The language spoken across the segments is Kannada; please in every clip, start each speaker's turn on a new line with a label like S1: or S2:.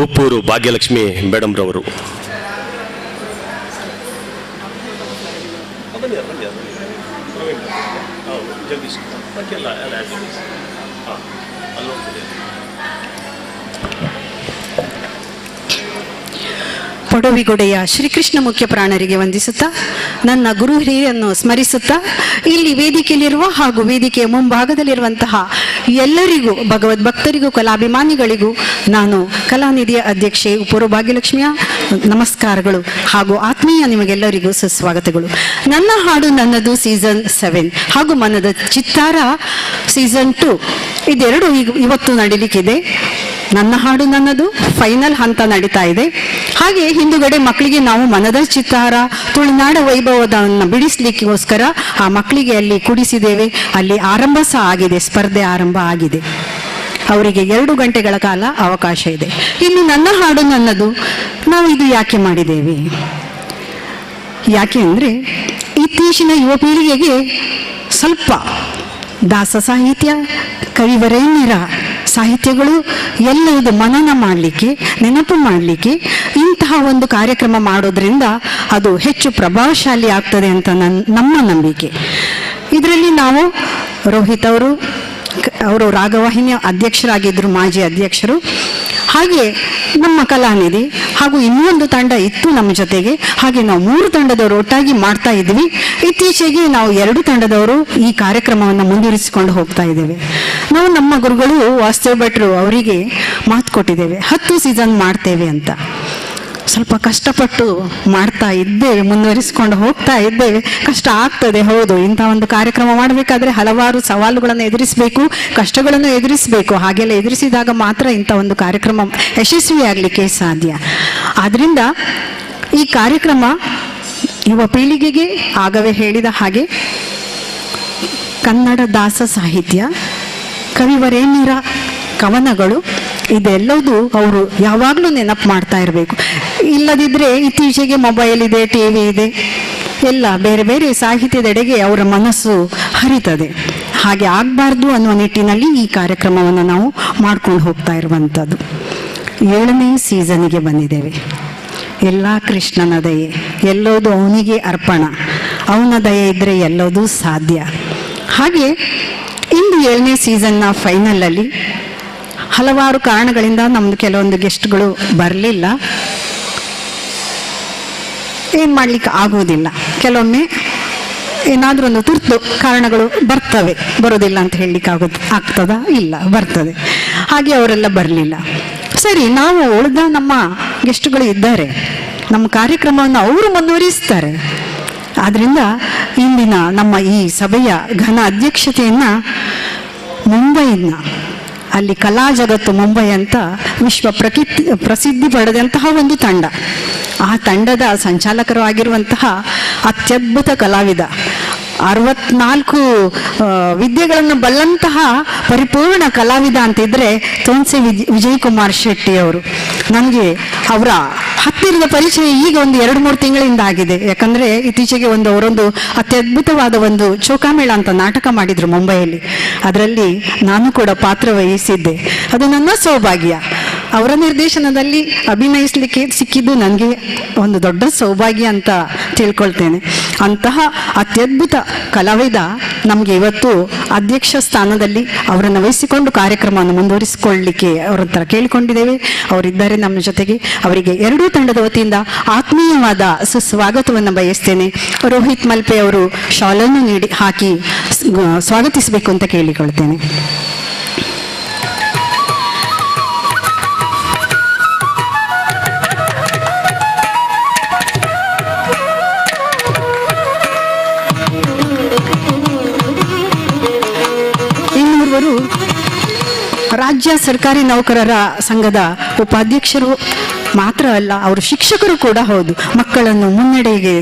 S1: ಉಪ್ಪೂರು ಭಾಗ್ಯಲಕ್ಷ್ಮಿ ಮೇಡಮ್ ರವರು.
S2: ಪಡುವಿಗೊಡೆಯ ಶ್ರೀಕೃಷ್ಣ ಮುಖ್ಯ ಪ್ರಾಣರಿಗೆ ವಂದಿಸುತ್ತಾ, ನನ್ನ ಗುರು ಹಿರಿಯರನ್ನು ಸ್ಮರಿಸುತ್ತಾ, ಇಲ್ಲಿ ವೇದಿಕೆಯಲ್ಲಿರುವ ಹಾಗೂ ವೇದಿಕೆಯ ಮುಂಭಾಗದಲ್ಲಿರುವಂತಹ ಎಲ್ಲರಿಗೂ, ಭಗವದ್ಭಕ್ತರಿಗೂ ಕಲಾಭಿಮಾನಿಗಳಿಗೂ ನಾನು ಕಲಾನಿಧಿಯ ಅಧ್ಯಕ್ಷೆ ಉಪ್ಪೂರು ಭಾಗ್ಯಲಕ್ಷ್ಮಿಯ ನಮಸ್ಕಾರಗಳು ಹಾಗೂ ಆತ್ಮೀಯ ನಿಮಗೆಲ್ಲರಿಗೂ ಸುಸ್ವಾಗತಗಳು. ನನ್ನ ಹಾಡು ನನ್ನದು ಸೀಸನ್ 7 ಹಾಗೂ ಮನದ ಚಿತ್ತಾರ ಸೀಸನ್ 2 ಇದೆರಡು ಇವತ್ತು ನಡೀಲಿಕ್ಕಿದೆ. ನನ್ನ ಹಾಡು ನನ್ನದು ಫೈನಲ್ ಹಂತ ನಡೀತಾ ಇದೆ. ಹಾಗೆ ಹಿಂದುಗಡೆ ಮಕ್ಕಳಿಗೆ ನಾವು ಮನದ ಚಿತ್ತಾರ ತುಳುನಾಡ ವೈಭವವನ್ನು ಬಿಡಿಸ್ಲಿಕ್ಕೋಸ್ಕರ ಆ ಮಕ್ಕಳಿಗೆ ಅಲ್ಲಿ ಕುಡಿಸಿದ್ದೇವೆ. ಅಲ್ಲಿ ಆರಂಭ ಸಹ ಆಗಿದೆ, ಸ್ಪರ್ಧೆ ಆರಂಭ ಆಗಿದೆ. ಅವರಿಗೆ 2 ಗಂಟೆಗಳ ಕಾಲ ಅವಕಾಶ ಇದೆ. ಇನ್ನು ನನ್ನ ಹಾಡು ನನ್ನದು ನಾವು ಇದು ಯಾಕೆ ಮಾಡಿದ್ದೇವೆ? ಯಾಕೆ ಅಂದರೆ ಇತ್ತೀಚಿನ ಯುವ ಪೀಳಿಗೆಗೆ ಸ್ವಲ್ಪ ದಾಸ ಸಾಹಿತ್ಯ, ಕವಿವರೇಣ್ಯರ ಸಾಹಿತ್ಯಗಳು ಎಲ್ಲವುದು ಮನನ ಮಾಡಲಿಕ್ಕೆ, ನೆನಪು ಮಾಡಲಿಕ್ಕೆ ಇಂತಹ ಒಂದು ಕಾರ್ಯಕ್ರಮ ಮಾಡೋದ್ರಿಂದ ಅದು ಹೆಚ್ಚು ಪ್ರಭಾವಶಾಲಿ ಆಗ್ತದೆ ಅಂತ ನಮ್ಮ ನಂಬಿಕೆ. ಇದರಲ್ಲಿ ನಾವು ರೋಹಿತ್ ಅವರು ರಾಗವಾಹಿನಿಯ ಅಧ್ಯಕ್ಷರಾಗಿದ್ದರು, ಮಾಜಿ ಅಧ್ಯಕ್ಷರು. ಹಾಗೆ ನಮ್ಮ ಕಲಾನಿಧಿ ಹಾಗೂ ಇನ್ನೊಂದು ತಂಡ ಇತ್ತು ನಮ್ಮ ಜೊತೆಗೆ. ಹಾಗೆ ನಾವು 3 ತಂಡದವರು ಒಟ್ಟಾಗಿ ಮಾಡ್ತಾ ಇದ್ವಿ. ಇತ್ತೀಚೆಗೆ ನಾವು 2 ತಂಡದವರು ಈ ಕಾರ್ಯಕ್ರಮವನ್ನು ಮುಂದುವರಿಸಿಕೊಂಡು ಹೋಗ್ತಾ ಇದ್ದೇವೆ. ನಾವು ನಮ್ಮ ಗುರುಗಳು ವಾಸ್ತವ ಭಟ್ರು ಅವರಿಗೆ ಮಾತು ಕೊಟ್ಟಿದ್ದೇವೆ, 10 ಸೀಸನ್ ಮಾಡ್ತೇವೆ ಅಂತ. ಸ್ವಲ್ಪ ಕಷ್ಟಪಟ್ಟು ಮಾಡ್ತಾ ಇದ್ದೇವೆ, ಮುಂದುವರಿಸಿಕೊಂಡು ಹೋಗ್ತಾ ಇದ್ದೇವೆ. ಕಷ್ಟ ಆಗ್ತದೆ, ಹೌದು. ಇಂಥ ಒಂದು ಕಾರ್ಯಕ್ರಮ ಮಾಡಬೇಕಾದ್ರೆ ಹಲವಾರು ಸವಾಲುಗಳನ್ನು ಎದುರಿಸಬೇಕು, ಕಷ್ಟಗಳನ್ನು ಎದುರಿಸಬೇಕು. ಹಾಗೆಲ್ಲ ಎದುರಿಸಿದಾಗ ಮಾತ್ರ ಇಂಥ ಒಂದು ಕಾರ್ಯಕ್ರಮ ಯಶಸ್ವಿಯಾಗಲಿಕ್ಕೆ ಸಾಧ್ಯ. ಆದ್ದರಿಂದ ಈ ಕಾರ್ಯಕ್ರಮ ಯುವ ಪೀಳಿಗೆಗೆ ಆಗವೇ ಹೇಳಿದ ಹಾಗೆ ಕನ್ನಡ ದಾಸ ಸಾಹಿತ್ಯ, ಕವಿವರೇಣ್ಯರ ಕವನಗಳು ಇದೆಲ್ಲವೂ ಅವರು ಯಾವಾಗಲೂ ನೆನಪು ಮಾಡ್ತಾ ಇರಬೇಕು. ಇಲ್ಲದಿದ್ದರೆ ಇತ್ತೀಚೆಗೆ ಮೊಬೈಲ್ ಇದೆ, TV ಇದೆ, ಎಲ್ಲ ಬೇರೆ ಬೇರೆ ಸಾಹಿತ್ಯದೆಡೆಗೆ ಅವರ ಮನಸ್ಸು ಹರಿತದೆ. ಹಾಗೆ ಆಗಬಾರ್ದು ಅನ್ನುವ ನಿಟ್ಟಿನಲ್ಲಿ ಈ ಕಾರ್ಯಕ್ರಮವನ್ನು ನಾವು ಮಾಡ್ಕೊಂಡು ಹೋಗ್ತಾ ಇರುವಂಥದ್ದು. 7ನೇ ಸೀಸನ್ನಿಗೆ ಬಂದಿದ್ದೇವೆ. ಎಲ್ಲ ಕೃಷ್ಣನ ದಯೆ, ಎಲ್ಲೋದು ಅವನಿಗೆ ಅರ್ಪಣ, ಅವನ ದಯೆ ಇದ್ದರೆ ಎಲ್ಲೋದು ಸಾಧ್ಯ. ಹಾಗೆ ಇಂದು 7ನೇ ಸೀಸನ್ನ ಫೈನಲಲ್ಲಿ ಹಲವಾರು ಕಾರಣಗಳಿಂದ ನಮ್ಮದು ಕೆಲವೊಂದು ಗೆಸ್ಟ್ಗಳು ಬರಲಿಲ್ಲ. ಏನು ಮಾಡಲಿಕ್ಕೆ ಆಗೋದಿಲ್ಲ. ಕೆಲವೊಮ್ಮೆ ಏನಾದರೂ ಒಂದು ತುರ್ತು ಕಾರಣಗಳು ಬರ್ತವೆ, ಬರೋದಿಲ್ಲ ಅಂತ ಹೇಳಲಿಕ್ಕೆ ಆಗ್ತದಾ? ಇಲ್ಲ, ಬರ್ತದೆ. ಹಾಗೆ ಅವರೆಲ್ಲ ಬರಲಿಲ್ಲ. ಸರಿ, ನಾವು ಉಳಿದ ನಮ್ಮ ಗೆಸ್ಟ್ಗಳು ಇದ್ದಾರೆ, ನಮ್ಮ ಕಾರ್ಯಕ್ರಮವನ್ನು ಅವರು ಮುಂದುವರಿಸ್ತಾರೆ. ಆದ್ದರಿಂದ ಇಂದಿನ ನಮ್ಮ ಈ ಸಭೆಯ ಘನ ಅಧ್ಯಕ್ಷತೆಯನ್ನು ಮುಂಬೈನ, ಅಲ್ಲಿ ಕಲಾ ಜಗತ್ತು ಮುಂಬೈ ಅಂತ ವಿಶ್ವ ಪ್ರಸಿದ್ಧಿ ಪಡೆದಂತಹ ಒಂದು ತಂಡ, ಆ ತಂಡದ ಸಂಚಾಲಕರು ಆಗಿರುವಂತಹ ಅತ್ಯದ್ಭುತ ಕಲಾವಿದ, 64 ವಿದ್ಯೆಗಳನ್ನು ಬಲ್ಲಂತಹ ಪರಿಪೂರ್ಣ ಕಲಾವಿದ ಅಂತಿದ್ರೆ ತೋನ್ಸೆ ವಿಜಯ್ ಕುಮಾರ್ ಶೆಟ್ಟಿ ಅವರು. ನನಗೆ ಅವರ ಹತ್ತಿರದ ಪರಿಚಯ ಈಗ ಒಂದು 2-3 ತಿಂಗಳಿಂದ ಆಗಿದೆ. ಯಾಕಂದರೆ ಇತ್ತೀಚೆಗೆ ಅವರೊಂದು ಅತ್ಯದ್ಭುತವಾದ ಒಂದು ಚೌಕಾಮೇಳ ಅಂತ ನಾಟಕ ಮಾಡಿದರು ಮುಂಬೈಯಲ್ಲಿ. ಅದರಲ್ಲಿ ನಾನು ಕೂಡ ಪಾತ್ರ ವಹಿಸಿದ್ದೆ. ಅದು ನನ್ನ ಸೌಭಾಗ್ಯ. ಅವರ ನಿರ್ದೇಶನದಲ್ಲಿ ಅಭಿನಯಿಸಲಿಕ್ಕೆ ಸಿಕ್ಕಿದ್ದು ನನಗೆ ಒಂದು ದೊಡ್ಡ ಸೌಭಾಗ್ಯ ಅಂತ ತಿಳ್ಕೊಳ್ತೇನೆ. ಅಂತಹ ಅತ್ಯದ್ಭುತ ಕಲಾವಿದ ನಮಗೆ ಇವತ್ತು ಅಧ್ಯಕ್ಷ ಸ್ಥಾನದಲ್ಲಿ ಅವರನ್ನು ವಹಿಸಿಕೊಂಡು ಕಾರ್ಯಕ್ರಮವನ್ನು ಮುಂದುವರಿಸಿಕೊಳ್ಳಲಿಕ್ಕೆ ಅವರ ಹತ್ರ ಕೇಳಿಕೊಂಡಿದ್ದೇವೆ. ಅವರಿದ್ದಾರೆ ನಮ್ಮ ಜೊತೆಗೆ. ಅವರಿಗೆ 2 ತಂಡದ ವತಿಯಿಂದ ಆತ್ಮೀಯವಾದ ಸುಸ್ವಾಗತವನ್ನು ಬಯಸ್ತೇನೆ. ರೋಹಿತ್ ಮಲ್ಪೆ ಅವರು ಶಾಲನ್ನು ಹಾಕಿ ಸ್ವಾಗತಿಸಬೇಕು ಅಂತ ಕೇಳಿಕೊಳ್ತೇನೆ. ರಾಜ್ಯ ಸರ್ಕಾರಿ ನೌಕರರ ಸಂಘದ ಉಪಾಧ್ಯಕ್ಷರು ಮಾತ್ರ ಅಲ್ಲ, ಅವರು ಶಿಕ್ಷಕರು ಕೂಡ ಹೌದು. ಮಕ್ಕಳನ್ನು ಮುನ್ನಡೆಗೆ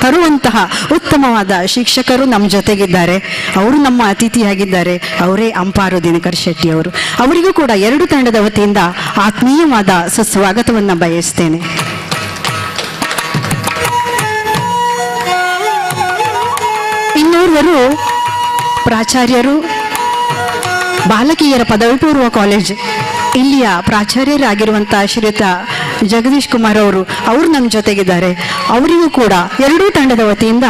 S2: ತರುವಂತಹ ಉತ್ತಮವಾದ ಶಿಕ್ಷಕರು ನಮ್ಮ ಜೊತೆಗಿದ್ದಾರೆ. ಅವರು ನಮ್ಮ ಅತಿಥಿಯಾಗಿದ್ದಾರೆ. ಅವರೇ ಅಂಪಾರು ದಿನಕರ್ ಶೆಟ್ಟಿ ಅವರು. ಅವರಿಗೂ ಕೂಡ 2 ತಂಡದ ವತಿಯಿಂದ ಆತ್ಮೀಯವಾದ ಸುಸ್ವಾಗತವನ್ನು ಬಯಸ್ತೇನೆ. ಇನ್ನೋರ್ವರು ಪ್ರಾಚಾರ್ಯರು, ಬಾಲಕಿಯರ ಪದವಿ ಪೂರ್ವ ಕಾಲೇಜ್ ಇಲ್ಲಿಯ ಪ್ರಾಚಾರ್ಯರಾಗಿರುವಂಥ ಶ್ರೀಯುತ ಜಗದೀಶ್ ಕುಮಾರ್ ಅವರು ನಮ್ಮ ಜೊತೆಗಿದ್ದಾರೆ. ಅವರಿಗೂ ಕೂಡ ಎರಡೂ ತಂಡದ ವತಿಯಿಂದ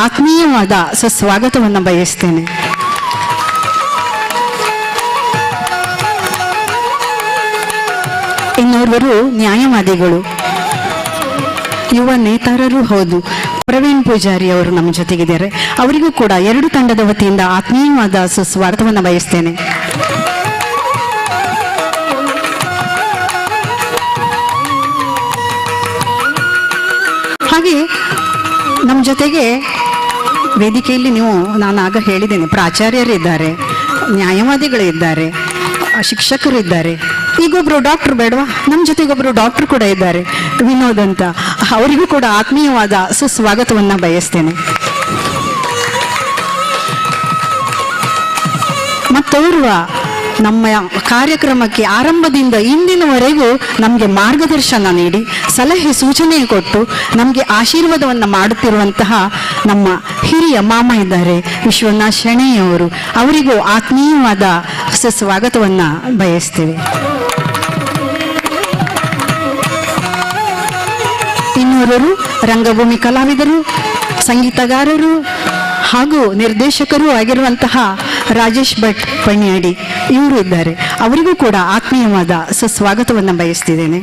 S2: ಆತ್ಮೀಯವಾದ ಸುಸ್ವಾಗತವನ್ನು ಬಯಸ್ತೇನೆ. ಇನ್ನೋರ್ವರು ನ್ಯಾಯವಾದಿಗಳು, ಯುವ ನೇತಾರರೂ ಹೌದು, ಪ್ರವೀಣ್ ಪೂಜಾರಿ ಅವರು ನಮ್ಮ ಜೊತೆಗಿದ್ದಾರೆ. ಅವರಿಗೂ ಕೂಡ ಎರಡು ತಂಡದ ವತಿಯಿಂದ ಆತ್ಮೀಯವಾದ ಸುಸ್ವಾಗತವನ್ನು ಬಯಸ್ತೇನೆ. ಹಾಗೆ ನಮ್ಮ ಜೊತೆಗೆ ವೇದಿಕೆಯಲ್ಲಿ ನಾನು ಆಗ ಹೇಳಿದ್ದೇನೆ, ಪ್ರಾಚಾರ್ಯರಿದ್ದಾರೆ, ನ್ಯಾಯವಾದಿಗಳು ಇದ್ದಾರೆ, ಶಿಕ್ಷಕರು ಇದ್ದಾರೆ, ಈಗೊಬ್ರು ಡಾಕ್ಟರ್ ಬೇಡವಾ, ನಮ್ಮ ಜೊತೆಗೊಬ್ಬರು ಡಾಕ್ಟರ್ ಕೂಡ ಇದ್ದಾರೆ, ವಿನೋದ್ ಅಂತ. ಅವರಿಗೂ ಕೂಡ ಆತ್ಮೀಯವಾದ ಸುಸ್ವಾಗತವನ್ನು ಬಯಸ್ತೇನೆ. ಮತ್ತೋರ್ವ ನಮ್ಮ ಕಾರ್ಯಕ್ರಮಕ್ಕೆ ಆರಂಭದಿಂದ ಇಂದಿನವರೆಗೂ ನಮಗೆ ಮಾರ್ಗದರ್ಶನ ನೀಡಿ ಸಲಹೆ ಸೂಚನೆ ಕೊಟ್ಟು ನಮಗೆ ಆಶೀರ್ವಾದವನ್ನು ಮಾಡುತ್ತಿರುವಂತಹ ನಮ್ಮ ಹಿರಿಯ ಮಾಮ ಇದ್ದಾರೆ, ವಿಶ್ವನಾಥ್ ಶೆಣೆಯವರು. ಅವರಿಗೂ ಆತ್ಮೀಯವಾದ ಸುಸ್ವಾಗತವನ್ನು ಬಯಸ್ತೇವೆ. ಇನ್ನೋರರು ರಂಗಭೂಮಿ ಕಲಾವಿದರು, ಸಂಗೀತಗಾರರು ಹಾಗೂ ನಿರ್ದೇಶಕರೂ ಆಗಿರುವಂತಹ ರಾಜೇಶ್ ಭಟ್ ಪಣ್ಯಾಡಿ ಇವರು ಇದ್ದಾರೆ. ಅವರಿಗೂ ಕೂಡ ಆತ್ಮೀಯವಾದ ಸುಸ್ವಾಗತವನ್ನು ಬಯಸ್ತಿದ್ದೇನೆ.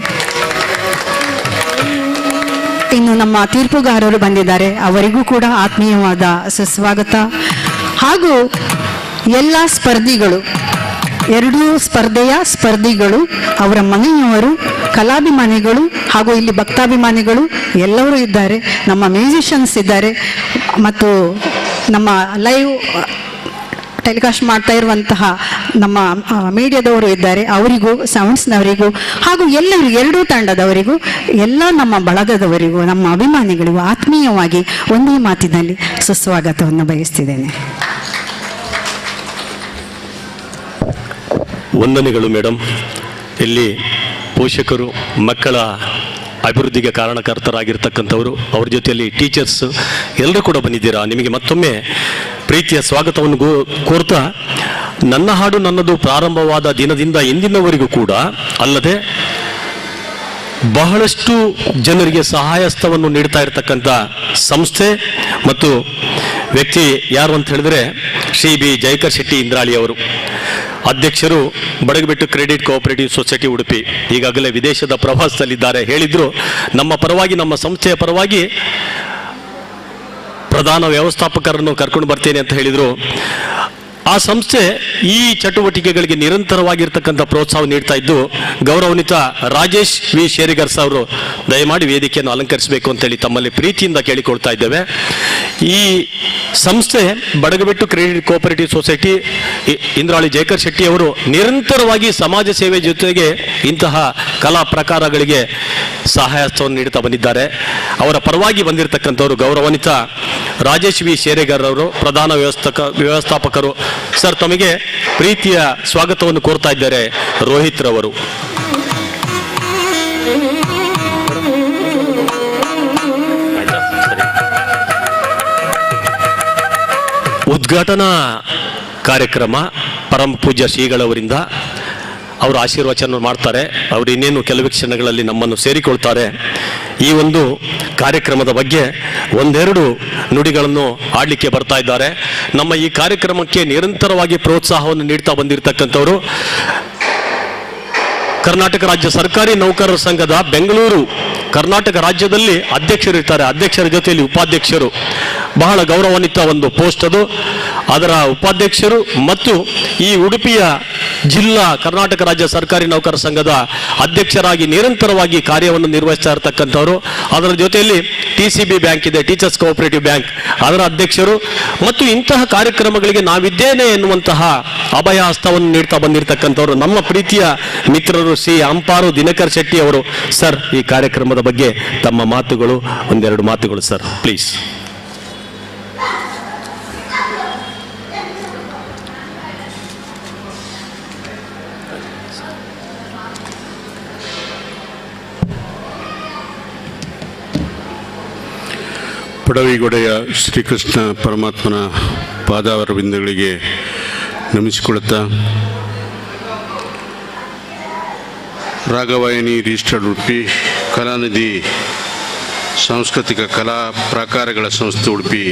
S2: ಇನ್ನು ನಮ್ಮ ತೀರ್ಪುಗಾರರು ಬಂದಿದ್ದಾರೆ, ಅವರಿಗೂ ಕೂಡ ಆತ್ಮೀಯವಾದ ಸುಸ್ವಾಗತ. ಹಾಗೂ ಎಲ್ಲ ಸ್ಪರ್ಧಿಗಳು, ಎರಡೂ ಸ್ಪರ್ಧೆಯ ಸ್ಪರ್ಧಿಗಳು, ಅವರ ಮನೆಯವರು, ಕಲಾಭಿಮಾನಿಗಳು ಹಾಗೂ ಇಲ್ಲಿ ಭಕ್ತಾಭಿಮಾನಿಗಳು ಎಲ್ಲರೂ ಇದ್ದಾರೆ. ನಮ್ಮ ಮ್ಯೂಸಿಷಿಯನ್ಸ್ ಇದ್ದಾರೆ ಮತ್ತು ನಮ್ಮ ಲೈವ್ ಟೆಲಿಕಾಸ್ಟ್ ಮಾಡ್ತಾ ಇರುವಂತಹ ನಮ್ಮ ಮೀಡಿಯಾದವರು ಇದ್ದಾರೆ. ಅವರಿಗೂ, ಸೌಂಡ್ಸ್ನವರಿಗೂ ಹಾಗೂ ಎಲ್ಲರಿಗೂ, ಎರಡೂ ತಂಡದವರಿಗೂ, ಎಲ್ಲ ನಮ್ಮ ಬಳಗದವರಿಗೂ, ನಮ್ಮ ಅಭಿಮಾನಿಗಳಿಗೂ ಆತ್ಮೀಯವಾಗಿ ಒಂದೇ ಮಾತಿನಲ್ಲಿ ಸುಸ್ವಾಗತವನ್ನು ಬಯಸ್ತಿದ್ದೇನೆ.
S1: ವಂದನೆಗಳು ಮೇಡಮ್. ಇಲ್ಲಿ ಪೋಷಕರು, ಮಕ್ಕಳ ಅಭಿವೃದ್ಧಿಗೆ ಕಾರಣಕರ್ತರಾಗಿರ್ತಕ್ಕಂಥವರು, ಅವ್ರ ಜೊತೆಯಲ್ಲಿ ಟೀಚರ್ಸ್ ಎಲ್ಲರೂ ಕೂಡ ಬಂದಿದ್ದೀರಾ. ನಿಮಗೆ ಮತ್ತೊಮ್ಮೆ ಪ್ರೀತಿಯ ಸ್ವಾಗತವನ್ನು ಕೋರ್ತಾ, ನನ್ನ ಹಾಡು ನನ್ನದು ಪ್ರಾರಂಭವಾದ ದಿನದಿಂದ ಇಂದಿನವರೆಗೂ ಕೂಡ ಅಲ್ಲದೆ ಬಹಳಷ್ಟು ಜನರಿಗೆ ಸಹಾಯಸ್ತವನ್ನು ನೀಡ್ತಾ ಇರತಕ್ಕಂಥ ಸಂಸ್ಥೆ ಮತ್ತು ವ್ಯಕ್ತಿ ಯಾರು ಅಂತ ಹೇಳಿದ್ರೆ ಶ್ರೀ ಬಿ ಜಯಕರ್ ಶೆಟ್ಟಿ ಇಂದ್ರಾಳಿ ಅವರು, ಅಧ್ಯಕ್ಷರು Badagabettu credit cooperative society Udupi. ಈಗಾಗಲೇ ವಿದೇಶದ ಪ್ರವಾಸದಲ್ಲಿದ್ದಾರೆ. ಹೇಳಿದ್ರು ನಮ್ಮ ಪರವಾಗಿ, ನಮ್ಮ ಸಂಸ್ಥೆಯ ಪರವಾಗಿ ಪ್ರಧಾನ ವ್ಯವಸ್ಥಾಪಕರನ್ನು ಕರ್ಕೊಂಡು ಬರ್ತೇನೆ ಅಂತ ಹೇಳಿದರು. ಆ ಸಂಸ್ಥೆ ಈ ಚಟುವಟಿಕೆಗಳಿಗೆ ನಿರಂತರವಾಗಿರ್ತಕ್ಕಂಥ ಪ್ರೋತ್ಸಾಹ ನೀಡ್ತಾ ಇದ್ದು, ಗೌರವಾನ್ವಿತ ರಾಜೇಶ್ ವಿ ಶೇರಿಗರ್ಸ್ ಅವರು ದಯಮಾಡಿ ವೇದಿಕೆಯನ್ನು ಅಲಂಕರಿಸಬೇಕು ಅಂತೇಳಿ ತಮ್ಮಲ್ಲಿ ಪ್ರೀತಿಯಿಂದ ಕೇಳಿಕೊಳ್ತಾ ಇದ್ದೇವೆ. ಈ ಸಂಸ್ಥೆ Badagabettu credit cooperative society Indrali Jayakar Shetty ಅವರು ನಿರಂತರವಾಗಿ ಸಮಾಜ ಸೇವೆ ಜೊತೆಗೆ ಇಂತಹ ಕಲಾ ಪ್ರಕಾರಗಳಿಗೆ ಸಹಾಯಸ್ತವನ್ನು ನೀಡುತ್ತಾ ಬಂದಿದ್ದಾರೆ. ಅವರ ಪರವಾಗಿ ಬಂದಿರತಕ್ಕಂಥವರು ಗೌರವಾನ್ವಿತ ರಾಜೇಶ್ ವಿ ಶೇರೆಗರ್ ಅವರು, ಪ್ರಧಾನ ವ್ಯವಸ್ಥಾಪಕರು. ಸರ್, ತಮಗೆ ಪ್ರೀತಿಯ ಸ್ವಾಗತವನ್ನು ಕೋರ್ತಾ ಇದ್ದಾರೆ ರೋಹಿತ್ ರವರು. ಉದ್ಘಾಟನಾ ಕಾರ್ಯಕ್ರಮ ಪರಮ ಪೂಜ್ಯ ಶ್ರೀಗಳವರಿಂದ ಅವರು ಆಶೀರ್ವಚನ ಮಾಡ್ತಾರೆ. ಅವರು ಇನ್ನೇನು ಕೆಲವು ಕ್ಷಣಗಳಲ್ಲಿ ನಮ್ಮನ್ನು ಸೇರಿಕೊಳ್ತಾರೆ. ಈ ಒಂದು ಕಾರ್ಯಕ್ರಮದ ಬಗ್ಗೆ ಒಂದೆರಡು ನುಡಿಗಳನ್ನು ಆಡಲಿಕ್ಕೆ ಬರ್ತಾ ಇದ್ದಾರೆ. ನಮ್ಮ ಈ ಕಾರ್ಯಕ್ರಮಕ್ಕೆ ನಿರಂತರವಾಗಿ ಪ್ರೋತ್ಸಾಹವನ್ನು ನೀಡ್ತಾ ಬಂದಿರತಕ್ಕಂಥವರು ಕರ್ನಾಟಕ ರಾಜ್ಯ ಸರ್ಕಾರಿ ನೌಕರರ ಸಂಘದ ಬೆಂಗಳೂರು ಕರ್ನಾಟಕ ರಾಜ್ಯದಲ್ಲಿ ಅಧ್ಯಕ್ಷರು ಇರ್ತಾರೆ. ಅಧ್ಯಕ್ಷರ ಜೊತೆಯಲ್ಲಿ ಉಪಾಧ್ಯಕ್ಷರು, ಬಹಳ ಗೌರವಾನ್ವಿತ ಒಂದು ಪೋಸ್ಟ್ ಅದು. ಅದರ ಉಪಾಧ್ಯಕ್ಷರು ಮತ್ತು ಈ ಉಡುಪಿಯ ಜಿಲ್ಲಾ ಕರ್ನಾಟಕ ರಾಜ್ಯ ಸರ್ಕಾರಿ ನೌಕರರ ಸಂಘದ ಅಧ್ಯಕ್ಷರಾಗಿ ನಿರಂತರವಾಗಿ ಕಾರ್ಯವನ್ನು ನಿರ್ವಹಿಸ್ತಾ ಇರತಕ್ಕಂಥವರು. ಅದರ ಜೊತೆಯಲ್ಲಿ TCB ಬ್ಯಾಂಕ್ ಇದೆ, ಟೀಚರ್ಸ್ ಕೋಆಪರೇಟಿವ್ ಬ್ಯಾಂಕ್, ಅದರ ಅಧ್ಯಕ್ಷರು. ಮತ್ತು ಇಂತಹ ಕಾರ್ಯಕ್ರಮಗಳಿಗೆ ನಾವಿದ್ದೇನೆ ಎನ್ನುವಂತಹ ಅಭಯ ಹಸ್ತವನ್ನು ನೀಡ್ತಾ ಬಂದಿರತಕ್ಕಂಥವರು ನಮ್ಮ ಪ್ರೀತಿಯ ಮಿತ್ರರು ಶ್ರೀ ಅಂಪಾರು ದಿನಕರ್ ಶೆಟ್ಟಿ ಅವರು. ಸರ್, ಈ ಕಾರ್ಯಕ್ರಮದ ಬಗ್ಗೆ ತಮ್ಮ ಮಾತುಗಳು, ಒಂದೆರಡು ಮಾತುಗಳು ಸರ್, ಪ್ಲೀಸ್.
S3: ಪಡವಿಗೊಡೆಯ ಶ್ರೀಕೃಷ್ಣ ಪರಮಾತ್ಮನ ಪಾದಾರವಿಂದಗಳಿಗೆ ನಮಿಸಿಕೊಳ್ಳುತ್ತಾ, ರಾಘವಾಹಿನಿ ರಿಜಿಸ್ಟರ್ಡ್ ಉಡುಪಿ, ಕಲಾನಿಧಿ ಸಾಂಸ್ಕೃತಿಕ ಕಲಾ ಪ್ರಾಕಾರಗಳ ಸಂಸ್ಥೆ ಉಡುಪಿ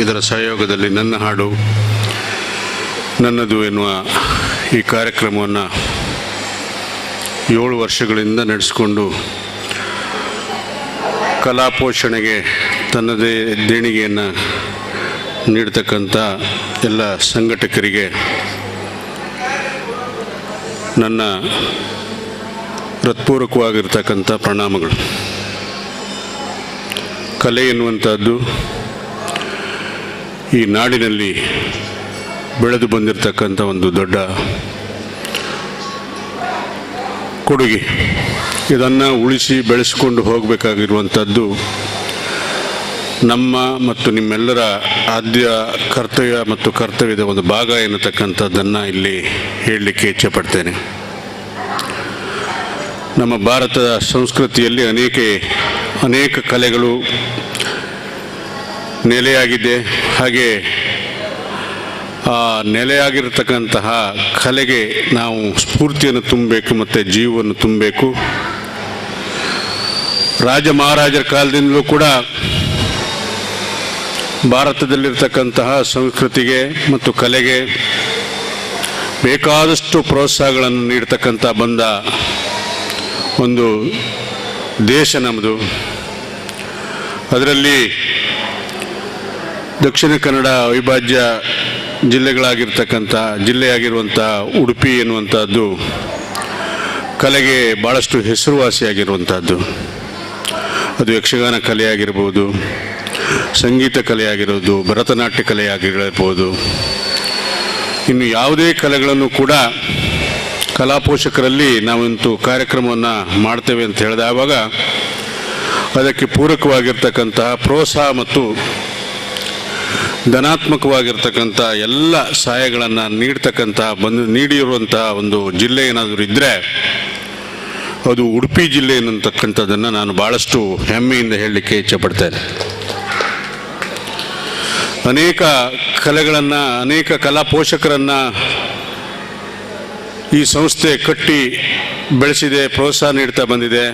S3: ಇದರ ಸಹಯೋಗದಲ್ಲಿ ನನ್ನ ಹಾಡು ನನ್ನದು ಎನ್ನುವ ಈ ಕಾರ್ಯಕ್ರಮವನ್ನು 7 ವರ್ಷಗಳಿಂದ ನಡೆಸಿಕೊಂಡು ಕಲಾ ಪೋಷಣೆಗೆ ತನ್ನದೇ ದೇಣಿಗೆಯನ್ನು ನೀಡ್ತಕ್ಕಂಥ ಎಲ್ಲ ಸಂಘಟಕರಿಗೆ ನನ್ನ ಹೃತ್ಪೂರ್ವಕವಾಗಿರ್ತಕ್ಕಂಥ ಪ್ರಣಾಮಗಳು. ಕಲೆ ಎನ್ನುವಂಥದ್ದು ಈ ನಾಡಿನಲ್ಲಿ ಬೆಳೆದು ಬಂದಿರತಕ್ಕಂಥ ಒಂದು ದೊಡ್ಡ ಕೊಡುಗೆ. ಇದನ್ನು ಉಳಿಸಿ ಬೆಳೆಸಿಕೊಂಡು ಹೋಗಬೇಕಾಗಿರುವಂಥದ್ದು ನಮ್ಮ ಮತ್ತು ನಿಮ್ಮೆಲ್ಲರ ಆದ್ಯ ಕರ್ತವ್ಯ ಮತ್ತು ಕರ್ತವ್ಯದ ಒಂದು ಭಾಗ ಎನ್ನತಕ್ಕಂಥದ್ದನ್ನು ಇಲ್ಲಿ ಹೇಳಲಿಕ್ಕೆ ಇಚ್ಛೆಪಡ್ತೇನೆ. ನಮ್ಮ ಭಾರತದ ಸಂಸ್ಕೃತಿಯಲ್ಲಿ ಅನೇಕ ಕಲೆಗಳು ನೆಲೆಯಾಗಿದೆ. ಹಾಗೆ ಆ ನೆಲೆಯಾಗಿರ್ತಕ್ಕಂತಹ ಕಲೆಗೆ ನಾವು ಸ್ಫೂರ್ತಿಯನ್ನು ತುಂಬಬೇಕು ಮತ್ತು ಜೀವವನ್ನು ತುಂಬಬೇಕು. ರಾಜ ಮಹಾರಾಜರ ಕಾಲದಿಂದಲೂ ಕೂಡ ಭಾರತದಲ್ಲಿರ್ತಕ್ಕಂತಹ ಸಂಸ್ಕೃತಿಗೆ ಮತ್ತು ಕಲೆಗೆ ಬೇಕಾದಷ್ಟು ಪ್ರೋತ್ಸಾಹಗಳನ್ನು ನೀಡ್ತಕ್ಕಂಥ ಬಂದ ಒಂದು ದೇಶ ನಮ್ಮದು. ಅದರಲ್ಲಿ ದಕ್ಷಿಣ ಕನ್ನಡ ಅವಿಭಾಜ್ಯ ಜಿಲ್ಲೆಯಾಗಿರುವಂಥ ಉಡುಪಿ ಎನ್ನುವಂಥದ್ದು ಕಲೆಗೆ ಭಾಳಷ್ಟು ಹೆಸರುವಾಸಿಯಾಗಿರುವಂಥದ್ದು. ಅದು ಯಕ್ಷಗಾನ ಕಲೆಯಾಗಿರ್ಬೋದು, ಸಂಗೀತ ಕಲೆಯಾಗಿರೋದು, ಭರತನಾಟ್ಯ ಕಲೆಯಾಗಿರ್ಬೋದು, ಇನ್ನು ಯಾವುದೇ ಕಲೆಗಳನ್ನು ಕೂಡ ಕಲಾ ಪೋಷಕರಲ್ಲಿ ನಾವಂತೂ ಕಾರ್ಯಕ್ರಮವನ್ನು ಮಾಡ್ತೇವೆ ಅಂತ ಹೇಳಿದಾಗ ಅದಕ್ಕೆ ಪೂರಕವಾಗಿರ್ತಕ್ಕಂತಹ ಪ್ರೋತ್ಸಾಹ ಮತ್ತು ಧನಾತ್ಮಕವಾಗಿರ್ತಕ್ಕಂಥ ಎಲ್ಲ ಸಹಾಯಗಳನ್ನು ನೀಡಿರುವಂತಹ ಒಂದು ಜಿಲ್ಲೆ ಏನಾದರೂ ಇದ್ದರೆ ಅದು ಉಡುಪಿ ಜಿಲ್ಲೆ ಅನ್ನತಕ್ಕಂಥದ್ದನ್ನು ನಾನು ಭಾಳಷ್ಟು ಹೆಮ್ಮೆಯಿಂದ ಹೇಳಲಿಕ್ಕೆ ಇಚ್ಛೆಪಡ್ತೇನೆ. ಅನೇಕ ಕಲೆಗಳನ್ನು, ಅನೇಕ ಕಲಾ ಪೋಷಕರನ್ನು ಈ ಸಂಸ್ಥೆ ಕಟ್ಟಿ ಬೆಳೆಸಿದೆ, ಪ್ರೋತ್ಸಾಹ ನೀಡ್ತಾ ಬಂದಿದೆ.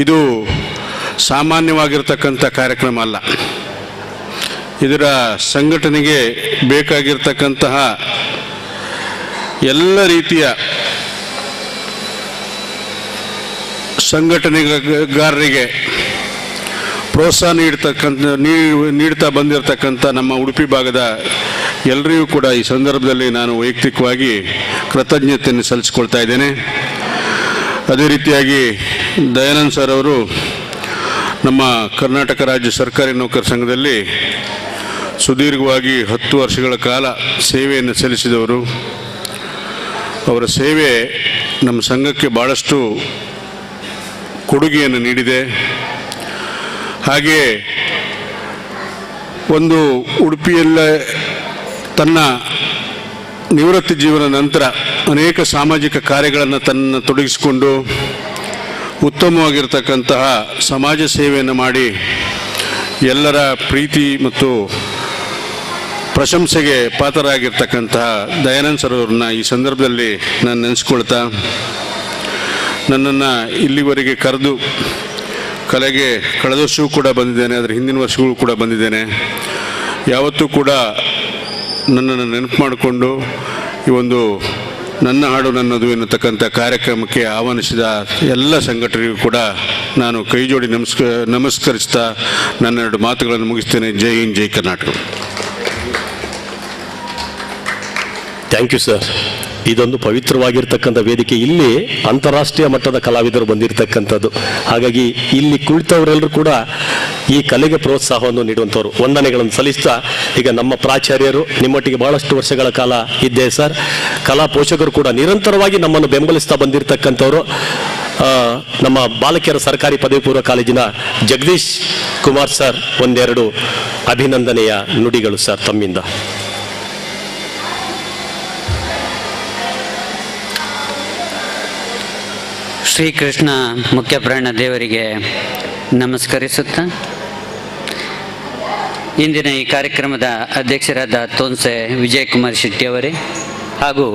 S3: ಇದು ಸಾಮಾನ್ಯವಾಗಿರ್ತಕ್ಕಂಥ ಕಾರ್ಯಕ್ರಮ ಅಲ್ಲ. ಇದರ ಸಂಘಟನೆಗೆ ಬೇಕಾಗಿರ್ತಕ್ಕಂತಹ ಎಲ್ಲ ರೀತಿಯ ಸಂಘಟನೆಗಾರರಿಗೆ ಪ್ರೋತ್ಸಾಹ ನೀಡ್ತಾ ಬಂದಿರತಕ್ಕಂಥ ನಮ್ಮ ಉಡುಪಿ ಭಾಗದ ಎಲ್ಲರಿಗೂ ಕೂಡ ಈ ಸಂದರ್ಭದಲ್ಲಿ ನಾನು ವೈಯಕ್ತಿಕವಾಗಿ ಕೃತಜ್ಞತೆಯನ್ನು ಸಲ್ಲಿಸಿಕೊಳ್ತಾ ಇದ್ದೇನೆ. ಅದೇ ರೀತಿಯಾಗಿ ದಯಾನಂದ್ ಸರ್ ಅವರು ನಮ್ಮ ಕರ್ನಾಟಕ ರಾಜ್ಯ ಸರ್ಕಾರಿ ನೌಕರ ಸಂಘದಲ್ಲಿ ಸುದೀರ್ಘವಾಗಿ 10 ವರ್ಷಗಳ ಕಾಲ ಸೇವೆಯನ್ನು ಸಲ್ಲಿಸಿದವರು. ಅವರ ಸೇವೆ ನಮ್ಮ ಸಂಘಕ್ಕೆ ಭಾಳಷ್ಟು ಕೊಡುಗೆಯನ್ನು ನೀಡಿದೆ. ಹಾಗೆ ಒಂದು ಉಡುಪಿಯಲ್ಲೇ ತನ್ನ ನಿವೃತ್ತಿ ಜೀವನ ನಂತರ ಅನೇಕ ಸಾಮಾಜಿಕ ಕಾರ್ಯಗಳನ್ನು ತನ್ನ ತೊಡಗಿಸಿಕೊಂಡು ಉತ್ತಮವಾಗಿರ್ತಕ್ಕಂತಹ ಸಮಾಜ ಸೇವೆಯನ್ನು ಮಾಡಿ ಎಲ್ಲರ ಪ್ರೀತಿ ಮತ್ತು ಪ್ರಶಂಸೆಗೆ ಪಾತ್ರರಾಗಿರ್ತಕ್ಕಂತಹ ದಯಾನಂದ್ ಸರ್ ಅವ್ರನ್ನ ಈ ಸಂದರ್ಭದಲ್ಲಿ ನಾನು ನೆನೆಸ್ಕೊಳ್ತಾ, ನನ್ನನ್ನು ಇಲ್ಲಿವರೆಗೆ ಕರೆದು ಕಲೆಗೆ ಕಳೆದ ವರ್ಷವೂ ಕೂಡ ಬಂದಿದ್ದೇನೆ, ಅದರ ಹಿಂದಿನ ವರ್ಷಗಳು ಕೂಡ ಬಂದಿದ್ದೇನೆ. ಯಾವತ್ತೂ ಕೂಡ ನನ್ನನ್ನು ನೆನಪು ಮಾಡಿಕೊಂಡು ಈ ಒಂದು ನನ್ನ ಹಾಡು ನನ್ನದು ಎನ್ನತಕ್ಕಂಥ ಕಾರ್ಯಕ್ರಮಕ್ಕೆ ಆಹ್ವಾನಿಸಿದ ಎಲ್ಲ ಸಂಘಟನೆಗೂ ಕೂಡ ನಾನು ಕೈ ಜೋಡಿ ನಮಸ್ಕರಿಸ್ತಾ ನನ್ನ 2 ಮಾತುಗಳನ್ನು ಮುಗಿಸ್ತೇನೆ. ಜೈ ಹಿಂದ್, ಜೈ ಕರ್ನಾಟಕ.
S1: Thank you sir. ಇದೊಂದು ಪವಿತ್ರವಾಗಿರ್ತಕ್ಕಂಥ ವೇದಿಕೆ. ಇಲ್ಲಿ ಅಂತಾರಾಷ್ಟ್ರೀಯ ಮಟ್ಟದ ಕಲಾವಿದರು ಬಂದಿರತಕ್ಕಂಥದ್ದು. ಹಾಗಾಗಿ ಇಲ್ಲಿ ಕುಳಿತವರೆಲ್ಲರೂ ಕೂಡ ಈ ಕಲೆಗೆ ಪ್ರೋತ್ಸಾಹವನ್ನು ನೀಡುವಂಥವ್ರು. ವಂದನೆಗಳನ್ನು ಸಲ್ಲಿಸ್ತಾ, ಈಗ ನಮ್ಮ ಪ್ರಾಚಾರ್ಯರು ನಿಮ್ಮೊಟ್ಟಿಗೆ ಬಹಳಷ್ಟು ವರ್ಷಗಳ ಕಾಲ ಇದ್ದೆ ಸರ್. ಕಲಾ ಪೋಷಕರು ಕೂಡ ನಿರಂತರವಾಗಿ ನಮ್ಮನ್ನು ಬೆಂಬಲಿಸ್ತಾ ಬಂದಿರತಕ್ಕಂಥವ್ರು. ನಮ್ಮ ಬಾಲಕಿಯರ ಸರ್ಕಾರಿ ಪದವಿ ಪೂರ್ವ ಕಾಲೇಜಿನ ಜಗದೀಶ್ ಕುಮಾರ್ ಸರ್, ಒಂದೆರಡು ಅಭಿನಂದನೆಯ ನುಡಿಗಳು ಸರ್ ತಮ್ಮಿಂದ.
S4: ಶ್ರೀಕೃಷ್ಣ ಮುಖ್ಯಪ್ರಾಣ ದೇವರಿಗೆ ನಮಸ್ಕರಿಸುತ್ತಾ, ಇಂದಿನ ಈ ಕಾರ್ಯಕ್ರಮದ ಅಧ್ಯಕ್ಷರಾದ ತೋನ್ಸೆ ವಿಜಯಕುಮಾರ್ ಶೆಟ್ಟಿಯವರೇ ಹಾಗೂ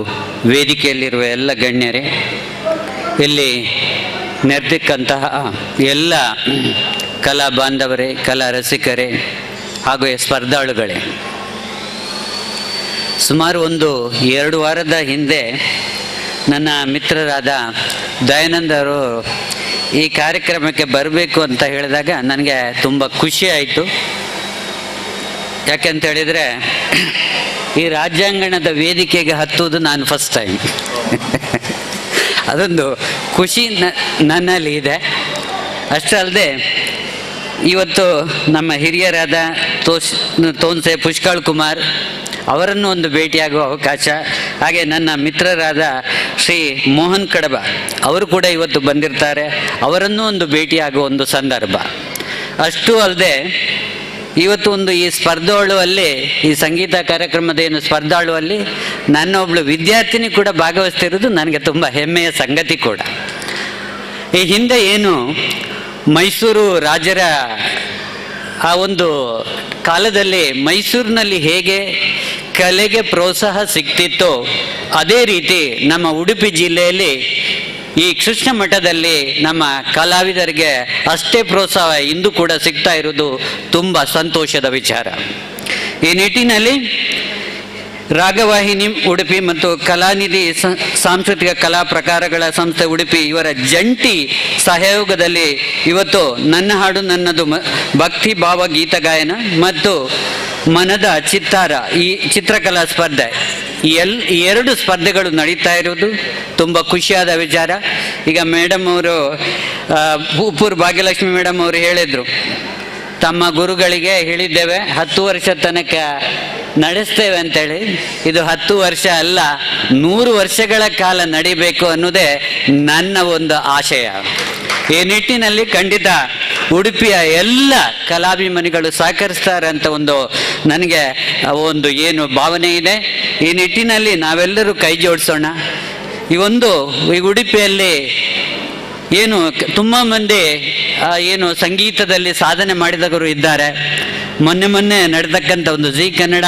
S4: ವೇದಿಕೆಯಲ್ಲಿರುವ ಎಲ್ಲ ಗಣ್ಯರೇ, ಇಲ್ಲಿ ನೆರೆದಿಕ್ಕಂತಹ ಎಲ್ಲ ಕಲಾ ಬಾಂಧವರೇ, ಕಲಾ ರಸಿಕರೇ ಹಾಗೂ ಸ್ಪರ್ಧಾಳುಗಳೇ, ಸುಮಾರು ಒಂದು 2 ವಾರದ ಹಿಂದೆ ನನ್ನ ಮಿತ್ರರಾದ ದಯಾನಂದ್ ಅವರು ಈ ಕಾರ್ಯಕ್ರಮಕ್ಕೆ ಬರಬೇಕು ಅಂತ ಹೇಳಿದಾಗ ನನಗೆ ತುಂಬ ಖುಷಿ ಆಯಿತು. ಯಾಕೆಂತ ಹೇಳಿದರೆ ಈ ರಾಜ್ಯಾಂಗಣದ ವೇದಿಕೆಗೆ ಹತ್ತುವುದು ನಾನು ಫಸ್ಟ್ ಟೈಮ್. ಅದೊಂದು ಖುಷಿ ನನ್ನಲ್ಲಿ ಇದೆ. ಅಷ್ಟೇ ಅಲ್ಲದೆ ಇವತ್ತು ನಮ್ಮ ಹಿರಿಯರಾದ ತೋನ್ಸೆ ಪುಷ್ಕಳ್ ಕುಮಾರ್ ಅವರನ್ನು ಒಂದು ಭೇಟಿಯಾಗುವ ಅವಕಾಶ, ಹಾಗೆ ನನ್ನ ಮಿತ್ರರಾದ ಶ್ರೀ ಮೋಹನ್ ಕಡಬ ಅವರು ಕೂಡ ಇವತ್ತು ಬಂದಿರ್ತಾರೆ, ಅವರನ್ನೂ ಒಂದು ಭೇಟಿಯಾಗುವ ಒಂದು ಸಂದರ್ಭ. ಅಷ್ಟೂ ಅಲ್ಲದೆ ಇವತ್ತು ಒಂದು ಈ ಸ್ಪರ್ಧಾಳುವಲ್ಲಿ, ಈ ಸಂಗೀತ ಕಾರ್ಯಕ್ರಮದ ಏನು ಸ್ಪರ್ಧಾಳುವಲ್ಲಿ ನನ್ನ ಒಬ್ಬಳು ವಿದ್ಯಾರ್ಥಿನಿ ಕೂಡ ಭಾಗವಹಿಸ್ತಿರೋದು ನನಗೆ ತುಂಬ ಹೆಮ್ಮೆಯ ಸಂಗತಿ ಕೂಡ. ಈ ಹಿಂದೆ ಏನು ಮೈಸೂರು ರಾಜರ ಆ ಒಂದು ಕಾಲದಲ್ಲಿ ಮೈಸೂರಿನಲ್ಲಿ ಹೇಗೆ ಕಲೆಗೆ ಪ್ರೋತ್ಸಾಹ ಸಿಗ್ತಿತ್ತೋ ಅದೇ ರೀತಿ ನಮ್ಮ ಉಡುಪಿ ಜಿಲ್ಲೆಯಲ್ಲಿ ಈ ಕೃಷ್ಣ ಮಠದಲ್ಲಿ ನಮ್ಮ ಕಲಾವಿದರಿಗೆ ಅಷ್ಟೇ ಪ್ರೋತ್ಸಾಹ ಇಂದು ಕೂಡ ಸಿಗ್ತಾ ಇರೋದು ತುಂಬ ಸಂತೋಷದ ವಿಚಾರ. ಈ ನಿಟ್ಟಿನಲ್ಲಿ ರಾಗವಾಹಿನಿ ಉಡುಪಿ ಮತ್ತು ಕಲಾನಿಧಿ ಸಾಂಸ್ಕೃತಿಕ ಕಲಾ ಪ್ರಕಾರಗಳ ಸಂಸ್ಥೆ ಉಡುಪಿ ಇವರ ಜಂಟಿ ಸಹಯೋಗದಲ್ಲಿ ಇವತ್ತು ನನ್ನ ಹಾಡು ನನ್ನದು ಭಕ್ತಿ ಭಾವ ಗೀತ ಗಾಯನ ಮತ್ತು ಮನದ ಚಿತ್ತಾರ ಈ ಚಿತ್ರಕಲಾ ಸ್ಪರ್ಧೆ ಈ 2 ಸ್ಪರ್ಧೆಗಳು ನಡೀತಾ ಇರೋದು ತುಂಬ ಖುಷಿಯಾದ ವಿಚಾರ. ಈಗ ಮೇಡಮ್ ಅವರು ಭೂಪೂರ್ ಭಾಗ್ಯಲಕ್ಷ್ಮಿ ಮೇಡಮ್ ಅವರು ಹೇಳಿದರು, ತಮ್ಮ ಗುರುಗಳಿಗೆ ಹೇಳಿದ್ದೇವೆ 10 ವರ್ಷ ತನಕ ನಡೆಸ್ತೇವೆ ಅಂತೇಳಿ. ಇದು 10 ವರ್ಷ ಅಲ್ಲ, 100 ವರ್ಷಗಳ ಕಾಲ ನಡಿಬೇಕು ಅನ್ನೋದೇ ನನ್ನ ಒಂದು ಆಶಯ. ಈ ನಿಟ್ಟಿನಲ್ಲಿ ಖಂಡಿತ ಉಡುಪಿಯ ಎಲ್ಲ ಕಲಾಭಿಮಾನಿಗಳು ಸಹಕರಿಸ್ತಾರೆ ಅಂತ ಒಂದು ನನಗೆ ಒಂದು ಏನು ಭಾವನೆ ಇದೆ. ಈ ನಿಟ್ಟಿನಲ್ಲಿ ನಾವೆಲ್ಲರೂ ಕೈ ಜೋಡಿಸೋಣ. ಈ ಉಡುಪಿಯಲ್ಲಿ ಏನು ತುಂಬ ಮಂದಿ ಏನು ಸಂಗೀತದಲ್ಲಿ ಸಾಧನೆ ಮಾಡಿದವರು ಇದ್ದಾರೆ. ಮೊನ್ನೆ ನಡೆತಕ್ಕಂಥ ಒಂದು ಜಿ ಕನ್ನಡ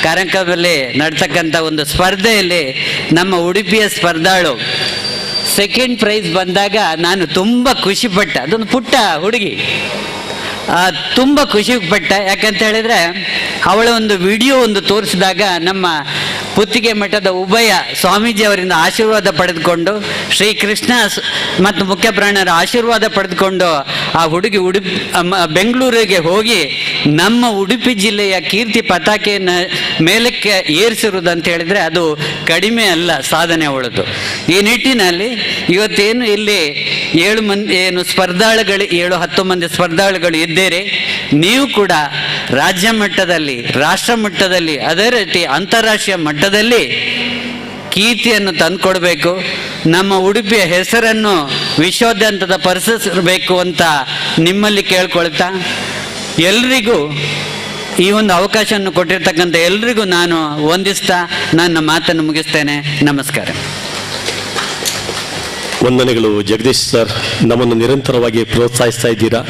S4: ಕಾರ್ಯಕ್ರಮದಲ್ಲಿ ನಡೆತಕ್ಕಂಥ ಒಂದು ಸ್ಪರ್ಧೆಯಲ್ಲಿ ನಮ್ಮ ಉಡುಪಿಯ ಸ್ಪರ್ಧಾಳು ಸೆಕೆಂಡ್ ಪ್ರೈಸ್ ಬಂದಾಗ ನಾನು ತುಂಬ ಖುಷಿಪಟ್ಟೆ. ಅದೊಂದು ಪುಟ್ಟ ಹುಡುಗಿ, ತುಂಬ ಖುಷಿಪಟ್ಟೆ. ಯಾಕಂತ ಹೇಳಿದರೆ ಅವಳ ಒಂದು ವಿಡಿಯೋ ಒಂದು ತೋರಿಸಿದಾಗ ನಮ್ಮ ಪುತ್ತಿಗೆ ಮಠದ ಉಭಯ ಸ್ವಾಮೀಜಿ ಅವರಿಂದ ಆಶೀರ್ವಾದ ಪಡೆದುಕೊಂಡು, ಶ್ರೀಕೃಷ್ಣ ಮತ್ತು ಮುಖ್ಯ ಪ್ರಾಣರ ಆಶೀರ್ವಾದ ಪಡೆದುಕೊಂಡು ಆ ಹುಡುಗಿ ಬೆಂಗಳೂರಿಗೆ ಹೋಗಿ ನಮ್ಮ ಉಡುಪಿ ಜಿಲ್ಲೆಯ ಕೀರ್ತಿ ಪತಾಕೆಯನ್ನು ಮೇಲಕ್ಕೆ ಏರಿಸಿರುವುದು ಅಂತ ಹೇಳಿದರೆ ಅದು ಕಡಿಮೆ ಅಲ್ಲ ಸಾಧನೆ ಅವಳದು. ಈ ನಿಟ್ಟಿನಲ್ಲಿ ಇವತ್ತೇನು ಇಲ್ಲಿ 7 ಮಂದಿ ಏನು ಸ್ಪರ್ಧಾಳುಗಳು 7-10 ಮಂದಿ ಸ್ಪರ್ಧಾಳುಗಳು ಇದ್ದೀರಿ. ನೀವು ಕೂಡ ರಾಜ್ಯ ಮಟ್ಟದಲ್ಲಿ, ರಾಷ್ಟ್ರ ಮಟ್ಟದಲ್ಲಿ, ಅದೇ ರೀತಿ ಅಂತಾರಾಷ್ಟ್ರೀಯ ಮಟ್ಟದಲ್ಲಿ ಕೀರ್ತಿಯನ್ನು ತಂದುಕೊಡ್ಬೇಕು. ನಮ್ಮ ಉಡುಪಿಯ ಹೆಸರನ್ನು ವಿಶ್ವಾದ್ಯಂತದ ಪರಿಸಬೇಕು ಅಂತ ನಿಮ್ಮಲ್ಲಿ ಕೇಳ್ಕೊಳ್ತಾ, ಎಲ್ರಿಗೂ ಈ ಒಂದು ಅವಕಾಶವನ್ನು ಕೊಟ್ಟಿರ್ತಕ್ಕಂಥ ಎಲ್ರಿಗೂ ನಾನು ವಂದಿಸ್ತಾ ನನ್ನ ಮಾತನ್ನು ಮುಗಿಸ್ತೇನೆ. ನಮಸ್ಕಾರ.
S1: ವಂದನೆಗಳು ಜಗದೀಶ್ ಸರ್, ನಮ್ಮನ್ನು ನಿರಂತರವಾಗಿ ಪ್ರೋತ್ಸಾಹಿಸ್ತಾ ಇದ್ದೀರಾ.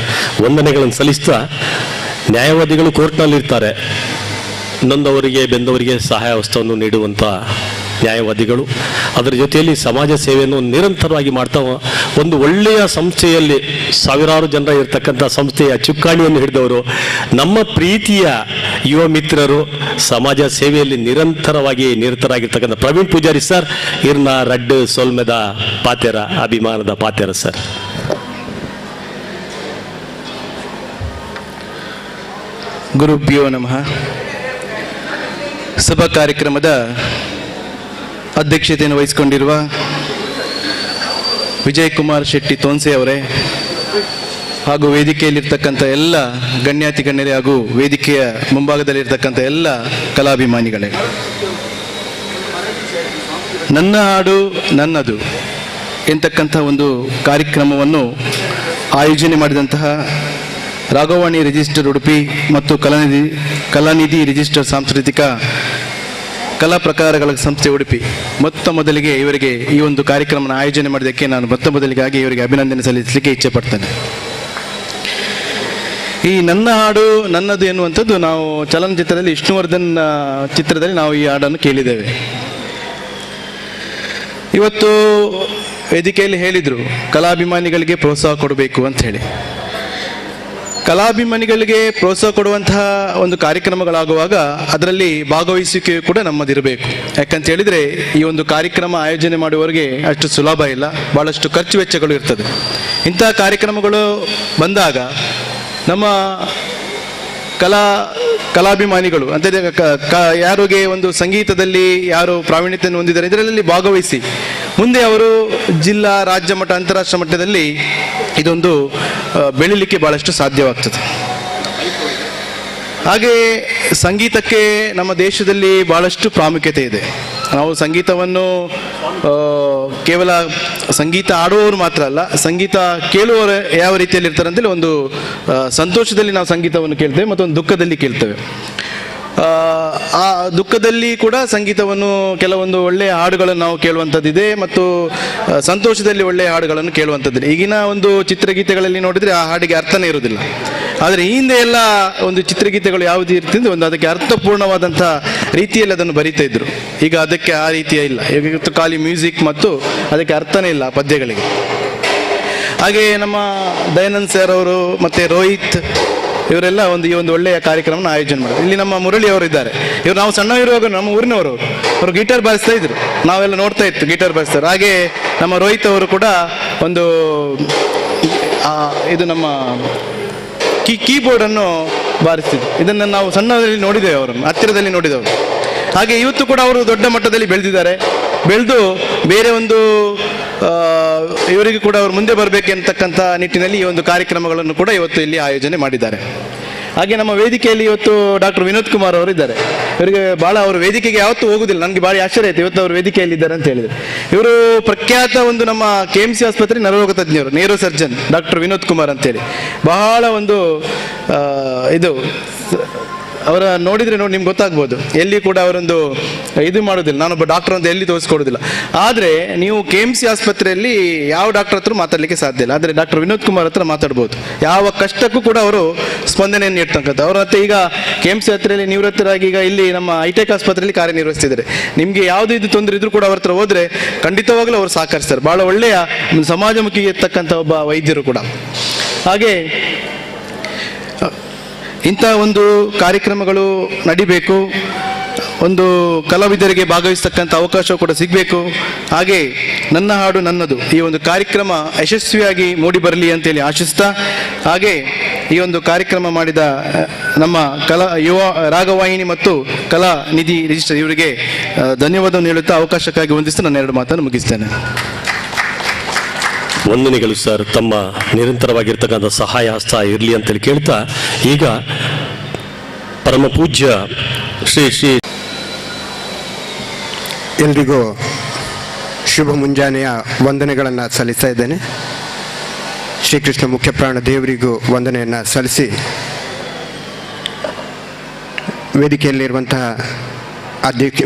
S1: ವಂದನೆಗಳನ್ನು ಸಲ್ಲಿಸ್ತಾ, ನ್ಯಾಯವಾದಿಗಳು ಕೋರ್ಟ್ನಲ್ಲಿರ್ತಾರೆ, ನೊಂದವರಿಗೆ ಬೆಂದವರಿಗೆ ಸಹಾಯ ಹಸ್ತವನ್ನು ನೀಡುವಂಥ ನ್ಯಾಯವಾದಿಗಳು, ಅದರ ಜೊತೆಯಲ್ಲಿ ಸಮಾಜ ಸೇವೆಯನ್ನು ನಿರಂತರವಾಗಿ ಮಾಡ್ತಾ ಒಂದು ಒಳ್ಳೆಯ ಸಂಸ್ಥೆಯಲ್ಲಿ ಸಾವಿರಾರು ಜನರ ಇರತಕ್ಕಂಥ ಸಂಸ್ಥೆಯ ಚುಕ್ಕಾಣಿಯನ್ನು ಹಿಡಿದವರು ನಮ್ಮ ಪ್ರೀತಿಯ ಯುವ ಮಿತ್ರರು, ಸಮಾಜ ಸೇವೆಯಲ್ಲಿ ನಿರಂತರವಾಗಿ ನಿರತರಾಗಿರ್ತಕ್ಕಂಥ ಪ್ರವೀಣ್ ಪೂಜಾರಿ ಸರ್, ಇರ್ನ ರಡ್ಡು ಸೋಲ್ಮೆದ ಪಾತೆರ, ಅಭಿಮಾನದ ಪಾತೆರ ಸರ್.
S5: ಗುರುಭ್ಯೋ ನಮಃ. ಸಭಾ ಕಾರ್ಯಕ್ರಮದ ಅಧ್ಯಕ್ಷತೆಯನ್ನು ವಹಿಸಿಕೊಂಡಿರುವ ವಿಜಯ್ ಕುಮಾರ್ ಶೆಟ್ಟಿ ತೋನ್ಸೆ ಅವರೇ ಹಾಗೂ ವೇದಿಕೆಯಲ್ಲಿರ್ತಕ್ಕಂಥ ಎಲ್ಲ ಗಣ್ಯಾತಿ ಗಣ್ಯರೇ ಹಾಗೂ ವೇದಿಕೆಯ ಮುಂಭಾಗದಲ್ಲಿರ್ತಕ್ಕಂಥ ಎಲ್ಲ ಕಲಾಭಿಮಾನಿಗಳೇ, ನನ್ನ ಹಾಡು ನನ್ನದು ಎಂತಕ್ಕಂಥ ಒಂದು ಕಾರ್ಯಕ್ರಮವನ್ನು ಆಯೋಜನೆ ಮಾಡಿದಂತಹ ರಾಘವಾಣಿ ರಿಜಿಸ್ಟರ್ ಉಡುಪಿ ಮತ್ತು ಕಲಾನಿಧಿ ರಿಜಿಸ್ಟರ್ ಸಾಂಸ್ಕೃತಿಕ ಕಲಾ ಪ್ರಕಾರಗಳ ಸಂಸ್ಥೆ ಉಡುಪಿ ಮೊದಲಿಗೆ ಇವರಿಗೆ ಈ ಒಂದು ಕಾರ್ಯಕ್ರಮನ ಆಯೋಜನೆ ಮಾಡೋದಕ್ಕೆ ನಾನು ಮೊದಲಿಗಾಗಿ ಇವರಿಗೆ ಅಭಿನಂದನೆ ಸಲ್ಲಿಸಲಿಕ್ಕೆ ಇಚ್ಛೆ ಪಡ್ತೇನೆ. ಈ ನನ್ನ ಹಾಡು ನನ್ನದು ಎನ್ನುವಂಥದ್ದು ನಾವು ಚಲನಚಿತ್ರದಲ್ಲಿ ವಿಷ್ಣುವರ್ಧನ್ ಚಿತ್ರದಲ್ಲಿ ನಾವು ಈ ಹಾಡನ್ನು ಕೇಳಿದ್ದೇವೆ. ಇವತ್ತು ವೇದಿಕೆಯಲ್ಲಿ ಹೇಳಿದರು ಕಲಾಭಿಮಾನಿಗಳಿಗೆ ಪ್ರೋತ್ಸಾಹ ಕೊಡಬೇಕು ಅಂತ ಹೇಳಿ. ಕಲಾಭಿಮಾನಿಗಳಿಗೆ ಪ್ರೋತ್ಸಾಹ ಕೊಡುವಂತಹ ಒಂದು ಕಾರ್ಯಕ್ರಮಗಳಾಗುವಾಗ ಅದರಲ್ಲಿ ಭಾಗವಹಿಸುವಿಕೆಯು ಕೂಡ ನಮ್ಮದಿರಬೇಕು. ಯಾಕಂತ ಹೇಳಿದರೆ ಈ ಒಂದು ಕಾರ್ಯಕ್ರಮ ಆಯೋಜನೆ ಮಾಡುವವರಿಗೆ ಅಷ್ಟು ಸುಲಭ ಇಲ್ಲ, ಭಾಳಷ್ಟು ಖರ್ಚು ವೆಚ್ಚಗಳು ಇರ್ತದೆ. ಇಂತಹ ಕಾರ್ಯಕ್ರಮಗಳು ಬಂದಾಗ ನಮ್ಮ ಕಲಾಭಿಮಾನಿಗಳು ಅಂತ ಯಾರಿಗೆ ಒಂದು ಸಂಗೀತದಲ್ಲಿ ಯಾರು ಪ್ರಾವೀಣ್ಯತೆಯನ್ನು ಹೊಂದಿದ್ದಾರೆ ಇದರಲ್ಲಿ ಭಾಗವಹಿಸಿ ಮುಂದೆ ಅವರು ಜಿಲ್ಲಾ, ರಾಜ್ಯ ಮಟ್ಟ, ಅಂತಾರಾಷ್ಟ್ರೀಯ ಮಟ್ಟದಲ್ಲಿ ಇದೊಂದು ಬೆಳೀಲಿಕ್ಕೆ ಭಾಳಷ್ಟು ಸಾಧ್ಯವಾಗ್ತದೆ. ಹಾಗೆ ಸಂಗೀತಕ್ಕೆ ನಮ್ಮ ದೇಶದಲ್ಲಿ ಭಾಳಷ್ಟು ಪ್ರಾಮುಖ್ಯತೆ ಇದೆ. ನಾವು ಸಂಗೀತವನ್ನು ಕೇವಲ ಸಂಗೀತ ಆಡುವವರು ಮಾತ್ರ ಅಲ್ಲ, ಸಂಗೀತ ಕೇಳುವವರು ಯಾವ ರೀತಿಯಲ್ಲಿ ಇರ್ತಾರೆ ಅಂತೇಳಿ ಒಂದು ಸಂತೋಷದಲ್ಲಿ ನಾವು ಸಂಗೀತವನ್ನು ಕೇಳ್ತೇವೆ ಮತ್ತು ಒಂದು ದುಃಖದಲ್ಲಿ ಕೇಳ್ತೇವೆ. ಆ ದುಃಖದಲ್ಲಿ ಕೂಡ ಸಂಗೀತವನ್ನು ಕೆಲವೊಂದು ಒಳ್ಳೆಯ ಹಾಡುಗಳನ್ನು ನಾವು ಕೇಳುವಂಥದ್ದಿದೆ ಮತ್ತು ಸಂತೋಷದಲ್ಲಿ ಒಳ್ಳೆಯ ಹಾಡುಗಳನ್ನು ಕೇಳುವಂಥದ್ದಿದೆ. ಈಗಿನ ಒಂದು ಚಿತ್ರಗೀತೆಗಳಲ್ಲಿ ನೋಡಿದರೆ ಆ ಹಾಡಿಗೆ ಅರ್ಥನೇ ಇರುವುದಿಲ್ಲ. ಆದರೆ ಈ ಹಿಂದೆ ಎಲ್ಲ ಒಂದು ಚಿತ್ರಗೀತೆಗಳು ಯಾವುದು ಇರ್ತಿದ್ರೆ ಒಂದು ಅದಕ್ಕೆ ಅರ್ಥಪೂರ್ಣವಾದಂಥ ರೀತಿಯಲ್ಲಿ ಅದನ್ನು ಬರೀತಾ ಇದ್ರು. ಈಗ ಅದಕ್ಕೆ ಆ ರೀತಿಯ ಇಲ್ಲ. ಈಗ ಖಾಲಿ ಮ್ಯೂಸಿಕ್ ಮತ್ತು ಅದಕ್ಕೆ ಅರ್ಥನೇ ಇಲ್ಲ ಪದ್ಯಗಳಿಗೆ. ಹಾಗೆ ನಮ್ಮ ದಯಾನಂದ್ ಸರ್ ಅವರು ಮತ್ತು ರೋಹಿತ್ ಇವರೆಲ್ಲ ಈ ಒಂದು ಒಳ್ಳೆಯ ಕಾರ್ಯಕ್ರಮನ ಆಯೋಜನೆ ಮಾಡಿದ್ರು. ಇಲ್ಲಿ ನಮ್ಮ ಮುರಳಿ ಅವರು ಇದ್ದಾರೆ. ಇವರು ನಾವು ಸಣ್ಣವಿರುವಾಗ ನಮ್ಮ ಊರಿನವರು, ಅವರು ಗಿಟಾರ್ ಬಾರಿಸ್ತಾ ಇದ್ರು, ನಾವೆಲ್ಲ ನೋಡ್ತಾ ಇತ್ತು ಗಿಟಾರ್ ಬಾರಿಸ್ತಾರೆ. ಹಾಗೆ ನಮ್ಮ ರೋಹಿತ್ ಅವರು ಕೂಡ ಒಂದು ಇದು ನಮ್ಮ ಕೀಬೋರ್ಡನ್ನು ಬಾರಿಸ್ತಿದ್ರು. ಇದನ್ನು ನಾವು ಸಣ್ಣದಲ್ಲಿ ನೋಡಿದ್ದೇವೆ, ಅವರನ್ನು ಹತ್ತಿರದಲ್ಲಿ ನೋಡಿದವರು. ಹಾಗೆ ಇವತ್ತು ಕೂಡ ಅವರು ದೊಡ್ಡ ಮಟ್ಟದಲ್ಲಿ ಬೆಳೆದಿದ್ದಾರೆ. ಬೆಳೆದು ಬೇರೆ ಒಂದು ಇವರಿಗೂ ಕೂಡ ಅವರು ಮುಂದೆ ಬರಬೇಕೆಂತಕ್ಕಂಥ ನಿಟ್ಟಿನಲ್ಲಿ ಈ ಒಂದು ಕಾರ್ಯಕ್ರಮಗಳನ್ನು ಕೂಡ ಇವತ್ತು ಇಲ್ಲಿ ಆಯೋಜನೆ ಮಾಡಿದ್ದಾರೆ. ಹಾಗೆ ನಮ್ಮ ವೇದಿಕೆಯಲ್ಲಿ ಇವತ್ತು ಡಾಕ್ಟರ್ ವಿನೋದ್ ಕುಮಾರ್ ಅವರು ಇದ್ದಾರೆ. ಇವರಿಗೆ ಭಾಳ ಅವರು ವೇದಿಕೆಗೆ ಯಾವತ್ತೂ ಹೋಗುದಿಲ್ಲ, ನನಗೆ ಭಾಳ ಆಶ್ಚರ್ಯ ಆಯಿತು ಇವತ್ತು ಅವರು ವೇದಿಕೆಯಲ್ಲಿ ಇದ್ದಾರೆ ಅಂತ ಹೇಳಿದರು. ಇವರು ಪ್ರಖ್ಯಾತ ಒಂದು ನಮ್ಮ KMC ಆಸ್ಪತ್ರೆ ನರರೋಗ ತಜ್ಞರು, ನೇರೋ ಸರ್ಜನ್ ಡಾಕ್ಟರ್ ವಿನೋದ್ ಕುಮಾರ್ ಅಂತೇಳಿ. ಬಹಳ ಒಂದು ಇದು ಅವರ ನೋಡಿದರೆ ನಿಮ್ಗೆ ಗೊತ್ತಾಗ್ಬೋದು. ಎಲ್ಲಿ ಕೂಡ ಅವರೊಂದು ಇದು ಮಾಡೋದಿಲ್ಲ, ನಾನೊಬ್ಬ ಡಾಕ್ಟರ್ ಅಂತ ಎಲ್ಲಿ ತೋರಿಸ್ಕೊಡೋದಿಲ್ಲ. ಆದರೆ ನೀವು KMC ಆಸ್ಪತ್ರೆಯಲ್ಲಿ ಯಾವ ಡಾಕ್ಟರ್ ಹತ್ರ ಮಾತಾಡಲಿಕ್ಕೆ ಸಾಧ್ಯ ಇಲ್ಲ, ಆದರೆ ಡಾಕ್ಟರ್ ವಿನೋದ್ ಕುಮಾರ್ ಹತ್ರ ಮಾತಾಡ್ಬೋದು. ಯಾವ ಕಷ್ಟಕ್ಕೂ ಕೂಡ ಅವರು ಸ್ಪಂದನೆಯನ್ನು ನೀಡ್ತಕ್ಕಂಥ ಅವ್ರ ಹತ್ರ ಈಗ KMC ಹತ್ತಿರಲ್ಲಿ ನಿವೃತ್ತರಾಗಿ ಈಗ ಇಲ್ಲಿ ನಮ್ಮ ಹೈಟೆಕ್ ಆಸ್ಪತ್ರೆಯಲ್ಲಿ ಕಾರ್ಯನಿರ್ವಹಿಸ್ತಿದ್ದಾರೆ. ನಿಮಗೆ ಯಾವುದೇ ಇದು ತೊಂದರೆ ಇದ್ರೂ ಕೂಡ ಅವ್ರ ಹತ್ರ ಹೋದರೆ ಖಂಡಿತವಾಗಲೂ ಅವರು ಸಹಕರಿಸ್ತಾರೆ. ಭಾಳ ಒಳ್ಳೆಯ ಸಮಾಜಮುಖಿ ಇರ್ತಕ್ಕಂಥ ಒಬ್ಬ ವೈದ್ಯರು ಕೂಡ. ಹಾಗೆ ಇಂಥ ಒಂದು ಕಾರ್ಯಕ್ರಮಗಳು ನಡಿಬೇಕು, ಒಂದು ಕಲಾವಿದರಿಗೆ ಭಾಗವಹಿಸ್ತಕ್ಕಂಥ ಅವಕಾಶ ಕೂಡ ಸಿಗಬೇಕು. ಹಾಗೆ ನನ್ನ ಹಾಡು ನನ್ನದು ಈ ಒಂದು ಕಾರ್ಯಕ್ರಮ ಯಶಸ್ವಿಯಾಗಿ ಮೂಡಿ ಬರಲಿ ಅಂತೇಳಿ ಆಶಿಸ್ತಾ, ಹಾಗೆ ಈ ಒಂದು ಕಾರ್ಯಕ್ರಮ ಮಾಡಿದ ನಮ್ಮ ಯುವ ರಾಗವಾಹಿನಿ ಮತ್ತು ಕಲಾ ನಿಧಿ ರಿಜಿಸ್ಟರ್ ಇವರಿಗೆ ಧನ್ಯವಾದವನ್ನು ಹೇಳುತ್ತಾ ಅವಕಾಶಕ್ಕಾಗಿ ವಂದಿಸ್ತಾ ನನ್ನ ಎರಡು ಮಾತನ್ನು ಮುಗಿಸ್ತೇನೆ.
S1: ವಂದನೆಗಳು ಸರ್. ತಮ್ಮ ನಿರಂತರವಾಗಿರ್ತಕ್ಕಂಥ ಸಹಾಯ ಹಸ್ತ ಇರಲಿ ಅಂತೇಳಿ ಕೇಳ್ತಾ, ಈಗ ಪರಮ ಪೂಜ್ಯ ಶ್ರೀ
S6: ಎಲ್ರಿಗೂ ಶುಭ ಮುಂಜಾನೆಯ ವಂದನೆಗಳನ್ನು ಸಲ್ಲಿಸ್ತಾ ಇದ್ದೇನೆ. ಶ್ರೀಕೃಷ್ಣ ಮುಖ್ಯಪ್ರಾಣ ದೇವರಿಗೂ ವಂದನೆಯನ್ನು ಸಲ್ಲಿಸಿ, ವೇದಿಕೆಯಲ್ಲಿರುವಂತಹ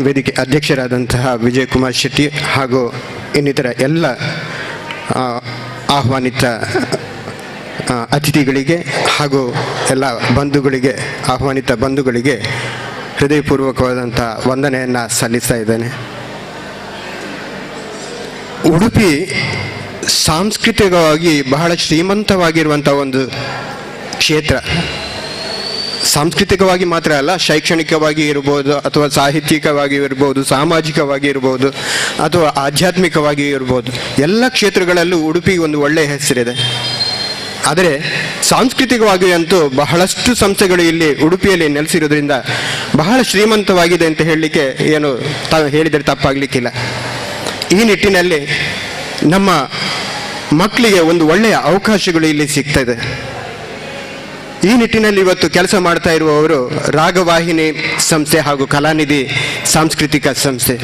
S6: ವೇದಿಕೆ ಅಧ್ಯಕ್ಷರಾದಂತಹ ವಿಜಯ್ ಕುಮಾರ್ ಶೆಟ್ಟಿ ಹಾಗೂ ಇನ್ನಿತರ ಎಲ್ಲ ಆಹ್ವಾನಿತ ಅತಿಥಿಗಳಿಗೆ ಹಾಗೂ ಎಲ್ಲ ಆಹ್ವಾನಿತ ಬಂಧುಗಳಿಗೆ ಹೃದಯಪೂರ್ವಕವಾದಂಥ ವಂದನೆಯನ್ನು ಸಲ್ಲಿಸ್ತಾ ಇದ್ದೇನೆ. ಉಡುಪಿ ಸಾಂಸ್ಕೃತಿಕವಾಗಿ ಬಹಳ ಶ್ರೀಮಂತವಾಗಿರುವಂಥ ಒಂದು ಕ್ಷೇತ್ರ. ಸಾಂಸ್ಕೃತಿಕವಾಗಿ ಮಾತ್ರ ಅಲ್ಲ, ಶೈಕ್ಷಣಿಕವಾಗಿ ಇರ್ಬೋದು, ಅಥವಾ ಸಾಹಿತ್ಯಿಕವಾಗಿ ಇರ್ಬೋದು, ಸಾಮಾಜಿಕವಾಗಿ ಇರ್ಬೋದು, ಅಥವಾ ಆಧ್ಯಾತ್ಮಿಕವಾಗಿ ಇರ್ಬೋದು. ಎಲ್ಲ ಕ್ಷೇತ್ರಗಳಲ್ಲೂ ಉಡುಪಿ ಒಂದು ಒಳ್ಳೆಯ ಹೆಸರಿದೆ. ಆದರೆ ಸಾಂಸ್ಕೃತಿಕವಾಗಿ ಅಂತೂ ಬಹಳಷ್ಟು ಸಂಸ್ಥೆಗಳು ಇಲ್ಲಿ ಉಡುಪಿಯಲ್ಲಿ ನೆಲೆಸಿರೋದ್ರಿಂದ ಬಹಳ ಶ್ರೀಮಂತವಾಗಿದೆ ಅಂತ ಹೇಳಲಿಕ್ಕೆ ಏನು ಹೇಳಿದರೆ ತಪ್ಪಾಗಲಿಕ್ಕಿಲ್ಲ. ಈ ನಿಟ್ಟಿನಲ್ಲಿ ನಮ್ಮ ಮಕ್ಕಳಿಗೆ ಒಂದು ಒಳ್ಳೆಯ ಅವಕಾಶಗಳು ಇಲ್ಲಿ ಸಿಗ್ತದೆ. ಈ ನಿಟ್ಟಿನಲ್ಲಿ ಇವತ್ತು ಕೆಲಸ ಮಾಡ್ತಾ ಇರುವವರು ರಾಗವಾಹಿನಿ ಸಂಸ್ಥೆ ಹಾಗೂ ಕಲಾನಿಧಿ ಸಾಂಸ್ಕೃತಿಕ ಸಂಸ್ಥೆ.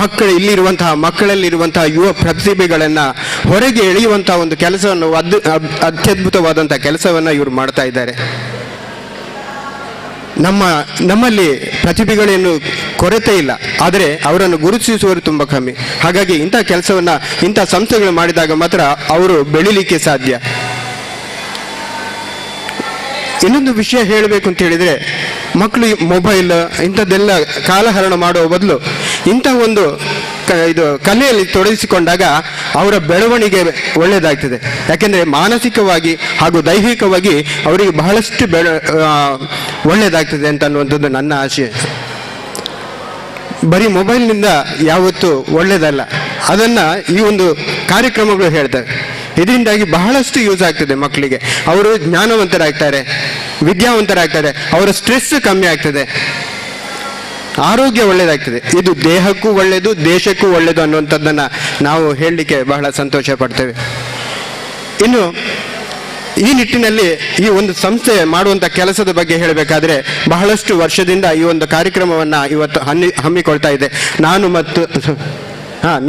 S6: ಮಕ್ಕಳಲ್ಲಿರುವಂತಹ ಯುವ ಪ್ರತಿಭೆಗಳನ್ನು ಹೊರಗೆ ಎಳೆಯುವಂತಹ ಒಂದು ಕೆಲಸವನ್ನು ಅತ್ಯದ್ಭುತವಾದಂಥ ಕೆಲಸವನ್ನು ಇವರು ಮಾಡ್ತಾ ಇದ್ದಾರೆ. ನಮ್ಮಲ್ಲಿ ಪ್ರತಿಭೆಗಳೇನು ಕೊರತೆ ಇಲ್ಲ, ಆದರೆ ಅವರನ್ನು ಗುರುತಿಸುವವರು ತುಂಬ ಕಮ್ಮಿ. ಹಾಗಾಗಿ ಇಂಥ ಕೆಲಸವನ್ನು ಇಂಥ ಸಂಸ್ಥೆಗಳು ಮಾಡಿದಾಗ ಮಾತ್ರ ಅವರು ಬೆಳೀಲಿಕ್ಕೆ ಸಾಧ್ಯ. ಇನ್ನೊಂದು ವಿಷಯ ಹೇಳಬೇಕು ಅಂತ ಹೇಳಿದರೆ, ಮಕ್ಕಳು ಮೊಬೈಲ್ ಇಂಥದ್ದೆಲ್ಲ ಕಾಲಹರಣ ಮಾಡುವ ಬದಲು ಇಂಥ ಒಂದು ಇದು ಕಲೆಯಲ್ಲಿ ತೊಡಗಿಸಿಕೊಂಡಾಗ ಅವರ ಬೆಳವಣಿಗೆ ಒಳ್ಳೆಯದಾಗ್ತದೆ. ಯಾಕೆಂದರೆ ಮಾನಸಿಕವಾಗಿ ಹಾಗೂ ದೈಹಿಕವಾಗಿ ಅವರಿಗೆ ಬಹಳಷ್ಟು ಒಳ್ಳೆಯದಾಗ್ತದೆ ಅಂತ ಅನ್ನುವಂಥದ್ದು ನನ್ನ ಆಶೆ. ಬರೀ ಮೊಬೈಲ್ನಿಂದ ಯಾವತ್ತೂ ಒಳ್ಳೆಯದಲ್ಲ, ಅದನ್ನು ಈ ಒಂದು ಕಾರ್ಯಕ್ರಮಗಳು ಹೇಳ್ತವೆ. ಇದರಿಂದಾಗಿ ಬಹಳಷ್ಟು ಯೂಸ್ ಆಗ್ತದೆ ಮಕ್ಕಳಿಗೆ. ಅವರು ಜ್ಞಾನವಂತರಾಗ್ತಾರೆ, ವಿದ್ಯಾವಂತರಾಗ್ತಾರೆ, ಅವರ ಸ್ಟ್ರೆಸ್ ಕಮ್ಮಿ ಆಗ್ತದೆ, ಆರೋಗ್ಯ ಒಳ್ಳೆಯದಾಗ್ತದೆ. ಇದು ದೇಹಕ್ಕೂ ಒಳ್ಳೆಯದು, ದೇಶಕ್ಕೂ ಒಳ್ಳೆಯದು ಅನ್ನುವಂಥದ್ದನ್ನು ನಾವು ಹೇಳಲಿಕ್ಕೆ ಬಹಳ ಸಂತೋಷ ಪಡ್ತೇವೆ. ಇನ್ನು ಈ ನಿಟ್ಟಿನಲ್ಲಿ ಈ ಒಂದು ಸಂಸ್ಥೆ ಮಾಡುವಂಥ ಕೆಲಸದ ಬಗ್ಗೆ ಹೇಳಬೇಕಾದ್ರೆ, ಬಹಳಷ್ಟು ವರ್ಷದಿಂದ ಈ ಒಂದು ಕಾರ್ಯಕ್ರಮವನ್ನು ಇವತ್ತು ಹಮ್ಮಿಕೊಳ್ತಾ ಇದೆ. ನಾನು ಮತ್ತು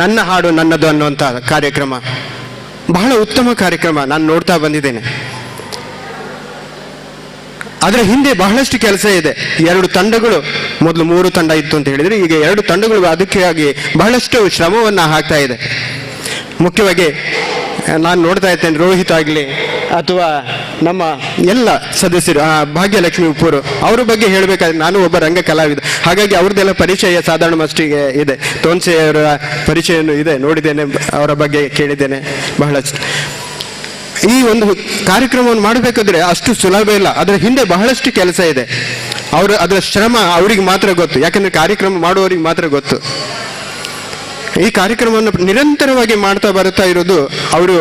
S6: ನನ್ನ ಹಾಡು ನನ್ನದು ಅನ್ನುವಂಥ ಕಾರ್ಯಕ್ರಮ ಬಹಳ ಉತ್ತಮ ಕಾರ್ಯಕ್ರಮ, ನಾನು ನೋಡ್ತಾ ಬಂದಿದ್ದೇನೆ. ಅದರ ಹಿಂದೆ ಬಹಳಷ್ಟು ಕೆಲಸ ಇದೆ. 2 ತಂಡಗಳು, ಮೊದಲು 3 ತಂಡ ಇತ್ತು ಅಂತ ಹೇಳಿದರೆ, ಈಗ 2 ತಂಡಗಳು ಅದಕ್ಕಾಗಿ ಬಹಳಷ್ಟು ಶ್ರಮವನ್ನು ಹಾಕ್ತಾ ಇದೆ. ಮುಖ್ಯವಾಗಿ ನಾನು ನೋಡ್ತಾ ಇರ್ತೇನೆ, ರೋಹಿತ್ ಆಗಲಿ ಅಥವಾ ನಮ್ಮ ಎಲ್ಲ ಸದಸ್ಯರು, ಭಾಗ್ಯಲಕ್ಷ್ಮಿ ಉಪ್ಪೂರು, ಅವರ ಬಗ್ಗೆ ಹೇಳಬೇಕಾದ್ರೆ ನಾನು ಒಬ್ಬ ರಂಗ ಕಲಾವಿದ, ಹಾಗಾಗಿ ಅವ್ರದ್ದೆಲ್ಲ ಪರಿಚಯ ಸಾಧಾರಣ ಮಟ್ಟಿಗೆ ಇದೆ. ತೋನ್ಸೆ ಅವರ ಪರಿಚಯನೂ ಇದೆ, ನೋಡಿದ್ದೇನೆ, ಅವರ ಬಗ್ಗೆ ಕೇಳಿದ್ದೇನೆ ಬಹಳಷ್ಟು. ಈ ಒಂದು ಕಾರ್ಯಕ್ರಮವನ್ನು ಮಾಡಬೇಕಾದ್ರೆ ಅಷ್ಟು ಸುಲಭ ಇಲ್ಲ, ಅದರ ಹಿಂದೆ ಬಹಳಷ್ಟು ಕೆಲಸ ಇದೆ. ಅದರ ಶ್ರಮ ಅವರಿಗೆ ಮಾತ್ರ ಗೊತ್ತು, ಯಾಕಂದರೆ ಕಾರ್ಯಕ್ರಮ ಮಾಡುವವರಿಗೆ ಮಾತ್ರ ಗೊತ್ತು. ಈ ಕಾರ್ಯಕ್ರಮವನ್ನು ನಿರಂತರವಾಗಿ ಮಾಡ್ತಾ ಬರ್ತಾ ಇರೋದು ಅವರು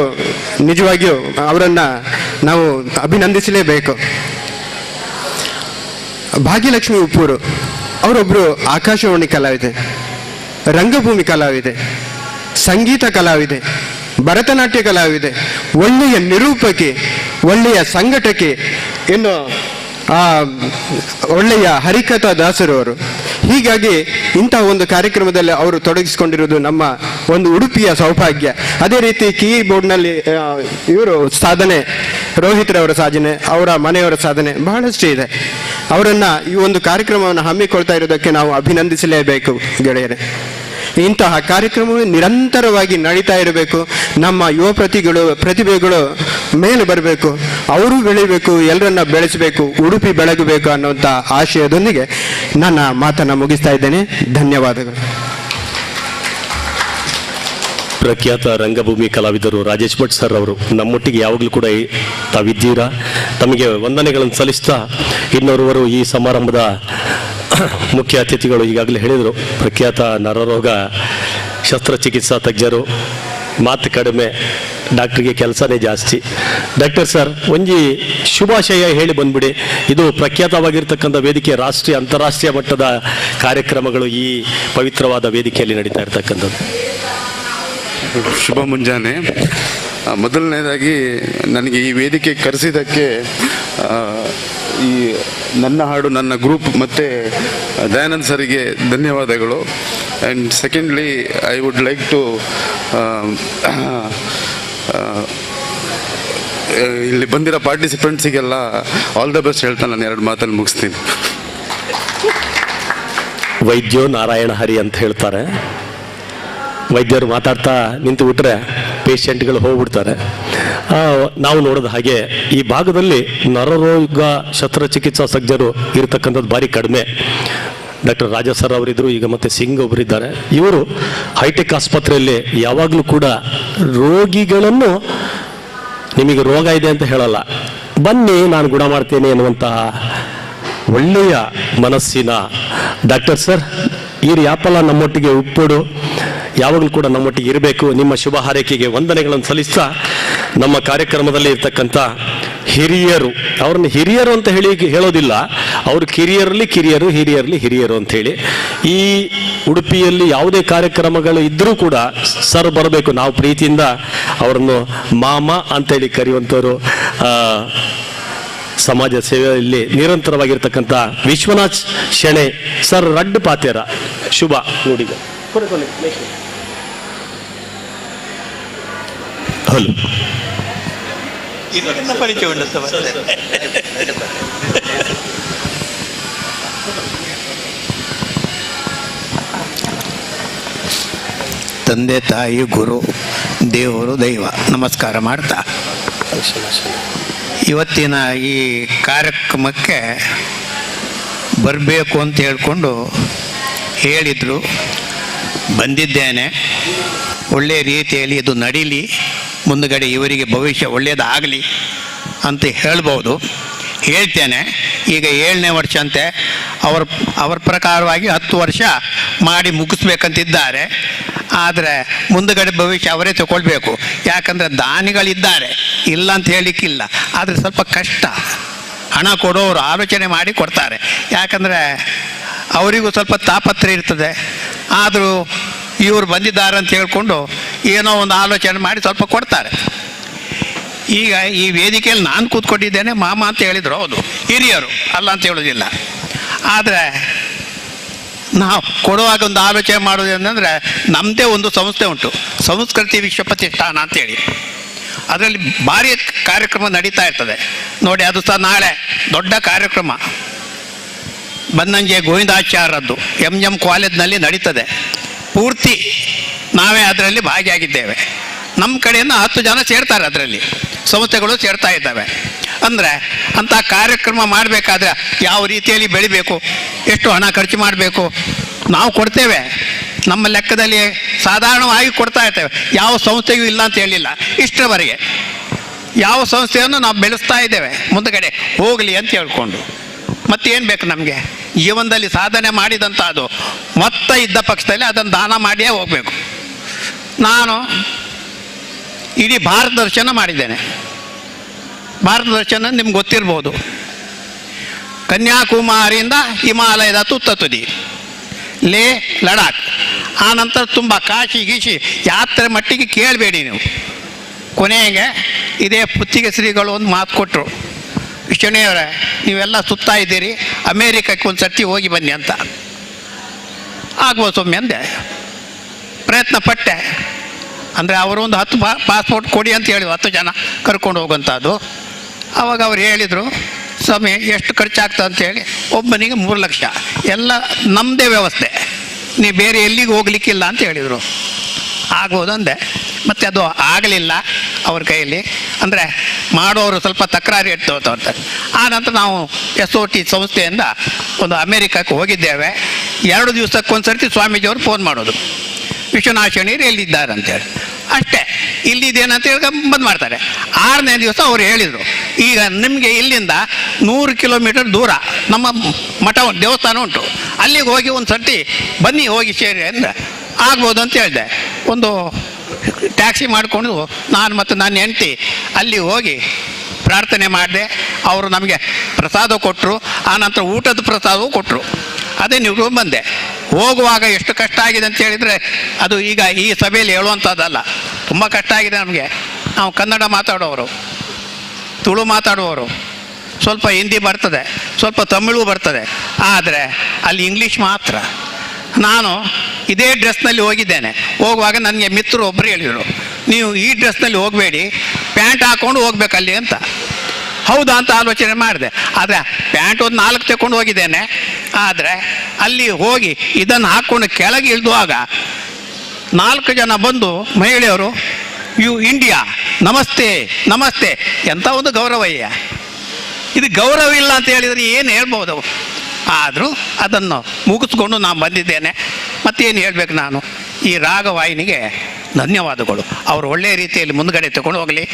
S6: ನಿಜವಾಗಿಯೂ ಅವರನ್ನು ನಾವು ಅಭಿನಂದಿಸಲೇಬೇಕು. ಭಾಗ್ಯಲಕ್ಷ್ಮಿ ಉಪ್ಪೂರು ಅವರೊಬ್ಬರು ಆಕಾಶವಾಣಿ ಕಲಾವಿದೆ, ರಂಗಭೂಮಿ ಕಲಾವಿದೆ, ಸಂಗೀತ ಕಲಾವಿದೆ, ಭರತನಾಟ್ಯ ಕಲಾವಿದೆ, ಒಳ್ಳೆಯ ನಿರೂಪಕಿ, ಒಳ್ಳೆಯ ಸಂಘಟಕಿ, ಇನ್ನು ಒಳ್ಳೆಯ ಹರಿಕಥಾ ದಾಸರು ಅವರು. ಹೀಗಾಗಿ ಇಂತಹ ಒಂದು ಕಾರ್ಯಕ್ರಮದಲ್ಲಿ ಅವರು ತೊಡಗಿಸಿಕೊಂಡಿರುವುದು ನಮ್ಮ ಒಂದು ಉಡುಪಿಯ ಸೌಭಾಗ್ಯ. ಅದೇ ರೀತಿ ಕೀಬೋರ್ಡ್ನಲ್ಲಿ ಇವರು ಸಾಧನೆ, ರೋಹಿತ್ರವರ ಸಾಧನೆ, ಅವರ ಮನೆಯವರ ಸಾಧನೆ ಬಹಳಷ್ಟು ಇದೆ. ಅವರನ್ನು ಈ ಒಂದು ಕಾರ್ಯಕ್ರಮವನ್ನು ಹಮ್ಮಿಕೊಳ್ತಾ ಇರೋದಕ್ಕೆ ನಾವು ಅಭಿನಂದಿಸಲೇಬೇಕು ಗೆಳೆಯರೇ. ಇಂತಹ ಕಾರ್ಯಕ್ರಮಗಳು ನಿರಂತರವಾಗಿ ನಡೀತಾ ಇರಬೇಕು. ನಮ್ಮ ಯುವ ಪ್ರತಿಭೆಗಳು ಮೇಲೆ ಬರಬೇಕು, ಅವರು ಬೆಳಿಬೇಕು, ಎಲ್ಲರನ್ನ ಬೆಳೆಸಬೇಕು, ಉಡುಪಿ ಬೆಳಗಬೇಕು ಅನ್ನುವಂಥ ಆಶಯದೊಂದಿಗೆ ನನ್ನ ಮಾತನ್ನು ಮುಗಿಸ್ತಾ ಇದ್ದೇನೆ. ಧನ್ಯವಾದಗಳು.
S1: ಪ್ರಖ್ಯಾತ ರಂಗಭೂಮಿ ಕಲಾವಿದರು ರಾಜೇಶ್ ಭಟ್ ಸರ್ ಅವರು ನಮ್ಮೊಟ್ಟಿಗೆ ಯಾವಾಗಲೂ ಕೂಡ ತಾವಿದ್ದೀರಾ. ತಮಗೆ ವಂದನೆಗಳನ್ನು ಸಲ್ಲಿಸ್ತಾ ಇನ್ನೋರ್ವರು ಈ ಸಮಾರಂಭದ ಮುಖ್ಯ ಅತಿಥಿಗಳು ಈಗಾಗಲೇ ಹೇಳಿದರು. ಪ್ರಖ್ಯಾತ ನರರೋಗ ಶಸ್ತ್ರಚಿಕಿತ್ಸಾ ತಜ್ಞರು, ಮಾತು ಕಡಿಮೆ, ಡಾಕ್ಟ್ರಿಗೆ ಕೆಲಸನೇ ಜಾಸ್ತಿ. ಡಾಕ್ಟರ್ ಸರ್, ಒಂಜಿ ಶುಭಾಶಯ ಹೇಳಿ ಬಂದ್ಬಿಡಿ. ಇದು ಪ್ರಖ್ಯಾತವಾಗಿರ್ತಕ್ಕಂಥ ವೇದಿಕೆ, ರಾಷ್ಟ್ರೀಯ ಅಂತಾರಾಷ್ಟ್ರೀಯ ಮಟ್ಟದ ಕಾರ್ಯಕ್ರಮಗಳು ಈ ಪವಿತ್ರವಾದ ವೇದಿಕೆಯಲ್ಲಿ ನಡೀತಾ ಇರ್ತಕ್ಕಂಥದ್ದು.
S3: ಶುಭ ಮುಂಜಾನೆ. ಮೊದಲನೇದಾಗಿ ನನಗೆ ಈ ವೇದಿಕೆ ಕರೆಸಿದ್ದಕ್ಕೆ ಈ ನನ್ನ ಹಾಡು ನನ್ನ ಗ್ರೂಪ್ ಮತ್ತು ದಯಾನಂದ್ ಸರಿಗೆ ಧನ್ಯವಾದಗಳು. And secondly I would like to ಇಲ್ಲಿ ಬಂದಿರೋ ಪಾರ್ಟಿಸಿಪೆಂಟ್ಸಿಗೆಲ್ಲ ಆಲ್ ದ ಬೆಸ್ಟ್ ಹೇಳ್ತಾ ನಾನು 2 ಮಾತಲ್ಲಿ ಮುಗಿಸ್ತೀನಿ.
S1: ವೈದ್ಯೋ ನಾರಾಯಣ ಹರಿ ಅಂತ ಹೇಳ್ತಾರೆ. ವೈದ್ಯರು ಮಾತಾಡ್ತಾ ನಿಂತು ಬಿಟ್ರೆ ಪೇಷಂಟ್ಗಳು ಹೋಗ್ಬಿಡ್ತಾರೆ. ನಾವು ನೋಡೋದು ಹಾಗೆ ಈ ಭಾಗದಲ್ಲಿ ನರರೋಗ ಶಸ್ತ್ರಚಿಕಿತ್ಸಾ ತಜ್ಞರು ಇರತಕ್ಕಂಥದ್ದು ಭಾರಿ ಕಡಿಮೆ. ಡಾಕ್ಟರ್ ರಾಜಾ ಸರ್ ಅವರಿದ್ದರು, ಈಗ ಮತ್ತೆ ಸಿಂಗ್ ಒಬ್ಬರಿದ್ದಾರೆ. ಇವರು ಹೈಟೆಕ್ ಆಸ್ಪತ್ರೆಯಲ್ಲಿ ಯಾವಾಗಲೂ ಕೂಡ ರೋಗಿಗಳನ್ನು ನಿಮಗೆ ರೋಗ ಇದೆ ಅಂತ ಹೇಳಲ್ಲ, ಬನ್ನಿ ನಾನು ಗುಣ ಮಾಡ್ತೇನೆ ಎನ್ನುವಂತಹ ಒಳ್ಳೆಯ ಮನಸ್ಸಿನ ಡಾಕ್ಟರ್ ಸರ್. ಈ ಯಾಪಲ್ಲ ನಮ್ಮೊಟ್ಟಿಗೆ ಉಪ್ಪೋಡು ಯಾವಾಗಲೂ ಕೂಡ ನಮ್ಮೊಟ್ಟಿಗೆ ಇರಬೇಕು. ನಿಮ್ಮ ಶುಭ ಹಾರೈಕೆಗೆ ವಂದನೆಗಳನ್ನು ಸಲ್ಲಿಸ್ತಾ ನಮ್ಮ ಕಾರ್ಯಕ್ರಮದಲ್ಲಿ ಇರ್ತಕ್ಕಂಥ ಹಿರಿಯರು, ಅವ್ರನ್ನ ಹಿರಿಯರು ಅಂತ ಹೇಳೋದಿಲ್ಲ, ಅವರು ಕಿರಿಯರಲ್ಲಿ ಕಿರಿಯರು, ಹಿರಿಯರಲ್ಲಿ ಹಿರಿಯರು ಅಂಥೇಳಿ. ಈ ಉಡುಪಿಯಲ್ಲಿ ಯಾವುದೇ ಕಾರ್ಯಕ್ರಮಗಳು ಇದ್ದರೂ ಕೂಡ ಸರ್ ಬರಬೇಕು, ನಾವು ಪ್ರೀತಿಯಿಂದ ಅವರನ್ನು ಮಾಮ ಅಂತೇಳಿ ಕರೆಯುವಂಥವ್ರು. ಸಮಾಜ ಸೇವೆಯಲ್ಲಿ ನಿರಂತರವಾಗಿರ್ತಕ್ಕಂಥ ವಿಶ್ವನಾಥ್ ಶೆಣೆ ಸರ್, ರಡ್ಡು ಪಾತ್ಯರ ಶುಭ ನುಡಿಗ. ಹಲೋ,
S7: ತಂದೆ ತಾಯಿ ಗುರು ದೇವರು ದೈವ ನಮಸ್ಕಾರ ಮಾಡ್ತಾ ಇವತ್ತಿನ ಈ ಕಾರ್ಯಕ್ರಮಕ್ಕೆ ಬರಬೇಕು ಅಂತ ಹೇಳ್ಕೊಂಡು ಹೇಳಿದರು. ಬಂದಿದ್ದೇನೆ. ಒಳ್ಳೆಯ ರೀತಿಯಲ್ಲಿ ಇದು ನಡೀಲಿ, ಮುಂದುಗಡೆ ಇವರಿಗೆ ಭವಿಷ್ಯ ಒಳ್ಳೆಯದಾಗಲಿ ಅಂತ ಹೇಳ್ಬೋದು. ಹೇಳ್ತೇನೆ. ಈಗ 7ನೇ ವರ್ಷ ಅಂತೆ, ಅವ್ರ ಪ್ರಕಾರವಾಗಿ 10 ವರ್ಷ ಮಾಡಿ ಮುಗಿಸ್ಬೇಕಂತಿದ್ದಾರೆ. ಆದರೆ ಮುಂದುಗಡೆ ಭವಿಷ್ಯ ಅವರೇ ತಗೊಳ್ಬೇಕು. ಯಾಕಂದರೆ ದಾನಿಗಳಿದ್ದಾರೆ, ಇಲ್ಲ ಅಂತ ಹೇಳಲಿಕ್ಕಿಲ್ಲ. ಆದರೆ ಸ್ವಲ್ಪ ಕಷ್ಟ. ಹಣ ಕೊಡೋರು ಆಲೋಚನೆ ಮಾಡಿ ಕೊಡ್ತಾರೆ. ಯಾಕಂದರೆ ಅವರಿಗೂ ಸ್ವಲ್ಪ ತಾಪತ್ರೆ ಇರ್ತದೆ. ಆದರೂ ಇವರು ಬಂದಿದ್ದಾರೆ ಅಂತ ಹೇಳ್ಕೊಂಡು ಏನೋ ಒಂದು ಆಲೋಚನೆ ಮಾಡಿ ಸ್ವಲ್ಪ ಕೊಡ್ತಾರೆ. ಈಗ ಈ ವೇದಿಕೆಯಲ್ಲಿ ನಾನು ಕೂತ್ಕೊಂಡಿದ್ದೇನೆ, ಮಾಮ ಅಂತ ಹೇಳಿದರು. ಹೌದು, ಹಿರಿಯರು, ಅಲ್ಲ ಅಂತ ಹೇಳೋದಿಲ್ಲ. ಆದರೆ ನಾವು ಕೊಡುವಾಗ ಒಂದು ಆಲೋಚನೆ ಮಾಡೋದು ಏನಂದರೆ, ನಮ್ಮದೇ ಒಂದು ಸಂಸ್ಥೆ ಉಂಟು, ಸಂಸ್ಕೃತಿ ವಿಶ್ವ ಪ್ರತಿಷ್ಠಾನ ಅಂತೇಳಿ. ಅದರಲ್ಲಿ ಭಾರಿ ಕಾರ್ಯಕ್ರಮ ನಡೀತಾ ಇರ್ತದೆ ನೋಡಿ. ಅದು ಸಹ ನಾಳೆ ದೊಡ್ಡ ಕಾರ್ಯಕ್ರಮ ಬನ್ನಂಜೆ ಗೋವಿಂದಾಚಾರ್ಯರದ್ದು ಎಂ ಕಾಲೇಜ್ನಲ್ಲಿ ನಡೀತದೆ. ಪೂರ್ತಿ ನಾವೇ ಅದರಲ್ಲಿ ಭಾಗಿಯಾಗಿದ್ದೇವೆ. ನಮ್ಮ ಕಡೆಯಿಂದ 10 ಜನ ಸೇರ್ತಾರೆ, ಅದರಲ್ಲಿ ಸಂಸ್ಥೆಗಳು ಸೇರ್ತಾ ಇದ್ದಾವೆ. ಅಂದರೆ ಅಂಥ ಕಾರ್ಯಕ್ರಮ ಮಾಡಬೇಕಾದ್ರೆ ಯಾವ ರೀತಿಯಲ್ಲಿ ಬೆಳಿಬೇಕು, ಎಷ್ಟು ಹಣ ಖರ್ಚು ಮಾಡಬೇಕು, ನಾವು ಕೊಡ್ತೇವೆ. ನಮ್ಮ ಲೆಕ್ಕದಲ್ಲಿ ಸಾಧಾರಣವಾಗಿ ಕೊಡ್ತಾ ಇರ್ತೇವೆ. ಯಾವ ಸಂಸ್ಥೆಯೂ ಇಲ್ಲ ಅಂತ ಹೇಳಿಲ್ಲ. ಇಷ್ಟರವರೆಗೆ ಯಾವ ಸಂಸ್ಥೆಯನ್ನು ನಾವು ಬೆಳೆಸ್ತಾ ಇದ್ದೇವೆ, ಮುಂದಗಡೆ ಹೋಗಲಿ ಅಂತ ಹೇಳ್ಕೊಂಡು. ಮತ್ತೇನು ಬೇಕು ನಮಗೆ? ಜೀವನದಲ್ಲಿ ಸಾಧನೆ ಮಾಡಿದಂಥ ಅದು ಮೊತ್ತ ಇದ್ದ ಪಕ್ಷದಲ್ಲಿ ಅದನ್ನು ದಾನ ಮಾಡಿಯೇ ಹೋಗಬೇಕು. ನಾನು ಇಡೀ ಭಾರತ ದರ್ಶನ ಮಾಡಿದ್ದೇನೆ. ಭಾರತ ದರ್ಶನ ನಿಮ್ಗೆ ಗೊತ್ತಿರ್ಬೋದು. ಕನ್ಯಾಕುಮಾರಿಯಿಂದ ಹಿಮಾಲಯದ ತುತ್ತ ತುದಿ, ಲೇ, ಲಡಾಖ್, ಆನಂತರ ತುಂಬ ಕಾಶಿ ಗೀಶಿ ಯಾತ್ರೆ ಮಟ್ಟಿಗೆ ಕೇಳಬೇಡಿ ನೀವು. ಕೊನೆಗೆ ಇದೇ ಪುತ್ತಿಗೆ ಶ್ರೀಗಳು ಒಂದು ಮಾತು ಕೊಟ್ಟರು, ವಿಷ್ಣುಯವರೇ ನೀವೆಲ್ಲ ಸುತ್ತಾ ಇದ್ದೀರಿ, ಅಮೇರಿಕಕ್ಕೆ ಒಂದು ಸರ್ತಿ ಹೋಗಿ ಬನ್ನಿ ಅಂತ. ಆಗ್ಬೋದು ಸೊಮ್ಮೆ ಅಂದೆ, ಪ್ರಯತ್ನ ಪಟ್ಟೆ. ಅಂದರೆ ಅವರು ಒಂದು 10 ಪಾಸ್ಪೋರ್ಟ್ ಕೊಡಿ ಅಂತ ಹೇಳಿ 10 ಜನ ಕರ್ಕೊಂಡು ಹೋಗುವಂಥದ್ದು. ಆವಾಗ ಅವ್ರು ಹೇಳಿದರು, ಸ್ವಾಮಿ ಎಷ್ಟು ಖರ್ಚಾಗ್ತದೆ ಅಂತೇಳಿ. ಒಬ್ಬನಿಗೆ 3 ಲಕ್ಷ, ಎಲ್ಲ ನಮ್ಮದೇ ವ್ಯವಸ್ಥೆ, ನೀವು ಬೇರೆ ಎಲ್ಲಿಗೆ ಹೋಗ್ಲಿಕ್ಕಿಲ್ಲ ಅಂತ ಹೇಳಿದರು. ಆಗ್ಬೋದು ಅಂದೆ. ಮತ್ತು ಅದು ಆಗಲಿಲ್ಲ ಅವ್ರ ಕೈಯಲ್ಲಿ. ಅಂದರೆ ಮಾಡೋರು ಸ್ವಲ್ಪ ತಕರಾರು ಇರ್ತವೆ. ಆ ನಂತರ ನಾವು SOT ಸಂಸ್ಥೆಯಿಂದ ಒಂದು ಅಮೇರಿಕಕ್ಕೆ ಹೋಗಿದ್ದೇವೆ. 2 ದಿವಸಕ್ಕೊಂದು ಸರ್ತಿ ಸ್ವಾಮೀಜಿಯವರು ಫೋನ್ ಮಾಡೋದು, ವಿಶ್ವನಾಥಣೀರು ಎಲ್ಲಿದ್ದಾರೆ ಅಂತೇಳಿ. ಅಷ್ಟೇ, ಇಲ್ಲಿದ್ದೇನಂತ ಹೇಳಿ ಬಂದು ಮಾಡ್ತಾರೆ. 6ನೇ ದಿವಸ ಅವರು ಹೇಳಿದರು, ಈಗ ನಿಮಗೆ ಇಲ್ಲಿಂದ 100 ಕಿಲೋಮೀಟರ್ ದೂರ ನಮ್ಮ ಮಠ ದೇವಸ್ಥಾನ ಉಂಟು, ಅಲ್ಲಿಗೆ ಹೋಗಿ ಒಂದು ಸರ್ತಿ ಬನ್ನಿ, ಹೋಗಿ ಸೇರಿ ಅಂದರೆ. ಆಗ್ಬೋದು ಅಂತ ಹೇಳಿದೆ. ಒಂದು ಟ್ಯಾಕ್ಸಿ ಮಾಡಿಕೊಂಡು ನಾನು ಮತ್ತು ನನ್ನ ಹೆಂಡತಿ ಅಲ್ಲಿ ಹೋಗಿ ಪ್ರಾರ್ಥನೆ ಮಾಡಿದೆ. ಅವರು ನಮಗೆ ಪ್ರಸಾದ ಕೊಟ್ಟರು, ಆನಂತರ ಊಟದ ಪ್ರಸಾದವೂ ಕೊಟ್ಟರು. ಅದೇ ನೀವು ಬಂದೆ. ಹೋಗುವಾಗ ಎಷ್ಟು ಕಷ್ಟ ಆಗಿದೆ ಅಂತ ಹೇಳಿದರೆ ಅದು ಈಗ ಈ ಸಭೆಯಲ್ಲಿ ಹೇಳುವಂಥದ್ದಲ್ಲ. ತುಂಬ ಕಷ್ಟ ಆಗಿದೆ ನಮಗೆ. ನಾವು ಕನ್ನಡ ಮಾತಾಡೋರು, ತುಳು ಮಾತಾಡುವವರು, ಸ್ವಲ್ಪ ಹಿಂದಿ ಬರ್ತದೆ, ಸ್ವಲ್ಪ ತಮಿಳು ಬರ್ತದೆ, ಆದರೆ ಅಲ್ಲಿ ಇಂಗ್ಲೀಷ್ ಮಾತ್ರ. ನಾನು ಇದೇ ಡ್ರೆಸ್ನಲ್ಲಿ ಹೋಗಿದ್ದೇನೆ. ಹೋಗುವಾಗ ನನಗೆ ಮಿತ್ರರು ಒಬ್ಬರು ಹೇಳಿದರು, ನೀವು ಈ ಡ್ರೆಸ್ನಲ್ಲಿ ಹೋಗಬೇಡಿ, ಪ್ಯಾಂಟ್ ಹಾಕ್ಕೊಂಡು ಹೋಗ್ಬೇಕಲ್ಲಿ ಅಂತ. ಹೌದಾ ಅಂತ ಆಲೋಚನೆ ಮಾಡಿದೆ. ಆದರೆ ಪ್ಯಾಂಟ್ ಒಂದು 4 ತಗೊಂಡು ಹೋಗಿದ್ದೇನೆ. ಆದರೆ ಅಲ್ಲಿ ಹೋಗಿ ಇದನ್ನು ಹಾಕ್ಕೊಂಡು ಕೆಳಗೆ ಇಳಿದುವಾಗ 4 ಜನ ಬಂದು ಮಹಿಳೆಯರು, ಯು ಇಂಡಿಯಾ, ನಮಸ್ತೆ ನಮಸ್ತೆ. ಎಂಥ ಒಂದು ಗೌರವಯ್ಯ ಇದು. ಗೌರವ ಇಲ್ಲ ಅಂತ ಹೇಳಿದರೆ ಏನು ಹೇಳ್ಬೋದು? ಆದರೂ ಅದನ್ನು ಮುಗಿಸ್ಕೊಂಡು ನಾನು ಬಂದಿದ್ದೇನೆ. ಮತ್ತೇನು ಹೇಳಬೇಕು ನಾನು? ಈ ರಾಗವಾಹಿನಿಗೆ ಧನ್ಯವಾದಗಳು. ಅವರು ಒಳ್ಳೆಯ ರೀತಿಯಲ್ಲಿ ಮುಂದುಗಡೆ ತಗೊಂಡು ಹೋಗಲಿ.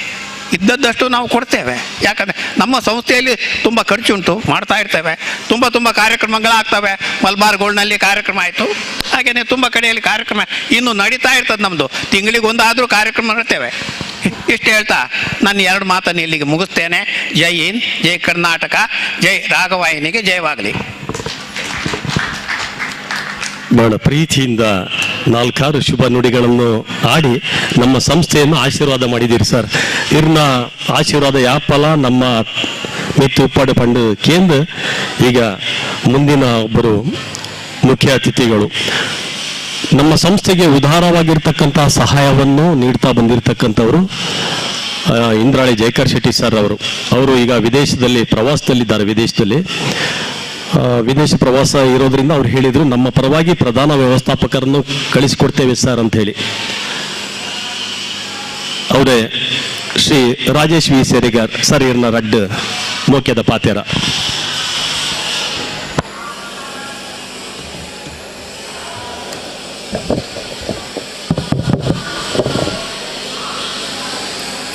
S7: ಇದ್ದದ್ದಷ್ಟು ನಾವು ಕೊಡ್ತೇವೆ. ಯಾಕಂದರೆ ನಮ್ಮ ಸಂಸ್ಥೆಯಲ್ಲಿ ತುಂಬ ಖರ್ಚುಂಟು, ಮಾಡ್ತಾ ಇರ್ತೇವೆ. ತುಂಬ ಕಾರ್ಯಕ್ರಮಗಳಾಗ್ತವೆ. ಮಲ್ಬಾರ್ ಗೋಲ್ಡ್ನಲ್ಲಿ ಕಾರ್ಯಕ್ರಮ ಆಯಿತು, ಹಾಗೆಯೇ ತುಂಬ ಕಡೆಯಲ್ಲಿ ಕಾರ್ಯಕ್ರಮ ಇನ್ನೂ ನಡೀತಾ ಇರ್ತದೆ. ನಮ್ಮದು ತಿಂಗಳಿಗೊಂದಾದರೂ ಕಾರ್ಯಕ್ರಮ ಮಾಡ್ತೇವೆ. ಇಷ್ಟು ಹೇಳ್ತಾ ನಾನು 2 ಮಾತನ್ನು ಇಲ್ಲಿಗೆ ಮುಗಿಸ್ತೇನೆ. ಜೈ ಹಿಂದ್, ಜೈ ಕರ್ನಾಟಕ, ಜೈ ರಾಗವಾಹಿನಿಗೆ ಜಯವಾಗಲಿ.
S1: ಬಹಳ ಪ್ರೀತಿಯಿಂದ 4 ಶುಭ ನುಡಿಗಳನ್ನು ಆಡಿ ನಮ್ಮ ಸಂಸ್ಥೆಯನ್ನು ಆಶೀರ್ವಾದ ಮಾಡಿದ್ದೀರಿ ಸರ್. ಇರ್ನ ಆಶೀರ್ವಾದ ಯಾಪಲ ನಮ್ಮ ಮಿತ್ತು ಉಪ್ಪಾಡು ಪಂಡು ಕೇಂದ್ರ. ಈಗ ಮುಂದಿನ ಒಬ್ಬರು ಮುಖ್ಯ ಅತಿಥಿಗಳು ನಮ್ಮ ಸಂಸ್ಥೆಗೆ ಉದಾರವಾಗಿರ್ತಕ್ಕಂಥ ಸಹಾಯವನ್ನು ನೀಡ್ತಾ ಬಂದಿರತಕ್ಕಂಥವರು ಇಂದ್ರಾಳಿ ಜಯಕರ್ ಶೆಟ್ಟಿ ಸರ್ ಅವರು ಈಗ ವಿದೇಶದಲ್ಲಿ ಪ್ರವಾಸದಲ್ಲಿದ್ದಾರೆ. ವಿದೇಶ ಪ್ರವಾಸ ಇರೋದ್ರಿಂದ ಅವ್ರು ಹೇಳಿದರು, ನಮ್ಮ ಪರವಾಗಿ ಪ್ರಧಾನ ವ್ಯವಸ್ಥಾಪಕರನ್ನು ಕಳಿಸಿಕೊಡ್ತೇವೆ ಸರ್ ಅಂತ ಹೇಳಿ. ಅವರೇ ಶ್ರೀ ರಾಜೇಶ್ ವಿ ಸೇರಿಗಾರ್ ಸರ್ ಇರ್ನ ರಡ್ಡು ಮೋಕ್ಯದ ಪಾತ್ಯರ.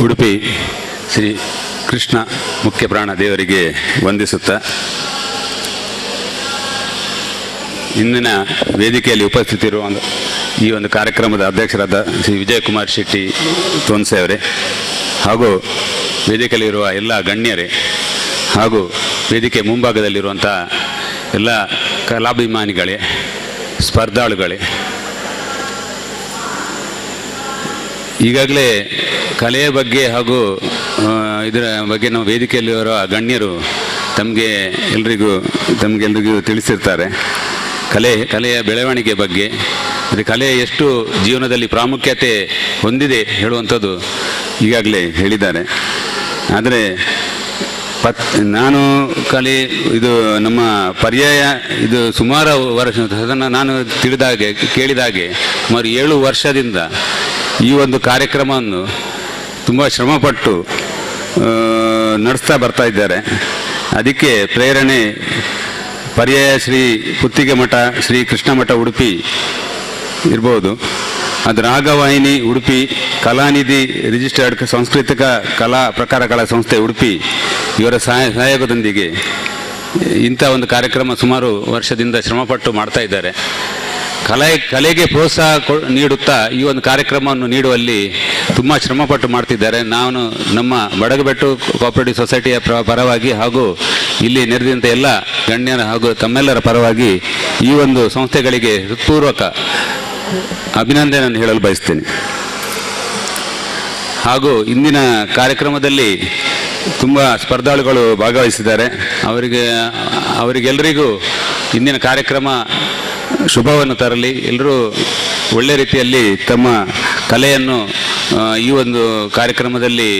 S8: ಉಡುಪಿ ಶ್ರೀ ಕೃಷ್ಣ ಮುಖ್ಯ ಪ್ರಾಣ ದೇವರಿಗೆ ವಂದಿಸುತ್ತಾ ಇಂದಿನ ವೇದಿಕೆಯಲ್ಲಿ ಉಪಸ್ಥಿತಿರುವ ಈ ಒಂದು ಕಾರ್ಯಕ್ರಮದ ಅಧ್ಯಕ್ಷರಾದ ಶ್ರೀ ವಿಜಯಕುಮಾರ್ ಶೆಟ್ಟಿ ತೋನ್ಸೆ ಅವರೇ ಹಾಗೂ ವೇದಿಕೆಯಲ್ಲಿರುವ ಎಲ್ಲ ಗಣ್ಯರೇ ಹಾಗೂ ವೇದಿಕೆ ಮುಂಭಾಗದಲ್ಲಿರುವಂಥ ಎಲ್ಲ ಕಲಾಭಿಮಾನಿಗಳೇ, ಸ್ಪರ್ಧಾಳುಗಳೇ, ಈಗಾಗಲೇ ಕಲೆಯ ಬಗ್ಗೆ ಹಾಗೂ ಇದರ ಬಗ್ಗೆ ನಾವು ವೇದಿಕೆಯಲ್ಲಿರುವ ಗಣ್ಯರು ತಮಗೆಲ್ಲರಿಗೂ ತಿಳಿಸಿರ್ತಾರೆ. ಕಲೆಯ ಬೆಳವಣಿಗೆ ಬಗ್ಗೆ, ಮತ್ತು ಕಲೆ ಎಷ್ಟು ಜೀವನದಲ್ಲಿ ಪ್ರಾಮುಖ್ಯತೆ ಹೊಂದಿದೆ ಹೇಳುವಂಥದ್ದು ಈಗಾಗಲೇ ಹೇಳಿದ್ದಾರೆ. ಆದರೆ ನಾನು ಇದು ನಮ್ಮ ಪರ್ಯಾಯ ಇದು ಸುಮಾರು ವರ್ಷ, ಅದನ್ನು ನಾನು ಕೇಳಿದಾಗೆ ಸುಮಾರು 7 ವರ್ಷದಿಂದ ಈ ಒಂದು ಕಾರ್ಯಕ್ರಮವನ್ನು ತುಂಬ ಶ್ರಮಪಟ್ಟು ನಡೆಸ್ತಾ ಬರ್ತಾ ಇದ್ದಾರೆ. ಅದಕ್ಕೆ ಪ್ರೇರಣೆ ಪರ್ಯಾಯ ಶ್ರೀ ಪುತ್ತಿಗೆ ಮಠ, ಶ್ರೀ ಕೃಷ್ಣ ಮಠ ಉಡುಪಿ ಇರ್ಬೋದು, ಅದು ರಾಗವಾಹಿನಿ ಉಡುಪಿ, ಕಲಾನಿಧಿ ರಿಜಿಸ್ಟರ್ಡ್ ಸಾಂಸ್ಕೃತಿಕ ಕಲಾ ಪ್ರಕಾರಗಳ ಸಂಸ್ಥೆ ಉಡುಪಿ ಇವರ ಸಹಯೋಗದೊಂದಿಗೆ ಇಂಥ ಒಂದು ಕಾರ್ಯಕ್ರಮ ಸುಮಾರು ವರ್ಷದಿಂದ ಶ್ರಮಪಟ್ಟು ಮಾಡ್ತಾ ಇದ್ದಾರೆ. ಕಲೆಗೆ ಪ್ರೋತ್ಸಾಹ ನೀಡುತ್ತಾ ಈ ಒಂದು ಕಾರ್ಯಕ್ರಮವನ್ನು ನೀಡುವಲ್ಲಿ ತುಂಬ ಶ್ರಮಪಟ್ಟು ಮಾಡ್ತಿದ್ದಾರೆ. ನಾನು ನಮ್ಮ ಬಡಗಬೆಟ್ಟು ಕೋಆಪರೇಟಿವ್ ಸೊಸೈಟಿಯ ಪರವಾಗಿ ಹಾಗೂ ಇಲ್ಲಿ ನೆರೆದಂಥ ಎಲ್ಲ ಗಣ್ಯರ ಹಾಗೂ ತಮ್ಮೆಲ್ಲರ ಪರವಾಗಿ ಈ ಒಂದು ಸಂಸ್ಥೆಗಳಿಗೆ ಹೃತ್ಪೂರ್ವಕ ಅಭಿನಂದನೆಯನ್ನು ಹೇಳಲು ಬಯಸ್ತೇನೆ. ಹಾಗೂ ಇಂದಿನ ಕಾರ್ಯಕ್ರಮದಲ್ಲಿ ತುಂಬ ಸ್ಪರ್ಧಾಳುಗಳು ಭಾಗವಹಿಸಿದ್ದಾರೆ. ಅವರಿಗೆಲ್ಲರಿಗೂ ಇಂದಿನ ಕಾರ್ಯಕ್ರಮ ಶುಭವನ್ನು ತರಲಿ. ಎಲ್ಲರೂ ಒಳ್ಳೆ ರೀತಿಯಲ್ಲಿ ತಮ್ಮ ಕಲೆಯನ್ನು ಈ ಒಂದು ಕಾರ್ಯಕ್ರಮದಲ್ಲಿ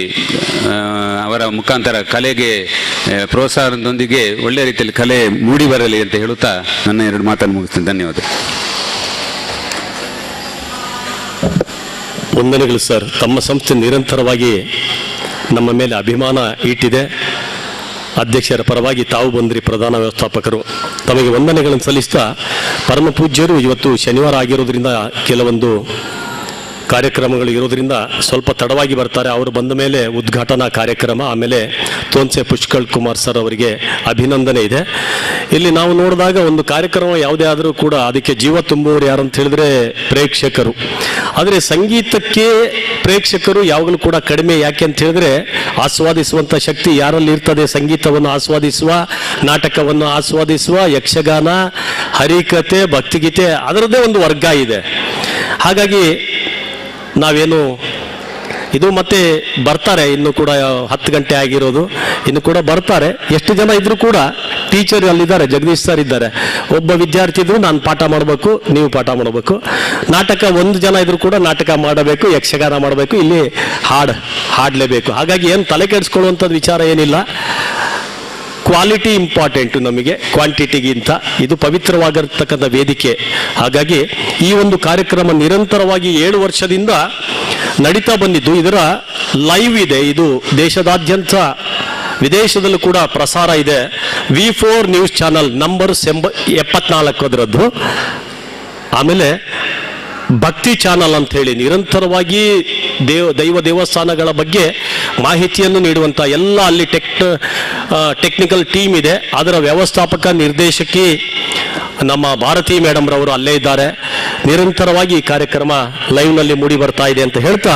S8: ಅವರ ಮುಖಾಂತರ ಕಲೆಗೆ ಪ್ರೋತ್ಸಾಹದೊಂದಿಗೆ ಒಳ್ಳೆ ರೀತಿಯಲ್ಲಿ ಕಲೆ ಮೂಡಿ ಬರಲಿ ಅಂತ ಹೇಳುತ್ತಾ ನನ್ನ 2 ಮಾತನ್ನು ಮುಗಿಸ್ತೇನೆ. ಧನ್ಯವಾದ.
S1: ವಂದನೆಗಳು ಸರ್. ತಮ್ಮ ಸಂಸ್ಥೆ ನಿರಂತರವಾಗಿ ನಮ್ಮ ಮೇಲೆ ಅಭಿಮಾನ ಇಟ್ಟಿದೆ. ಅಧ್ಯಕ್ಷರ ಪರವಾಗಿ ತಾವು ಬಂದ್ರಿ, ಪ್ರಧಾನ ವ್ಯವಸ್ಥಾಪಕರು, ತಮಗೆ ವಂದನೆಗಳನ್ನು ಸಲ್ಲಿಸ್ತಾ, ಪರಮ ಪೂಜ್ಯರು ಇವತ್ತು ಶನಿವಾರ ಆಗಿರೋದ್ರಿಂದ ಕೆಲವೊಂದು ಕಾರ್ಯಕ್ರಮಗಳು ಇರೋದ್ರಿಂದ ಸ್ವಲ್ಪ ತಡವಾಗಿ ಬರ್ತಾರೆ. ಅವರು ಬಂದ ಮೇಲೆ ಉದ್ಘಾಟನಾ ಕಾರ್ಯಕ್ರಮ, ಆಮೇಲೆ ತೋನ್ಸೆ ಪುಷ್ಕಳ್ ಕುಮಾರ್ ಸರ್ ಅವರಿಗೆ ಅಭಿನಂದನೆ ಇದೆ. ಇಲ್ಲಿ ನಾವು ನೋಡಿದಾಗ ಒಂದು ಕಾರ್ಯಕ್ರಮ ಯಾವುದೇ ಆದರೂ ಕೂಡ ಅದಕ್ಕೆ ಜೀವ ತುಂಬುವವರು ಯಾರು ಅಂತ ಹೇಳಿದ್ರೆ ಪ್ರೇಕ್ಷಕರು. ಆದರೆ ಸಂಗೀತಕ್ಕೆ ಪ್ರೇಕ್ಷಕರು ಯಾವಾಗಲೂ ಕೂಡ ಕಡಿಮೆ. ಯಾಕೆ ಅಂತ ಹೇಳಿದ್ರೆ ಆಸ್ವಾದಿಸುವಂಥ ಶಕ್ತಿ ಯಾರಲ್ಲಿ ಇರ್ತದೆ. ಸಂಗೀತವನ್ನು ಆಸ್ವಾದಿಸುವ, ನಾಟಕವನ್ನು ಆಸ್ವಾದಿಸುವ, ಯಕ್ಷಗಾನ, ಹರಿಕತೆ, ಭಕ್ತಿಗೀತೆ ಅದರದ್ದೇ ಒಂದು ವರ್ಗ ಇದೆ. ಹಾಗಾಗಿ ನಾವೇನು ಇದು ಮತ್ತೆ ಬರ್ತಾರೆ, ಇನ್ನು ಕೂಡ 10 ಗಂಟೆ ಆಗಿರೋದು, ಇನ್ನು ಕೂಡ ಬರ್ತಾರೆ. ಎಷ್ಟು ಜನ ಇದ್ರು ಕೂಡ ಟೀಚರ್ ಅಲ್ಲಿದ್ದಾರೆ, ಜಗದೀಶ್ ಸರ್ ಇದ್ದಾರೆ. ಒಬ್ಬ ವಿದ್ಯಾರ್ಥಿ ಇದ್ರು ನಾನು ಪಾಠ ಮಾಡಬೇಕು, ನೀವು ಪಾಠ ಮಾಡಬೇಕು. ನಾಟಕ 1 ಜನ ಇದ್ರು ಕೂಡ ನಾಟಕ ಮಾಡಬೇಕು, ಯಕ್ಷಗಾನ ಮಾಡಬೇಕು, ಇಲ್ಲಿ ಹಾಡಲೇಬೇಕು. ಹಾಗಾಗಿ ಏನು ತಲೆ ಕೆಡಿಸ್ಕೊಳ್ಳುವಂಥದ್ದು ವಿಚಾರ ಏನಿಲ್ಲ. ಕ್ವಾಲಿಟಿ ಇಂಪಾರ್ಟೆಂಟು ನಮಗೆ ಕ್ವಾಂಟಿಟಿಗಿಂತ. ಇದು ಪವಿತ್ರವಾಗಿರ್ತಕ್ಕಂಥ ವೇದಿಕೆ. ಹಾಗಾಗಿ ಈ ಒಂದು ಕಾರ್ಯಕ್ರಮ ನಿರಂತರವಾಗಿ 7 ವರ್ಷದಿಂದ ನಡೀತಾ ಬಂದಿದ್ದು. ಇದರ ಲೈವ್ ಇದೆ, ಇದು ದೇಶದಾದ್ಯಂತ ವಿದೇಶದಲ್ಲೂ ಕೂಡ ಪ್ರಸಾರ ಇದೆ. V4 ನ್ಯೂಸ್ ಚಾನಲ್ ನಂಬರ್ 74 ಅದರದ್ದು. ಆಮೇಲೆ ಭಕ್ತಿ ಚಾನಲ್ ಅಂತ ಹೇಳಿ ನಿರಂತರವಾಗಿ ದೈವ ದೇವಸ್ಥಾನಗಳ ಬಗ್ಗೆ ಮಾಹಿತಿಯನ್ನು ನೀಡುವಂಥ ಎಲ್ಲ ಅಲ್ಲಿ ಟೆಕ್ನಿಕಲ್ ಟೀಮ್ ಇದೆ. ಅದರ ವ್ಯವಸ್ಥಾಪಕ ನಿರ್ದೇಶಕಿ ನಮ್ಮ ಭಾರತಿ ಮೇಡಮ್ ರವರು ಅಲ್ಲೇ ಇದ್ದಾರೆ. ನಿರಂತರವಾಗಿ ಈ ಕಾರ್ಯಕ್ರಮ ಲೈವ್ನಲ್ಲಿ ಮೂಡಿ ಬರ್ತಾ ಇದೆ ಅಂತ ಹೇಳ್ತಾ,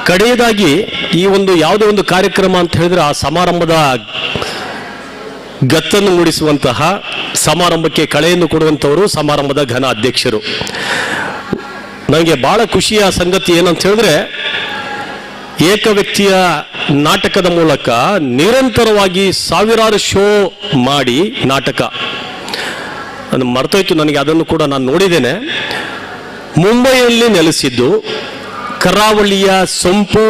S1: ಕಡೆಯದಾಗಿ ಈ ಒಂದು ಯಾವುದೇ ಒಂದು ಕಾರ್ಯಕ್ರಮ ಅಂತ ಹೇಳಿದ್ರೆ ಆ ಸಮಾರಂಭದ ಗತ್ತನ್ನು ಮೂಡಿಸುವಂತಹ, ಸಮಾರಂಭಕ್ಕೆ ಕಳೆಯನ್ನು ಕೊಡುವಂಥವರು ಸಮಾರಂಭದ ಘನ ಅಧ್ಯಕ್ಷರು. ನನಗೆ ಬಹಳ ಖುಷಿಯ ಸಂಗತಿ ಏನಂತ ಹೇಳಿದ್ರೆ, ಏಕ ವ್ಯಕ್ತಿಯ ನಾಟಕದ ಮೂಲಕ ನಿರಂತರವಾಗಿ ಸಾವಿರಾರು ಶೋ ಮಾಡಿ ನಾಟಕ, ಅದು ಮರ್ತೋಯ್ತು ನನಗೆ, ಅದನ್ನು ಕೂಡ ನಾನು ನೋಡಿದ್ದೇನೆ. ಮುಂಬೈಯಲ್ಲಿ ನೆಲೆಸಿದ್ದು ಕರಾವಳಿಯ ಸೊಂಪು,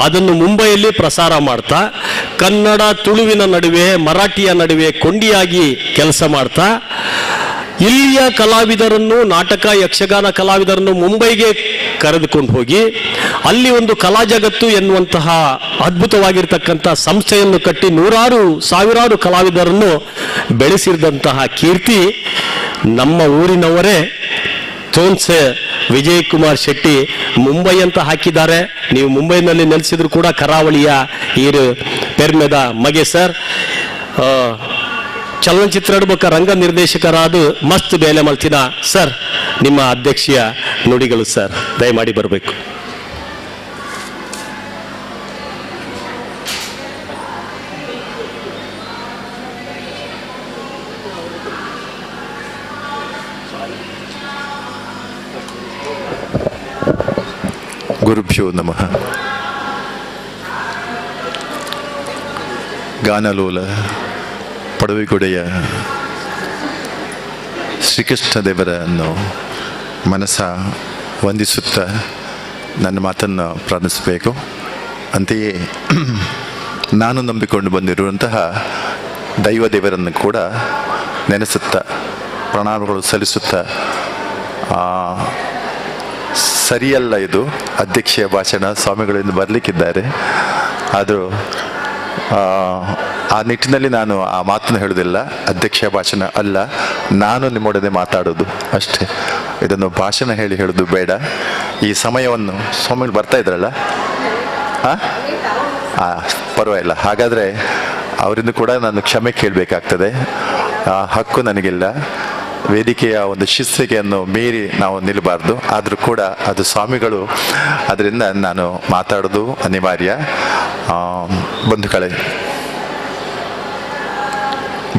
S1: ಅದನ್ನು ಮುಂಬೈಯಲ್ಲಿ ಪ್ರಸಾರ ಮಾಡ್ತಾ, ಕನ್ನಡ ತುಳುವಿನ ನಡುವೆ, ಮರಾಠಿಯ ನಡುವೆ ಕೊಂಡಿಯಾಗಿ ಕೆಲಸ ಮಾಡ್ತಾ, ಇಲ್ಲಿಯ ಕಲಾವಿದರನ್ನು, ನಾಟಕ ಯಕ್ಷಗಾನ ಕಲಾವಿದರನ್ನು ಮುಂಬೈಗೆ ಕರೆದುಕೊಂಡು ಹೋಗಿ ಅಲ್ಲಿ ಒಂದು ಕಲಾ ಜಗತ್ತು ಎನ್ನುವಂತಹ ಅದ್ಭುತವಾಗಿರ್ತಕ್ಕಂಥ ಸಂಸ್ಥೆಯನ್ನು ಕಟ್ಟಿ ಸಾವಿರಾರು ಕಲಾವಿದರನ್ನು ಬೆಳೆಸಿದಂತಹ ಕೀರ್ತಿ ನಮ್ಮ ಊರಿನವರೇ ತೋನ್ಸೆ ವಿಜಯ್ ಕುಮಾರ್ ಶೆಟ್ಟಿ ಮುಂಬೈ ಅಂತ ಹಾಕಿದ್ದಾರೆ. ನೀವು ಮುಂಬೈನಲ್ಲಿ ನೆಲೆಸಿದ್ರು ಕೂಡ ಕರಾವಳಿಯ ಈರು ಪೆರ್ಮೆದ ಮಗೆ ಸರ್. ಚಲನಚಿತ್ರ ರಂಗ ನಿರ್ದೇಶಕರಾದ ಮಸ್ತ್ ಬೇಲೆ ಮಲ್ತಿನ ಸರ್, ನಿಮ್ಮ ಅಧ್ಯಕ್ಷೀಯ ನುಡಿಗಳು ಸರ್, ದಯಮಾಡಿ ಬರಬೇಕು.
S9: ಗುರುಭ್ಯೋ ನಮಃ. ಗಾನಲೋಲ ಪಡವಿಗೊಡೆಯ ಶ್ರೀಕೃಷ್ಣ ದೇವರನ್ನು ಮನಸ ವಂದಿಸುತ್ತಾ ನನ್ನ ಮಾತನ್ನು ಪ್ರಾರಂಭಿಸಬೇಕು. ಅಂತೆಯೇ ನಾನು ನಂಬಿಕೊಂಡು ಬಂದಿರುವಂತಹ ದೈವ ದೇವರನ್ನು ಕೂಡ ನೆನೆಸುತ್ತಾ ಪ್ರಣಾಮಗಳು ಸಲ್ಲಿಸುತ್ತಾ, ಸರಿಯಲ್ಲ ಇದು ಅಧ್ಯಕ್ಷೀಯ ಭಾಷಣ, ಸ್ವಾಮಿಗಳಿಂದ ಬರಲಿಕ್ಕಿದ್ದಾರೆ. ಆದರೂ ಆ ನಿಟ್ಟಿನಲ್ಲಿ ನಾನು ಆ ಮಾತನ್ನು ಹೇಳೋದಿಲ್ಲ. ಅಧ್ಯಕ್ಷೀಯ ಭಾಷಣ ಅಲ್ಲ, ನಾನು ನಿಮ್ಮೊಡನೆ ಮಾತಾಡೋದು ಅಷ್ಟೇ. ಇದನ್ನು ಭಾಷಣ ಹೇಳೋದು ಬೇಡ. ಈ ಸಮಯವನ್ನು ಸ್ವಾಮಿಗಳು ಬರ್ತಾ ಇದ್ರಲ್ಲ, ಪರವಾಗಿಲ್ಲ. ಹಾಗಾದರೆ ಅವರಿಂದ ಕೂಡ ನಾನು ಕ್ಷಮೆ ಕೇಳಬೇಕಾಗ್ತದೆ. ಆ ಹಕ್ಕು ನನಗಿಲ್ಲ. ವೇದಿಕೆಯ ಒಂದು ಶಿಸ್ತಿಗೆಯನ್ನು ಮೀರಿ ನಾವು ನಿಲ್ಲಬಾರ್ದು. ಆದರೂ ಕೂಡ ಅದು ಸ್ವಾಮಿಗಳು, ಅದರಿಂದ ನಾನು ಮಾತಾಡೋದು ಅನಿವಾರ್ಯ. ಬಂಧುಗಳೇ,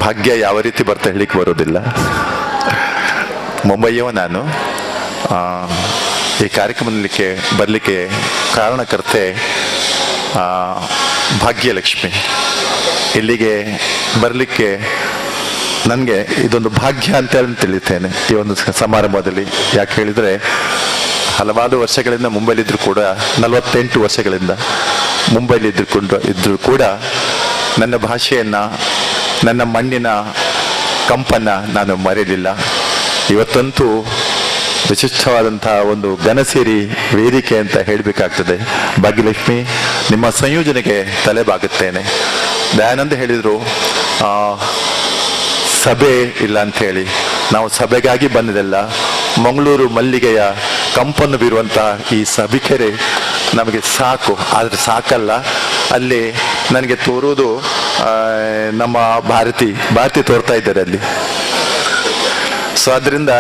S9: ಭಾಗ್ಯ ಯಾವ ರೀತಿ ಬರ್ತಾ ಹೇಳಿಕ್ಕೆ ಬರೋದಿಲ್ಲ. ಮುಂಬೈಯವ ನಾನು. ಈ ಕಾರ್ಯಕ್ರಮಕ್ಕೆ ಬರಲಿಕ್ಕೆ ಕಾರಣಕರ್ತೆ ಭಾಗ್ಯಲಕ್ಷ್ಮಿ. ಇಲ್ಲಿಗೆ ಬರಲಿಕ್ಕೆ ನನಗೆ ಇದೊಂದು ಭಾಗ್ಯ ಅಂತೇಳಿ ತಿಳಿತೇನೆ ಈ ಒಂದು ಸಮಾರಂಭದಲ್ಲಿ. ಯಾಕೆ ಹೇಳಿದರೆ, ಹಲವಾರು ವರ್ಷಗಳಿಂದ ಮುಂಬೈಲಿದ್ದರೂ ಕೂಡ, 48 ವರ್ಷಗಳಿಂದ ಮುಂಬೈಲಿ ಇದ್ದರೂ ಕೂಡ ನನ್ನ ಭಾಷೆಯನ್ನು, ನನ್ನ ಮಣ್ಣಿನ ಕಂಪನ್ನ ನಾನು ಮರೆಯಲಿಲ್ಲ. ಇವತ್ತಂತೂ ವಿಶಿಷ್ಟವಾದಂಥ ಒಂದು ಘನಸೇರಿ ವೇದಿಕೆ ಅಂತ ಹೇಳಬೇಕಾಗ್ತದೆ. ಭಾಗ್ಯಲಕ್ಷ್ಮಿ, ನಿಮ್ಮ ಸಂಯೋಜನೆಗೆ ತಲೆಬಾಗುತ್ತೇನೆ. ದಯಾನಂದ ಹೇಳಿದರು ಸಭೆ ಇಲ್ಲ ಅಂಥೇಳಿ. ನಾವು ಸಭೆಗಾಗಿ ಬಂದಿದ್ದೆಲ್ಲ. ಮಂಗಳೂರು ಮಲ್ಲಿಗೆಯ ಕಂಪನ್ನು ಬೀರುವಂಥ ಈ ಸಭಿಕೆರೆ ನಮಗೆ ಸಾಕು. ಆದರೆ ಸಾಕಲ್ಲ, ಅಲ್ಲಿ ನನಗೆ ತೋರುವುದು ನಮ್ಮ ಭಾರತಿ ತೋರ್ತಾ ಇದ್ದಾರೆ ಅಲ್ಲಿ. ಸೊ ಅದರಿಂದ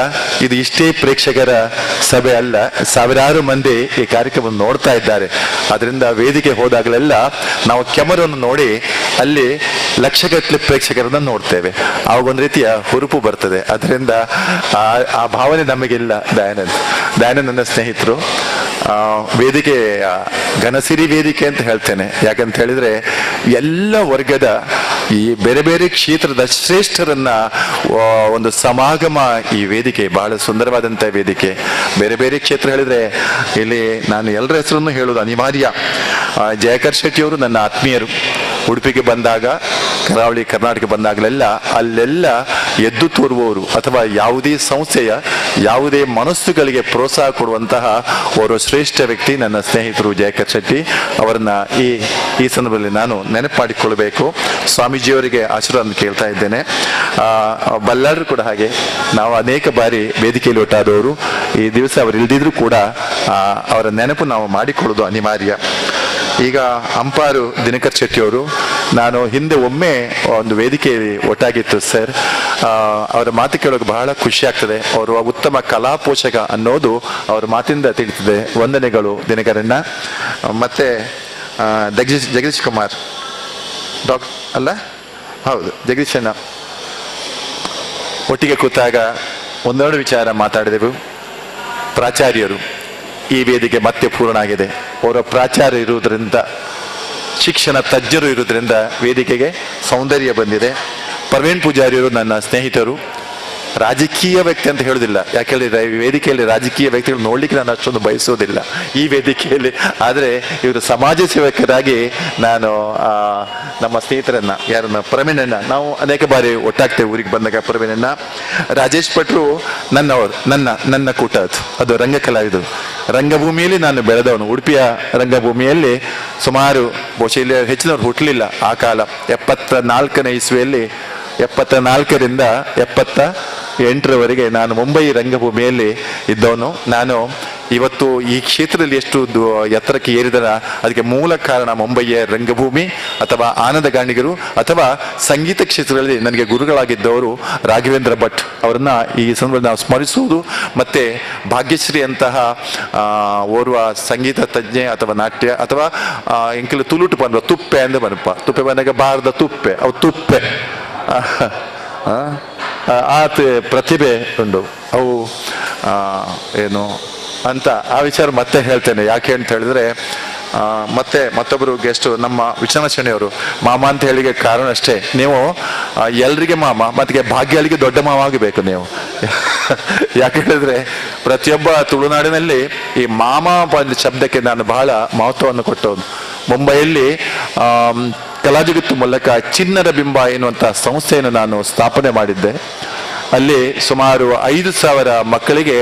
S9: ಇದು ಇಷ್ಟೇ ಪ್ರೇಕ್ಷಕರ ಸಭೆ ಅಲ್ಲ, ಸಾವಿರಾರು ಮಂದಿ ಈ ಕಾರ್ಯಕ್ರಮವನ್ನು ನೋಡ್ತಾ ಇದ್ದಾರೆ. ಅದರಿಂದ ವೇದಿಕೆ ಹೋದಾಗಲೆಲ್ಲ ನಾವು ಕ್ಯಾಮರನ್ನು ನೋಡಿ ಅಲ್ಲಿ ಲಕ್ಷಗಟ್ಟಲೆ ಪ್ರೇಕ್ಷಕರನ್ನ ನೋಡ್ತೇವೆ. ಆವಾಗೊಂದು ರೀತಿಯ ಹುರುಪು ಬರ್ತದೆ. ಅದರಿಂದ ಆ ಭಾವನೆ ನಮಗಿಲ್ಲ. ದಯಾನಂದ್ ನನ್ನ ಸ್ನೇಹಿತರು. ವೇದಿಕೆ ಘನಸಿರಿ ವೇದಿಕೆ ಅಂತ ಹೇಳ್ತೇನೆ. ಯಾಕಂತ ಹೇಳಿದ್ರೆ ಎಲ್ಲ ವರ್ಗದ ಈ ಬೇರೆ ಬೇರೆ ಕ್ಷೇತ್ರದ ಶ್ರೇಷ್ಠರನ್ನ ಒಂದು ಸಮಾಗಮ ಈ ವೇದಿಕೆ. ಬಹಳ ಸುಂದರವಾದಂಥ ವೇದಿಕೆ. ಬೇರೆ ಬೇರೆ ಕ್ಷೇತ್ರ ಹೇಳಿದ್ರೆ ಇಲ್ಲಿ ನಾನು ಎಲ್ಲರ ಹೆಸರನ್ನು ಹೇಳೋದು ಅನಿವಾರ್ಯ. ಜಯಕರ್ ಶೆಟ್ಟಿಯವರು ನನ್ನ ಆತ್ಮೀಯರು. ಉಡುಪಿಗೆ ಬಂದಾಗ, ಕರಾವಳಿ ಕರ್ನಾಟಕ ಬಂದಾಗಲೆಲ್ಲ ಅಲ್ಲೆಲ್ಲ ಎದ್ದು ತೋರುವವರು, ಅಥವಾ ಯಾವುದೇ ಸಂಸ್ಥೆಯ ಯಾವುದೇ ಮನಸ್ಸುಗಳಿಗೆ ಪ್ರೋತ್ಸಾಹ ಕೊಡುವಂತಹ ಅವರು ಶ್ರೇಷ್ಠ ವ್ಯಕ್ತಿ ನನ್ನ ಸ್ನೇಹಿತರು ಜಯಕರ್ ಶೆಟ್ಟಿ. ಅವರನ್ನ ಈ ಸಂದರ್ಭದಲ್ಲಿ ನಾನು ನೆನಪು ಮಾಡಿಕೊಳ್ಬೇಕು. ಸ್ವಾಮೀಜಿಯವರಿಗೆ ಆಶೀರ್ವಾದ ಕೇಳ್ತಾ ಇದ್ದೇನೆ. ಬಲ್ಲಾಳರು ಕೂಡ ಹಾಗೆ. ನಾವು ಅನೇಕ ಬಾರಿ ವೇದಿಕೆಯಲ್ಲಿ ಒಟ್ಟಾದವರು. ಈ ದಿವಸ ಅವರು ಇಲ್ದಿದ್ರು ಕೂಡ ಅವರ ನೆನಪು ನಾವು ಮಾಡಿಕೊಳ್ಳೋದು ಅನಿವಾರ್ಯ. ಈಗ ಅಂಪಾರು ದಿನಕರ್ ಶೆಟ್ಟಿಯವರು, ನಾನು ಹಿಂದೆ ಒಮ್ಮೆ ಒಂದು ವೇದಿಕೆಯಲ್ಲಿ ಒಟ್ಟಾಗಿತ್ತು ಸರ್. ಅವರ ಮಾತು ಕೇಳೋಕೆ ಬಹಳ ಖುಷಿ ಆಗ್ತದೆ. ಅವರು ಉತ್ತಮ ಕಲಾ ಪೋಷಕ ಅನ್ನೋದು ಅವರ ಮಾತಿಂದ ತಿಳಿತದೆ. ವಂದನೆಗಳು ದಿನಕರಣ್ಣ. ಮತ್ತೆ ಜಗದೀಶ್ ಕುಮಾರ್ ಅಲ್ಲ, ಹೌದು, ಜಗದೀಶ್ ಅಣ್ಣ ಒಟ್ಟಿಗೆ ಕೂತಾಗ ಒಂದೆರಡು ವಿಚಾರ ಮಾತಾಡಿದೆವು. ಪ್ರಾಚಾರ್ಯರು ಈ ವೇದಿಕೆ ಮತ್ತೆ ಪೂರ್ಣ ಆಗಿದೆ. ಅವರ ಪ್ರಾಚಾರ್ಯ ಇರುವುದರಿಂದ, ಶಿಕ್ಷಣ ತಜ್ಞರು ಇರುವುದರಿಂದ ವೇದಿಕೆಗೆ ಸೌಂದರ್ಯ ಬಂದಿದೆ. ಪ್ರವೀಣ್ ಪೂಜಾರಿಯವರು ನನ್ನ ಸ್ನೇಹಿತರು. ರಾಜಕೀಯ ವ್ಯಕ್ತಿ ಅಂತ ಹೇಳುದಿಲ್ಲ, ಯಾಕೆಂದ್ರೆ ವೇದಿಕೆಯಲ್ಲಿ ರಾಜಕೀಯ ವ್ಯಕ್ತಿಗಳು ನೋಡ್ಲಿಕ್ಕೆ ನಾನು ಅಷ್ಟೊಂದು ಬಯಸೋದಿಲ್ಲ ಈ ವೇದಿಕೆಯಲ್ಲಿ. ಆದರೆ ಇವರು ಸಮಾಜ ಸೇವಕರಾಗಿ ನಾನು ನಮ್ಮ ಸ್ನೇಹಿತರನ್ನ, ಯಾರನ್ನ, ಪ್ರವೀಣಣ್ಣ, ನಾವು ಅನೇಕ ಬಾರಿ ಒಟ್ಟಾಗ್ತೇವೆ ಊರಿಗೆ ಬಂದಾಗ. ಪ್ರವೀಣಣ್ಣ, ರಾಜೇಶ್ ಭಟ್ರು ನನ್ನವರು, ನನ್ನ ಕೂಟ ಅದು ರಂಗ ಕಲಾವಿದರು. ರಂಗಭೂಮಿಯಲ್ಲಿ ನಾನು ಬೆಳೆದವನು. ಉಡುಪಿಯ ರಂಗಭೂಮಿಯಲ್ಲಿ ಸುಮಾರು, ಬಹುಶಃ ಇಲ್ಲಿ ಹೆಚ್ಚಿನವ್ರು ಹುಟ್ಟಲಿಲ್ಲ ಆ ಕಾಲ. 74ನೇ ಇಸ್ವಿಯಲ್ಲಿ, 74ರಿಂದ 8ರವರೆಗೆ ನಾನು ಮುಂಬೈ ರಂಗಭೂಮಿಯಲ್ಲಿ ಇದ್ದವನು. ನಾನು ಇವತ್ತು ಈ ಕ್ಷೇತ್ರದಲ್ಲಿ ಎಷ್ಟು ಎತ್ತರಕ್ಕೆ ಏರಿದನ ಅದಕ್ಕೆ ಮೂಲ ಕಾರಣ ಮುಂಬಯಿಯ ರಂಗಭೂಮಿ ಅಥವಾ ಆನಂದ ಗಾಣಿಗರು ಅಥವಾ ಸಂಗೀತ ಕ್ಷೇತ್ರದಲ್ಲಿ ನನಗೆ ಗುರುಗಳಾಗಿದ್ದವರು ರಾಘವೇಂದ್ರ ಭಟ್ ಅವರನ್ನ ಈ ಸಂದರ್ಭದಲ್ಲಿ ನಾವು ಸ್ಮರಿಸುವುದು. ಮತ್ತೆ ಭಾಗ್ಯಶ್ರೀ ಅಂತಹ ಓರ್ವ ಸಂಗೀತ ತಜ್ಞೆ ಅಥವಾ ನಾಟ್ಯ ಅಥವಾ ಎಂಕಲು ತುಳುಟು ಬಂದ ತುಪ್ಪೆ ಅಂದ ಬನಪ ತುಪ್ಪೆ ಬಂದಾಗ ಬಾರದ ತುಪ್ಪೆ ಅವು ತುಪ್ಪೆ ಆತ ಪ್ರತಿಭೆ ಉಂಡು ಅವು ಏನು ಅಂತ ಆ ವಿಚಾರ ಮತ್ತೆ ಹೇಳ್ತೇನೆ. ಯಾಕೆ ಅಂತ ಹೇಳಿದ್ರೆ ಮತ್ತೆ ಮತ್ತೊಬ್ಬರು ಗೆಸ್ಟ್ ನಮ್ಮ ವಿಚಾರಣೆಯವರು ಮಾಮ ಅಂತ ಹೇಳಿಗೆ ಕಾರಣ ಅಷ್ಟೇ, ನೀವು ಎಲ್ರಿಗೆ ಮಾಮ ಮತ್ತೆ ಭಾಗ್ಯಗಳಿಗೆ ದೊಡ್ಡ ಮಾವ ಆಗಬೇಕು ನೀವು. ಯಾಕೆ ಹೇಳಿದ್ರೆ ಪ್ರತಿಯೊಬ್ಬ ತುಳುನಾಡಿನಲ್ಲಿ ಈ ಮಾಮ ಒಂದು ಶಬ್ದಕ್ಕೆ ನಾನು ಬಹಳ ಮಹತ್ವವನ್ನು ಕೊಟ್ಟವನು. ಮುಂಬೈಯಲ್ಲಿ ಕಲಾಜಗತ್ತು ಮೂಲಕ ಚಿನ್ನದ ಬಿಂಬ ಎನ್ನುವಂಥ ಸಂಸ್ಥೆಯನ್ನು ನಾನು ಸ್ಥಾಪನೆ ಮಾಡಿದ್ದೆ. ಅಲ್ಲಿ ಸುಮಾರು 5,000 ಮಕ್ಕಳಿಗೆ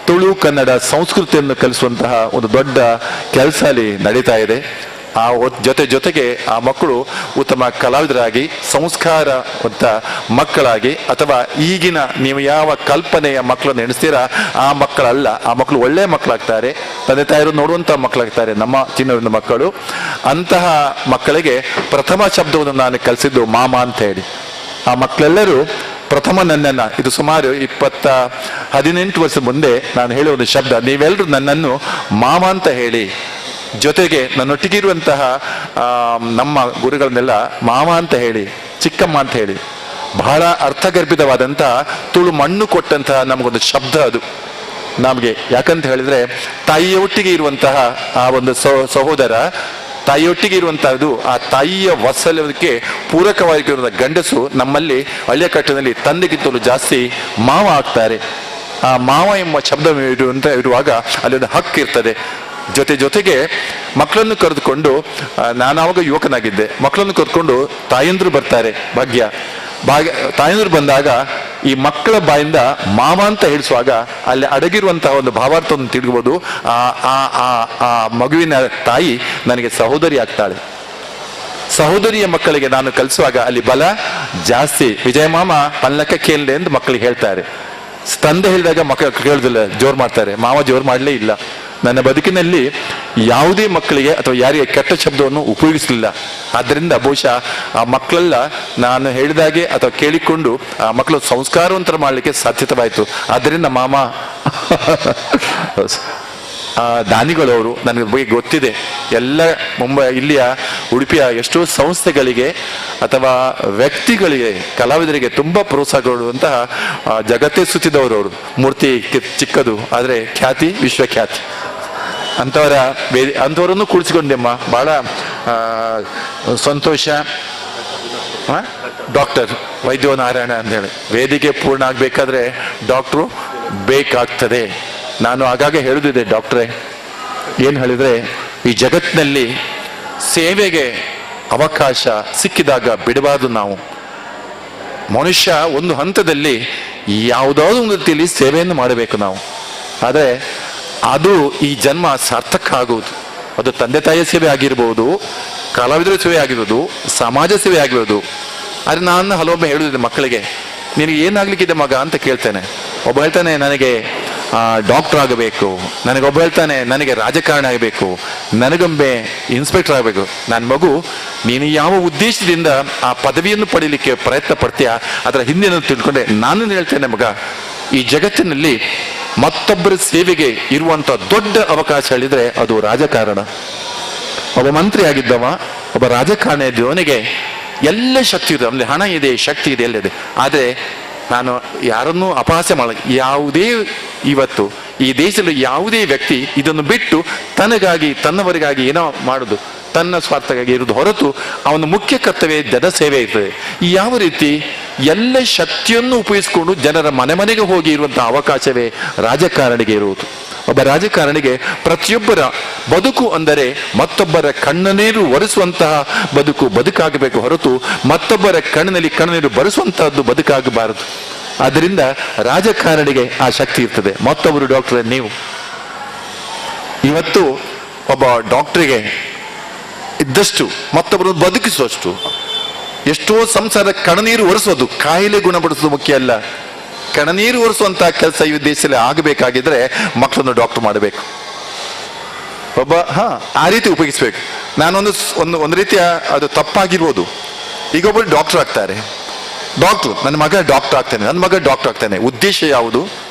S9: ತುಳು ಕನ್ನಡ ಸಂಸ್ಕೃತಿಯನ್ನು ಕಲಿಸುವಂತಹ ಒಂದು ದೊಡ್ಡ ಕೆಲಸ ಅಲ್ಲಿ ನಡೀತಾ ಇದೆ. ಆ ಜೊತೆಗೆ ಆ ಮಕ್ಕಳು ಉತ್ತಮ ಕಲಾವಿದರಾಗಿ ಸಂಸ್ಕಾರವಂತ ಮಕ್ಕಳಾಗಿ ಅಥವಾ ಈಗಿನ ನೀವು ಯಾವ ಕಲ್ಪನೆಯ ಮಕ್ಕಳನ್ನು ಎಣಿಸ್ತೀರಾ ಆ ಮಕ್ಕಳಲ್ಲ, ಆ ಮಕ್ಕಳು ಒಳ್ಳೆಯ ಮಕ್ಕಳಾಗ್ತಾರೆ, ತಂದೆ ತಾಯಿರು ನೋಡುವಂತಹ ಮಕ್ಕಳಾಗ್ತಾರೆ, ನಮ್ಮ ಚಿನ್ನವಿನ ಮಕ್ಕಳು. ಅಂತಹ ಮಕ್ಕಳಿಗೆ ಪ್ರಥಮ ಶಬ್ದವನ್ನು ನಾನು ಕಲಿಸಿದ್ದು ಮಾಮ ಅಂತ ಹೇಳಿ. ಆ ಮಕ್ಕಳೆಲ್ಲರೂ ಪ್ರಥಮ ನನ್ನನ್ನು, ಇದು ಸುಮಾರು 18 ವರ್ಷ ಮುಂದೆ ನಾನು ಹೇಳುವ ಒಂದು ಶಬ್ದ, ನೀವೆಲ್ಲರೂ ನನ್ನನ್ನು ಮಾಮ ಅಂತ ಹೇಳಿ, ಜೊತೆಗೆ ನನ್ನೊಟ್ಟಿಗಿರುವಂತಹ ನಮ್ಮ ಗುರುಗಳನ್ನೆಲ್ಲ ಮಾಮ ಅಂತ ಹೇಳಿ, ಚಿಕ್ಕಮ್ಮ ಅಂತ ಹೇಳಿ. ಬಹಳ ಅರ್ಥಗರ್ಭಿತವಾದಂತಹ ತುಳು ಮಣ್ಣು ಕೊಟ್ಟಂತಹ ನಮಗೊಂದು ಶಬ್ದ ಅದು ನಮಗೆ. ಯಾಕಂತ ಹೇಳಿದ್ರೆ ತಾಯಿಯೊಟ್ಟಿಗೆ ಇರುವಂತಹ ಆ ಒಂದು ಸಹೋದರ, ತಾಯಿಯೊಟ್ಟಿಗೆ ಇರುವಂತಹದ್ದು, ಆ ತಾಯಿಯ ವಾತ್ಸಲ್ಯಕ್ಕೆ ಪೂರಕವಾಗಿರುವಂತಹ ಗಂಡಸು ನಮ್ಮಲ್ಲಿ ಹಳ್ಳಿಯ ಕಟ್ಟದಲ್ಲಿ ತಂದೆಗಿಂತಲೂ ಜಾಸ್ತಿ ಮಾವ ಆಗ್ತಾರೆ. ಆ ಮಾವ ಎಂಬ ಶಬ್ದ ಇರುವಾಗ ಅಲ್ಲಿ ಒಂದು ಹಕ್ಕು ಇರ್ತದೆ. ಜೊತೆಗೆ ಮಕ್ಕಳನ್ನು ಕರೆದುಕೊಂಡು, ನಾನು ಆವಾಗ ಯುವಕನಾಗಿದ್ದೆ, ಮಕ್ಕಳನ್ನು ಕರೆದುಕೊಂಡು ತಾಯಂದ್ರು ಬರ್ತಾರೆ, ತಾಯಂದ್ರು ಬಂದಾಗ ಈ ಮಕ್ಕಳ ಬಾಯಿಂದ ಮಾವ ಅಂತ ಹೇಳಿಸುವಾಗ ಅಲ್ಲಿ ಅಡಗಿರುವಂತಹ ಒಂದು ಭಾವಾರ್ಥವನ್ನು ತಿಳಿಬಹುದು. ಆ ಮಗುವಿನ ತಾಯಿ ನನಗೆ ಸಹೋದರಿ ಆಗ್ತಾಳೆ. ಸಹೋದರಿಯ ಮಕ್ಕಳಿಗೆ ನಾನು ಕಲಿಸುವಾಗ ಅಲ್ಲಿ ಬಲ ಜಾಸ್ತಿ. ವಿಜಯ ಮಾಮ ಪಲ್ಲಕ್ಕ ಕೇಳಲೆ ಎಂದು ಮಕ್ಕಳಿಗೆ ಹೇಳ್ತಾರೆ. ತಂದೆ ಹೇಳಿದಾಗ ಮಕ್ಕಳು ಕೇಳುದಿಲ್ಲ, ಜೋರು ಮಾಡ್ತಾರೆ. ಮಾವ ಜೋರು ಮಾಡಲೇ ಇಲ್ಲ. ನನ್ನ ಬದುಕಿನಲ್ಲಿ ಯಾವುದೇ ಮಕ್ಕಳಿಗೆ ಅಥವಾ ಯಾರಿಗೆ ಕೆಟ್ಟ ಶಬ್ದವನ್ನು ಉಪಯೋಗಿಸಲಿಲ್ಲ. ಆದ್ದರಿಂದ ಬಹುಶಃ ಆ ಮಕ್ಕಳೆಲ್ಲ ನಾನು ಹೇಳಿದಾಗೆ ಅಥವಾ ಕೇಳಿಕೊಂಡು ಆ ಮಕ್ಕಳು ಸಂಸ್ಕಾರವಂತರ ಮಾಡಲಿಕ್ಕೆ ಸಾಧ್ಯತವಾಯಿತು. ಆದ್ದರಿಂದ ಮಾಮ ದಾನಿಗಳವರು ನನಗೆ ಬಗ್ಗೆ ಗೊತ್ತಿದೆ. ಎಲ್ಲ ಇಲ್ಲಿಯ ಉಡುಪಿಯ ಎಷ್ಟೋ ಸಂಸ್ಥೆಗಳಿಗೆ ಅಥವಾ ವ್ಯಕ್ತಿಗಳಿಗೆ, ಕಲಾವಿದರಿಗೆ ತುಂಬ ಪ್ರೋತ್ಸಾಹ ಕೊಡುವಂತಹ ಜಗತ್ತೇ ಸುತ್ತಿದವರು ಅವರು. ಮೂರ್ತಿ ಚಿಕ್ಕದು ಆದರೆ ಖ್ಯಾತಿ ವಿಶ್ವಖ್ಯಾತಿ. ಅಂಥವರನ್ನು ಕೂಡಿಸಿಕೊಂಡೆಮ್ಮ, ಬಹಳ ಸಂತೋಷ. ಡಾಕ್ಟರ್ ವೈದ್ಯ ನಾರಾಯಣ ಅಂತ ಹೇಳಿ ವೇದಿಕೆ ಪೂರ್ಣ ಆಗಬೇಕಾದ್ರೆ ಡಾಕ್ಟ್ರು ಬೇಕಾಗ್ತದೆ. ನಾನು ಆಗಾಗ ಹೇಳುದಿದೆ, ಡಾಕ್ಟ್ರೇ ಏನು ಹೇಳಿದ್ರೆ, ಈ ಜಗತ್ತಿನಲ್ಲಿ ಸೇವೆಗೆ ಅವಕಾಶ ಸಿಕ್ಕಿದಾಗ ಬಿಡಬಾರ್ದು. ನಾವು ಮನುಷ್ಯ ಒಂದು ಹಂತದಲ್ಲಿ ಯಾವುದಾದ್ರು ಒಂದು ರೀತಿಯಲ್ಲಿ ಸೇವೆಯನ್ನು ಮಾಡಬೇಕು ನಾವು. ಆದರೆ ಅದು ಈ ಜನ್ಮ ಸಾರ್ಥಕ ಆಗುವುದು. ಅದು ತಂದೆ ತಾಯಿಯ ಸೇವೆ ಆಗಿರ್ಬೋದು, ಕಲಾವಿದರ ಸೇವೆ ಆಗಿರ್ಬೋದು, ಸಮಾಜ ಸೇವೆ ಆಗಿರ್ಬೋದು. ಆದರೆ ನಾನು ಹಲವೊಮ್ಮೆ ಹೇಳುದಿದೆ ಮಕ್ಕಳಿಗೆ, ನಿನಗೆ ಏನಾಗ್ಲಿಕ್ಕಿದೆ ಮಗ ಅಂತ ಕೇಳ್ತೇನೆ. ಒಬ್ಬ ಹೇಳ್ತಾನೆ ನನಗೆ ಡಾಕ್ಟರ್ ಆಗಬೇಕು, ನನಗೊಬ್ಬ ಹೇಳ್ತಾನೆ ನನಗೆ ರಾಜಕಾರಣ ಆಗಬೇಕು, ನನಗೊಮ್ಮೆ ಇನ್ಸ್ಪೆಕ್ಟರ್ ಆಗಬೇಕು. ನನ್ನ ಮಗು, ನೀನು ಯಾವ ಉದ್ದೇಶದಿಂದ ಆ ಪದವಿಯನ್ನು ಪಡೀಲಿಕ್ಕೆ ಪ್ರಯತ್ನ ಪಡ್ತೀಯಾ ಅದರ ಹಿಂದಿನ ತಿಳ್ಕೊಂಡೆ. ನಾನು ಹೇಳ್ತೇನೆ ಮಗ, ಈ ಜಗತ್ತಿನಲ್ಲಿ ಮತ್ತೊಬ್ಬರ ಸೇವೆಗೆ ಇರುವಂತ ದೊಡ್ಡ ಅವಕಾಶ ಹೇಳಿದ್ರೆ ಅದು ರಾಜಕಾರಣ. ಒಬ್ಬ ಮಂತ್ರಿ ಆಗಿದ್ದವ, ಒಬ್ಬ ರಾಜಕಾರಣ ಇದ್ದವನಿಗೆ ಎಲ್ಲ ಶಕ್ತಿ ಇದೆ, ಆಮೇಲೆ ಹಣ ಇದೆ, ಶಕ್ತಿ ಇದೆ, ಎಲ್ಲ ಇದೆ. ಆದರೆ ನಾನು ಯಾರನ್ನೂ ಅಪಹಾಸ್ಯ ಮಾಡಲ್ಲ. ಯಾವುದೇ ಇವತ್ತು ಈ ದೇಶದಲ್ಲಿ ಯಾವುದೇ ವ್ಯಕ್ತಿ ಇದನ್ನು ಬಿಟ್ಟು ತನಗಾಗಿ ತನ್ನವರಿಗಾಗಿ ಏನೋ ಮಾಡುದು, ತನ್ನ ಸ್ವಾರ್ಥಗಾಗಿ ಇರುವುದು ಹೊರತು ಅವನ ಮುಖ್ಯ ಕರ್ತವ್ಯ ಜನಸೇವೆ ಇರ್ತದೆ. ಯಾವ ರೀತಿ ಎಲ್ಲ ಶಕ್ತಿಯನ್ನು ಉಪಯೋಗಿಸಿಕೊಂಡು ಜನರ ಮನೆಗೆ ಹೋಗಿ ಇರುವಂತಹ ಅವಕಾಶವೇ ರಾಜಕಾರಣಿಗೆ ಇರುವುದು. ಒಬ್ಬ ರಾಜಕಾರಣಿಗೆ ಪ್ರತಿಯೊಬ್ಬರ ಬದುಕು ಅಂದರೆ ಮತ್ತೊಬ್ಬರ ಕಣ್ಣನೀರು ಒರೆಸುವಂತಹ ಬದುಕಾಗಬೇಕು ಹೊರತು ಮತ್ತೊಬ್ಬರ ಕಣ್ಣನೀರು ಬರೆಸುವಂತಹದ್ದು ಬದುಕಾಗಬಾರದು. ಆದ್ದರಿಂದ ರಾಜಕಾರಣಿಗೆ ಆ ಶಕ್ತಿ ಇರ್ತದೆ. ಮತ್ತೊಬ್ಬರು ಡಾಕ್ಟರ್, ನೀವು ಇವತ್ತು ಒಬ್ಬ ಡಾಕ್ಟರಿಗೆ ಇದ್ದಷ್ಟು ಮತ್ತೊಬ್ಬರು ಬದುಕಿಸುವಷ್ಟು, ಎಷ್ಟೋ ಸಂಸಾರ ಕಣ್ಣನೀರು ಒರೆಸೋದು, ಕಾಯಿಲೆ ಗುಣಪಡಿಸೋದು ಮುಖ್ಯ ಅಲ್ಲ. ಕಣ್ಣನೀರು ಒರೆಸುವಂತ ಕೆಲಸ ಈ ದೇಶದಲ್ಲಿ ಆಗಬೇಕಾಗಿದ್ರೆ ಮಕ್ಕಳನ್ನು ಡಾಕ್ಟರ್ ಮಾಡಬೇಕು. ಒಬ್ಬ ಆ ರೀತಿ ಉಪಯೋಗಿಸ್ಬೇಕು. ನಾನೊಂದು ಒಂದು ರೀತಿಯ ಅದು ತಪ್ಪಾಗಿರ್ಬೋದು. ಈಗ ಒಬ್ಬರು ಡಾಕ್ಟರ್ ಆಗ್ತಾರೆ, ಡಾಕ್ಟ್ರು ನನ್ನ ಮಗ ಡಾಕ್ಟರ್ ಆಗ್ತಾನೆ, ನನ್ನ ಮಗ ಡಾಕ್ಟರ್ ಆಗ್ತಾನೆ. ಉದ್ದೇಶ ಯಾವುದು?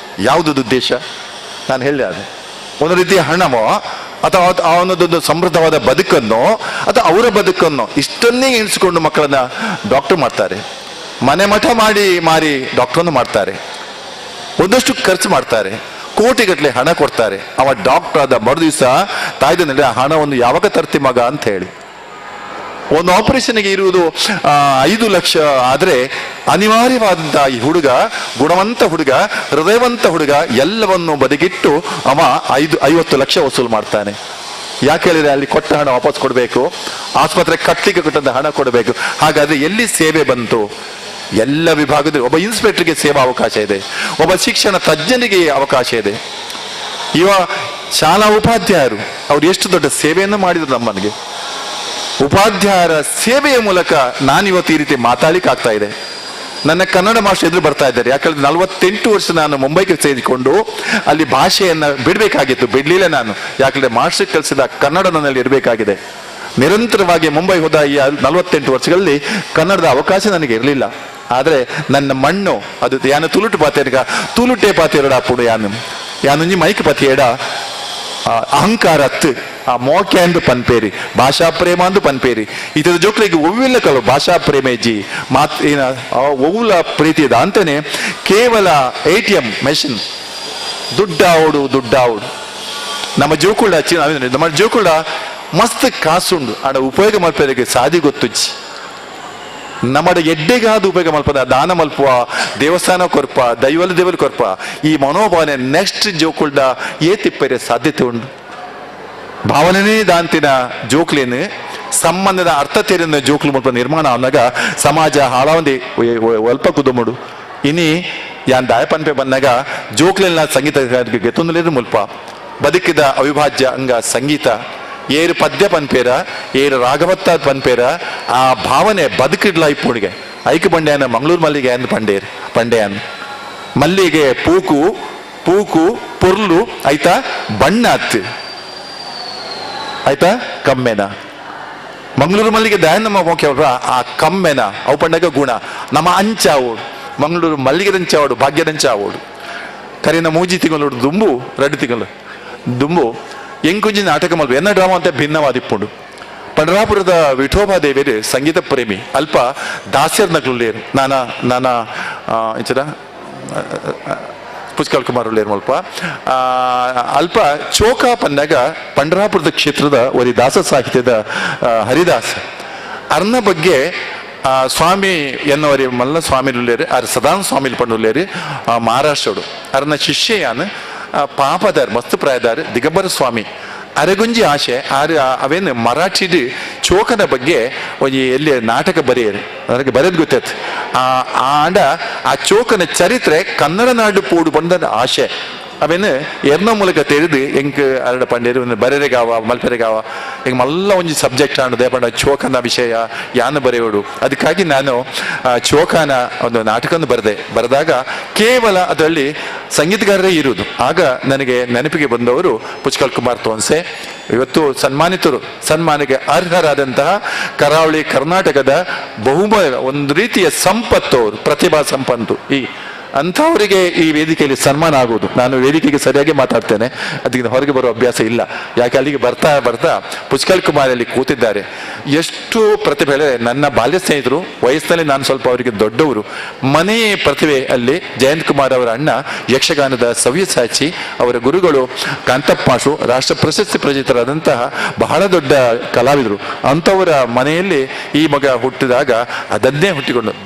S9: ಯಾವುದದು ಉದ್ದೇಶ? ನಾನು ಹೇಳಿದೆ, ಅದು ಒಂದು ರೀತಿಯ ಹಣವೋ ಅಥವಾ ಅವನದೊಂದು ಸಮೃದ್ಧವಾದ ಬದುಕನ್ನೋ ಅಥವಾ ಅವರ ಬದುಕನ್ನೋ ಇಷ್ಟನ್ನೇ ಎಣಿಸಿಕೊಂಡು ಮಕ್ಕಳನ್ನ ಡಾಕ್ಟರ್ ಮಾಡ್ತಾರೆ. ಮನೆ ಮಠ ಮಾರಿ ಡಾಕ್ಟರನ್ನು ಮಾಡ್ತಾರೆ. ಒಂದಷ್ಟು ಖರ್ಚು ಮಾಡ್ತಾರೆ, ಕೋಟಿಗಟ್ಟಲೆ ಹಣ ಕೊಡ್ತಾರೆ. ಅವ ಡಾಕ್ಟರ್ ಆದ ಮರು ದಿವಸ ತಾಯ್ದನಲ್ಲಿ ಆ ಹಣವನ್ನು ಯಾವಾಗ ತರ್ತಿ ಮಗ ಅಂತ ಹೇಳಿ. ಒಂದು ಆಪರೇಷನ್ಗೆ ಇರುವುದು 5 ಲಕ್ಷ ಆದರೆ ಅನಿವಾರ್ಯವಾದಂತಹ ಈ ಹುಡುಗ, ಗುಣವಂತ ಹುಡುಗ, ಹೃದಯವಂತ ಹುಡುಗ, ಎಲ್ಲವನ್ನು ಬದಿಗಿಟ್ಟು ಅವ 50 ಲಕ್ಷ ವಸೂಲು ಮಾಡ್ತಾನೆ. ಯಾಕೆ ಹೇಳಿದ್ರೆ ಅಲ್ಲಿ ಕೊಟ್ಟ ಹಣ ವಾಪಸ್ ಕೊಡಬೇಕು, ಆಸ್ಪತ್ರೆ ಕಟ್ಟಲಿಕ್ಕೆ ಕೊಟ್ಟಂತ ಹಣ ಕೊಡಬೇಕು. ಹಾಗಾದ್ರೆ ಎಲ್ಲಿ ಸೇವೆ ಬಂತು? ಎಲ್ಲ ವಿಭಾಗದಲ್ಲಿ ಒಬ್ಬ ಇನ್ಸ್ಪೆಕ್ಟರ್ಗೆ ಸೇವಾ ಅವಕಾಶ ಇದೆ, ಒಬ್ಬ ಶಿಕ್ಷಣ ತಜ್ಞನಿಗೆ ಅವಕಾಶ ಇದೆ. ಇವ ಶಾಲಾ ಉಪಾಧ್ಯಾಯರು ಅವ್ರು ಎಷ್ಟು ದೊಡ್ಡ ಸೇವೆಯನ್ನು ಮಾಡಿದ್ರು ನಮ್ಮನಿಗೆ. ಉಪಾಧ್ಯಾಯರ ಸೇವೆಯ ಮೂಲಕ ನಾನಿವತ್ತು ಈ ರೀತಿ ಮಾತಾಡ್ಲಿಕ್ಕೆ ಆಗ್ತಾ ಇದೆ. ನನ್ನ ಕನ್ನಡ ಮಾಸ್ಟರ್ ಎದುರು ಬರ್ತಾ ಇದ್ದಾರೆ. ಯಾಕಂದ್ರೆ 48 ವರ್ಷ ನಾನು ಮುಂಬೈಗೆ ಸೇರಿಕೊಂಡು ಅಲ್ಲಿ ಭಾಷೆಯನ್ನ ಬಿಡಬೇಕಾಗಿತ್ತು, ಬಿಡ್ಲಿಲ್ಲ ನಾನು. ಯಾಕಂದ್ರೆ ಮಾಸ್ಟರ್ ಕಲಿಸಿದ ಕನ್ನಡ ನನ್ನಲ್ಲಿ ಇರಬೇಕಾಗಿದೆ. ನಿರಂತರವಾಗಿ ಮುಂಬೈ ಹೋದ ಈ 48 ವರ್ಷಗಳಲ್ಲಿ ಕನ್ನಡದ ಅವಕಾಶ ನನಗೆ ಇರಲಿಲ್ಲ. ಆದರೆ ನನ್ನ ಮಣ್ಣು ಅದು ಯಾನು ತುಳುಟೆ ಪಾತಿರಡ ಪುಡು ಯಾನು ಮೈಕ್ ಪತಿಯಡ ಅಹಂಕಾರ ಅತ್ತು ಆ ಮೋಕೆ ಅಂದು ಪನ್ಪೇರಿ, ಭಾಷಾ ಪ್ರೇಮ ಅಂದು ಪನ್ಪೇರಿ. ಇದರ ಜೋಕ್ಲಿಗೆ ಒವ್ವಿಲ್ಲ ಕಲು ಭಾಷಾ ಪ್ರೇಮೇಜಿ ಒವ್ವುಲ ಪ್ರೀತಿದ ಅಂತಾನೆ ಕೇವಲ ATM ಮೆಷಿನ್ ದುಡ್ಡಾವುಡು ನಮ್ಮ ಜೋಕುಳ ನಮ್ಮ ಜೋಕುಳ ಮಸ್ತ್ ಕಾಸುಂಡು ಆಡ ಉಪಯೋಗ ಮಲ್ಪದಕ್ಕೆ ಸಾದಿ ಗೊತ್ತುಜ್ಜಿ. ನಮ್ಮಡ ಎಡ್ಡೆಗಾದ ಉಪಯೋಗ ಮಲ್ಪದ ದಾನ ಮಲ್ಪುವ, ದೇವಸ್ಥಾನ ಕೊರ್ಪ, ದೇವಲ್ ಕೊರ್ಪ, ಈ ಮನೋಭಾವನೆ ನೆಕ್ಸ್ಟ್ ಜೋಕುಳ್ದ ತಿಪ್ಪರೆ ಸಾಧ್ಯತೆ ಉಂಟು. ಭಾವನೆನೇ ದಾಂತಿನ ಜೋಕ್ಲೇನು ಸಂಬಂಧದ ಅರ್ಥ ತೆರಿನ ಜೋಕ್ಲು ಮಲ್ಪ ನಿರ್ಮಾಣ ಆದಾಗ ಸಮಾಜ ಹಾಳಾವಂದಿ ಅಲ್ಪ ಕುದುಮುಡು. ಇನಿ ಯಾನ್ ದಾಯ ಪನ್ಪೆ ಬಂದಾಗ ಜೋಕ್ಲೆಲ್ಲ ಸಂಗೀತ ಗೆತ್ತೊಂದು ಮುಲ್ಪ ಬದುಕಿದ ಅವಿಭಾಜ್ಯ ಅಂಗ ಸಂಗೀತ. ಏರು ಪದ್ಯ ಪನ್ಪೇರ, ಏರು ರಾಗವತ್ತಾದ ಪನ್ಪೇರ, ಆ ಭಾವನೆ ಬದುಕಿಡ್ಲ ಇಪ್ಪುಡಿಗೆ ಐಕ್ ಬಂಡೆಯನ್ನ ಮಂಗಳೂರು ಮಲ್ಲಿಗೆ ಅಂದ್ ಪಂಡೆಯನ್ ಮಲ್ಲಿಗೆ ಪೂಕು ಪೊರ್ಲು ಆಯ್ತಾ ಬಣ್ಣ ಹತ್ತು ಆಯ್ತಾ ಕಮ್ಮೆನ ಮಂಗಳೂರು ಮಲ್ಲಿಗೆ ದಯ ನಮ್ಮ ಮೋಕೆ ಅವ್ರ ಆ ಕಮ್ಮೆನ ಅವು ಪಂಡಗ ಗುಣ ನಮ್ಮ ಅಂಚಾವೋಡು ಮಂಗಳೂರು ಮಲ್ಲಿಗೆ ರಂಚಾವೋಡು ಭಾಗ್ಯದಂಚಾವೋಡು ಕರಿನ ಮೂಜಿ ತಿಂಗಳು ದುಂಬು ರಡ್ಡು ತಿಂಗಳು ದುಂಬು ಎಂಕುಂಜಿ ನಾಟಕ ಮಲ್ಪು ಎನ್ನ ಡ್ರಾಮಾ ಅಂತ ಭಿನ್ನವಾದಿಪ್ಪುಂಡು. ಪಂಡರಾಪುರದ ವಿಠೋಬಾ ದೇವಿಯರು ಸಂಗೀತ ಪ್ರೇಮಿ ಅಲ್ಪ ದಾಸ್ಯರ್ ನಗ್ಲುಲ್ಲೇರು ನಾನಾ ಇಂಚನ ಪುಷ್ಕಲ್ ಕುಮಾರ್ ಉಳ್ಳೇರು ಮಲ್ಪ ಅಲ್ಪ ಚೋಕ ಪಂದಾಗ ಪಂಡರಾಪುರದ ಕ್ಷೇತ್ರದ ಒಂದು ದಾಸ ಸಾಹಿತ್ಯದ ಹರಿದಾಸ್ ಅರ್ನ ಬಗ್ಗೆ ಸ್ವಾಮಿ ಎನ್ನುವರಿ ಮಲ್ಲ ಸ್ವಾಮಿ ಉಳ್ಳೇರು ಅರ್ ಸದಾನ್ ಸ್ವಾಮಿ ಪಂಡುಳ್ಳೇರು ಮಹಾರಾಷ್ಟ್ರಡು ಅರ್ನ ಶಿಷ್ಯಯಾನ್ ಪಾಪದಾರ್ ಮಸ್ತ್ ಪ್ರಾಯದಾರ್ ದಿಗಂಬರ ಸ್ವಾಮಿ ಅರೆಗುಂಜಿ ಆಶೆ ಅವೇನು ಮರಾಠಿದು ಚೋಕನ ಬಗ್ಗೆ ಒಂದು ಎಲ್ಲಿ ನಾಟಕ ಬರೆಯರು ನನಗೆ ಬರೆದು ಗೊತ್ತಾಯ್ತು. ಆ ಚೋಕನ ಚರಿತ್ರೆ ಕನ್ನಡ ನಾಡು ಪೋಡು ಬಂದ ಆಶೆ ಅವೇನು ಎರ್ನ ಮೂಲಕ ತಿಳಿದು ಎಂಕ್ ಅರಡ ಪಂಡೇರು ಬರೆರೆಗಾವ ಮಲ್ಪೆರೆಗಾವ ಹೆಂಗೆ ಮಲ್ಲ ಒಂಜಿ ಸಬ್ಜೆಕ್ಟ್ ಆಂಡು ದೇಪಂಡ ಚೋಕನ ವಿಷಯ ಯಾನು ಬರೆಯೋಡು. ಅದಕ್ಕಾಗಿ ನಾನು ಚೋಕನ ಒಂದು ನಾಟಕವನ್ನು ಬರೆದಾಗ ಕೇವಲ ಅದರಲ್ಲಿ ಸಂಗೀತಗಾರರೇ ಇರುವುದು. ಆಗ ನನಗೆ ನೆನಪಿಗೆ ಬಂದವರು ಪುಷ್ಕಲ್ ಕುಮಾರ್ ತೋನ್ಸೆ. ಇವತ್ತು ಸನ್ಮಾನಕ್ಕೆ ಅರ್ಹರಾದಂತಹ ಕರಾವಳಿ ಕರ್ನಾಟಕದ ಒಂದು ರೀತಿಯ ಸಂಪತ್ತು ಅವರು, ಪ್ರತಿಭಾ ಸಂಪತ್ತು. ಅಂಥವರಿಗೆ ಈ ವೇದಿಕೆಯಲ್ಲಿ ಸನ್ಮಾನ ಆಗುವುದು. ನಾನು ವೇದಿಕೆಗೆ ಸರಿಯಾಗಿ ಮಾತಾಡ್ತೇನೆ, ಅದಕ್ಕೆ ಹೊರಗೆ ಬರೋ ಅಭ್ಯಾಸ ಇಲ್ಲ. ಯಾಕೆ ಅಲ್ಲಿಗೆ ಬರ್ತಾ ಪುಷ್ಕಲ್ ಕುಮಾರ್ ಅಲ್ಲಿ ಕೂತಿದ್ದಾರೆ. ಎಷ್ಟು ಪ್ರತಿಭೆ, ನನ್ನ ಬಾಲ್ಯ ಸ್ನೇಹಿತರು, ವಯಸ್ಸಿನಲ್ಲಿ ನಾನು ಸ್ವಲ್ಪ ಅವರಿಗೆ ದೊಡ್ಡವರು. ಮನೆ ಪ್ರತಿಭೆ ಅಲ್ಲಿ ಜಯಂತ್ ಕುಮಾರ್ ಅವರ ಅಣ್ಣ ಯಕ್ಷಗಾನದ ಸವ್ಯಸಾಚಿ, ಅವರ ಗುರುಗಳು ಕಾಂತಪ್ಪಾಶು, ರಾಷ್ಟ್ರ ಪ್ರಶಸ್ತಿ ಪ್ರಜಿತರಾದಂತಹ ಬಹಳ ದೊಡ್ಡ ಕಲಾವಿದರು. ಅಂಥವರ ಮನೆಯಲ್ಲಿ ಈ ಮಗ ಹುಟ್ಟಿದಾಗ ಅದನ್ನೇ ಹುಟ್ಟಿಕೊಂಡು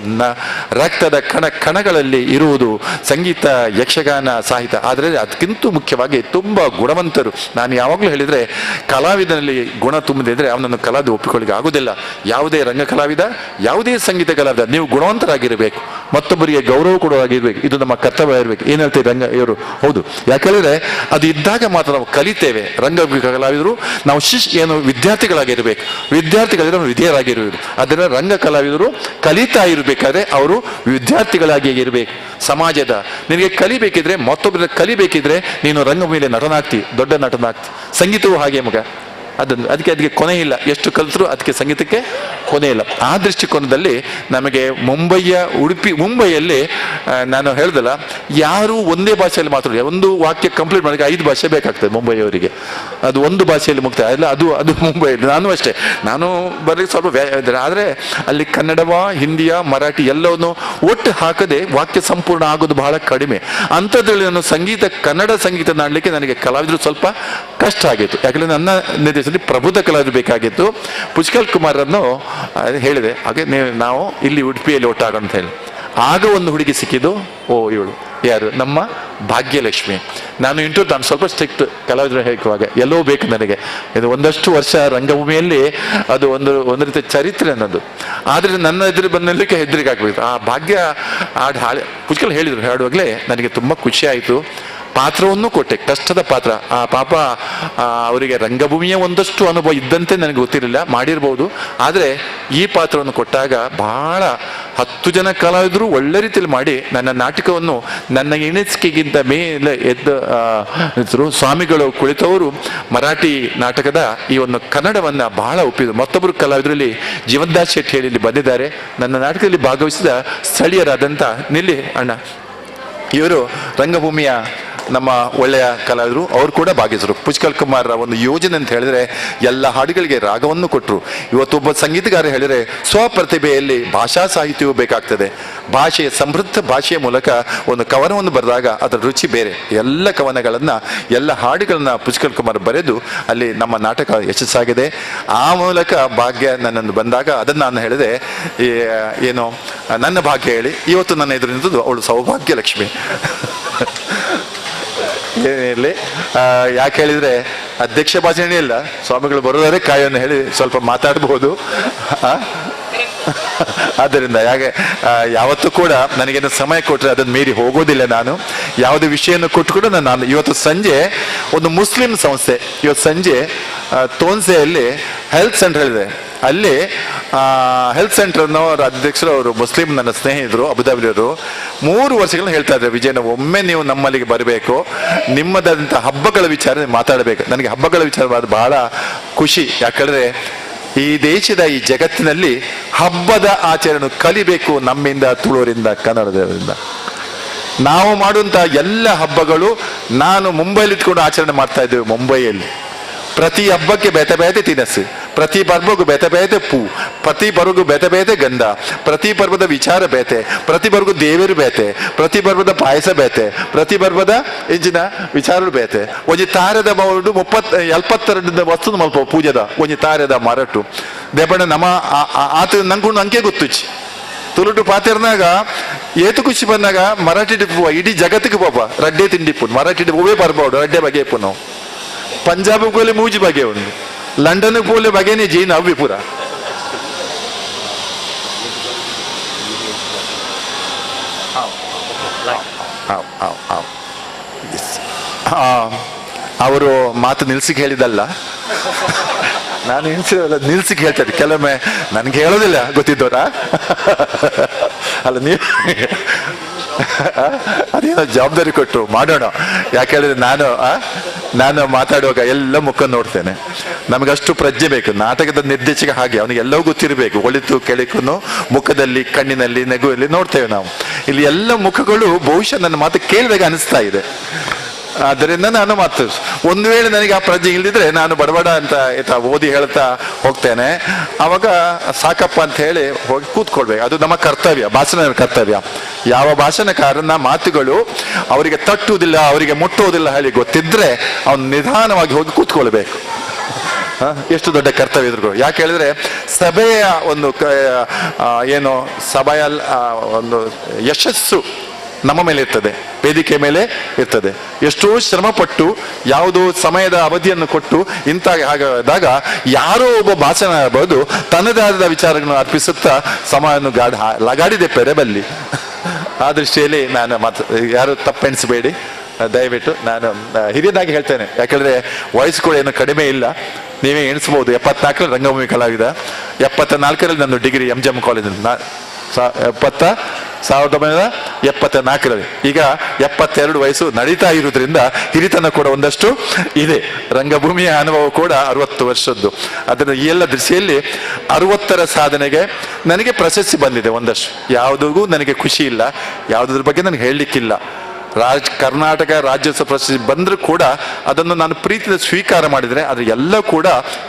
S9: ರಕ್ತದ ಕಣಗಳಲ್ಲಿ ಇರುವುದು ಸಂಗೀತ, ಯಕ್ಷಗಾನ, ಸಾಹಿತ್ಯ. ಆದರೆ ಅದಕ್ಕಿಂತ ಮುಖ್ಯವಾಗಿ ತುಂಬಾ ಗುಣವಂತರು. ನಾನು ಯಾವಾಗಲೂ ಹೇಳಿದ್ರೆ ಕಲಾವಿದನಲ್ಲಿ ಗುಣ ತುಂಬಿದ್ರೆ ಅವನನ್ನು ಕಲಾವಿದ ಒಪ್ಪಿಕೊಳ್ಳಿಕ್ಕೆ ಆಗುದಿಲ್ಲ. ಯಾವುದೇ ರಂಗ ಕಲಾವಿದ, ಯಾವುದೇ ಸಂಗೀತ ಕಲಾವಿದ, ನೀವು ಗುಣವಂತರಾಗಿರಬೇಕು, ಮತ್ತೊಬ್ಬರಿಗೆ ಗೌರವ ಕೊಡುವಾಗಿರ್ಬೇಕು. ಇದು ನಮ್ಮ ಕರ್ತವ್ಯ ಇರಬೇಕು. ಏನ್ ಹೇಳ್ತೀವಿ ರಂಗ ಇವರು? ಹೌದು, ಯಾಕಂದ್ರೆ ಅದು ಇದ್ದಾಗ ಮಾತ್ರ ನಾವು ಕಲಿತೇವೆ. ರಂಗ ಕಲಾವಿದರು ನಾವು ವಿದ್ಯಾರ್ಥಿಗಳಾಗಿರ್ಬೇಕು, ವಿದ್ಯಾರ್ಥಿಗಳಿದ್ರೆ ನಾವು ವಿಧೇಯರಾಗಿರ್ಬೇಕು. ಅದರ ರಂಗ ಕಲಾವಿದರು ಕಲಿತಾ ಇರಬೇಕಾದ್ರೆ ಅವರು ವಿದ್ಯಾರ್ಥಿಗಳಾಗಿ ಇರಬೇಕು. ಸಮಾಜದ. ನಿನಗೆ ಕಲಿಬೇಕಿದ್ರೆ, ಮತ್ತೊಬ್ಬರ ಕಲಿಬೇಕಿದ್ರೆ ನೀನು ರಂಗಭೂಮಿಯಲ್ಲಿ ನಟನಾಗ್ತಿ, ದೊಡ್ಡ ನಟನಾಗ್ತಿ. ಸಂಗೀತವೂ ಹಾಗೆ ಮಗ, ಅದಕ್ಕೆ ಕೊನೆ ಇಲ್ಲ. ಎಷ್ಟು ಕಲಿತರೂ ಅದಕ್ಕೆ ಸಂಗೀತಕ್ಕೆ ಕೊನೆ ಇಲ್ಲ. ಆ ದೃಷ್ಟಿಕೋನದಲ್ಲಿ ನಮಗೆ ಮುಂಬೈಯಲ್ಲಿ ನಾನು ಹೇಳ್ದಲ್ಲ, ಯಾರು ಒಂದೇ ಭಾಷೆಯಲ್ಲಿ ಮಾತಾಡೋದು. ಒಂದು ವಾಕ್ಯ ಕಂಪ್ಲೀಟ್ ಮಾಡೋಕ್ಕೆ 5 ಭಾಷೆ ಬೇಕಾಗ್ತದೆ ಮುಂಬೈಯವರಿಗೆ. ಅದು ಒಂದು ಭಾಷೆಯಲ್ಲಿ ಮುಕ್ತ ಇಲ್ಲ. ಅದು ಮುಂಬೈಯಲ್ಲಿ. ನಾನು ಅಷ್ಟೇ, ನಾನು ಬರಲಿಕ್ಕೆ ಸ್ವಲ್ಪ ಆದರೆ ಅಲ್ಲಿ ಕನ್ನಡವ, ಹಿಂದಿಯ, ಮರಾಠಿ ಎಲ್ಲವನ್ನು ಒಟ್ಟು ಹಾಕದೆ ವಾಕ್ಯ ಸಂಪೂರ್ಣ ಆಗೋದು ಬಹಳ ಕಡಿಮೆ. ಅಂಥದ್ರಲ್ಲಿ ನಾನು ಕನ್ನಡ ಸಂಗೀತ ನಾಡಲಿಕ್ಕೆ ನನಗೆ ಕಲಾವಿದರು ಸ್ವಲ್ಪ ಕಷ್ಟ ಆಗಿತ್ತು. ಯಾಕಂದರೆ ನನ್ನ ನಿರ್ದೇಶನದಲ್ಲಿ ಪ್ರಬುದ್ಧ ಕಲಾವಿದರು ಬೇಕಾಗಿತ್ತು. ಪುಷ್ಕಲ್ ಕುಮಾರನ್ನು ಹೇಳಿದೆ, ಹಾಗೆ ನಾವು ಇಲ್ಲಿ ಉಡುಪಿಯಲ್ಲಿ ಒಟ್ಟಾಗೋಣ ಅಂತ ಹೇಳಿ. ಆಗ ಒಂದು ಹುಡುಗಿ ಸಿಕ್ಕಿದ್ದು, ಇವಳು ಯಾರು, ನಮ್ಮ ಭಾಗ್ಯಲಕ್ಷ್ಮಿ. ನಾನು ಸ್ವಲ್ಪ ಸ್ಟ್ರಿಕ್ಟ್ ಕಲಾವಿದರು ಹೇಳುವಾಗ ಎಲ್ಲವೂ ಬೇಕು ನನಗೆ. ಇದು ಒಂದಷ್ಟು ವರ್ಷ ರಂಗಭೂಮಿಯಲ್ಲಿ ಅದು ಒಂದು ರೀತಿಯ ಚರಿತ್ರೆ ಅನ್ನೋದು. ಆದರೆ ನನ್ನ ಎದುರು ಬಂದಲಿಕ್ಕೆ ಹೆದರಿಕೆ ಆಗ್ಬೇಕು. ಆ ಭಾಗ್ಯ ಪುಷ್ಕಲ್ ಹೇಳಿದರು ಹಾಡುವಾಗಲೇ ನನಗೆ ತುಂಬ ಖುಷಿ ಆಯಿತು. ಪಾತ್ರವನ್ನು ಕೊಟ್ಟೆ, ಕಷ್ಟದ ಪಾತ್ರ. ಆ ಪಾಪ ಅವರಿಗೆ ರಂಗಭೂಮಿಯ ಒಂದಷ್ಟು ಅನುಭವ ಇದ್ದಂತೆ ನನಗೆ ಗೊತ್ತಿರಲಿಲ್ಲ, ಮಾಡಿರ್ಬೋದು. ಆದರೆ ಈ ಪಾತ್ರವನ್ನು ಕೊಟ್ಟಾಗ ಬಹಳ 10 ಜನ ಕಲಾವಿದರು ಒಳ್ಳೆ ರೀತಿಯಲ್ಲಿ ಮಾಡಿ ನನ್ನ ನಾಟಕವನ್ನು ನನ್ನ ಎಣಿಸಿಕೆಗಿಂತ ಮೇಲೆ ಎದ್ದು ಸ್ವಾಮಿಗಳು ಕುಳಿತವರು ಮರಾಠಿ ನಾಟಕದ ಈ ಒಂದು ಕನ್ನಡವನ್ನು ಬಹಳ ಒಪ್ಪಿದರು. ಮತ್ತೊಬ್ಬರು ಕಲಾವಿದರಲ್ಲಿ ಜೀವನ್ದಾಸ್ ಶೆಟ್ಟಿ ಹೇಳಿ ಇಲ್ಲಿ ಬಂದಿದ್ದಾರೆ. ನನ್ನ ನಾಟಕದಲ್ಲಿ ಭಾಗವಹಿಸಿದ ಸ್ಥಳೀಯರಾದಂಥ ನಿಲ್ಲಿ ಅಣ್ಣ, ಇವರು ರಂಗಭೂಮಿಯ ನಮ್ಮ ಒಳ್ಳೆಯ ಕಲಾವಿದರು, ಅವರು ಕೂಡ ಭಾಗಿಸಿದರು. ಪುಷ್ಕಲ್ ಕುಮಾರ್ ಒಂದು ಯೋಜನೆ ಅಂತ ಹೇಳಿದ್ರೆ ಎಲ್ಲ ಹಾಡುಗಳಿಗೆ ರಾಗವನ್ನು ಕೊಟ್ಟರು. ಇವತ್ತೊಬ್ಬ ಸಂಗೀತಗಾರ ಹೇಳಿದರೆ ಸ್ವಪ್ರತಿಭೆಯಲ್ಲಿ ಭಾಷಾ ಸಾಹಿತ್ಯವೂ ಬೇಕಾಗ್ತದೆ. ಸಮೃದ್ಧ ಭಾಷೆಯ ಮೂಲಕ ಒಂದು ಕವನವನ್ನು ಬರೆದಾಗ ಅದರ ರುಚಿ ಬೇರೆ. ಎಲ್ಲ ಕವನಗಳನ್ನು, ಎಲ್ಲ ಹಾಡುಗಳನ್ನ ಪುಷ್ಕಲ್ ಕುಮಾರ್ ಬರೆದು ಅಲ್ಲಿ ನಮ್ಮ ನಾಟಕ ಯಶಸ್ಸಾಗಿದೆ. ಆ ಮೂಲಕ ಭಾಗ್ಯ ನನ್ನನ್ನು ಬಂದಾಗ ಅದನ್ನು ನಾನು ಹೇಳಿದೆ, ಏನು ನನ್ನ ಭಾಗ್ಯ ಹೇಳಿ ಇವತ್ತು ನನ್ನ ಎದುರು ನಿಂತದ್ದು ಅವಳು ಸೌಭಾಗ್ಯ ಲಕ್ಷ್ಮಿ. ಏನಿರಲಿ, ಯಾಕೆ ಹೇಳಿದರೆ ಅಧ್ಯಕ್ಷ ಭಾಷಣ ಇಲ್ಲ, ಸ್ವಾಮಿಗಳು ಬರೋದಾದ್ರೆ ಕಾಯನ್ನು ಹೇಳಿ ಸ್ವಲ್ಪ ಮಾತಾಡಬಹುದು. ಆದ್ದರಿಂದ ಯಾವತ್ತೂ ಕೂಡ ನನಗೇನು ಸಮಯ ಕೊಟ್ಟರೆ ಅದನ್ನು ಮೀರಿ ಹೋಗೋದಿಲ್ಲ. ನಾನು ಯಾವುದೇ ವಿಷಯವನ್ನು ಕೊಟ್ಟು ಕೂಡ ನಾನು ಇವತ್ತು ಸಂಜೆ ಒಂದು ಮುಸ್ಲಿಂ ಸಂಸ್ಥೆ, ಇವತ್ತು ಸಂಜೆ ತೋನ್ಸೆಯಲ್ಲಿ ಹೆಲ್ತ್ ಸೆಂಟರ್ ಇದೆ. ಅಲ್ಲಿ ಹೆಲ್ತ್ ಸೆಂಟರ್ನವರ ಅಧ್ಯಕ್ಷರು ಅವರು ಮುಸ್ಲಿಂ, ನನ್ನ ಸ್ನೇಹಿತರು ಅಬುದಾಬಿಯವರು. 3 ವರ್ಷಗಳನ್ನ ಹೇಳ್ತಾ ಇದ್ದಾರೆ, ವಿಜಯನ ಒಮ್ಮೆ ನೀವು ನಮ್ಮಲ್ಲಿಗೆ ಬರಬೇಕು, ನಿಮ್ಮದಂಥ ಹಬ್ಬಗಳ ವಿಚಾರ ಮಾತಾಡಬೇಕು. ನನಗೆ ಹಬ್ಬಗಳ ವಿಚಾರ ಬಹಳ ಖುಷಿ. ಯಾಕಂದರೆ ಈ ದೇಶದ, ಈ ಜಗತ್ತಿನಲ್ಲಿ ಹಬ್ಬದ ಆಚರಣೆ ಕಲಿಬೇಕು ನಮ್ಮಿಂದ, ತುಳುವರಿಂದ, ಕನ್ನಡದವರಿಂದ. ನಾವು ಮಾಡುವಂಥ ಎಲ್ಲ ಹಬ್ಬಗಳು ನಾನು ಮುಂಬೈಲಿ ಇಟ್ಕೊಂಡು ಆಚರಣೆ ಮಾಡ್ತಾ ಇದ್ದೇವೆ. ಮುಂಬೈಯಲ್ಲಿ ಪ್ರತಿ ಹಬ್ಬಕ್ಕೆ ಬೇತೆ ಬೇತೆ ತಿನಸು, ಪ್ರತಿ ಪರ್ವಗೂ ಬೇತೆ ಬೇತೆ ಪೂ, ಪ್ರತಿ ಪರ್ವಗೂ ಬೇತೆ ಬೇತೆ ಗಂಧ, ಪ್ರತಿ ಪರ್ವದ ವಿಚಾರ ಬೇತೆ, ಪ್ರತಿ ಪರ್ವಗೂ ದೇವರು ಬೇತೆ, ಪ್ರತಿ ಪರ್ವದ ಪಾಯಸ ಬೇತೆ, ಪ್ರತಿ ಪರ್ವದ ಇಂಚಿನ ವಿಚಾರಗಳು ಬೇತೆ. ಒಂಜಿ ತಾರದ ಮೌಡು 72 ವಸ್ತು ಮಲ್ಪ ಪೂಜೆದ ಒಂಜಿ ತಾರದ ಮರಟು ದೇಪಣ್ಣ ನಮ್ಮ ಆತ ನಂಗೆ ಅಂಕೆ ಗೊತ್ತುಚ್ಚಿ. ತುಳುಟು ಪಾತಿರ್ನಾಗ ಏತು ಖುಷಿ ಬಂದಾಗ ಮರಾಠಿ ಡಿಪ್ಪು ಇಡೀ ಜಗತ್ತಿಗೆ ಪಾಪ ರಡ್ಡೆ ತಿಂಡಿಪ್ಪು ಮರಾಠಿ ಒವೇ ಬರ್ಬೋದು ರಡ್ಡೆ ಬಗೆ ಇಪ್ಪು. ನಾವು ಪಂಜಾಬ್ ಗೋಲೆ ಮೂಜಿ ಬಗೆ ಉಂಡು, ಲಂಡನ್ ಗೋಲೆ ಬಗೆನೇ ಜೈನ್ ಅವ್ವಿ ಪೂರ. ಅವರು ಮಾತು ನಿಲ್ಸಿಗೆ ಹೇಳಿದಲ್ಲ, ನಾನು ನಿಲ್ಸಿಗೆ ಹೇಳ್ತೇನೆ. ಕೆಲವೊಮ್ಮೆ ನನ್ಗೆ ಹೇಳೋದಿಲ್ಲ ಗೊತ್ತಿದ್ದವರ ಅಲ್ಲ, ನೀವು ಅದೇನೋ ಜವಾಬ್ದಾರಿ ಕೊಟ್ಟು ಮಾಡೋಣ. ಯಾಕೆ ಹೇಳಿದ್ರೆ ನಾನು ಮಾತಾಡುವಾಗ ಎಲ್ಲ ಮುಖ ನೋಡ್ತೇನೆ. ನಮಗಷ್ಟು ಪ್ರಜ್ಞೆ ಬೇಕು. ನಾಟಕದ ನಿರ್ದೇಶಕ ಹಾಗೆ ಅವನಿಗೆ ಎಲ್ಲವೂ ಗೊತ್ತಿರಬೇಕು. ಒಳಿತು ಕೆಳಕು ಮುಖದಲ್ಲಿ, ಕಣ್ಣಿನಲ್ಲಿ, ನಗುವಲ್ಲಿ ನೋಡ್ತೇವೆ ನಾವು. ಇಲ್ಲಿ ಎಲ್ಲ ಮುಖಗಳು ಬಹುಶಃ ನನ್ನ ಮಾತು ಕೇಳಿದಾಗ ಅನಿಸ್ತಾ ಇದೆ. ಆದ್ದರಿಂದ ನಾನು ಮಾತು, ಒಂದು ವೇಳೆ ನನಗೆ ಆ ಪ್ರಜ್ಞೆ ಇಲ್ದಿದ್ರೆ ನಾನು ಬಡಬಡ ಅಂತ ಓದಿ ಹೇಳ್ತಾ ಹೋಗ್ತೇನೆ. ಅವಾಗ ಸಾಕಪ್ಪ ಅಂತ ಹೇಳಿ ಹೋಗಿ ಕೂತ್ಕೊಳ್ಬೇಕು. ಅದು ನಮ್ಮ ಕರ್ತವ್ಯ, ಭಾಷಣ ಕರ್ತವ್ಯ. ಯಾವ ಭಾಷಣಕಾರನ ಮಾತುಗಳು ಅವರಿಗೆ ತಟ್ಟುವುದಿಲ್ಲ, ಅವರಿಗೆ ಮುಟ್ಟುವುದಿಲ್ಲ ಹೇಳಿ ಗೊತ್ತಿದ್ರೆ ಅವನು ನಿಧಾನವಾಗಿ ಹೋಗಿ ಕೂತ್ಕೊಳ್ಬೇಕು. ಎಷ್ಟು ದೊಡ್ಡ ಕರ್ತವ್ಯ ಇದ್ರು. ಯಾಕೆ ಹೇಳಿದ್ರೆ ಸಭೆಯ ಒಂದು ಏನು ಸಭೆಯ ಒಂದು ಯಶಸ್ಸು ನಮ್ಮ ಮೇಲೆ ಇರ್ತದೆ, ವೇದಿಕೆ ಮೇಲೆ ಇರ್ತದೆ. ಎಷ್ಟೋ ಶ್ರಮಪಟ್ಟು ಯಾವುದೋ ಸಮಯದ ಅವಧಿಯನ್ನು ಕೊಟ್ಟು ಇಂಥ ಹಾಗಾದಾಗ ಯಾರೋ ಒಬ್ಬ ಭಾಷಣ ಆಗ್ಬೋದು ತನ್ನದೇ ಆದ ವಿಚಾರಗಳನ್ನು ಅರ್ಪಿಸುತ್ತಾ ಸಮಯವನ್ನು ಲಗಾಡಿದೆ ಪೆರೆಬಲ್ಲಿ. ಆ ದೃಷ್ಟಿಯಲ್ಲಿ ನಾನು ಯಾರು ತಪ್ಪೆಣಿಸಬೇಡಿ ದಯವಿಟ್ಟು. ನಾನು ಹಿರಿಯದಾಗಿ ಹೇಳ್ತೇನೆ, ಯಾಕಂದ್ರೆ ವಯಸ್ಸು ಕೂಡ ಏನು ಕಡಿಮೆ ಇಲ್ಲ. ನೀವೇ ಎಣಿಸ್ಬೋದು. 74ರಲ್ಲಿ ರಂಗಭೂಮಿ ಕಲಾವಿದ, 74ರಲ್ಲಿ ನನ್ನ ಡಿಗ್ರಿ MGM ಕಾಲೇಜಲ್ಲಿ, 1974ರಲ್ಲಿ. ಈಗ 72 ವಯಸ್ಸು ನಡೀತಾ ಇರುವುದರಿಂದ ಹಿರಿತನ ಕೂಡ ಒಂದಷ್ಟು ಇದೆ. ರಂಗಭೂಮಿಯ ಅನುಭವ ಕೂಡ 60 ವರ್ಷದ್ದು. ಅದರ ಈ ಎಲ್ಲ ದೃಷ್ಟಿಯಲ್ಲಿ 60ರ ಸಾಧನೆಗೆ ನನಗೆ ಪ್ರಶಸ್ತಿ ಬಂದಿದೆ ಒಂದಷ್ಟು. ಯಾವುದಿಗೂ ನನಗೆ ಖುಷಿ ಇಲ್ಲ, ಯಾವುದ್ರ ಬಗ್ಗೆ ನನಗೆ ಹೇಳಲಿಕ್ಕಿಲ್ಲ. ಕರ್ನಾಟಕ ರಾಜ್ಯೋತ್ಸವ ಪ್ರಶಸ್ತಿ ಬಂದರೂ ಕೂಡ ಅದನ್ನು ನಾನು ಪ್ರೀತಿಯಿಂದ ಸ್ವೀಕಾರ ಮಾಡಿದರೆ, ಅದು ಎಲ್ಲ ಕೂಡ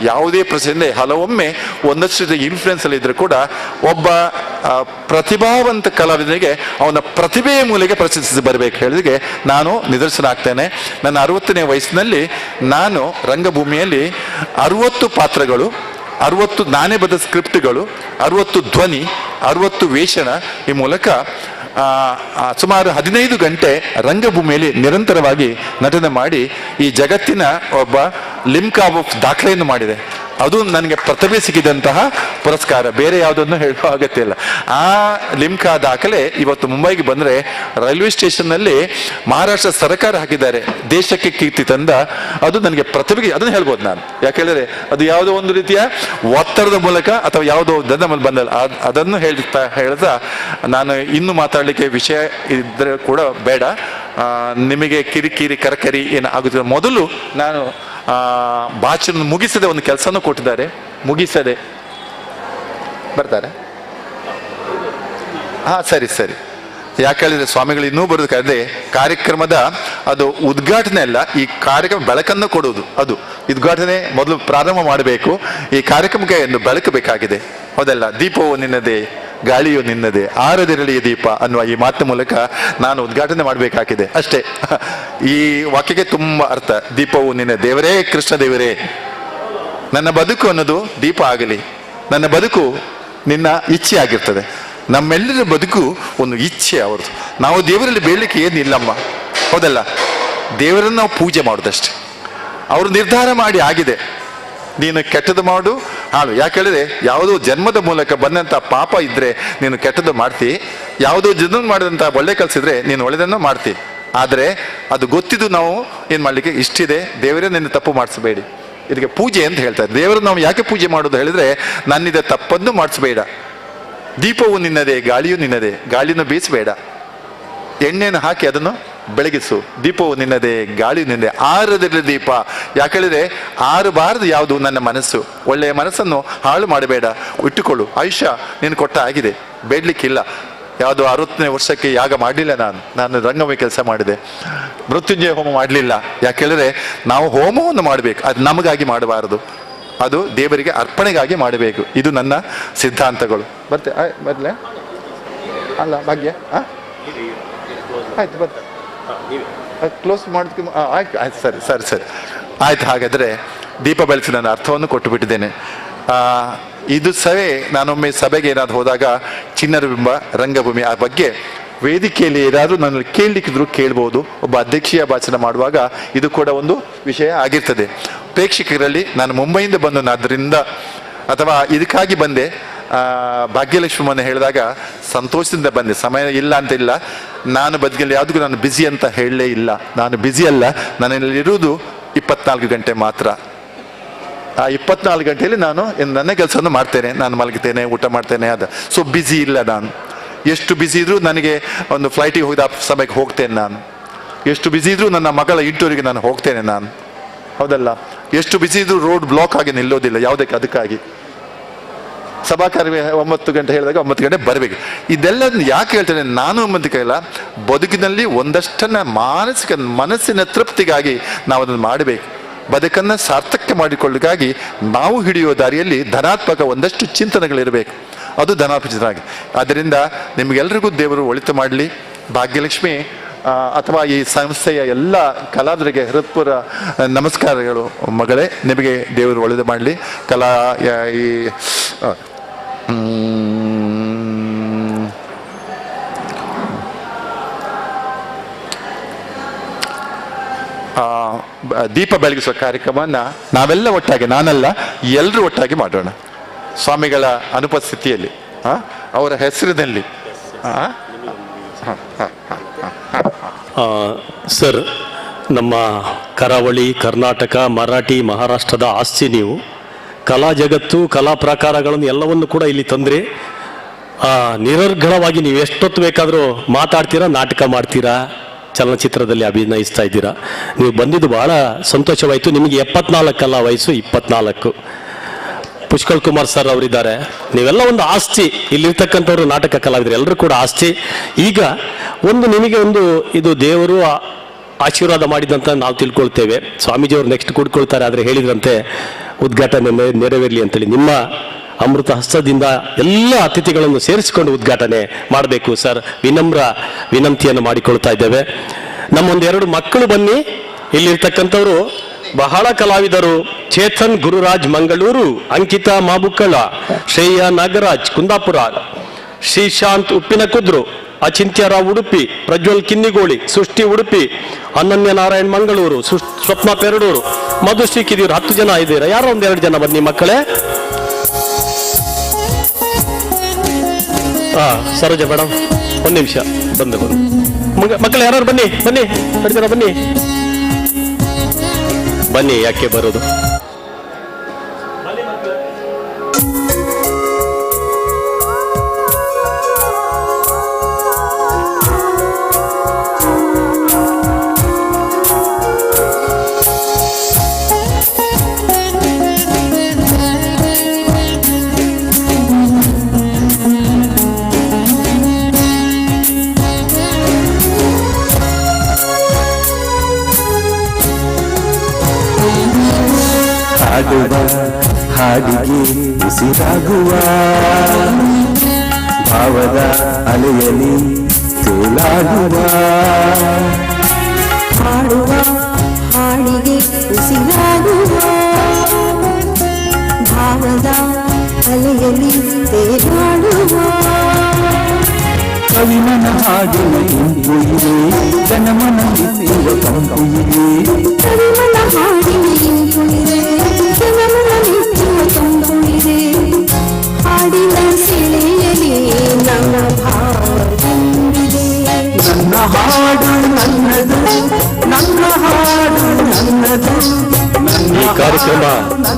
S9: ಯಾವುದೇ ಪ್ರಶಸ್ತಿ ಹಲವೊಮ್ಮೆ ಒಂದಷ್ಟು ಇನ್ಫ್ಲುಯೆನ್ಸ್ ಅಲ್ಲಿ ಇದ್ರೂ ಕೂಡ ಒಬ್ಬ ಪ್ರತಿಭಾವಂತ ಕಲಾವಿದನಿಗೆ ಅವನ ಪ್ರತಿಭೆಯ ಮೂಲಕ ಪ್ರಶಸ್ತಿ ಬರಬೇಕು ಹೇಳಿದ್ರೆ ನಾನು ನಿದರ್ಶನ ಆಗ್ತೇನೆ. ನನ್ನ 60ನೇ ವಯಸ್ಸಿನಲ್ಲಿ ನಾನು ರಂಗಭೂಮಿಯಲ್ಲಿ 60 ಪಾತ್ರಗಳು, 60 ನಾನೇ ಬರೆದ ಸ್ಕ್ರಿಪ್ಟ್ಗಳು, 60 ಧ್ವನಿ, 60 ವೇಷಣ, ಈ ಮೂಲಕ ಸುಮಾರು 15 ಗಂಟೆ ರಂಗಭೂಮಿಯಲ್ಲಿ ನಿರಂತರವಾಗಿ ನಟನೆ ಮಾಡಿ ಈ ಜಗತ್ತಿನ ಒಬ್ಬ ಲಿಮ್ಕಾ ಆಫ್ ದಾಖಲೆಯನ್ನು ಮಾಡಿದೆ. ಅದು ನನಗೆ ಪ್ರತಿಭೆ ಸಿಕ್ಕಿದಂತಹ ಪುರಸ್ಕಾರ, ಬೇರೆ ಯಾವುದನ್ನು ಹೇಳುವ ಅಗತ್ಯ ಇಲ್ಲ. ಆ ಲಿಮ್ಕಾ ದಾಖಲೆ ಇವತ್ತು ಮುಂಬೈಗೆ ಬಂದರೆ ರೈಲ್ವೆ ಸ್ಟೇಷನ್ನಲ್ಲಿ ಮಹಾರಾಷ್ಟ್ರ ಸರ್ಕಾರ ಹಾಕಿದ್ದಾರೆ, ದೇಶಕ್ಕೆ ಕೀರ್ತಿ ತಂದ. ಅದು ನನಗೆ ಪ್ರತಿಭೆಗೆ ಅದನ್ನು ಹೇಳ್ಬೋದು ನಾನು. ಯಾಕೆ ಹೇಳಿದ್ರೆ ಅದು ಯಾವುದೋ ಒಂದು ರೀತಿಯ ಒತ್ತಡದ ಮೂಲಕ ಅಥವಾ ಯಾವುದೋ ದಂಡ ಮೇಲೆ ಬಂದಲ್ಲ. ಅದನ್ನು ಹೇಳ್ತಾ ನಾನು ಇನ್ನು ಮಾತಾಡಲಿಕ್ಕೆ ವಿಷಯ ಇದ್ದರೆ ಕೂಡ ಬೇಡ, ನಿಮಗೆ ಕಿರಿಕಿರಿ ಕರಕರಿ ಏನು ಆಗುತ್ತದೆ. ಮೊದಲು ನಾನು ಭಾಷಣ ಮುಗಿಸದೆ ಒಂದು ಕೆಲಸನೂ ಕೊಟ್ಟಿದ್ದಾರೆ, ಮುಗಿಸದೆ ಬರ್ತಾರೆ. ಸರಿ ಸರಿ. ಯಾಕೆ ಹೇಳಿದ್ರೆ ಸ್ವಾಮಿಗಳು ಇನ್ನೂ ಬರೋದು ಕರೆದೆ ಕಾರ್ಯಕ್ರಮದ ಅದು ಉದ್ಘಾಟನೆ ಅಲ್ಲ, ಈ ಕಾರ್ಯಕ್ರಮ ಬೆಳಕನ್ನು ಕೊಡುವುದು. ಅದು ಉದ್ಘಾಟನೆ ಮೊದಲು ಪ್ರಾರಂಭ ಮಾಡಬೇಕು. ಈ ಕಾರ್ಯಕ್ರಮಕ್ಕೆ ಒಂದು ಬೆಳಕು ಬೇಕಾಗಿದೆ, ಹೌದಲ್ಲ? ದೀಪವು ನಿನ್ನದೇ, ಗಾಳಿಯು ನಿನ್ನದೇ, ಆರದಿರಲಿ ದೀಪ ಅನ್ನುವ ಈ ಮಾತಿನ ಮೂಲಕ ನಾನು ಉದ್ಘಾಟನೆ ಮಾಡಬೇಕಾಗಿದೆ ಅಷ್ಟೇ. ಈ ವಾಕ್ಯಕ್ಕೆ ತುಂಬಾ ಅರ್ಥ. ದೀಪವು ನಿನ್ನ ದೇವರೇ, ಕೃಷ್ಣ ದೇವರೇ, ನನ್ನ ಬದುಕು ಅನ್ನೋದು ದೀಪ ಆಗಲಿ. ನನ್ನ ಬದುಕು ನಿನ್ನ ಇಚ್ಛೆ ಆಗಿರ್ತದೆ. ನಮ್ಮೆಲ್ಲರ ಬದುಕು ಒಂದು ಇಚ್ಛೆ ಅವ್ರದ್ದು. ನಾವು ದೇವರಲ್ಲಿ ಬೇಡಲಿಕ್ಕೆ ಏನಿಲ್ಲಮ್ಮ, ಹೌದಲ್ಲ? ದೇವರನ್ನು ನಾವು ಪೂಜೆ ಮಾಡೋದಷ್ಟೆ. ಅವರು ನಿರ್ಧಾರ ಮಾಡಿ ಆಗಿದೆ, ನೀನು ಕೆಟ್ಟದ್ದು ಮಾಡು, ಹಾಳು. ಯಾಕೆ ಹೇಳಿದ್ರೆ ಯಾವುದೋ ಜನ್ಮದ ಮೂಲಕ ಬಂದಂಥ ಪಾಪ ಇದ್ರೆ ನೀನು ಕೆಟ್ಟದ್ದು ಮಾಡ್ತಿ, ಯಾವುದೋ ಜನ್ಮ ಮಾಡಿದಂಥ ಒಳ್ಳೆ ಕೆಲಸ ಇದ್ರೆ ನೀನು ಒಳ್ಳೆದನ್ನು ಮಾಡ್ತಿ. ಆದರೆ ಅದು ಗೊತ್ತಿದ್ದು ನಾವು ಏನು ಮಾಡಲಿಕ್ಕೆ ಇಷ್ಟಿದೆ, ದೇವರೇ ನಿನ್ನ ತಪ್ಪು ಮಾಡಿಸಬೇಡಿ. ಇದಕ್ಕೆ ಪೂಜೆ ಅಂತ ಹೇಳ್ತಾರೆ. ದೇವರು ನಾವು ಯಾಕೆ ಪೂಜೆ ಮಾಡೋದು ಹೇಳಿದ್ರೆ, ನನ್ನಿದ ತಪ್ಪನ್ನು ಮಾಡಿಸ್ಬೇಡ. ದೀಪವು ನಿನ್ನದೇ, ಗಾಳಿಯೂ ನಿನ್ನದೇ, ಗಾಳಿಯನ್ನು ಬೀಸಬೇಡ. ಎಣ್ಣೆಯನ್ನು ಹಾಕಿ ಅದನ್ನು ಬೆಳಗಿಸು. ದೀಪವು ನಿನ್ನದೇ, ಗಾಳಿಯು ನಿನ್ನದೇ, ಆರದಿರಲಿ ದೀಪ. ಯಾಕೆ ಹೇಳಿದ್ರೆ ಆರಬಾರದು ಯಾವುದು ನನ್ನ ಮನಸ್ಸು. ಒಳ್ಳೆಯ ಮನಸ್ಸನ್ನು ಹಾಳು ಮಾಡಬೇಡ, ಇಟ್ಟುಕೊಳ್ಳು. ಆಯುಷ್ಯ ನೀನು ಕೊಟ್ಟ ಆಗಿದೆ, ಬೇಡಲಿಕ್ಕಿಲ್ಲ. ಯಾವುದು 60ನೇ ವರ್ಷಕ್ಕೆ ಯಾಗ ಮಾಡಲಿಲ್ಲ ನಾನು ರಂಗಭೂಮಿ ಕೆಲಸ ಮಾಡಿದೆ. ಮೃತ್ಯುಂಜಯ ಹೋಮ ಮಾಡಲಿಲ್ಲ. ಯಾಕೆ ಹೇಳಿದ್ರೆ ನಾವು ಹೋಮವನ್ನು ಮಾಡಬೇಕು, ಅದು ನಮಗಾಗಿ ಮಾಡಬಾರದು, ಅದು ದೇವರಿಗೆ ಅರ್ಪಣೆಗಾಗಿ ಮಾಡಬೇಕು. ಇದು ನನ್ನ ಸಿದ್ಧಾಂತಗಳು. ಬರ್ಲೆ ಅಲ್ಲ ಭಾಗ್ಯ ಆಯ್ತು ಬರ್ತೆ ಕ್ಲೋಸ್ ಮಾಡ್ತೀವಿ. ಆಯ್ತು ಸರಿ ಸರಿ ಸರಿ ಆಯ್ತು. ಹಾಗಾದರೆ ದೀಪ ಬೆಳೆಸಿ ನನ್ನ ಅರ್ಥವನ್ನು ಕೊಟ್ಟು ಬಿಟ್ಟಿದ್ದೇನೆ. ಇದು ಸವೇ ನಾನೊಮ್ಮೆ ಸಭೆಗೆ ಏನಾದ್ರು ಹೋದಾಗ ಚಿಣ್ಣರ ಬಿಂಬ ರಂಗಭೂಮಿ ಆ ಬಗ್ಗೆ ವೇದಿಕೆಯಲ್ಲಿ ಏನಾದರೂ ನನ್ನಲ್ಲಿ ಕೇಳಲಿಕ್ಕಿದ್ರು ಕೇಳ್ಬೋದು. ಒಬ್ಬ ಅಧ್ಯಕ್ಷೀಯ ಭಾಷಣ ಮಾಡುವಾಗ ಇದು ಕೂಡ ಒಂದು ವಿಷಯ ಆಗಿರ್ತದೆ. ಪ್ರೇಕ್ಷಕರಲ್ಲಿ ನಾನು ಮುಂಬೈಯಿಂದ ಬಂದನಾದ್ರಿಂದ ಅಥವಾ ಇದಕ್ಕಾಗಿ ಬಂದೆ, ಭಾಗ್ಯಲಕ್ಷ್ಮಿ ಹೇಳಿದಾಗ ಸಂತೋಷದಿಂದ ಬಂದೆ. ಸಮಯ ಇಲ್ಲ ಅಂತ ಇಲ್ಲ, ನಾನು ಬದುಕಲ್ಲಿ ಯಾವುದಕ್ಕೂ ನಾನು ಬ್ಯುಸಿ ಅಂತ ಹೇಳಲೇ ಇಲ್ಲ. ನಾನು ಬ್ಯುಸಿ ಅಲ್ಲ, ನನ್ನಲ್ಲಿರುವುದು 24 ಗಂಟೆ ಮಾತ್ರ. ಆ 24 ಗಂಟೆಯಲ್ಲಿ ನಾನು ನನ್ನ ಕೆಲಸವನ್ನು ಮಾಡ್ತೇನೆ. ನಾನು ಮಲಗ್ತೇನೆ, ಊಟ ಮಾಡ್ತೇನೆ, ಅದು. ಸೊ ಬ್ಯುಸಿ ಇಲ್ಲ ನಾನು. ಎಷ್ಟು ಬ್ಯುಸಿ ಇದ್ರೂ ನನಗೆ ಒಂದು ಫ್ಲೈಟಿಗೆ ಹೋಗಿದ ಸಮಯಕ್ಕೆ ಹೋಗ್ತೇನೆ ನಾನು. ಎಷ್ಟು ಬ್ಯುಸಿ ಇದ್ರೂ ನನ್ನ ಮಗಳ ಇಂಟರ್ವ್ಯೂಗೆ ನಾನು ಹೋಗ್ತೇನೆ ನಾನು, ಹೌದಲ್ಲ? ಎಷ್ಟು ಬ್ಯುಸಿ ಇದ್ರೂ ರೋಡ್ ಬ್ಲಾಕ್ ಆಗಿ ನಿಲ್ಲೋದಿಲ್ಲ ಯಾವುದಕ್ಕೆ, ಅದಕ್ಕಾಗಿ ಸಭಾ ಕಾರ್ಯ 9 ಗಂಟೆ ಹೇಳಿದಾಗ 9 ಗಂಟೆ ಬರಬೇಕು. ಇದೆಲ್ಲ ಯಾಕೆ ಹೇಳ್ತೇನೆ, ನಾನು 9 ಇಲ್ಲ, ಬದುಕಿನಲ್ಲಿ ಒಂದಷ್ಟನ್ನ ಮನಸ್ಸಿನ ತೃಪ್ತಿಗಾಗಿ ನಾವು ಅದನ್ನು ಮಾಡಬೇಕು. ಬದುಕನ್ನು ಸಾರ್ಥಕ ಮಾಡಿಕೊಳ್ಳಿಕ್ಕಾಗಿ ನಾವು ಹಿಡಿಯುವ ದಾರಿಯಲ್ಲಿ ಧನಾತ್ಮಕ ಒಂದಷ್ಟು ಚಿಂತನೆಗಳಿರಬೇಕು. ಅದು ಧನಾತ್ಮಕವಾಗಿ. ಆದ್ದರಿಂದ ನಿಮಗೆಲ್ರಿಗೂ ದೇವರು ಒಳಿತು ಮಾಡಲಿ. ಭಾಗ್ಯಲಕ್ಷ್ಮಿ ಅಥವಾ ಈ ಸಂಸ್ಥೆಯ ಎಲ್ಲ ಕಲಾವಿದರಿಗೆ ಹೃತ್ಪೂರ್ವ ನಮಸ್ಕಾರಗಳು. ಮಗಳೇ, ನಿಮಗೆ ದೇವರು ಒಳ್ಳೆಯದು ಮಾಡಲಿ. ಕಲಾ ಈ ದೀಪ ಬೆಳಗಿಸುವ ಕಾರ್ಯಕ್ರಮವನ್ನು ನಾವೆಲ್ಲ ಒಟ್ಟಾಗಿ, ನಾನಲ್ಲ ಎಲ್ಲರೂ ಒಟ್ಟಾಗಿ ಮಾಡೋಣ. ಸ್ವಾಮಿಗಳ ಅನುಪಸ್ಥಿತಿಯಲ್ಲಿ, ಅವರ ಹೆಸರಿನಲ್ಲಿ.
S1: ಸರ್, ನಮ್ಮ ಕರಾವಳಿ, ಕರ್ನಾಟಕ, ಮರಾಠಿ, ಮಹಾರಾಷ್ಟ್ರದ ಆಸ್ತಿ ನೀವು. ಕಲಾ ಜಗತ್ತು, ಕಲಾ ಪ್ರಕಾರಗಳನ್ನು ಎಲ್ಲವನ್ನು ಕೂಡ ಇಲ್ಲಿ ತಂದರೆ ನಿರರ್ಗಳವಾಗಿ ನೀವು ಎಷ್ಟೊತ್ತು ಬೇಕಾದರೂ ಮಾತಾಡ್ತೀರಾ, ನಾಟಕ ಮಾಡ್ತೀರಾ, ಚಲನಚಿತ್ರದಲ್ಲಿ ಅಭಿನಯಿಸ್ತಾ ಇದ್ದೀರಾ. ನೀವು ಬಂದಿದ್ದು ಬಹಳ ಸಂತೋಷವಾಯಿತು. ನಿಮಗೆ 74 ಅಲ್ಲ, ವಯಸ್ಸು 24. ಪುಷ್ಕಳ್ ಕುಮಾರ್ ಸರ್ ಅವರಿದ್ದಾರೆ. ನೀವೆಲ್ಲ ಒಂದು ಆಸ್ತಿ, ಇಲ್ಲಿರ್ತಕ್ಕಂಥವ್ರು ನಾಟಕ ಕಲಾವಿದರು ಎಲ್ಲರೂ ಕೂಡ ಆಸ್ತಿ. ಈಗ ನಿಮಗೆ ಇದು ದೇವರು ಆಶೀರ್ವಾದ ಮಾಡಿದಂತ ನಾವು ತಿಳ್ಕೊಳ್ತೇವೆ. ಸ್ವಾಮೀಜಿಯವರು ನೆಕ್ಸ್ಟ್ ಕೂಡ್ಕೊಳ್ತಾರೆ, ಆದರೆ ಹೇಳಿದ್ರಂತೆ ಉದ್ಘಾಟನೆ ನೆರವೇರಲಿ ಅಂತೇಳಿ ನಿಮ್ಮ ಅಮೃತ ಹಸ್ತದಿಂದ ಎಲ್ಲ ಅತಿಥಿಗಳನ್ನು ಸೇರಿಸಿಕೊಂಡು ಉದ್ಘಾಟನೆ ಮಾಡಬೇಕು ಸರ್, ವಿನಮ್ರ ವಿನಂತಿಯನ್ನು ಮಾಡಿಕೊಳ್ತಾ ಇದ್ದೇವೆ. ನಮ್ಮೊಂದೆರಡು ಮಕ್ಕಳು ಬನ್ನಿ. ಇಲ್ಲಿರ್ತಕ್ಕಂಥವ್ರು ಬಹಳ ಕಲಾವಿದರು. ಚೇತನ್ ಗುರುರಾಜ್ ಮಂಗಳೂರು, ಅಂಕಿತಾ ಮಾಬುಕ್ಕಳ, ಶ್ರೇಯಾ ನಾಗರಾಜ್ ಕುಂದಾಪುರ, ಶ್ರೀಶಾಂತ್ ಉಪ್ಪಿನಕುದ್ರು, ಅಚಿಂತ್ಯರಾವ್ ಉಡುಪಿ, ಪ್ರಜ್ವಲ್ ಕಿನ್ನಿಗೋಳಿ, ಸೃಷ್ಟಿ ಉಡುಪಿ, ಅನನ್ಯ ನಾರಾಯಣ್ ಮಂಗಳೂರು, ಸ್ವಪ್ನ ಪೆರಡೂರು, ಮಧುಶ್ರೀ ಕಿದಿಯೂರು. 10 ಜನ ಇದ್ದೀರಾ. ಯಾರೋ 1-2 ಜನ ಬನ್ನಿ ಮಕ್ಕಳೇ. ಸರೋಜ ಮೇಡಮ್ 1 ನಿಮಿಷ ಬಂದು ಮಕ್ಕಳು ಯಾರು ಬನ್ನಿ ಬನ್ನಿ 2 ಜನ ಬನ್ನಿ ಬನ್ನಿ. ಯಾಕೆ ಬರೋದು?
S10: ಹಾಡುವ ಹಾಡಿಗೆ ಉಸಿರಾಗುವ ಭಾವದ ಅಲೆಯಲಿ ತೇಲಾಡುವ.
S11: ಹಾಡುವ ಹಾಡಿಗೆ ಉಸಿರಾಗುವ ಭಾವದ ಅಲೆಯಲಿ ತೇಲಾಡುವ.
S10: ಕವಿಮನ ಹಾಡಿನ ಇಂಪು ಇದೆ, ಜನಮನ ನಿತ್ಯುವ ಕಂಪು ಇದೆ.
S11: ಕವಿಮನ ಹಾಡಿನ ಇಂಪು ಇದೆ, ಜನಮನ ನಿತ್ಯುವ ಕಂಪು ಇದೆ. ಹಾಡಿನ ಸೆಳೆಯಲಿ ನನ್ನ ಭಾವ ತುಂಬಿದೆ.
S10: ನನ್ನ ಹಾಡು ನನ್ನದು, ನನ್ನ ಹಾಡು ನನ್ನದು.
S1: ಈ ಕಾರ್ಯಕ್ರಮ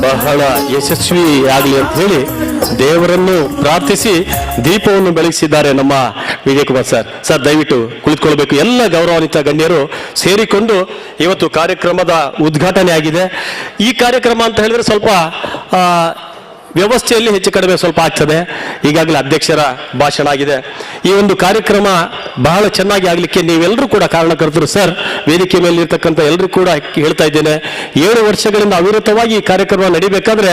S1: ಬಹಳ ಯಶಸ್ವಿಯಾಗಲಿ ಅಂತ ಹೇಳಿ ದೇವರನ್ನು ಪ್ರಾರ್ಥಿಸಿ ದೀಪವನ್ನು ಬೆಳಗಿಸಿದ್ದಾರೆ ನಮ್ಮ ವಿಜಯ್ ಕುಮಾರ್ ಸರ್. ಸರ್ ದಯವಿಟ್ಟು ಕುಳಿತುಕೊಳ್ಬೇಕು. ಎಲ್ಲ ಗೌರವಾನ್ವಿತ ಗಣ್ಯರು ಸೇರಿಕೊಂಡು ಇವತ್ತು ಕಾರ್ಯಕ್ರಮದ ಉದ್ಘಾಟನೆ ಆಗಿದೆ. ಈ ಕಾರ್ಯಕ್ರಮ ಅಂತ ಹೇಳಿದ್ರೆ ಸ್ವಲ್ಪ ವ್ಯವಸ್ಥೆಯಲ್ಲಿ ಹೆಚ್ಚು ಕಡಿಮೆ ಸ್ವಲ್ಪ ಆಗ್ತದೆ. ಈಗಾಗಲೇ ಅಧ್ಯಕ್ಷರ ಭಾಷಣ ಆಗಿದೆ. ಈ ಒಂದು ಕಾರ್ಯಕ್ರಮ ಬಹಳ ಚೆನ್ನಾಗಿ ಆಗಲಿಕ್ಕೆ ನೀವೆಲ್ಲರೂ ಕೂಡ ಕಾರಣಕರ್ತರು ಸರ್. ವೇದಿಕೆ ಮೇಲೆ ಇರ್ತಕ್ಕಂಥ ಎಲ್ಲರೂ ಕೂಡ ಹೇಳ್ತಾ ಇದ್ದೇನೆ, 7 ವರ್ಷಗಳಿಂದ ಅವಿರತವಾಗಿ ಈ ಕಾರ್ಯಕ್ರಮ ನಡಿಬೇಕಾದ್ರೆ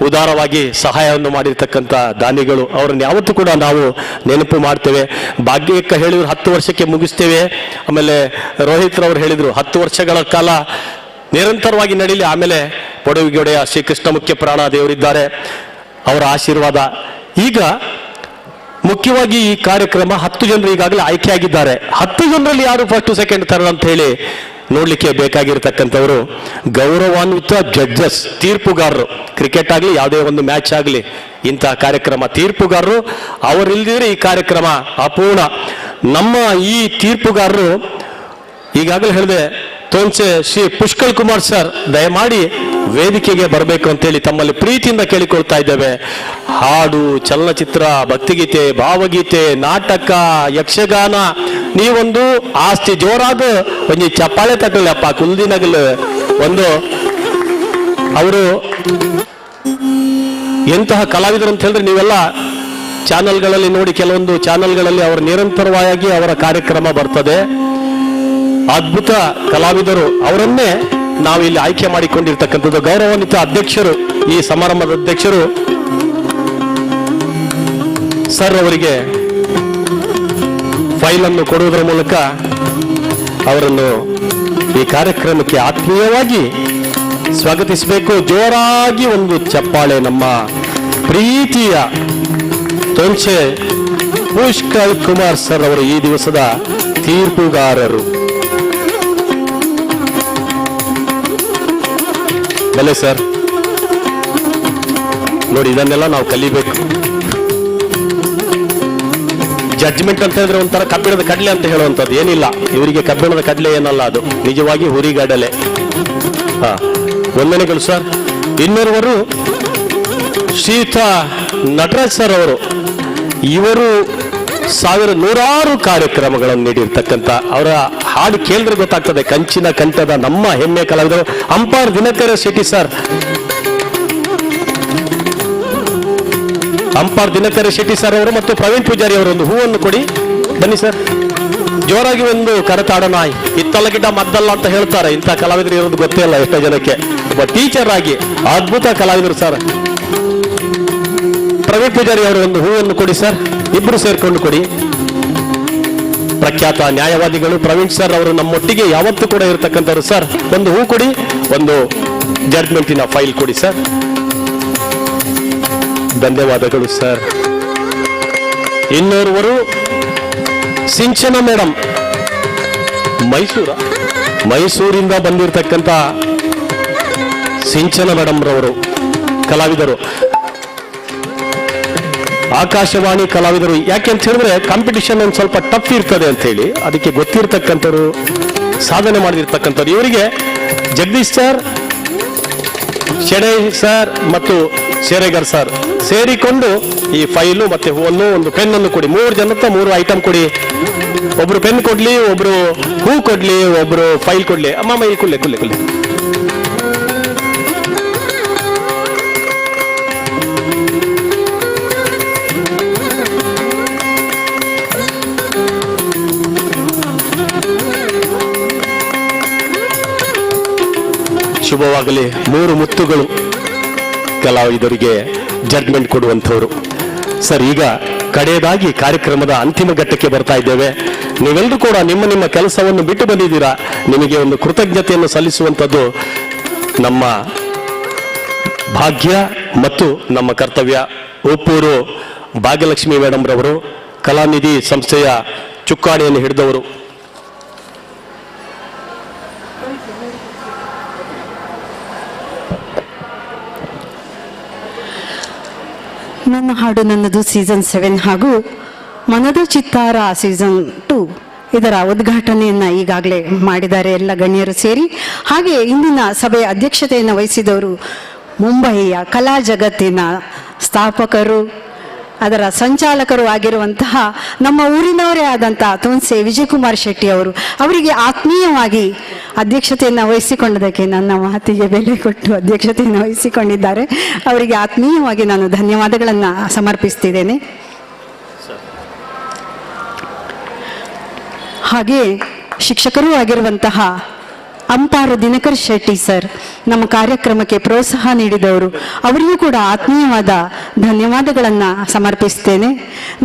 S1: ಉದಾರವಾಗಿ ಸಹಾಯವನ್ನು ಮಾಡಿರ್ತಕ್ಕಂಥ ದಾನಿಗಳು, ಅವರನ್ನು ಯಾವತ್ತೂ ಕೂಡ ನಾವು ನೆನಪು ಮಾಡ್ತೇವೆ. ಭಾಗ್ಯಕ್ಕ ಹೇಳಿದ್ರು 10 ವರ್ಷಕ್ಕೆ ಮುಗಿಸ್ತೇವೆ. ಆಮೇಲೆ ರೋಹಿತ್ ರವರು ಹೇಳಿದ್ರು 10 ವರ್ಷಗಳ ಕಾಲ ನಿರಂತರವಾಗಿ ನಡೀಲಿ. ಆಮೇಲೆ ಪಡುವಿಗೊಡೆಯ ಶ್ರೀಕೃಷ್ಣ ಮುಖ್ಯ ಪ್ರಾಣ ದೇವರಿದ್ದಾರೆ, ಅವರ ಆಶೀರ್ವಾದ. ಈಗ ಮುಖ್ಯವಾಗಿ ಈ ಕಾರ್ಯಕ್ರಮ 10 ಜನರು ಈಗಾಗಲೇ ಆಯ್ಕೆಯಾಗಿದ್ದಾರೆ. 10 ಜನರಲ್ಲಿ ಯಾರು ಫಸ್ಟ್ ಸೆಕೆಂಡ್ ಥರ್ಡ್ ಅಂತ ಹೇಳಿ ನೋಡ್ಲಿಕ್ಕೆ ಬೇಕಾಗಿರ್ತಕ್ಕಂಥವರು ಗೌರವಾನ್ವಿತ ಜಡ್ಜಸ್, ತೀರ್ಪುಗಾರರು. ಕ್ರಿಕೆಟ್ ಆಗಲಿ ಯಾವುದೇ ಒಂದು ಮ್ಯಾಚ್ ಆಗಲಿ ಇಂತಹ ಕಾರ್ಯಕ್ರಮ ತೀರ್ಪುಗಾರರು ಅವರಿಲ್ದಿದ್ರೆ ಈ ಕಾರ್ಯಕ್ರಮ ಅಪೂರ್ಣ. ನಮ್ಮ ಈ ತೀರ್ಪುಗಾರರು ಈಗಾಗಲೇ ಹೇಳಿದೆ, ತೋನ್ಸೆ ಶ್ರೀ ಪುಷ್ಕಳ್ ಕುಮಾರ್ ಸರ್ ದಯಮಾಡಿ ವೇದಿಕೆಗೆ ಬರಬೇಕು ಅಂತೇಳಿ ತಮ್ಮಲ್ಲಿ ಪ್ರೀತಿಯಿಂದ ಕೇಳಿಕೊಳ್ತಾ ಇದ್ದೇವೆ. ಹಾಡು, ಚಲನಚಿತ್ರ, ಭಕ್ತಿಗೀತೆ, ಭಾವಗೀತೆ, ನಾಟಕ, ಯಕ್ಷಗಾನ, ನೀವೊಂದು ಆಸ್ತಿ ಜೋರಾದ ಒಂದು ಚಪ್ಪಾಳೆ ತಗೊಳ್ಳಪ್ಪ ಕುಲ್ದಿನಗಲ್ ಒಂದು. ಅವರು ಎಂತಹ ಕಲಾವಿದರು ಅಂತ ಹೇಳಿದ್ರೆ ನೀವೆಲ್ಲ ಚಾನಲ್ಗಳಲ್ಲಿ ನೋಡಿ, ಕೆಲವೊಂದು ಚಾನಲ್ಗಳಲ್ಲಿ ಅವರ ನಿರಂತರವಾಗಿ ಅವರ ಕಾರ್ಯಕ್ರಮ ಬರ್ತದೆ. ಅದ್ಭುತ ಕಲಾವಿದರು, ಅವರನ್ನೇ ನಾವು ಇಲ್ಲಿ ಆಯ್ಕೆ ಮಾಡಿಕೊಂಡಿರ್ತಕ್ಕಂಥದ್ದು. ಗೌರವಾನ್ವಿತ ಅಧ್ಯಕ್ಷರು, ಈ ಸಮಾರಂಭದ ಅಧ್ಯಕ್ಷರು ಸರ್ ಅವರಿಗೆ ಫೈಲ್ ಅನ್ನು ಕೊಡುವುದರ ಮೂಲಕ ಅವರನ್ನು ಈ ಕಾರ್ಯಕ್ರಮಕ್ಕೆ ಆತ್ಮೀಯವಾಗಿ ಸ್ವಾಗತಿಸಬೇಕು. ಜೋರಾಗಿ ಒಂದು ಚಪ್ಪಾಳೆ. ನಮ್ಮ ಪ್ರೀತಿಯ ತೋನ್ಸೆ ಪುಷ್ಕಳ್ ಕುಮಾರ್ ಸರ್ ಅವರು ಈ ದಿವಸದ ತೀರ್ಪುಗಾರರು. ಬಲೆ ಸರ್, ನೋಡಿ ಇದನ್ನೆಲ್ಲ ನಾವು ಕಲಿಬೇಕು. ಜಡ್ಜ್ಮೆಂಟ್ ಅಂತ ಹೇಳಿದ್ರೆ ಒಂಥರ ಕಬ್ಬಿಣದ ಕಡಲೆ ಅಂತ ಹೇಳುವಂಥದ್ದು ಏನಿಲ್ಲ. ಇವರಿಗೆ ಕಬ್ಬಿಣದ ಕಡಲೆ ಏನಲ್ಲ, ಅದು ನಿಜವಾಗಿ ಹುರಿಗಡಲೆ. ವಂದನೆಗಳು ಸರ್. ಇನ್ನೋರ್ವರು ಶ್ರೀಯುತ ನಟರಾಜ್ ಸರ್ ಅವರು ಇವರು ನೂರಾರು ಕಾರ್ಯಕ್ರಮಗಳನ್ನು ನೀಡಿರ್ತಕ್ಕಂಥ ಅವರ ಹಾಡು ಕೇಳಿದ್ರೆ ಗೊತ್ತಾಗ್ತದೆ. ಕಂಚಿನ ಕಂಠದ ನಮ್ಮ ಹೆಮ್ಮೆ ಕಲಾವಿದರು ಅಂಪಾರ್ ದಿನಕರ ಶೆಟ್ಟಿ ಸರ್. ಅಂಪಾರ್ ದಿನಕರ ಶೆಟ್ಟಿ ಸರ್ ಅವರು ಮತ್ತು ಪ್ರವೀಣ್ ಪೂಜಾರಿ ಅವರು ಒಂದು ಹೂವನ್ನು ಕೊಡಿ. ಬನ್ನಿ ಸರ್, ಜೋರಾಗಿ ಒಂದು ಕರತಾಡೋಣ. ಇತ್ತಲ್ಲ ಗಿಡ್ಡ ಮದ್ದಲ್ಲ ಅಂತ ಹೇಳ್ತಾರೆ. ಇಂಥ ಕಲಾವಿದರು ಇರೋದು ಗೊತ್ತೇ ಇಲ್ಲ ಎಷ್ಟೋ ಜನಕ್ಕೆ. ಒಬ್ಬ ಟೀಚರ್ ಆಗಿ ಅದ್ಭುತ ಕಲಾವಿದರು ಸರ್. ಪ್ರವೀಣ್ ಪೂಜಾರಿ ಅವರು ಒಂದು ಹೂವನ್ನು ಕೊಡಿ ಸರ್, ಇಬ್ಬರು ಸೇರ್ಕೊಂಡು ಕೊಡಿ. ಪ್ರಖ್ಯಾತ ನ್ಯಾಯವಾದಿಗಳು ಪ್ರವೀಣ್ ಸರ್ ಅವರು ನಮ್ಮೊಟ್ಟಿಗೆ ಯಾವತ್ತೂ ಕೂಡ ಇರತಕ್ಕಂಥವ್ರು ಸರ್. ಒಂದು ಹೂ ಕೊಡಿ, ಒಂದು ಜಡ್ಜ್ಮೆಂಟಿನ ಫೈಲ್ ಕೊಡಿ ಸರ್. ಧನ್ಯವಾದಗಳು ಸರ್. ಇನ್ನೋರ್ವರು ಸಿಂಚನ ಮೇಡಮ್, ಮೈಸೂರಿಂದ ಬಂದಿರತಕ್ಕಂಥ ಸಿಂಚನ ಮೇಡಮ್ ರವರು ಕಲಾವಿದರು, ಆಕಾಶವಾಣಿ ಕಲಾವಿದರು. ಯಾಕೆ ಅಂತ ಹೇಳಿದ್ರೆ ಕಾಂಪಿಟಿಷನ್ ಒಂದು ಸ್ವಲ್ಪ ಟಫ್ ಇರ್ತದೆ ಅಂತ ಹೇಳಿ ಅದಕ್ಕೆ ಗೊತ್ತಿರ್ತಕ್ಕಂಥವ್ರು, ಸಾಧನೆ ಮಾಡಿರ್ತಕ್ಕಂಥವ್ರು. ಇವರಿಗೆ ಜಗದೀಶ್ ಸರ್, ಶೆಣೈ ಸರ್ ಮತ್ತು ಶೇರೇಗರ್ ಸರ್ ಸೇರಿಕೊಂಡು ಈ ಫೈಲು ಮತ್ತೆ ಹೂವನ್ನು ಒಂದು ಪೆನ್ನನ್ನು ಕೊಡಿ. 3 ಜನಕ್ಕೆ 3 ಐಟಮ್ ಕೊಡಿ. ಒಬ್ರು ಪೆನ್ ಕೊಡ್ಲಿ, ಒಬ್ರು ಹೂ ಕೊಡ್ಲಿ, ಒಬ್ರು ಫೈಲ್ ಕೊಡ್ಲಿ. ಅಮ್ಮ ಈ ಕುಲ್ಲೆ. ಶುಭವಾಗಲಿ. 3 ಮುತ್ತುಗಳು ಕಲಾವಿದರಿಗೆ ಜಡ್ಜ್ಮೆಂಟ್ ಕೊಡುವಂಥವ್ರು ಸರ್. ಈಗ ಕಡೆಯದಾಗಿ ಕಾರ್ಯಕ್ರಮದ ಅಂತಿಮ ಘಟ್ಟಕ್ಕೆ ಬರ್ತಾ ಇದ್ದೇವೆ. ನೀವೆಲ್ಲರೂ ಕೂಡ ನಿಮ್ಮ ನಿಮ್ಮ ಕೆಲಸವನ್ನು ಬಿಟ್ಟು ಬಂದಿದ್ದೀರಾ. ನಿಮಗೆ ಒಂದು ಕೃತಜ್ಞತೆಯನ್ನು ಸಲ್ಲಿಸುವಂಥದ್ದು ನಮ್ಮ ಭಾಗ್ಯ ಮತ್ತು ನಮ್ಮ ಕರ್ತವ್ಯ. ಉಪ್ಪೂರು ಭಾಗ್ಯಲಕ್ಷ್ಮಿ ಮೇಡಮ್ ರವರು ಕಲಾನಿಧಿ ಸಂಸ್ಥೆಯ ಚುಕ್ಕಾಣಿಯನ್ನು ಹಿಡಿದವರು.
S2: ನನ್ನ ಹಾಡು ನನ್ನದು ಸೀಸನ್ 7 ಹಾಗೂ ಮನದ ಚಿತ್ತಾರ ಸೀಸನ್ 2 ಇದರ ಉದ್ಘಾಟನೆಯನ್ನು ಈಗಾಗಲೇ ಮಾಡಿದ್ದಾರೆ ಎಲ್ಲ ಗಣ್ಯರು ಸೇರಿ. ಹಾಗೆ ಇಂದಿನ ಸಭೆಯ ಅಧ್ಯಕ್ಷತೆಯನ್ನು ವಹಿಸಿದವರು ಮುಂಬಯಿಯ ಕಲಾ ಜಗತ್ತಿನ ಸ್ಥಾಪಕರು, ಅದರ ಸಂಚಾಲಕರು ಆಗಿರುವಂತಹ ನಮ್ಮ ಊರಿನವರೇ ಆದಂಥ ತುನ್ಸೆ ವಿಜಯಕುಮಾರ್ ಶೆಟ್ಟಿ ಅವರು. ಅವರಿಗೆ ಆತ್ಮೀಯವಾಗಿ ಅಧ್ಯಕ್ಷತೆಯನ್ನು ವಹಿಸಿಕೊಂಡದಕ್ಕೆ, ನನ್ನ ಮಾತಿಗೆ ಬೆಲೆ ಕೊಟ್ಟು ಅಧ್ಯಕ್ಷತೆಯನ್ನು ವಹಿಸಿಕೊಂಡಿದ್ದಾರೆ. ಅವರಿಗೆ ಆತ್ಮೀಯವಾಗಿ ನಾನು ಧನ್ಯವಾದಗಳನ್ನು ಸಮರ್ಪಿಸ್ತಿದ್ದೇನೆ. ಹಾಗೆ ಶಿಕ್ಷಕರೂ ಆಗಿರುವಂತಹ ಅಂಪಾರು ದಿನಕರ್ ಶೆಟ್ಟಿ ಸರ್ ನಮ್ಮ ಕಾರ್ಯಕ್ರಮಕ್ಕೆ ಪ್ರೋತ್ಸಾಹ ನೀಡಿದವರು. ಅವರಿಗೂ ಕೂಡ ಆತ್ಮೀಯವಾದ ಧನ್ಯವಾದಗಳನ್ನು ಸಮರ್ಪಿಸ್ತೇನೆ.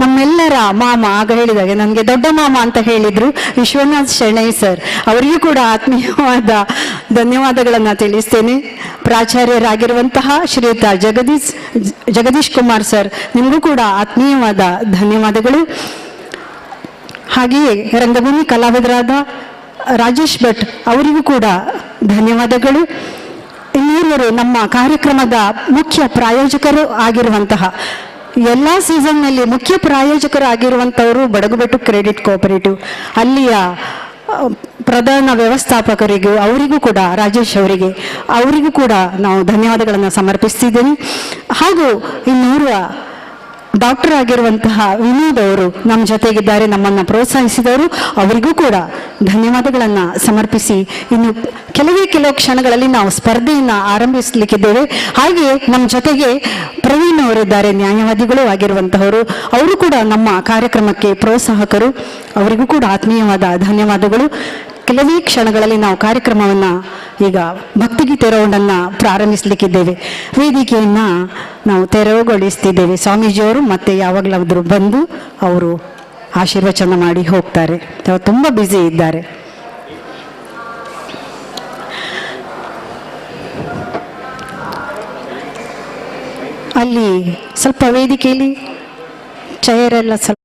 S2: ನಮ್ಮೆಲ್ಲರ ಮಾಮ, ಆಗ ಹೇಳಿದಾಗೆ ನನಗೆ ದೊಡ್ಡ ಮಾಮ ಅಂತ ಹೇಳಿದ್ರು ವಿಶ್ವನಾಥ್ ಶೆಣೈ ಸರ್, ಅವರಿಗೂ ಕೂಡ ಆತ್ಮೀಯವಾದ ಧನ್ಯವಾದಗಳನ್ನು ತಿಳಿಸ್ತೇನೆ. ಪ್ರಾಚಾರ್ಯರಾಗಿರುವಂತಹ ಶ್ರೀಯುತ ಜಗದೀಶ್ ಕುಮಾರ್ ಸರ್, ನಿಮಗೂ ಕೂಡ ಆತ್ಮೀಯವಾದ ಧನ್ಯವಾದಗಳು. ಹಾಗೆಯೇ ರಂಗಭೂಮಿ ಕಲಾವಿದರಾದ ರಾಜೇಶ್ ಭಟ್ ಅವರಿಗೂ ಕೂಡ ಧನ್ಯವಾದಗಳು. ಇನ್ನೂರು ನಮ್ಮ ಕಾರ್ಯಕ್ರಮದ ಮುಖ್ಯ ಪ್ರಾಯೋಜಕರು ಆಗಿರುವಂತಹ, ಎಲ್ಲ ಸೀಸನ್ನಲ್ಲಿ ಮುಖ್ಯ ಪ್ರಾಯೋಜಕರು ಆಗಿರುವಂಥವರು ಬಡಗುಬೆಟ್ಟು ಕ್ರೆಡಿಟ್ ಕೋಆಪರೇಟಿವ್, ಅಲ್ಲಿಯ ಪ್ರಧಾನ ವ್ಯವಸ್ಥಾಪಕರಿಗೂ ಅವರಿಗೂ ಕೂಡ ರಾಜೇಶ್ ಅವರಿಗೂ ಕೂಡ ನಾವು ಧನ್ಯವಾದಗಳನ್ನು ಸಮರ್ಪಿಸ್ತಿದ್ದೇನೆ. ಹಾಗೂ ಇನ್ನೂರು ಡಾಕ್ಟರ್ ಆಗಿರುವಂತಹ ವಿನೋದ್ ಅವರು ನಮ್ಮ ಜೊತೆಗಿದ್ದಾರೆ, ನಮ್ಮನ್ನು ಪ್ರೋತ್ಸಾಹಿಸಿದವರು, ಅವರಿಗೂ ಕೂಡ ಧನ್ಯವಾದಗಳನ್ನು ಸಮರ್ಪಿಸಿ ಇನ್ನು ಕೆಲವು ಕ್ಷಣಗಳಲ್ಲಿ ನಾವು ಸ್ಪರ್ಧೆಯನ್ನು ಆರಂಭಿಸಲಿಕ್ಕಿದ್ದೇವೆ. ಹಾಗೆ ನಮ್ಮ ಜೊತೆಗೆ ಪ್ರವೀಣ್ ಅವರಿದ್ದಾರೆ, ನ್ಯಾಯವಾದಿಗಳು ಆಗಿರುವಂತಹವರು, ಅವರು ಕೂಡ ನಮ್ಮ ಕಾರ್ಯಕ್ರಮಕ್ಕೆ ಪ್ರೋತ್ಸಾಹಕರು, ಅವರಿಗೂ ಕೂಡ ಆತ್ಮೀಯವಾದ ಧನ್ಯವಾದಗಳು. ಕೆಲವೇ ಕ್ಷಣಗಳಲ್ಲಿ ನಾವು ಕಾರ್ಯಕ್ರಮವನ್ನು ಈಗ ಭಕ್ತಿಗೀತೆ ರೌಂಡನ್ನು ಪ್ರಾರಂಭಿಸಲಿಕ್ಕಿದ್ದೇವೆ. ವೇದಿಕೆಯನ್ನು ನಾವು ತೆರವುಗೊಳಿಸ್ತಿದ್ದೇವೆ. ಸ್ವಾಮೀಜಿಯವರು ಮತ್ತೆ ಯಾವಾಗಲಾದರೂ ಬಂದು ಅವರು ಆಶೀರ್ವಚನ ಮಾಡಿ ಹೋಗ್ತಾರೆ. ಅವರು ತುಂಬ ಬ್ಯುಸಿ ಇದ್ದಾರೆ. ಅಲ್ಲಿ ಸ್ವಲ್ಪ ವೇದಿಕೆಯಲ್ಲಿ ಚೇರ್ ಎಲ್ಲ ಸ್ವಲ್ಪ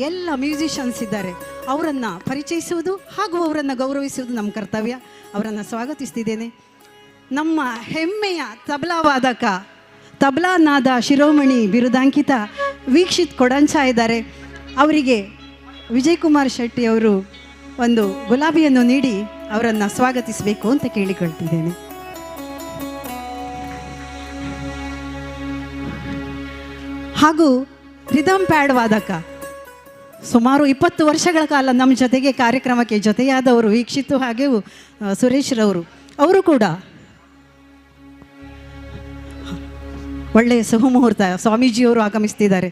S2: ಎಲ್ಲ ಮ್ಯೂಸಿಷಿಯನ್ಸ್ ಇದ್ದಾರೆ, ಅವರನ್ನು ಪರಿಚಯಿಸುವುದು ಹಾಗೂ ಅವರನ್ನು ಗೌರವಿಸುವುದು ನಮ್ಮ ಕರ್ತವ್ಯ. ಅವರನ್ನು ಸ್ವಾಗತಿಸ್ತಿದ್ದೇನೆ. ನಮ್ಮ ಹೆಮ್ಮೆಯ ತಬಲಾವಾದಕ, ತಬಲಾನಾದ ಶಿರೋಮಣಿ ಬಿರುದಾಂಕಿತ ವೀಕ್ಷಿತ್ ಕೊಡಂಚ ಇದ್ದಾರೆ. ಅವರಿಗೆ ವಿಜಯ್ ಕುಮಾರ್ ಶೆಟ್ಟಿ ಅವರು ಒಂದು ಗುಲಾಬಿಯನ್ನು ನೀಡಿ ಅವರನ್ನು ಸ್ವಾಗತಿಸಬೇಕು ಅಂತ ಕೇಳಿಕೊಳ್ತಿದ್ದೇನೆ. ಹಾಗೂ ರಿದಮ್ ಪ್ಯಾಡ್ ವಾದಕ, ಸುಮಾರು 20 ವರ್ಷಗಳ ಕಾಲ ನಮ್ಮ ಜೊತೆಗೆ ಕಾರ್ಯಕ್ರಮಕ್ಕೆ ಜೊತೆಯಾದವರು ವೀಕ್ಷಿತು ಹಾಗೆ ಸುರೇಶ್ ರವರು, ಅವರು ಕೂಡ ಒಳ್ಳೆಯ ಸುಮುಹೂರ್ತ ಸ್ವಾಮೀಜಿಯವರು ಆಗಮಿಸ್ತಿದ್ದಾರೆ.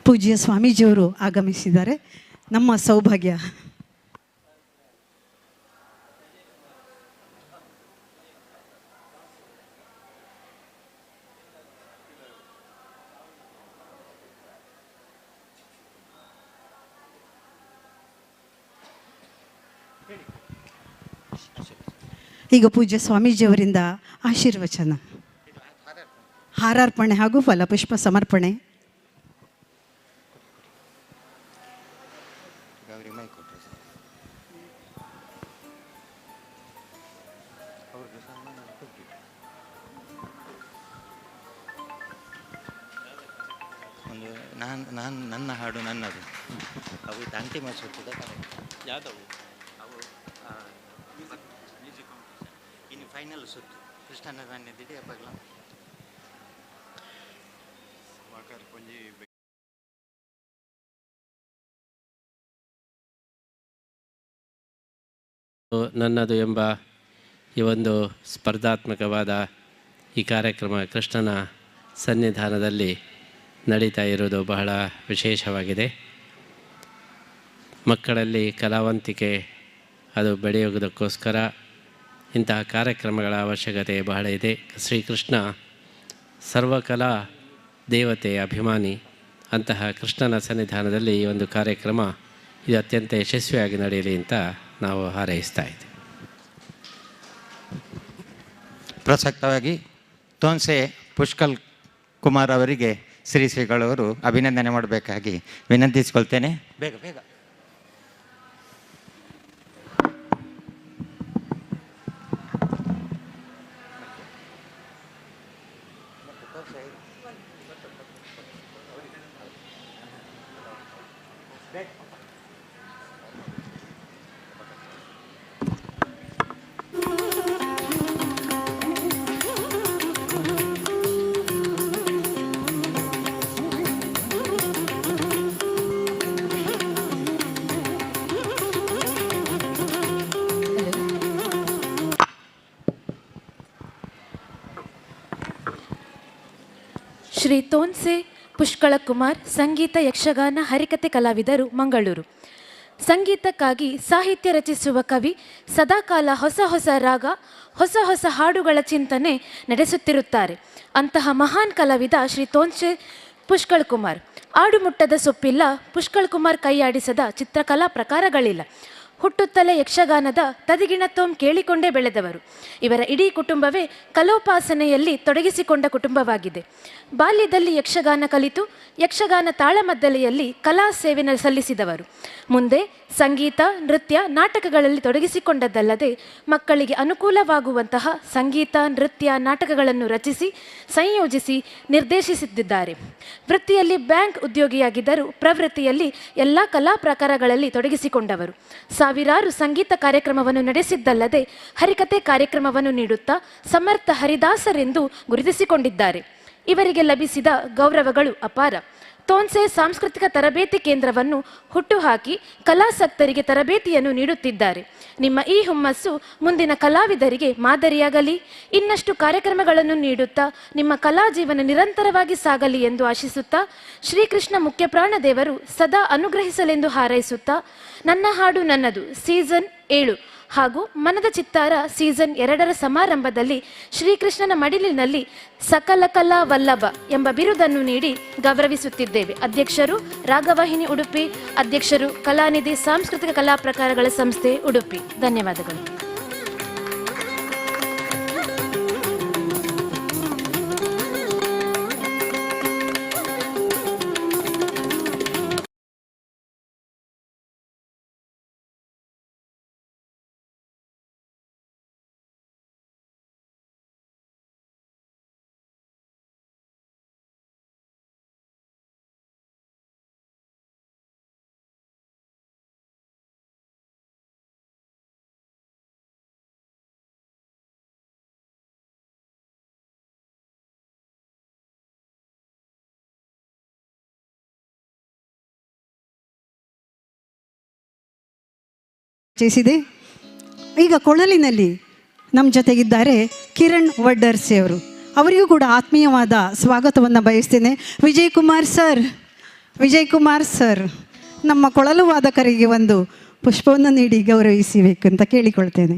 S2: ಪೂಜ್ಯ ಸ್ವಾಮೀಜಿಯವರು ಆಗಮಿಸಿದ್ದಾರೆ. ನಮ್ಮ ಸೌಭಾಗ್ಯ. ಈಗ ಪೂಜ್ಯ ಸ್ವಾಮೀಜಿಯವರಿಂದ ಆಶೀರ್ವಚನ, ಹಾರಾರ್ಪಣೆ ಹಾಗೂ ಫಲಪುಷ್ಪ ಸಮರ್ಪಣೆ.
S12: ನನ್ನ ಹಾಡು ನನ್ನದು. ಅವು ಅಂತಿಮ ಸುತ್ತದ ಯಾವುದವು ಅವು ಇನ್ನು ಫೈನಲ್ ಸುತ್ತು ಕೃಷ್ಣನ ನಾಣ್ಯದಿದೆ ಅಪ್ಪಗಳ
S13: ನನ್ನದು ಎಂಬ ಈ ಒಂದು ಸ್ಪರ್ಧಾತ್ಮಕವಾದ ಈ ಕಾರ್ಯಕ್ರಮ ಕೃಷ್ಣನ ಸನ್ನಿಧಾನದಲ್ಲಿ ನಡೀತಾ ಇರೋದು ಬಹಳ ವಿಶೇಷವಾಗಿದೆ. ಮಕ್ಕಳಲ್ಲಿ ಕಲಾವಂತಿಕೆ ಅದು ಬೆಳೆಯೋದಕ್ಕೋಸ್ಕರ ಇಂತಹ ಕಾರ್ಯಕ್ರಮಗಳ ಅವಶ್ಯಕತೆ ಬಹಳ ಇದೆ. ಶ್ರೀಕೃಷ್ಣ ಸರ್ವಕಲಾ ದೇವತೆ ಅಭಿಮಾನಿ. ಅಂತಹ ಕೃಷ್ಣನ ಸನ್ನಿಧಾನದಲ್ಲಿ ಈ ಒಂದು ಕಾರ್ಯಕ್ರಮ ಇದು ಅತ್ಯಂತ ಯಶಸ್ವಿಯಾಗಿ ನಡೆಯಲಿ ಅಂತ ನಾವು ಹಾರೈಸ್ತಾ ಇದ್ದೀವಿ.
S12: ಪ್ರಸಕ್ತವಾಗಿ ತೋನ್ಸೆ ಪುಷ್ಕಲ್ ಕುಮಾರ್ ಅವರಿಗೆ ಶ್ರೀಗಳವರು ಅಭಿನಂದನೆ ಮಾಡಬೇಕಾಗಿ ವಿನಂತಿಸಿಕೊಳ್ತೇನೆ. ಬೇಗ ಬೇಗ.
S14: ಶ್ರೀ ತೋನ್ಸೆ ಪುಷ್ಕಳ ಕುಮಾರ್ ಸಂಗೀತ ಯಕ್ಷಗಾನ ಹರಿಕತೆ ಕಲಾವಿದರು, ಮಂಗಳೂರು. ಸಂಗೀತಕ್ಕಾಗಿ ಸಾಹಿತ್ಯ ರಚಿಸುವ ಕವಿ ಸದಾಕಾಲ ಹೊಸ ಹೊಸ ರಾಗ, ಹೊಸ ಹೊಸ ಹಾಡುಗಳ ಚಿಂತನೆ ನಡೆಸುತ್ತಿರುತ್ತಾರೆ. ಅಂತಹ ಮಹಾನ್ ಕಲಾವಿದ ಶ್ರೀ ತೋನ್ಸೆ ಪುಷ್ಕಳ್ ಕುಮಾರ್. ಆಡುಮುಟ್ಟದ ಸೊಪ್ಪಿಲ್ಲ, ಪುಷ್ಕಳ್ ಕುಮಾರ್ ಕೈಯಾಡಿಸದ ಚಿತ್ರಕಲಾ ಪ್ರಕಾರಗಳಿಲ್ಲ. ಹುಟ್ಟುತ್ತಲೇ ಯಕ್ಷಗಾನದ ತದಿಗಿಣತೋಂ ಕೇಳಿಕೊಂಡೇ ಬೆಳೆದವರು. ಇವರ ಇಡೀ ಕುಟುಂಬವೇ ಕಲೋಪಾಸನೆಯಲ್ಲಿ ತೊಡಗಿಸಿಕೊಂಡ ಕುಟುಂಬವಾಗಿದೆ. ಬಾಲ್ಯದಲ್ಲಿ ಯಕ್ಷಗಾನ ಕಲಿತು ಯಕ್ಷಗಾನ ತಾಳಮದ್ದಲೆಯಲ್ಲಿ ಕಲಾ ಸೇವೆ ಸಲ್ಲಿಸಿದವರು. ಮುಂದೆ ಸಂಗೀತ, ನೃತ್ಯ, ನಾಟಕಗಳಲ್ಲಿ ತೊಡಗಿಸಿಕೊಂಡದ್ದಲ್ಲದೆ ಮಕ್ಕಳಿಗೆ ಅನುಕೂಲವಾಗುವಂತಹ ಸಂಗೀತ, ನೃತ್ಯ, ನಾಟಕಗಳನ್ನು ರಚಿಸಿ ಸಂಯೋಜಿಸಿ ನಿರ್ದೇಶಿಸಿದ್ದಾರೆ. ವೃತ್ತಿಯಲ್ಲಿ ಬ್ಯಾಂಕ್ ಉದ್ಯೋಗಿಯಾಗಿದ್ದರೂ ಪ್ರವೃತ್ತಿಯಲ್ಲಿ ಎಲ್ಲ ಕಲಾ ಪ್ರಕಾರಗಳಲ್ಲಿ ತೊಡಗಿಸಿಕೊಂಡವರು. ಸಾವಿರಾರು ಸಂಗೀತ ಕಾರ್ಯಕ್ರಮವನ್ನು ನಡೆಸಿದ್ದಲ್ಲದೆ ಹರಿಕತೆ ಕಾರ್ಯಕ್ರಮವನ್ನು ನೀಡುತ್ತಾ ಸಮರ್ಥ ಹರಿದಾಸರೆಂದು ಗುರುತಿಸಿಕೊಂಡಿದ್ದಾರೆ. ಇವರಿಗೆ ಲಭಿಸಿದ ಗೌರವಗಳು ಅಪಾರ. ತೋನ್ಸೆ ಸಾಂಸ್ಕೃತಿಕ ತರಬೇತಿ ಕೇಂದ್ರವನ್ನು ಹುಟ್ಟುಹಾಕಿ ಕಲಾಸಕ್ತರಿಗೆ ತರಬೇತಿಯನ್ನು ನೀಡುತ್ತಿದ್ದಾರೆ. ನಿಮ್ಮ ಈ ಹುಮ್ಮಸ್ಸು ಮುಂದಿನ ಕಲಾವಿದರಿಗೆ ಮಾದರಿಯಾಗಲಿ. ಇನ್ನಷ್ಟು ಕಾರ್ಯಕ್ರಮಗಳನ್ನು ನೀಡುತ್ತಾ ನಿಮ್ಮ ಕಲಾ ಜೀವನ ನಿರಂತರವಾಗಿ ಸಾಗಲಿ ಎಂದು ಆಶಿಸುತ್ತಾ, ಶ್ರೀಕೃಷ್ಣ ಮುಖ್ಯಪ್ರಾಣದೇವರು ಸದಾ ಅನುಗ್ರಹಿಸಲೆಂದು ಹಾರೈಸುತ್ತಾ, ನನ್ನ ಹಾಡು ನನ್ನದು ಸೀಸನ್ 7 ಹಾಗೂ ಮನದ ಚಿತ್ತಾರ ಸೀಸನ್ 2ರ ಸಮಾರಂಭದಲ್ಲಿ ಶ್ರೀಕೃಷ್ಣನ ಮಡಿಲಿನಲ್ಲಿ ಸಕಲ ಕಲಾ ವಲ್ಲಭ ಎಂಬ ಬಿರುದನ್ನು ನೀಡಿ ಗೌರವಿಸುತ್ತಿದ್ದೇವೆ. ಅಧ್ಯಕ್ಷರು ರಾಗವಾಹಿನಿ ಉಡುಪಿ, ಅಧ್ಯಕ್ಷರು ಕಲಾನಿಧಿ ಸಾಂಸ್ಕೃತಿಕ ಕಲಾ ಪ್ರಕಾರಗಳ ಸಂಸ್ಥೆ ಉಡುಪಿ. ಧನ್ಯವಾದಗಳು.
S2: ಚೇಸಿದೆ. ಈಗ ಕೊಳಲಿನಲ್ಲಿ ನಮ್ಮ ಜೊತೆಗಿದ್ದಾರೆ ಕಿರಣ್ ವಡ್ಡರ್ಸಿ ಅವರು. ಅವರಿಗೂ ಕೂಡ ಆತ್ಮೀಯವಾದ ಸ್ವಾಗತವನ್ನು ಬಯಸ್ತೇನೆ. ವಿಜಯ್ ಕುಮಾರ್ ಸರ್ ನಮ್ಮ ಕೊಳಲು ವಾದಕರಿಗೆ ಒಂದು ಪುಷ್ಪವನ್ನು ನೀಡಿ ಗೌರವಿಸಬೇಕು ಅಂತ ಕೇಳಿಕೊಳ್ತೇನೆ.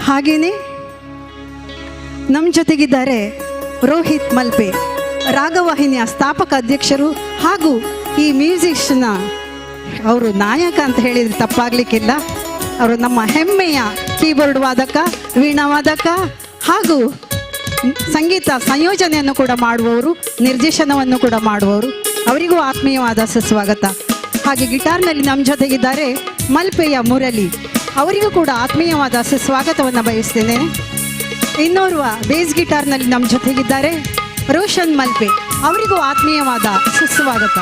S2: ಹಾಗೆಯೇ ನಮ್ಮ ಜೊತೆಗಿದ್ದಾರೆ ರೋಹಿತ್ ಮಲ್ಪೆ, ರಾಗವಾಹಿನಿಯ ಸ್ಥಾಪಕ ಅಧ್ಯಕ್ಷರು ಹಾಗೂ ಈ ಮ್ಯೂಸಿಷಿಯನ್ನ ಅವರು ನಾಯಕ ಅಂತ ಹೇಳಿದರೆ ತಪ್ಪಾಗಲಿಕ್ಕಿಲ್ಲ. ಅವರು ನಮ್ಮ ಹೆಮ್ಮೆಯ ಕೀಬೋರ್ಡ್ ವಾದಕ, ವೀಣಾ ವಾದಕ ಹಾಗೂ ಸಂಗೀತ ಸಂಯೋಜನೆಯನ್ನು ಕೂಡ ಮಾಡುವವರು, ನಿರ್ದೇಶನವನ್ನು ಕೂಡ ಮಾಡುವವರು. ಅವರಿಗೂ ಆತ್ಮೀಯವಾದ ಸುಸ್ವಾಗತ. ಹಾಗೆ ಗಿಟಾರ್ನಲ್ಲಿ ನಮ್ಮ ಜೊತೆಗಿದ್ದಾರೆ ಮಲ್ಪೆಯ ಮುರಳಿ, ಅವರಿಗೂ ಕೂಡ ಆತ್ಮೀಯವಾದ ಸುಸ್ವಾಗತವನ್ನು ಬಯಸ್ತೇನೆ. ಇನ್ನೋರ್ವ ಬೇಸ್ ಗಿಟಾರ್ನಲ್ಲಿ ನಮ್ಮ ಜೊತೆಗಿದ್ದಾರೆ ರೋಷನ್ ಮಲ್ಪೆ, ಅವರಿಗೂ ಆತ್ಮೀಯವಾದ ಸುಸ್ವಾಗತ.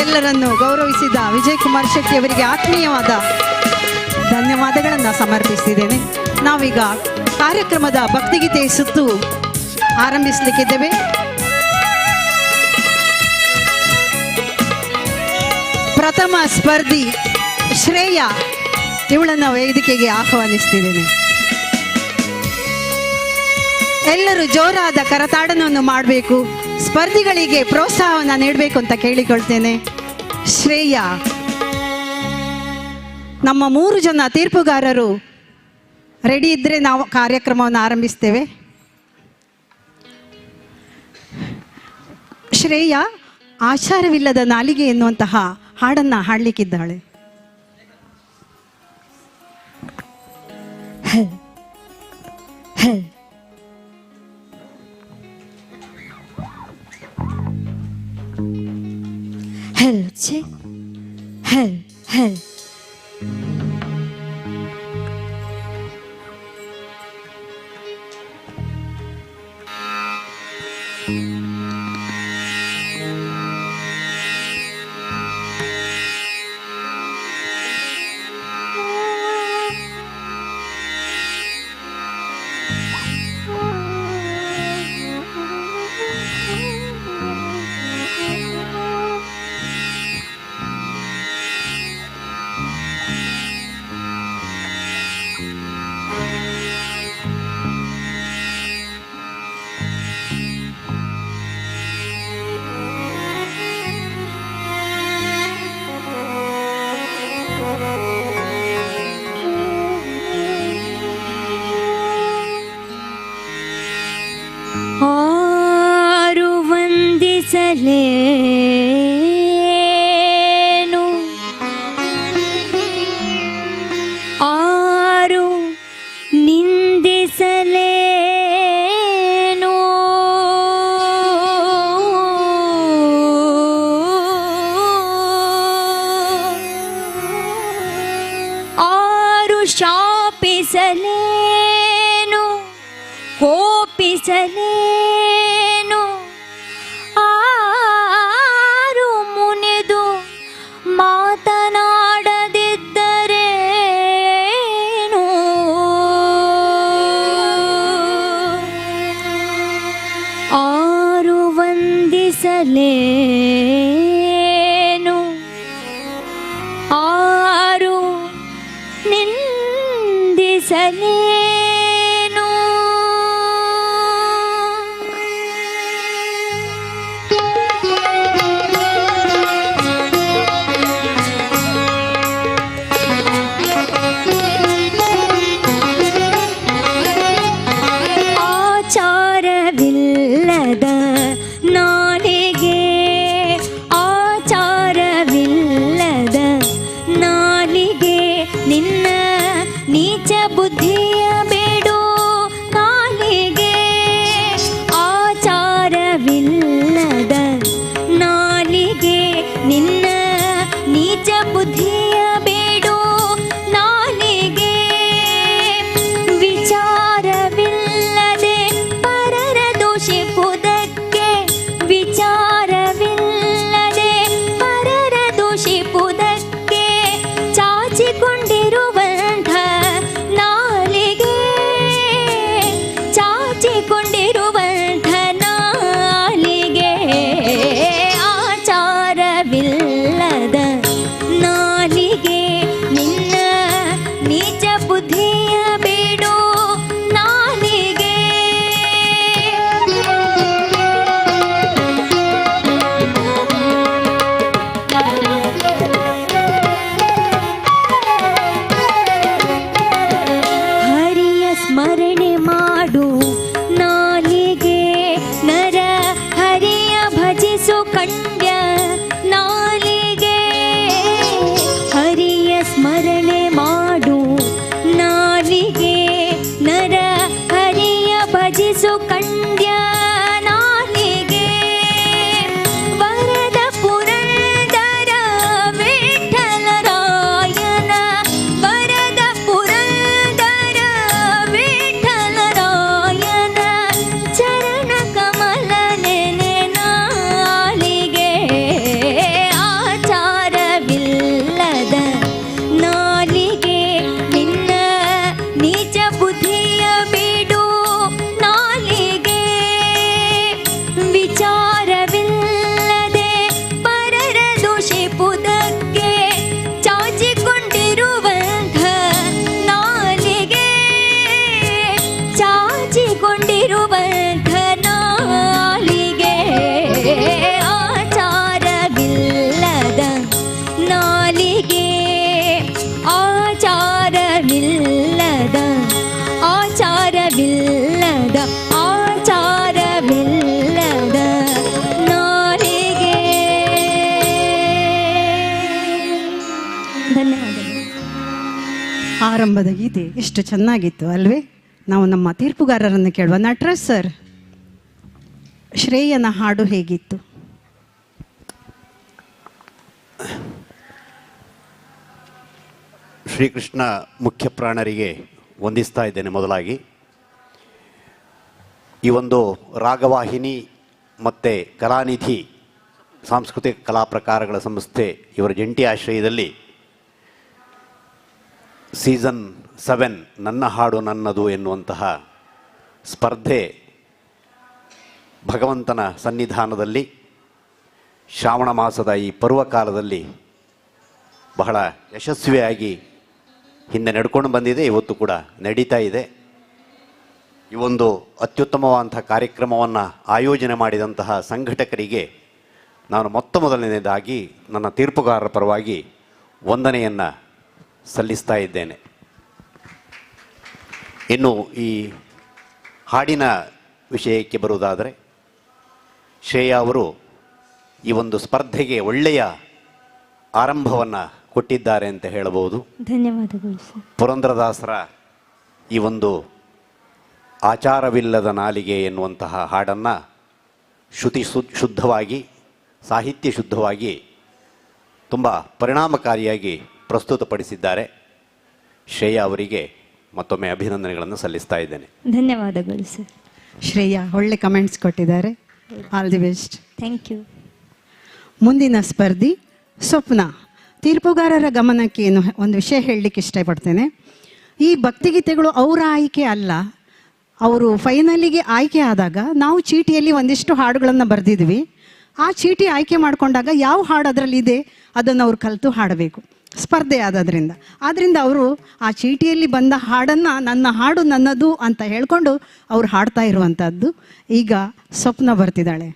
S2: ಎಲ್ಲರನ್ನು ಗೌರವಿಸಿದ ವಿಜಯ್ ಕುಮಾರ್ ಶೆಟ್ಟಿ ಅವರಿಗೆ ಆತ್ಮೀಯವಾದ ಧನ್ಯವಾದಗಳನ್ನು ಸಮರ್ಪಿಸಿದ್ದೇನೆ. ನಾವೀಗ ಕಾರ್ಯಕ್ರಮದ ಭಕ್ತಿಗೀತೆ ಸುತ್ತು ಆರಂಭಿಸಲಿಕ್ಕಿದ್ದೇವೆ. ಪ್ರಥಮ ಸ್ಪರ್ಧಿ ಶ್ರೇಯಾ, ಇವಳನ್ನು ವೇದಿಕೆಗೆ ಆಹ್ವಾನಿಸ್ತಿದ್ದೇನೆ. ಎಲ್ಲರೂ ಜೋರಾದ ಕರತಾಡನವನ್ನು ಮಾಡಬೇಕು, ಸ್ಪರ್ಧಿಗಳಿಗೆ ಪ್ರೋತ್ಸಾಹವನ್ನು ನೀಡಬೇಕು ಅಂತ ಕೇಳಿಕೊಳ್ತೇನೆ. ಶ್ರೇಯಾ, ನಮ್ಮ 3 ಜನ ತೀರ್ಪುಗಾರರು ರೆಡಿ ಇದ್ದರೆ ನಾವು ಕಾರ್ಯಕ್ರಮವನ್ನು ಆರಂಭಿಸ್ತೇವೆ. ಶ್ರೇಯಾ ಆಚಾರವಿಲ್ಲದ ನಾಲಿಗೆ ಎನ್ನುವಂತಹ ಹಾಡನ್ನು ಹಾಡಲಿಕ್ಕಿದ್ದಾಳೆ.
S11: ಆರು ವಂದಿಸಲೇನು, ಆರು ನಿಂದಿಸಲೇನು, ಆರು ಶಾಪಿಸಲೇನು, ಕೋಪಿಸಲೇನು, ಆರು ಮುನಿದು ಮಾತನಾಡದಿದ್ದರೇನು, ಆರು ವಂದಿಸಲೇನು, ಬರಲೇನು ಆಚಾರವಿಲ್ಲದ ನಾಲಿಗೆ ಆಚಾರವಿಲ್ಲದ ನಾಲಿಗೆ ನಿನ್ನ ನೀಚ ಬುದ್ಧಿಯ ಬೇಡು ನಾಲಿಗೆ ಆಚಾರವಿಲ್ಲದ ನಾಲಿಗೆ ನಿನ್ನ ನೀಚ ಬುದ್ಧಿಯ ಬೇಡು ನಾಲಿಗೆ ವಿಚಾರವಿಲ್ಲದೆ ಪರರ ದೂಷಿಪುದಕ್ಕೆ ವಿಚಾರವಿಲ್ಲದೆ ಪರರ ದೂಷಿಪುದಕ್ಕೆ ಚಾಚಿಕೊಂಡಿರುವಂಥ ನಾಲಿಗೆ ಚಾಚಿಕೊಂಡಿರುವಂಥ ನಾಲಿಗೆ ಆಚಾರವಿಲ್ಲದ ನಾಲಿಗೆ ನಿನ್ನ ನೀಚ ಬುದ್ಧಿಯ ಬೇಡು ನಾಲಿಗೆ ಹರಿಯ ಸ್ಮರಣೆ ಮಾಡು ನಾಲಿಗೆ ನರ ಹರಿಯ ಭಜಿಸು ಕಂಡ್ಯ ನಾಲಿಗೆ ಹರಿಯ ಸ್ಮರಣೆ ಮಾಡು ನಾಲಿಗೆ ನರ ಹರಿಯ ಭಜಿಸು ಕಂಡ್ಯ ನಾಲಿಗೆ ವರದ ಪುರಂದರ ವಿಠಲರಾಯನ ವರದ ಪುರಂದರ ವಿಠಲರಾಯನ ಚರಣ ಕಮಲ ನೆನೆ ನಾಲಿಗೆ ಆಚಾರವಿಲ್ಲದ ನಾಲಿಗೆ ನಿನ್ನ ನೀಚ ಬುದ್ಧಿಯ ಬೇಡು ನಾಲಿಗೆ ವಿಚಾರವಿಲ್ಲದೆ ಪರರ ದೂಷಿಪುದಕ್ಕೆ ಚಾಚಿಕೊಂಡಿರುವಂಥ ನಾಲಿಗೆ ಚಾಚಿಕೊಂಡಿರುವಂಥ ನಾಲಿಗೆ ಆಚಾರವಿಲ್ಲದ ನಾಲಿಗೆ ಆಚಾರವಿಲ್ಲದ ಆಚಾರವಿಲ್ಲದ ಆಚಾರವಿಲ್ಲದ ನಾಲಿಗೆ ಧನ್ಯವಾದಗಳು.
S2: ಆರಂಭದ ಗೀತೆ ಎಷ್ಟು ಚೆನ್ನಾಗಿತ್ತು ಅಲ್ವೇ? ನಾವು ನಮ್ಮ ತೀರ್ಪುಗಾರರನ್ನು ಕೇಳುವ. ನಟರಾಜ್ ಸರ್, ಶ್ರೇಯನ ಹಾಡು ಹೇಗಿತ್ತು?
S15: ಶ್ರೀಕೃಷ್ಣ ಮುಖ್ಯ ಪ್ರಾಣರಿಗೆ ವಂದಿಸ್ತಾ ಇದ್ದೇನೆ. ಮೊದಲಾಗಿ ಈ ಒಂದು ರಾಗವಾಹಿನಿ ಮತ್ತು ಕಲಾನಿಧಿ ಸಾಂಸ್ಕೃತಿಕ ಕಲಾ ಪ್ರಕಾರಗಳ ಸಂಸ್ಥೆ ಇವರ ಜಂಟಿ ಆಶ್ರಯದಲ್ಲಿ ಸೀಸನ್ 7 ನನ್ನ ಹಾಡು ನನ್ನದು ಎನ್ನುವಂತಹ ಸ್ಪರ್ಧೆ ಭಗವಂತನ ಸನ್ನಿಧಾನದಲ್ಲಿ ಶ್ರಾವಣ ಮಾಸದ ಈ ಪರ್ವಕಾಲದಲ್ಲಿ ಬಹಳ ಯಶಸ್ವಿಯಾಗಿ ಹಿಂದೆ ನಡ್ಕೊಂಡು ಬಂದಿದೆ, ಇವತ್ತು ಕೂಡ ನಡೀತಾ ಇದೆ. ಈ ಒಂದು ಅತ್ಯುತ್ತಮವಾದಂಥ ಕಾರ್ಯಕ್ರಮವನ್ನು ಆಯೋಜನೆ ಮಾಡಿದಂತಹ ಸಂಘಟಕರಿಗೆ ನಾನು ಮೊದಲನೇದಾಗಿ ನನ್ನ ತೀರ್ಪುಗಾರರ ಪರವಾಗಿ ವಂದನೆಯನ್ನು ಸಲ್ಲಿಸ್ತಾ ಇದ್ದೇನೆ. ಇನ್ನು ಈ ಹಾಡಿನ ವಿಷಯಕ್ಕೆ ಬರುವುದಾದರೆ, ಶ್ರೇಯಾ ಅವರು ಈ ಒಂದು ಸ್ಪರ್ಧೆಗೆ ಒಳ್ಳೆಯ ಆರಂಭವನ್ನು ಕೊಟ್ಟಿದ್ದಾರೆ ಅಂತ ಹೇಳಬಹುದು.
S11: ಧನ್ಯವಾದಗಳು ಸರ್.
S15: ಪುರಂದರದಾಸರ ಈ ಒಂದು ಆಚಾರವಿಲ್ಲದ ನಾಲಿಗೆ ಎನ್ನುವಂತಹ ಹಾಡನ್ನು ಶ್ರುತಿ ಶುದ್ಧವಾಗಿ, ಸಾಹಿತ್ಯ ಶುದ್ಧವಾಗಿ, ತುಂಬ ಪರಿಣಾಮಕಾರಿಯಾಗಿ ಪ್ರಸ್ತುತಪಡಿಸಿದ್ದಾರೆ. ಶ್ರೇಯಾ ಅವರಿಗೆ ಮತ್ತೊಮ್ಮೆ ಅಭಿನಂದನೆಗಳನ್ನು ಸಲ್ಲಿಸ್ತಾ ಇದ್ದೇನೆ.
S11: ಧನ್ಯವಾದಗಳು ಸರ್.
S2: ಶ್ರೇಯಾ ಒಳ್ಳೆ ಕಮೆಂಟ್ಸ್ ಕೊಟ್ಟಿದ್ದಾರೆ. All the best.
S11: Thank you.
S2: ಮುಂದಿನ ಸ್ಪರ್ಧಿ ಸ್ವಪ್ನ. ತೀರ್ಪುಗಾರರ ಗಮನಕ್ಕೆ ಏನು ಒಂದು ವಿಷಯ ಹೇಳಲಿಕ್ಕೆ ಇಷ್ಟಪಡ್ತೇನೆ. ಈ ಭಕ್ತಿಗೀತೆಗಳು ಅವರ ಆಯ್ಕೆ ಅಲ್ಲ. ಅವರು ಫೈನಲಿಗೆ ಆಯ್ಕೆ ಆದಾಗ ನಾವು ಚೀಟಿಯಲ್ಲಿ ಒಂದಿಷ್ಟು ಹಾಡುಗಳನ್ನು ಬರೆದಿದ್ವಿ. ಆ ಚೀಟಿ ಆಯ್ಕೆ ಮಾಡಿಕೊಂಡಾಗ ಯಾವ ಹಾಡು ಅದರಲ್ಲಿದೆ ಅದನ್ನು ಅವ್ರು ಕಲಿತು ಹಾಡಬೇಕು. ಸ್ಪರ್ಧೆ ಆದದ್ರಿಂದ. ಆದ್ದರಿಂದ ಅವರು ಆ ಚೀಟಿಯಲ್ಲಿ ಬಂದ ಹಾಡನ್ನು ನನ್ನ ಹಾಡು ನನ್ನದು ಅಂತ ಹೇಳ್ಕೊಂಡು ಅವ್ರು ಹಾಡ್ತಾ ಇರುವಂಥದ್ದು. ಈಗ ಸ್ವಪ್ನ ಬರ್ತಿದ್ದಾಳೆ.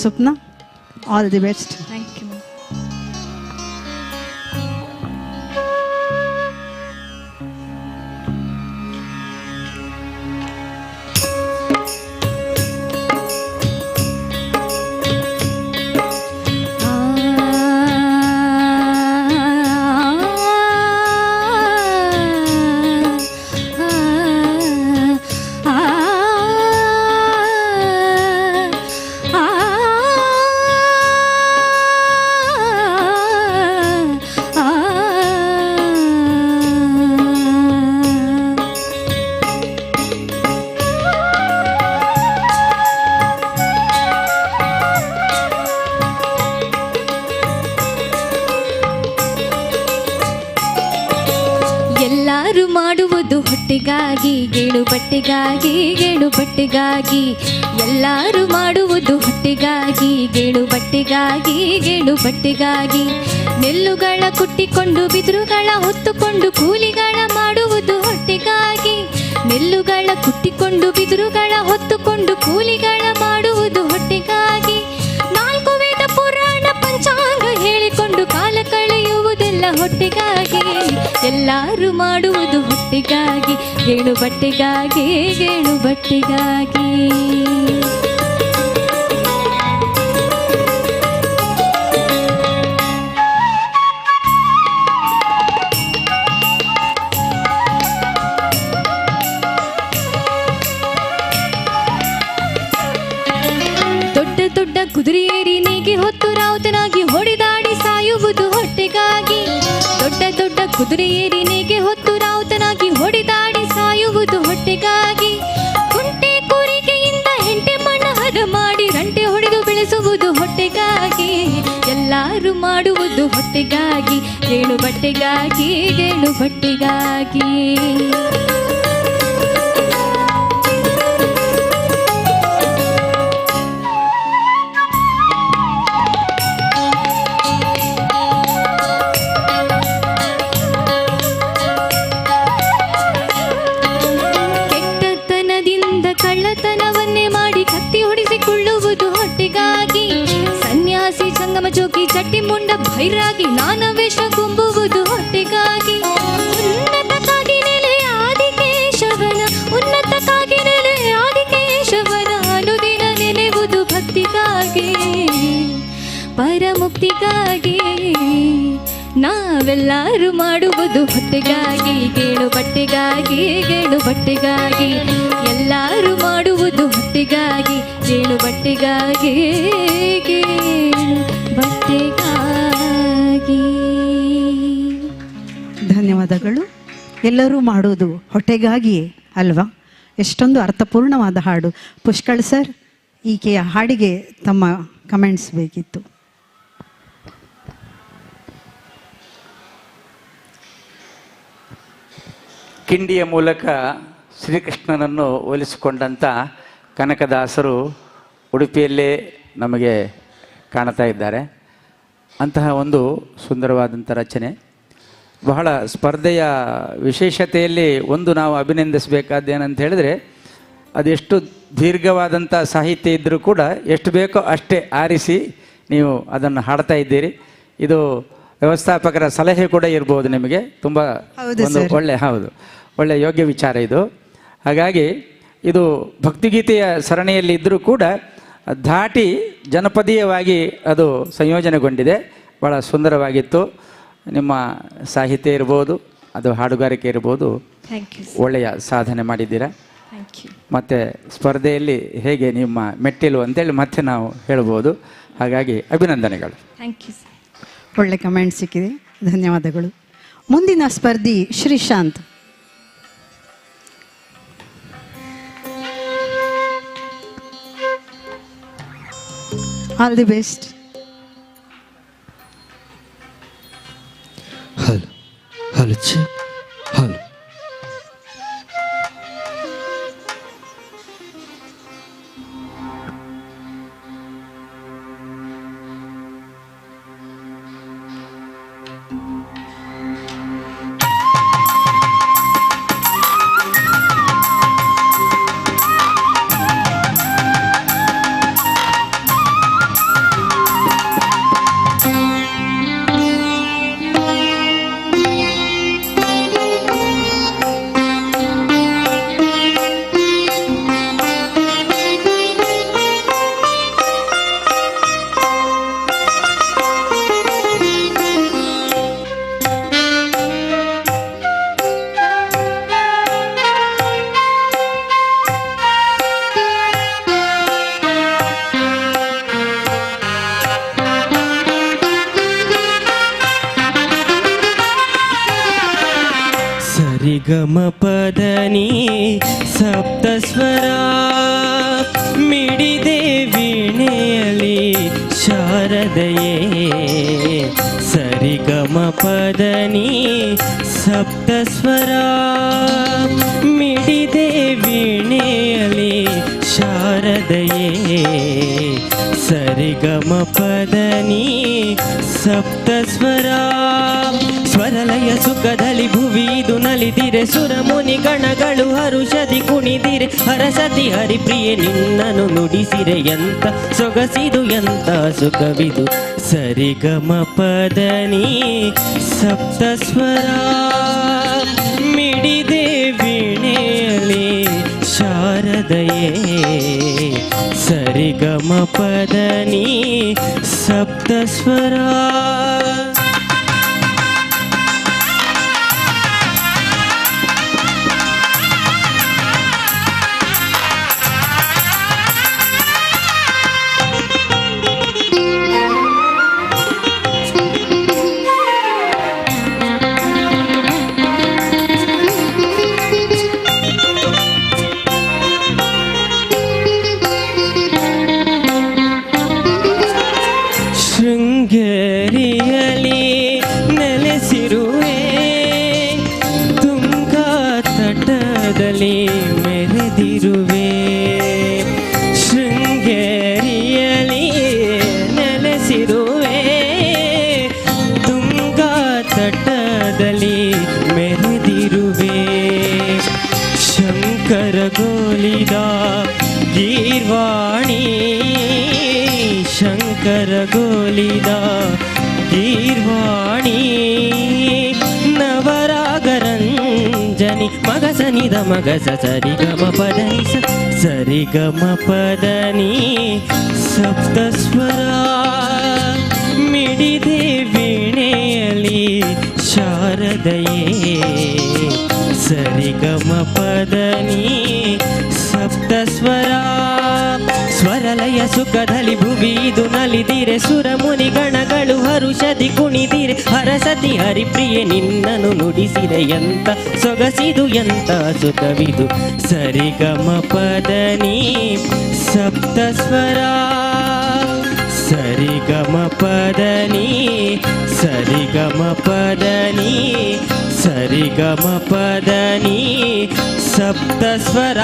S2: Swapna, all the best.
S11: Thank you. ಎಲ್ಲರೂ ಮಾಡುವುದು ಹೊಟ್ಟೆಗಾಗಿ, ಗೇಣು ಬಟ್ಟೆಗಾಗಿ, ಗೇಣು ಬಟ್ಟೆಗಾಗಿ. ಎಲ್ಲರೂ ಮಾಡುವುದು ಹೊಟ್ಟೆಗಾಗಿ, ಗೇಣು ಬಟ್ಟೆಗಾಗಿ, ಗೇಣು ಬಟ್ಟೆಗಾಗಿ. ನೆಲ್ಲುಗಳ ಕುಟ್ಟಿಕೊಂಡು ಬಿದಿರುಗಳ ಹೊತ್ತುಕೊಂಡು ಕೂಲಿಗಳ ಮಾಡುವುದು ಹೊಟ್ಟೆಗಾಗಿ. ನೆಲ್ಲುಗಳ ಕುಟ್ಟಿಕೊಂಡು ಬಿದಿರುಗಳ ಹೊತ್ತುಕೊಂಡು ಕೂಲಿಗಳ ಮಾಡುವುದು ಹೊಟ್ಟೆಗಾಗಿ. ನಾಲ್ಕು ವೇದ ಪುರಾಣ ಪಂಚಾಂಗ ಹೇಳಿಕೊಂಡು ಕಾಲ ಕಳೆಯುವುದೆಲ್ಲ ಹೊಟ್ಟೆಗಾಗಿ. ಎಲ್ಲರೂ ಮಾಡುವುದು ಹೊಟ್ಟೆಗಾಗಿ, ಗೇಣು ಬಟ್ಟೆಗಾಗಿ, ಗೇಣು ಬಟ್ಟೆಗಾಗಿ. ದೊಡ್ಡ ದೊಡ್ಡ ಕುದುರೆಯೇರಿ ನೇಗೆ ಹೊತ್ತು ರಾವುತನಾಗಿ ಹೊಡೆದಾಡಿ ಸಾಯುವುದು ಹೊಟ್ಟೆಗಾಗಿ. ದೊಡ್ಡ ದೊಡ್ಡ ಕುದುರೆಯೇರಿ ನೇಗೆ ಹೊತ್ತು ರಾವುತನಾಗಿ ಹೊಡೆದಾಡಿ ಸಾಯುವುದು ಹೊಟ್ಟೆಗಾಗಿ. ಕುಂಟೆ ಕೂರಿಕೆಯಿಂದ ಹೆಂಟೆ ಮಣ್ಣ ಹದ ಮಾಡಿ ರಂಟೆ ಹೊಡೆದು ಬೆಳೆಸುವುದು ಹೊಟ್ಟೆಗಾಗಿ. ಎಲ್ಲರೂ ಮಾಡುವುದು ಹೊಟ್ಟೆಗಾಗಿ, ಗೇಣು ಬಟ್ಟೆಗಾಗಿ, ಗೇಣು ಬಟ್ಟೆಗಾಗಿ. ಕಳ್ಳತನವನ್ನೇ ಮಾಡಿ ಕತ್ತಿ ಹೊಡಿಸಿಕೊಳ್ಳುವುದು ಹೊಟ್ಟೆಗಾಗಿ. ಸನ್ಯಾಸಿ ಸಂಗಮ ಜೋಗಿ ಚಟ್ಟಿ ಮುಂಡ ಭೈರಾಗಿ ನಾನಾ ವೇಷ ಗುಂಬುವುದು ಹೊಟ್ಟೆಗಾಗಿ. ಉನ್ನತಕ್ಕಾಗಿ ನೆಲೆ ಆದಿಕೇಶವನ, ಉನ್ನತಕ್ಕಾಗಿ ನೆಲೆ ಆದಿಕೇಶವನ ಅನುದಿನ ನೆನೆವುದು ಭಕ್ತಿಗಾಗಿ, ಪರಮುಕ್ತಿಗಾಗಿ. ನಾವೆಲ್ಲರೂ ಮಾಡುವುದು ಹೊಟ್ಟೆಗಾಗಿ, ಗೇಣು ಬಟ್ಟೆಗಾಗಿ, ಗೇಣು ಬಟ್ಟೆಗಾಗಿ. ಎಲ್ಲರೂ ಮಾಡುವುದು ಹೊಟ್ಟೆಗಾಗಿ, ಗೇಣು ಬಟ್ಟೆಗಾಗಿ, ಗೇಣು ಬಟ್ಟೆಗಾಗಿ.
S2: ಧನ್ಯವಾದಗಳು. ಎಲ್ಲರೂ ಮಾಡೋದು ಹೊಟ್ಟೆಗಾಗಿಯೇ ಅಲ್ವಾ? ಎಷ್ಟೊಂದು ಅರ್ಥಪೂರ್ಣವಾದ ಹಾಡು. ಪುಷ್ಕಳ್ ಸರ್, ಈಕೆಯ ಹಾಡಿಗೆ ತಮ್ಮ ಕಮೆಂಟ್ಸ್ ಬೇಕಿತ್ತು.
S16: ಕಿಂಡಿಯ ಮೂಲಕ ಶ್ರೀಕೃಷ್ಣನನ್ನು ಹೋಲಿಸಿಕೊಂಡಂಥ ಕನಕದಾಸರು ಉಡುಪಿಯಲ್ಲೇ ನಮಗೆ ಕಾಣ್ತಾ ಇದ್ದಾರೆ. ಅಂತಹ ಒಂದು ಸುಂದರವಾದಂಥ ರಚನೆ. ಬಹಳ ಸ್ಪರ್ಧೆಯ ವಿಶೇಷತೆಯಲ್ಲಿ ಒಂದು ನಾವು ಅಭಿನಂದಿಸಬೇಕಾದ್ದೇನಂತ ಹೇಳಿದ್ರೆ, ಅದೆಷ್ಟು ದೀರ್ಘವಾದಂಥ ಸಾಹಿತ್ಯ ಇದ್ದರೂ ಕೂಡ ಎಷ್ಟು ಬೇಕೋ ಅಷ್ಟೇ ಆರಿಸಿ ನೀವು ಅದನ್ನು ಹಾಡ್ತಾ ಇದ್ದೀರಿ. ಇದು ವ್ಯವಸ್ಥಾಪಕರ ಸಲಹೆ ಕೂಡ ಇರ್ಬೋದು ನಿಮಗೆ. ತುಂಬ ಒಂದು ಒಳ್ಳೆ ಯೋಗ್ಯ ವಿಚಾರ ಇದು. ಹಾಗಾಗಿ ಇದು ಭಕ್ತಿಗೀತೆಯ ಸರಣಿಯಲ್ಲಿ ಇದ್ದರೂ ಕೂಡ ಧಾಟಿ ಜನಪದೀಯವಾಗಿ ಅದು ಸಂಯೋಜನೆಗೊಂಡಿದೆ. ಭಾಳ ಸುಂದರವಾಗಿತ್ತು. ನಿಮ್ಮ ಸಾಹಿತ್ಯ ಇರ್ಬೋದು, ಅದು ಹಾಡುಗಾರಿಕೆ ಇರ್ಬೋದು, ಒಳ್ಳೆಯ ಸಾಧನೆ ಮಾಡಿದ್ದೀರಾ. ಮತ್ತು ಸ್ಪರ್ಧೆಯಲ್ಲಿ ಹೇಗೆ ನಿಮ್ಮ ಮೆಟ್ಟಿಲು ಅಂತೇಳಿ ಮತ್ತೆ ನಾವು ಹೇಳ್ಬೋದು. ಹಾಗಾಗಿ ಅಭಿನಂದನೆಗಳು.
S2: ಒಳ್ಳೆ ಕಮೆಂಟ್ ಸಿಕ್ಕಿದೆ, ಧನ್ಯವಾದಗಳು. ಮುಂದಿನ ಸ್ಪರ್ಧಿ Srishanth. All the best.
S17: Hello hello hello ಗಮ ಪದ ನೀ ಸಪ್ತ ಸ್ವರ ಮಿಡಿದೆ ವೀಣೆಯಲ್ಲಿ ಶಾರದೆಯೇ ಸರಿ ಗಮ ಪದ ನೀ ಸಪ್ತ ಸ್ವರ ಮಿಡಿದೆ ವೀಣೆಯಲ್ಲಿ ಶಾರದೆಯೇ ಸರಿ ಗಮ ಪದ ನೀ ಸಪ್ತ ಸ್ವರ ಸ್ವರಲಯ ಸುಖದಲ್ಲಿ ಭುವಿದು ನಲಿದಿರೆ ಸುರ ಮುನಿ ಗಣಗಳು ಹರುಷದಿ ಕುಣಿದಿರೆ ಹರಸತಿ ಹರಿಪ್ರಿಯೆ ನಿನ್ನನು ನುಡಿಸಿರೆ ಎಂತ ಸೊಗಸಿದು ಎಂತ ಸುಖವಿದು ಸರಿ ಗಮ ಪದ ನೀ ಸಪ್ತ ಸ್ವರ ಮಿಡಿದೆ ವೀಣೆಯಲ್ಲಿ ಶಾರದೆಯೇ ಸರಿ ಗಮ ಪದ ನೀ ಸಪ್ತ ಸ್ವರ ಶೃಂಗೇರಿಯಲಿ ನೆಲೆಸಿರುವೆ ತುಂಗಾ ತಟದಲ್ಲಿ ಮೆರೆದಿರುವೆ ಶೃಂಗೇರಿಯಲಿ ನೆಲೆಸಿರುವೆ ತುಂಗಾ ತಟದಲ್ಲಿ ಮೆರೆದಿರುವೆ ಶಂಕರ ಗೋಲಿದ ಗೀರ್ವಾಣಿ ಶಂಕರ ಗೋಲಿದ ಗೀರ್ವಾಣಿ ನವರಾಗರಂಜನಿ ಮಗಸನಿದ ಮಗಸ ಸರಿ ಗಮ ಪದನಿ ಸರಿ ಗಮ ಪದನಿ ಸಪ್ತ ಸ್ವರ ಮಿಡಿದೆ ವೀಣೆಯಲ್ಲಿ ಶಾರದೆಯೇ ಸರಿ ಗಮ ಪದನಿ ಸಪ್ತ ಸ್ವರ ಸ್ವರಲಯ ಸುಖದಲ್ಲಿ ಭುವಿದು ನಲಿದಿರೆ ಸುರ ಮುನಿ ಗಣಗಳು ಹರುಷದಿ ಕುಣಿದಿರೆ ಹರಸತಿ ಹರಿಪ್ರಿಯೆ ನಿನ್ನನು ನುಡಿಸಿರೆ ಎಂತ ಸೊಗಸಿದು ಎಂತ ಸುಖವಿದು ಸರಿ ಗಮ ಪದ ನೀ ಸಪ್ತ ಸ್ವರ ಸರಿ ಗಮ ಪದ ನೀ ಸರಿ ಗಮ ಪದ ನೀ ಸರಿ ಗಮ ಪದ ನೀ ಸಪ್ತ ಸ್ವರ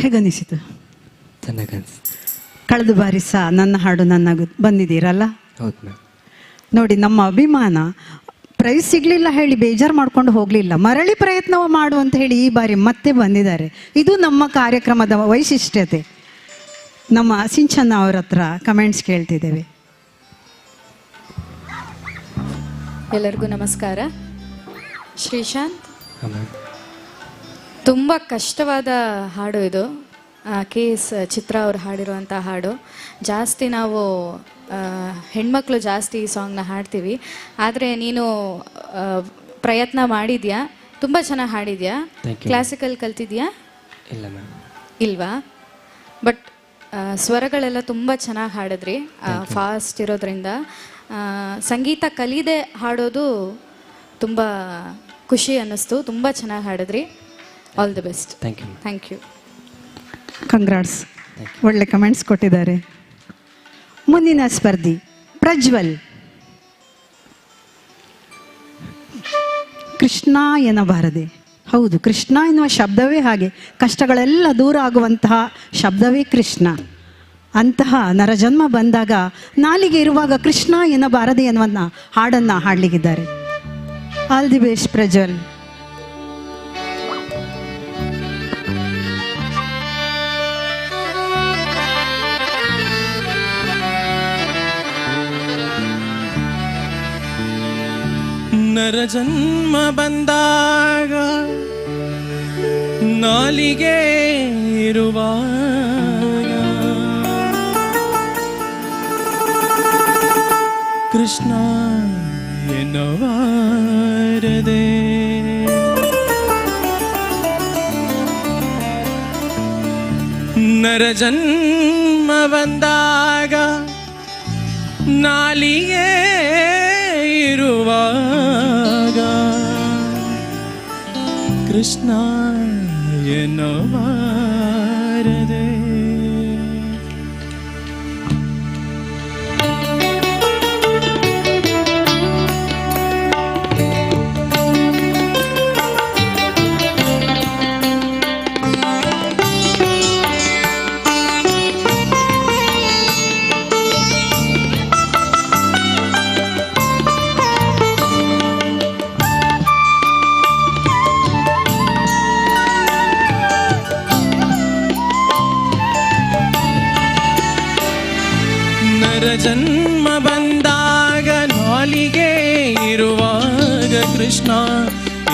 S2: ಹೇಗನಿಸಿತು?
S17: ಚೆನ್ನಾಗನ್ಸ್.
S2: ಕಳೆದ ಬಾರಿ ಸಹ ನನ್ನ ಹಾಡು ನನ್ನ ಬಂದಿದ್ದೀರಲ್ಲ?
S17: ಹೌದು ಮ್ಯಾಮ್.
S2: ನೋಡಿ, ನಮ್ಮ ಅಭಿಮಾನ ಪ್ರೈಸ್ ಸಿಗಲಿಲ್ಲ ಹೇಳಿ ಬೇಜಾರು ಮಾಡ್ಕೊಂಡು ಹೋಗಲಿಲ್ಲ, ಮರಳಿ ಪ್ರಯತ್ನ ಮಾಡು ಅಂತ ಹೇಳಿ ಈ ಬಾರಿ ಮತ್ತೆ ಬಂದಿದ್ದಾರೆ. ಇದು ನಮ್ಮ ಕಾರ್ಯಕ್ರಮದ ವೈಶಿಷ್ಟ್ಯತೆ. ನಮ್ಮ ಸಿಂಚನ್ನ ಅವ್ರ ಹತ್ರ ಕಮೆಂಟ್ಸ್ ಕೇಳ್ತಿದ್ದೇವೆ.
S18: ಎಲ್ಲರಿಗೂ ನಮಸ್ಕಾರ. ಶ್ರೀಶಾಂತ್, ತುಂಬ ಕಷ್ಟವಾದ ಹಾಡು ಇದು. KS ಚಿತ್ರ ಅವ್ರು ಹಾಡಿರುವಂಥ ಹಾಡು. ಜಾಸ್ತಿ ನಾವು ಹೆಣ್ಮಕ್ಳು ಜಾಸ್ತಿ ಈ ಸಾಂಗ್ನ ಹಾಡ್ತೀವಿ, ಆದರೆ ನೀನು ಪ್ರಯತ್ನ ಮಾಡಿದ್ಯಾ, ತುಂಬ ಚೆನ್ನಾಗಿ ಹಾಡಿದ್ಯಾ. ಕ್ಲಾಸಿಕಲ್ ಕಲ್ತಿದ್ಯಾ?
S17: ಇಲ್ಲ ಮ್ಯಾಮ್.
S18: ಇಲ್ವಾ? ಬಟ್ ಸ್ವರಗಳೆಲ್ಲ ತುಂಬ ಚೆನ್ನಾಗಿ ಹಾಡಿದ್ರಿ, ಫಾಸ್ಟ್ ಇರೋದ್ರಿಂದ. ಸಂಗೀತ ಕಲಿದೆ ಹಾಡೋದು ತುಂಬ ಖುಷಿ ಅನ್ನಿಸ್ತು. ತುಂಬ ಚೆನ್ನಾಗಿ ಹಾಡಿದ್ರಿ. All the best. Thank you.
S2: Congrats, ಒಳ್ಳೆ ಕಮೆಂಟ್ಸ್ ಕೊಟ್ಟಿದ್ದಾರೆ. ಮುಂದಿನ ಸ್ಪರ್ಧಿ ಪ್ರಜ್ವಲ್. ಕೃಷ್ಣ ಎನ್ನಬಾರದೆ. ಹೌದು, ಕೃಷ್ಣ ಎನ್ನುವ ಶಬ್ದವೇ ಹಾಗೆ, ಕಷ್ಟಗಳೆಲ್ಲ ದೂರ ಆಗುವಂತಹ ಶಬ್ದವೇ ಕೃಷ್ಣ. ಅಂತಹ ನರಜನ್ಮ ಬಂದಾಗ ನಾಲಿಗೆ ಇರುವಾಗ ಕೃಷ್ಣ ಎನ್ನಬಾರದೆ ಎನ್ನುವ ಹಾಡನ್ನು ಹಾಡಲಿಕ್ಕಿದ್ದಾರೆ. All the best Prajwal.
S17: ನರಜನ್ಮ ಬಂದಾಗ ನಾಲಿಗೆ ಇರುವಾಗ ಕೃಷ್ಣ ಎನ್ನಬಾರದೆ. ನರ ಜನ್ಮ ಬಂದಾಗ ನಾಲಿಗೆ ಇರುವಾಗ ಕೃಷ್ಣ ಎನ್ನಬಾರದೆ. ಜನ್ಮ ಬಂದಾಗ ನಾಲಿಗೆ ಇರುವಾಗ ಕೃಷ್ಣ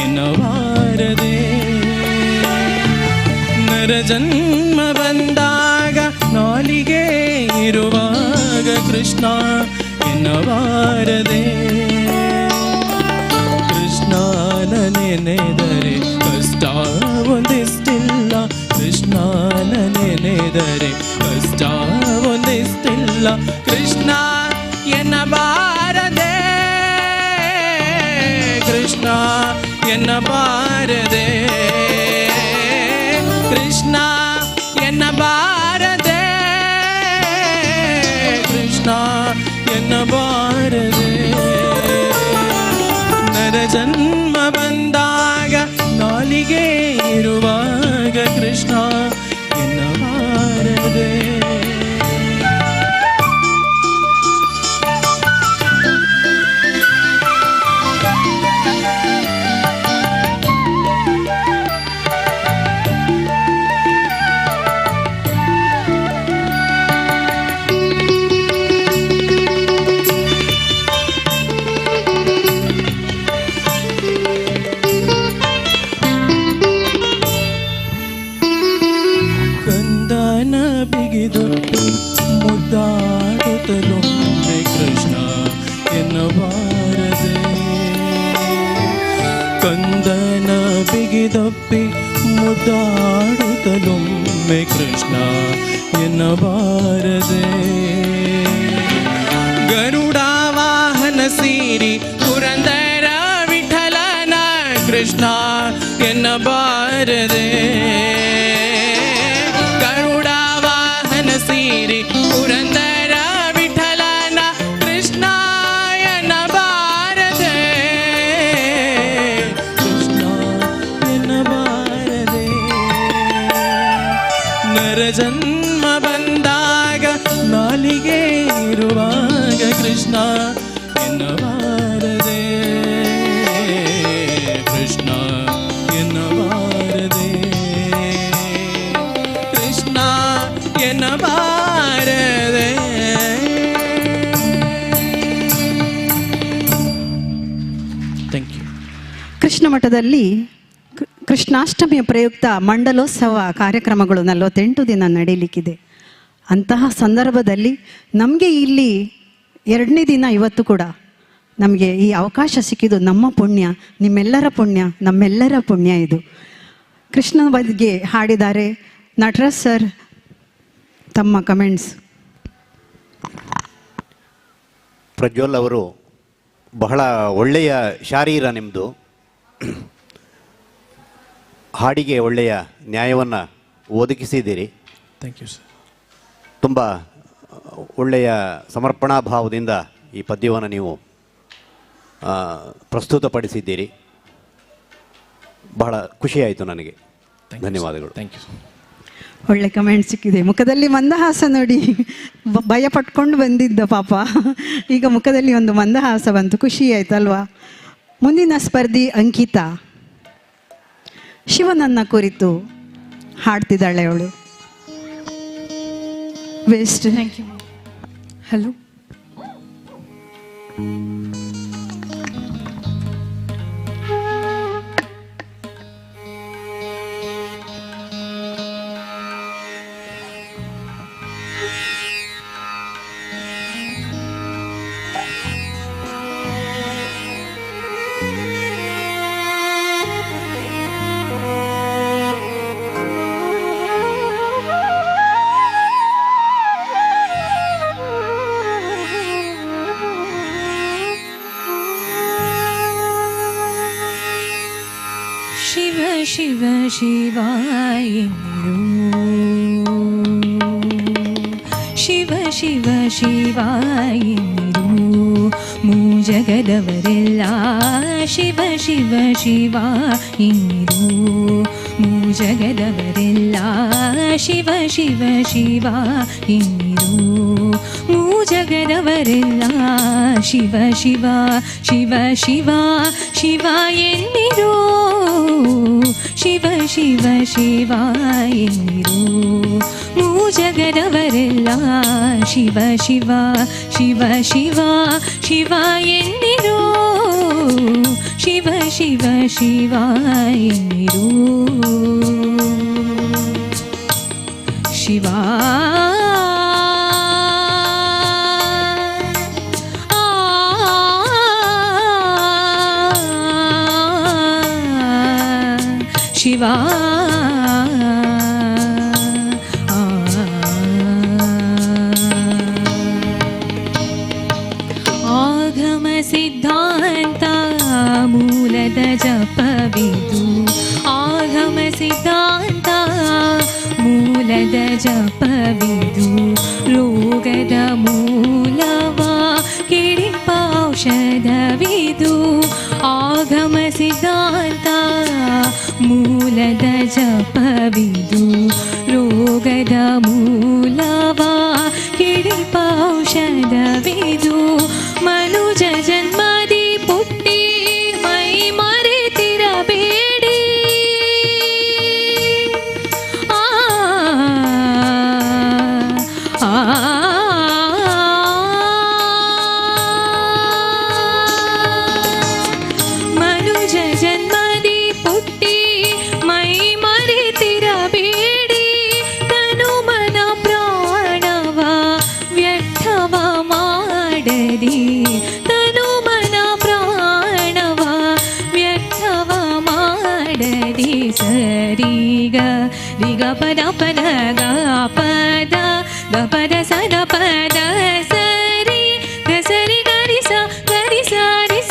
S17: ಎನ್ನಬಾರದೆ. ನರ ಜನ್ಮ ಬಂದಾಗ ನಾಲಿಗೆ ಇರುವಾಗ ಕೃಷ್ಣ ಎನ್ನಬಾರದೆ. ಕೃಷ್ಣನ ನೆನೆದರೆ ಕಷ್ಟ ಒಂದಿಷ್ಟಿಲ್ಲ, ಕೃಷ್ಣನ ನೆನೆದರೆ ಕಷ್ಟ ಒಂದಿಷ್ಟಿಲ್ಲ. ಕೃಷ್ಣ ಎನ್ನಬಾರದೆ, ಕೃಷ್ಣ ಎನ್ನಬಾರದೆ, ಕೃಷ್ಣ ಎನ್ನಬಾರದೆ, ಕೃಷ್ಣ ಎನ್ನಬಾರದೆ. ನರ ಜನ್ಮ ಬಂದಾಗ ನಾಲಿಗೆ ಇರುವಾಗ ಕೃಷ್ಣ ಎನ್ನಬಾರದೆ. ಬಿಗಿದೊಟ್ಟು ಮುದ್ದಾಡುತ್ತಲೊಮ್ಮೆ ಕೃಷ್ಣ ಎನ್ನಬಾರದೆ. ಕಂದನ ಬಿಗಿದಪ್ಪಿ ಮುದ್ದಾಡುತ್ತಲೊಮ್ಮೆ ಕೃಷ್ಣ ಎನ್ನಬಾರದೆ. ಗರುಡ ವಾಹನ ಸೀರಿ ಪುರಂದರ ವಿಠಲನ ಕೃಷ್ಣ ಎನ್ನಬಾರದೆ. ಸೀರಿ ಪುರಂದರ ವಿಠಲನ ಕೃಷ್ಣ ಎನ್ನಬಾರದೆ, ಕೃಷ್ಣ ಎನ್ನಬಾರದೆ. ನರ ಜನ್ಮ ಬಂದಾಗ ನಾಲಿಗೆ ಇರುವಾಗ ಕೃಷ್ಣ ಎನ್ನಬಾರದೆ, ಕೃಷ್ಣ ಎನ್ನಬಾರದೆ, ಕೃಷ್ಣ ಎನ್ನಬಾರದೆ. Thank you.
S2: ಕೃಷ್ಣ ಮಠದಲ್ಲಿ ಕೃಷ್ಣಾಷ್ಟಮಿಯ ಪ್ರಯುಕ್ತ ಮಂಡಲೋತ್ಸವ ಕಾರ್ಯಕ್ರಮಗಳು 48 ದಿನ ನಡೀಲಿಕ್ಕಿದೆ. ಅಂತಹ ಸಂದರ್ಭದಲ್ಲಿ ನಮಗೆ ಇಲ್ಲಿ 2ನೇ ದಿನ ಇವತ್ತು ಕೂಡ ನಮಗೆ ಈ ಅವಕಾಶ ಸಿಕ್ಕಿದ್ದು ನಮ್ಮ ಪುಣ್ಯ, ನಿಮ್ಮೆಲ್ಲರ ಪುಣ್ಯ, ನಮ್ಮೆಲ್ಲರ ಪುಣ್ಯ ಇದು. ಕೃಷ್ಣ ಬಗ್ಗೆ ಹಾಡಿದ್ದಾರೆ ನಟರಾಜ್ ಸರ್. ತಮ್ಮ ಕಮೆಂಟ್ಸ್.
S15: ಪ್ರಜ್ವಲ್ ಅವರು ಬಹಳ ಒಳ್ಳೆಯ ಶಾರೀರ ನಿಮ್ಮದು, ಹಾಡಿಗೆ ಒಳ್ಳೆಯ ನ್ಯಾಯವನ್ನು ಒದಗಿಸಿದ್ದೀರಿ.
S17: Thank you sir.
S15: ತುಂಬ ಒಳ್ಳೆಯ ಸಮರ್ಪಣಾ ಭಾವದಿಂದ ಈ ಪದ್ಯವನ್ನು ನೀವು ಪ್ರಸ್ತುತಪಡಿಸಿದ್ದೀರಿ. ಬಹಳ ಖುಷಿಯಾಯಿತು ನನಗೆ. ಧನ್ಯವಾದಗಳು.
S17: Thank you.
S2: ಒಳ್ಳೆ ಕಮೆಂಟ್ ಸಿಕ್ಕಿದೆ. ಮುಖದಲ್ಲಿ ಮಂದಹಾಸ ನೋಡಿ, ಭಯ ಪಟ್ಕೊಂಡು ಬಂದಿದ್ದ ಪಾಪ, ಈಗ ಮುಖದಲ್ಲಿ ಒಂದು ಮಂದಹಾಸ ಬಂತು. ಖುಷಿ ಆಯ್ತಲ್ವಾ? ಮುಂದಿನ ಸ್ಪರ್ಧಿ ಅಂಕಿತಾ, ಶಿವನನ್ನ ಕುರಿತು ಹಾಡ್ತಿದ್ದಾಳೆ ಅವಳು. Best.
S18: Thank you. Hello.
S11: Shiva Shiva ಎಂದಿರು ಶಿವ ಶಿವ ಶಿವ ಎಂದಿರು ಮೂಜಗದವರೆಲ್ಲ ಶಿವ ಶಿವ ಶಿವ ಎಂದಿರು ಮೂಜಗದವರೆಲ್ಲ ಶಿವ ಶಿವ ಶಿವ ಎಂದಿರು ಮೂಜಗದವರೆಲ್ಲ ಶಿವ ಶಿವ ಶಿವ ಶಿವ ಶಿವ ಎಂದಿರು ಶಿವ ಶಿವ ಶಿವ ಎಂದಿರು ಮೂಜಗದವರೆಲ್ಲ ಶಿವ ಶಿವ ಶಿವ ಶಿವ ಶಿವ ಎಂದಿರು ಶಿವ ಶಿವ ಶಿವ ಎಂದಿರು ಶಿವ ಶಿವ ಆಗಮ ಸಿದ್ಧಾಂತ ಮೂಲದ ಜಪವಿದು ಆಗಮ ಸಿದ್ಧಾಂತ ಮೂಲದ ಜಪವಿದು ರೋಗದ ಮೂಲವ ಕಿಡಿಪ ಔಷಧವಿದು ಆಗಮ ಸಿದ್ಧಾಂತ ಮೂಲದ ಜಪವಿದು ರೋಗದ ಮೂಲವ ಕಿಡಿಪ ಔಷಧವಿದು ಮನುಜ ಜನ್ಮದಿ ಪುಟ್ಟಿ ಮೈ ಮರೆತಿರಬೇಡಿ ಆ ಮನುಜ ಜನ್ಮದಿ ಪುಟ್ಟಿ ಮೈ ಮರೆತಿರಬೇಡಿ ತನು ಮನ ಪ್ರಾಣವ ವ್ಯರ್ಥವ ಮಾಡದಿ ತನು ಮನ ಪ್ರಾಣವ ವ್ಯರ್ಥವ ಮಾಡದಿ ಸರಿಗ ರಿಗ ಪದ ಪದ ಗ ಪದ ಗ ಪದ ಸದ ಪದ ಸರಿ ಗ ಸರಿ ಗರಿ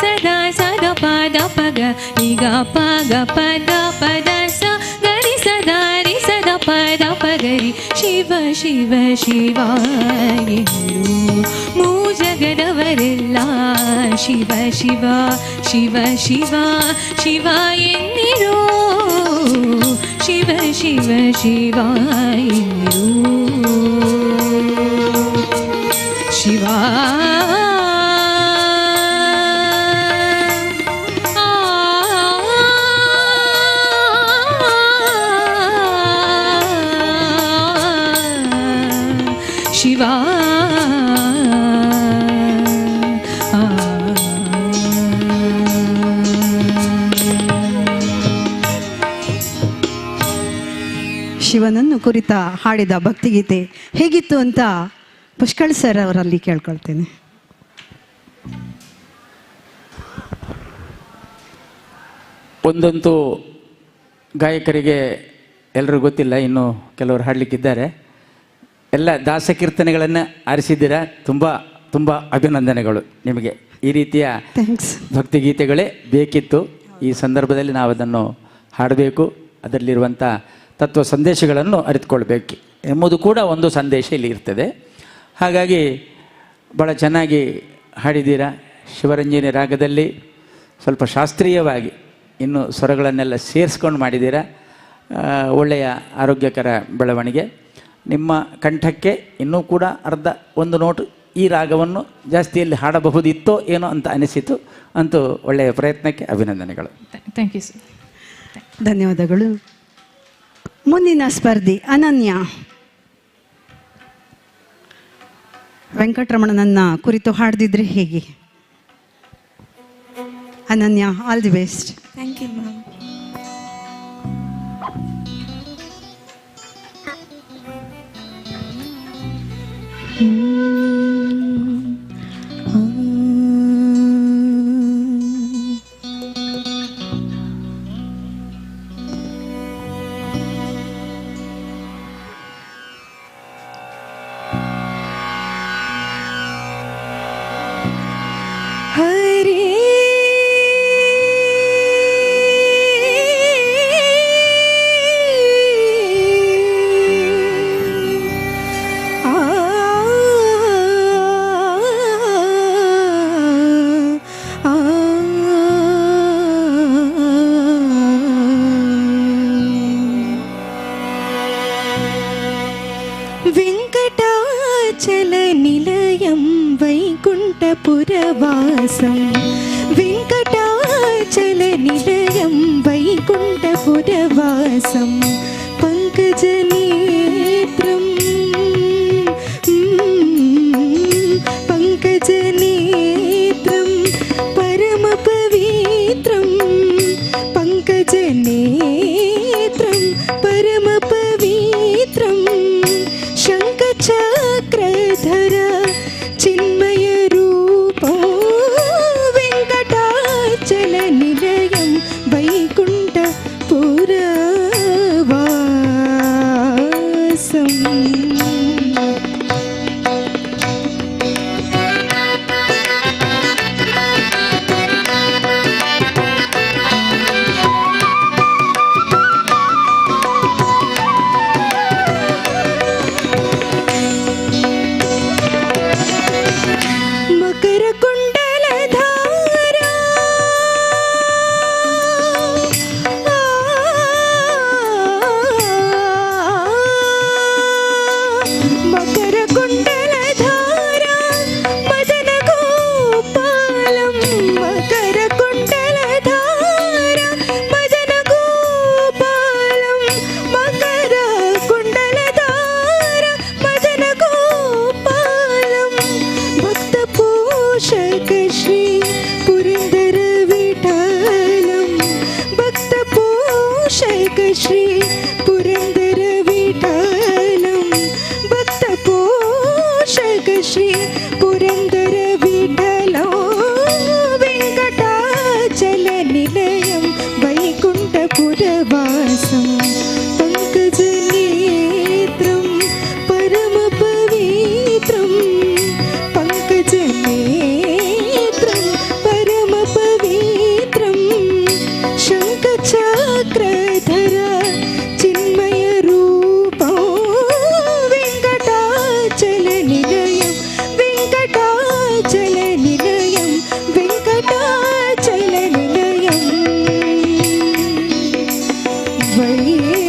S11: ಸದ ಸದ ಪದ ಪಗ ಈಗ ಪಗ ಪದ ಪದ ಸ ಗರಿ ಸದ ಪದ ಪಗರಿ ಶಿವ ಶಿವ ಶಿವ ಎಂದಿರು ಮೂಜಗದವರೆಲ್ಲ ಶಿವ ಶಿವ ಶಿವ ಶಿವ ಶಿವ ಎಂದಿರು ಶಿವ ಶಿವ ಶಿವ ಎಂದಿರು ಶಿವ ಶಿವ
S2: ಶಿವನನ್ನು ಕುರಿತ ಹಾಡಿದ ಭಕ್ತಿಗೀತೆ ಹೇಗಿತ್ತು ಅಂತ ಪುಷ್ಕಳ್ ಸರ್ ಅವರಲ್ಲಿ ಕೇಳ್ಕೊಳ್ತೇನೆ.
S16: ಒಂದಂತೂ ಗಾಯಕರಿಗೆ ಎಲ್ಲರೂ ಗೊತ್ತಿಲ್ಲ, ಇನ್ನು ಕೆಲವರು ಹಾಡಲಿಕ್ಕಿದ್ದಾರೆ. ಎಲ್ಲ ದಾಸಕೀರ್ತನೆಗಳನ್ನು ಆರಿಸಿದ್ದೀರಾ. ತುಂಬ ತುಂಬ ಅಭಿನಂದನೆಗಳು ನಿಮಗೆ. ಈ ರೀತಿಯ ಭಕ್ತಿಗೀತೆಗಳೇ ಬೇಕಿತ್ತು. ಈ ಸಂದರ್ಭದಲ್ಲಿ ನಾವು ಅದನ್ನು ಹಾಡಬೇಕು, ಅದರಲ್ಲಿರುವಂಥ ತತ್ವ ಸಂದೇಶಗಳನ್ನು ಅರಿತುಕೊಳ್ಬೇಕು ಎಂಬುದು ಕೂಡ ಒಂದು ಸಂದೇಶ ಇಲ್ಲಿ ಇರ್ತದೆ. ಹಾಗಾಗಿ ಭಾಳ ಚೆನ್ನಾಗಿ ಹಾಡಿದ್ದೀರಾ. ಶಿವರಂಜನಿ ರಾಗದಲ್ಲಿ ಸ್ವಲ್ಪ ಶಾಸ್ತ್ರೀಯವಾಗಿ ಇನ್ನು ಸ್ವರಗಳನ್ನೆಲ್ಲ ಸೇರಿಸ್ಕೊಂಡು ಮಾಡಿದ್ದೀರಾ. ಒಳ್ಳೆಯ ಆರೋಗ್ಯಕರ ಬೆಳವಣಿಗೆ. ನಿಮ್ಮ ಕಂಠಕ್ಕೆ ಇನ್ನೂ ಕೂಡ ಒಂದು ನೋಟು ಈ ರಾಗವನ್ನು ಜಾಸ್ತಿಯಲ್ಲಿ ಹಾಡಬಹುದಿತ್ತೋ ಏನೋ ಅಂತ ಅನಿಸಿತು. ಅಂತೂ ಒಳ್ಳೆಯ ಪ್ರಯತ್ನಕ್ಕೆ ಅಭಿನಂದನೆಗಳು.
S11: Thank you sir.
S2: ಧನ್ಯವಾದಗಳು. ಮುಂದಿನ ಸ್ಪರ್ಧಿ ಅನನ್ಯ. ವೆಂಕಟರಮಣನನ್ನ ಕುರಿತು ಹಾಡ್ದಿದ್ರೆ ಹೇಗೆ? Ananya, all the best.
S11: Thank you ma'am.
S19: Hari वैकुण्ठपुरवासं वेङ्कटाचलनिलयं वैकुण्ठपुरवासं पङ्कजनेत्रं पङ्कजनेत्रं परमपवित्रं पङ्कजनेत्रं परमपवित्रं शङ्खचक्रधर चिन्मयरूपो वेङ्कटाचलनिलयं वैकुण्ठपुरवासम्। श्री पुरंदर विठ्ठलं भक्तपोषक श्री पुरंदर विठ्ठलं वेङ्कटाचलनिलयं वैकुण्ठपुरवासं पङ्कजनेत्रं परमपवित्रं पङ्कजनेत्रं परमपवित्रं शङ्खचक्रधर चिन्मयरूपो वेङ्कटाचलनिलयं वेङ्कटाचलनिलयं वेङ्कटाचलनिलयं वैकुण्ठपुरवासं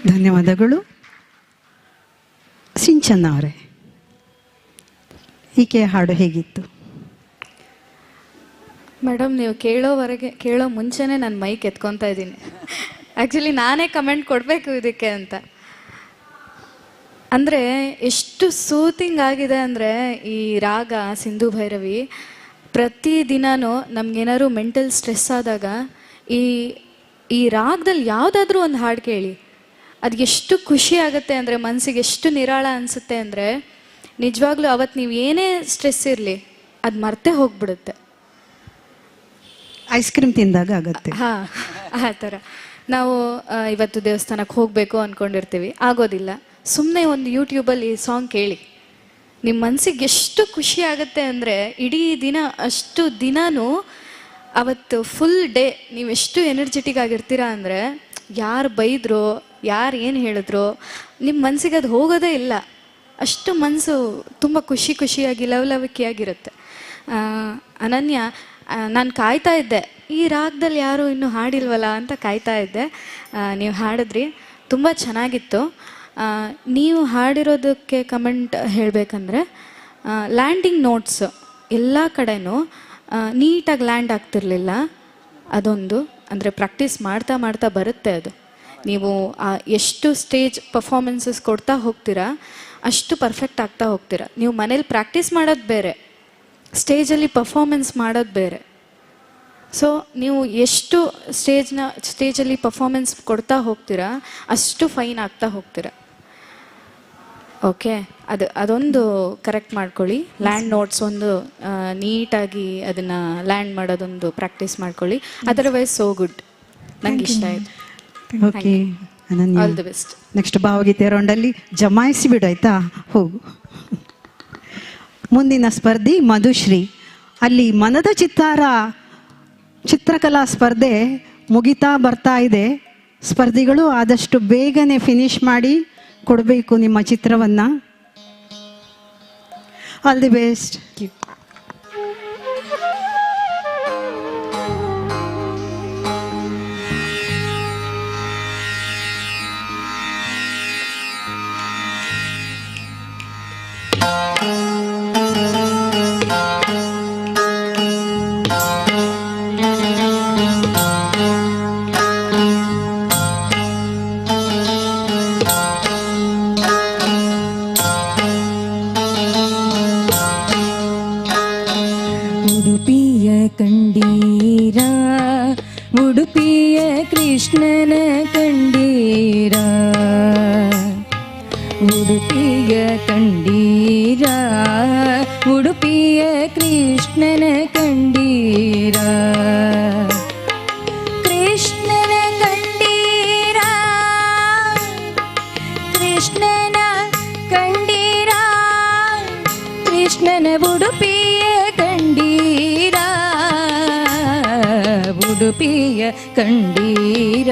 S2: ಧನ್ಯವಾದಗಳು. ಸಿಂಚನ್ನ ಅವರೇ, ಈಕೆ ಹಾಡು ಹೇಗಿತ್ತು?
S18: ಮೇಡಮ್, ನೀವು ಕೇಳೋ ಮುಂಚೆನೇ ನಾನು ಮೈಕ್ ಎತ್ಕೊತಾ ಇದ್ದೀನಿ. ಆ್ಯಕ್ಚುಲಿ ನಾನೇ ಕಮೆಂಟ್ ಕೊಡಬೇಕು ಇದಕ್ಕೆ ಅಂತ. ಅಂದರೆ ಎಷ್ಟು ಸೂತಿಂಗ್ ಆಗಿದೆ ಅಂದರೆ ಈ ರಾಗ ಸಿಂಧು ಭೈರವಿ. ಪ್ರತಿದಿನವೂ ನಮಗೇನಾದ್ರು ಮೆಂಟಲ್ ಸ್ಟ್ರೆಸ್ ಆದಾಗ ಈ ರಾಗದಲ್ಲಿ ಯಾವುದಾದ್ರೂ ಒಂದು ಹಾಡು ಕೇಳಿ, ಅದು ಎಷ್ಟು ಖುಷಿ ಆಗುತ್ತೆ ಅಂದರೆ, ಮನಸ್ಸಿಗೆ ಎಷ್ಟು ನಿರಾಳ ಅನಿಸುತ್ತೆ ಅಂದರೆ, ನಿಜವಾಗ್ಲೂ ಅವತ್ತು ನೀವು ಏನೇ ಸ್ಟ್ರೆಸ್ ಇರಲಿ ಅದು ಮರ್ತೇ ಹೋಗ್ಬಿಡುತ್ತೆ.
S2: ಐಸ್ ಕ್ರೀಮ್ ತಿಂದಾಗ ಆಗುತ್ತೆ.
S18: ಹಾಂ, ಆ ಥರ ನಾವು ಇವತ್ತು ದೇವಸ್ಥಾನಕ್ಕೆ ಹೋಗಬೇಕು ಅಂದ್ಕೊಂಡಿರ್ತೀವಿ, ಆಗೋದಿಲ್ಲ. ಸುಮ್ಮನೆ ಒಂದು ಯೂಟ್ಯೂಬಲ್ಲಿ ಸಾಂಗ್ ಕೇಳಿ, ನಿಮ್ಮ ಮನಸ್ಸಿಗೆ ಎಷ್ಟು ಖುಷಿ ಆಗುತ್ತೆ ಅಂದರೆ, ಇಡೀ ದಿನ ಅಷ್ಟು ದಿನವೂ ಅವತ್ತು ಫುಲ್ ಡೇ ನೀವು ಎಷ್ಟು ಎನರ್ಜೆಟಿಕ್ ಆಗಿರ್ತೀರಾ ಅಂದರೆ, ಯಾರು ಬೈದ್ರೋ ಯಾರು ಏನು ಹೇಳಿದ್ರು ನಿಮ್ಮ ಮನಸ್ಸಿಗೆ ಅದು ಹೋಗೋದೇ ಇಲ್ಲ. ಅಷ್ಟು ಮನಸ್ಸು ತುಂಬ ಖುಷಿಯಾಗಿ ಲವಲವಿಕೆಯಾಗಿರುತ್ತೆ. ಅನನ್ಯ, ನಾನು ಕಾಯ್ತಾ ಇದ್ದೆ ಈ ರಾಗದಲ್ಲಿ ಯಾರು ಇನ್ನೂ ಹಾಡಿಲ್ವಲ್ಲ ಅಂತ ಕಾಯ್ತಾ ಇದ್ದೆ. ನೀವು ಹಾಡಿದ್ರಿ, ತುಂಬ ಚೆನ್ನಾಗಿತ್ತು. ನೀವು ಹಾಡಿರೋದಕ್ಕೆ ಕಮೆಂಟ್ ಹೇಳಬೇಕಂದ್ರೆ, ಲ್ಯಾಂಡಿಂಗ್ ನೋಟ್ಸ್ ಎಲ್ಲ ಕಡೆನೂ ನೀಟಾಗಿ ಲ್ಯಾಂಡ್ ಆಗ್ತಿರ್ಲಿಲ್ಲ. ಅದೊಂದು ಅಂದರೆ ಪ್ರಾಕ್ಟೀಸ್ ಮಾಡ್ತಾ ಬರುತ್ತೆ ಅದು. ನೀವು ಎಷ್ಟು ಸ್ಟೇಜ್ ಪರ್ಫಾರ್ಮೆನ್ಸಸ್ ಕೊಡ್ತಾ ಹೋಗ್ತೀರಾ ಅಷ್ಟು ಪರ್ಫೆಕ್ಟ್ ಆಗ್ತಾ ಹೋಗ್ತೀರಾ. ನೀವು ಮನೇಲಿ ಪ್ರಾಕ್ಟೀಸ್ ಮಾಡೋದು ಬೇರೆ, ಸ್ಟೇಜಲ್ಲಿ ಪರ್ಫಾರ್ಮೆನ್ಸ್ ಮಾಡೋದು ಬೇರೆ. ಸೊ ನೀವು ಎಷ್ಟು ಸ್ಟೇಜಲ್ಲಿ ಪರ್ಫಾರ್ಮೆನ್ಸ್ ಕೊಡ್ತಾ ಹೋಗ್ತೀರಾ ಅಷ್ಟು ಫೈನ್ ಆಗ್ತಾ ಹೋಗ್ತೀರಾ. ಓಕೆ, ಅದೊಂದು ಕರೆಕ್ಟ್ ಮಾಡ್ಕೊಳ್ಳಿ. ಲ್ಯಾಂಡ್ ನೋಟ್ಸ್ ಒಂದು ನೀಟಾಗಿ ಅದನ್ನು ಲ್ಯಾಂಡ್ ಮಾಡೋದೊಂದು ಪ್ರಾಕ್ಟೀಸ್ ಮಾಡ್ಕೊಳ್ಳಿ. Otherwise so good. ನಂಗೆ ಇಷ್ಟ ಆಯ್ತು.
S2: ಓಕೆ ಅನನ್ಯ,
S18: ಆಲ್ ದಿ ಬೆಸ್ಟ್.
S2: ನೆಕ್ಸ್ಟ್ ಭಾವಗೀತೆ ರೌಂಡಲ್ಲಿ ಜಮಾಯಿಸಿ ಬಿಡು ಆಯ್ತಾ, ಹೋಗು. ಮುಂದಿನ ಸ್ಪರ್ಧಿ ಮಧುಶ್ರೀ. ಅಲ್ಲಿ ಮನದ ಚಿತ್ರಕಲಾ ಸ್ಪರ್ಧೆ ಮುಗಿತಾ ಬರ್ತಾ ಇದೆ. ಸ್ಪರ್ಧಿಗಳು ಆದಷ್ಟು ಬೇಗನೆ ಫಿನಿಶ್ ಮಾಡಿ ಕೊಡಬೇಕು ನಿಮ್ಮ ಚಿತ್ರವನ್ನು. All the best.
S19: ಉಡುಪಿಯ ಕಂಡೀರ, ಉಡುಪಿಯ ಕೃಷ್ಣನ ಕಂಡೀರ, ಉಡುಪಿಯ ಕಂಡೀರ, ಉಡುಪಿಯ ಕೃಷ್ಣನ ಕಂಡೀರ, ಕೃಷ್ಣನ ಕಂಡೀರ, ಕೃಷ್ಣನ ಕಂಡೀರ, ಕೃಷ್ಣನ ಉಡುಪಿಯ ಕಂಡೀರ, ಉಡುಪಿಯ ಕಂಡೀರ,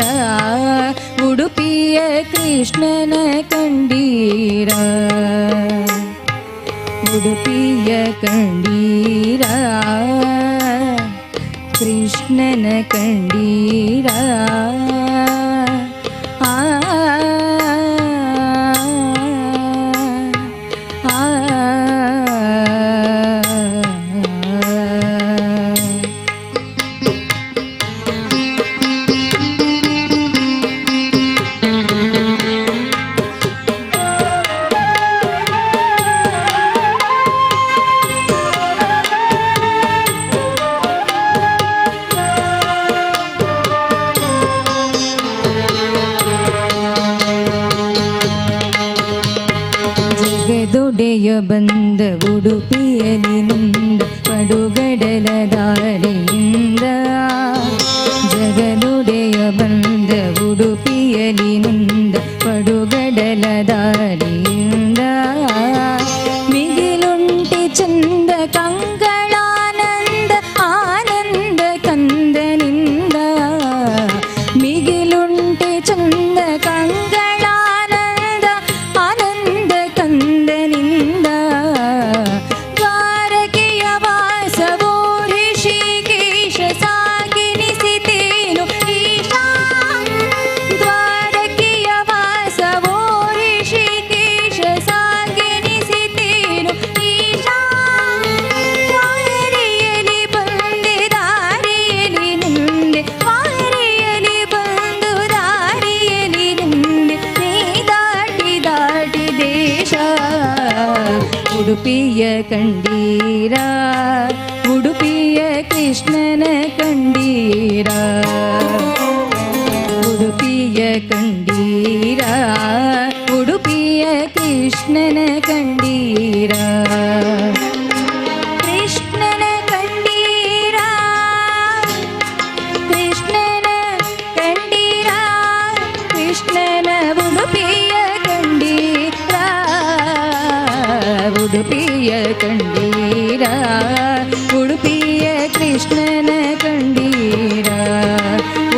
S19: ಉಡುಪಿಯ ಕೃಷ್ಣನ ಕಂಡೀರ, ಉಡುಪಿಯ ಕಂಡೀರ, ಕೃಷ್ಣನ ಕಂಡೀರ. ಜಗದೊಡೆಯ ಬಂದ ಉಡುಪಿಯಲ್ಲಿ ನಿಂದ ಪಡುಗಡಲ ದಾರಿಯಿಂದ, ಜಗದೊಡೆಯ ಬಂದ ಉಡುಪಿಯಲ್ಲಿ ನಿಂದ ಪಡುಗಡಲ ದಾರಿಯಿಂದ, ಮಿಗಿಲುಂಟಿ ಚಂದ ಕಂಗಳಾನಂದ ಆನಂದ ಕಂದನಿಂದ, ಮಿಗಿಲುಂಟಿ ಚಂದ ಕಂಗಳಾನಂದ ಆನಂದ ಕಂದನಿಂದ, ದ್ವಾರಕೆಯ ವಾಸವೋ ಋಷಿಕೇಶ ಸಾಗಿನಿಸಿತೇನು ಈಶಾ, ದ್ವಾರಕೆಯ ವಾಸವೋ ಋಷಿಕೇಶ ಸಾಗಿನಿಸಿತೇನು ಈಶಾ, ದ್ವಾರೆಯಲ್ಲಿ ಬಂದೆ ದಾರಿಯಲ್ಲಿ ನಿಂದೆ, ದ್ವಾರೆಯಲ್ಲಿ ಬಂದು ದಾರಿಯಲ್ಲಿ ನಿಂದೆ, ನೀ ದಾಟಿ ದಾಟಿ ದೇಶ, ಉಡುಪಿಯ ಕಂಡೀರ, ಉಡುಪಿಯ ಕೃಷ್ಣನ ಕಂಡೀರ, ಉಡುಪಿಯ ಕಂಡೀರ, ಉಡುಪಿಯ ಕೃಷ್ಣನ ಕಂಡೀರ, ಕೃಷ್ಣನ ಕಂಡೀರ, ಕೃಷ್ಣನ ಕಂಡೀರ, ಕೃಷ್ಣನ ಉಡುಪಿಯ ಕಂಡೀರ, ಉಡುಪಿಯ ಕಂಡೀರ, ಉಡುಪಿಯ ಕೃಷ್ಣನ ಕಂಡೀರ,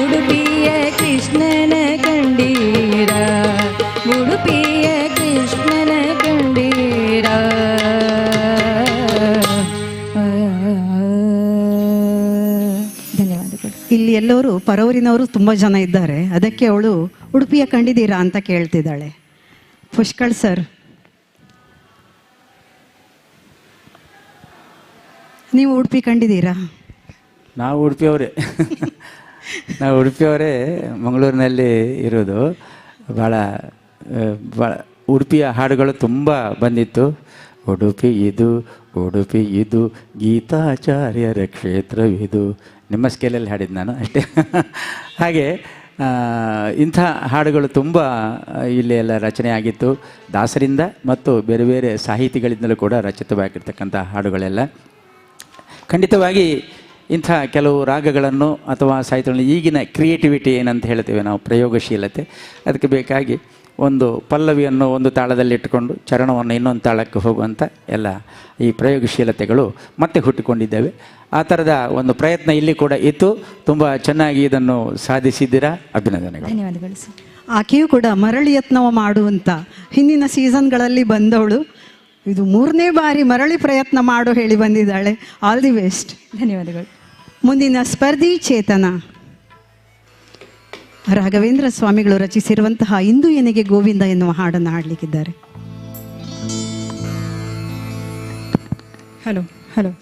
S19: ಉಡುಪಿಯ ಕೃಷ್ಣನ ಕಂಡೀರ, ಉಡುಪಿಯ ಕೃಷ್ಣನ ಕಂಡೀರ. ಧನ್ಯವಾದಗಳು.
S2: ಇಲ್ಲಿ ಎಲ್ಲರೂ ಪರವೂರಿನವರು ತುಂಬ ಜನ ಇದ್ದಾರೆ, ಅದಕ್ಕೆ ಅವಳು ಉಡುಪಿಯ ಕಂಡಿದ್ದೀರಾ ಅಂತ ಕೇಳ್ತಿದ್ದಾಳೆ. ಪುಷ್ಕಳ್ ಸರ್, ನೀವು ಉಡುಪಿ ಕಂಡಿದ್ದೀರಾ?
S16: ನಾವು ಉಡುಪಿಯವರೇ ನಾವು ಉಡುಪಿಯವರೇ, ಮಂಗಳೂರಿನಲ್ಲಿ ಇರೋದು. ಭಾಳ ಉಡುಪಿಯ ಹಾಡುಗಳು ತುಂಬ ಬಂದಿತ್ತು. ಉಡುಪಿ ಇದು, ಉಡುಪಿ ಇದು, ಗೀತಾಚಾರ್ಯರ ಕ್ಷೇತ್ರವಿದು, ನಿಮ್ಮ ಸ್ಕೇಲಲ್ಲಿ ಹಾಡಿದ್ದು ನಾನು ಅಷ್ಟೇ. ಹಾಗೆ ಇಂಥ ಹಾಡುಗಳು ತುಂಬ ಇಲ್ಲಿ ಎಲ್ಲ ರಚನೆ ಆಗಿತ್ತು. ದಾಸರಿಂದ ಮತ್ತು ಬೇರೆ ಬೇರೆ ಸಾಹಿತಿಗಳಿಂದಲೂ ಕೂಡ ರಚಿತವಾಗಿರ್ತಕ್ಕಂಥ ಹಾಡುಗಳೆಲ್ಲ. ಖಂಡಿತವಾಗಿ ಇಂಥ ಕೆಲವು ರಾಗಗಳನ್ನು ಅಥವಾ ಸಾಹಿತ್ಯಗಳನ್ನು ಈಗಿನ ಕ್ರಿಯೇಟಿವಿಟಿ ಏನಂತ ಹೇಳ್ತೇವೆ ನಾವು, ಪ್ರಯೋಗಶೀಲತೆ, ಅದಕ್ಕೆ ಬೇಕಾಗಿ ಒಂದು ಪಲ್ಲವಿಯನ್ನು ಒಂದು ತಾಳದಲ್ಲಿಟ್ಟುಕೊಂಡು ಚರಣವನ್ನು ಇನ್ನೊಂದು ತಾಳಕ್ಕೆ ಹೋಗುವಂಥ ಎಲ್ಲ ಈ ಪ್ರಯೋಗಶೀಲತೆಗಳು ಮತ್ತೆ ಹುಟ್ಟಿಕೊಂಡಿದ್ದೇವೆ. ಆ ಥರದ ಒಂದು ಪ್ರಯತ್ನ ಇಲ್ಲಿ ಕೂಡ ಇತ್ತು. ತುಂಬ ಚೆನ್ನಾಗಿ ಇದನ್ನು ಸಾಧಿಸಿದ್ದೀರಾ, ಅಭಿನಂದನೆಗಳು.
S19: ಧನ್ಯವಾದಗಳು ಸರ್.
S2: ಆಕೆಯೂ ಕೂಡ ಮರಳಿ ಯತ್ನವ ಮಾಡುವಂಥ ಹಿಂದಿನ ಸೀಸನ್ಗಳಲ್ಲಿ ಬಂದವಳು, ಇದು 3ನೇ ಬಾರಿ ಮರಳಿ ಪ್ರಯತ್ನ ಮಾಡು ಹೇಳಿ ಬಂದಿದ್ದಾಳೆ. All the best.
S19: ಧನ್ಯವಾದಗಳು.
S2: ಮುಂದಿನ ಸ್ಪರ್ಧಿ ಚೇತನ. ರಾಘವೇಂದ್ರ ಸ್ವಾಮಿಗಳು ರಚಿಸಿರುವಂತಹ ಇಂದು ಎನೆಗೆ ಗೋವಿಂದ ಎನ್ನುವ ಹಾಡನ್ನು ಹಾಡಲಿಕ್ಕಿದ್ದಾರೆ.
S19: Hello hello.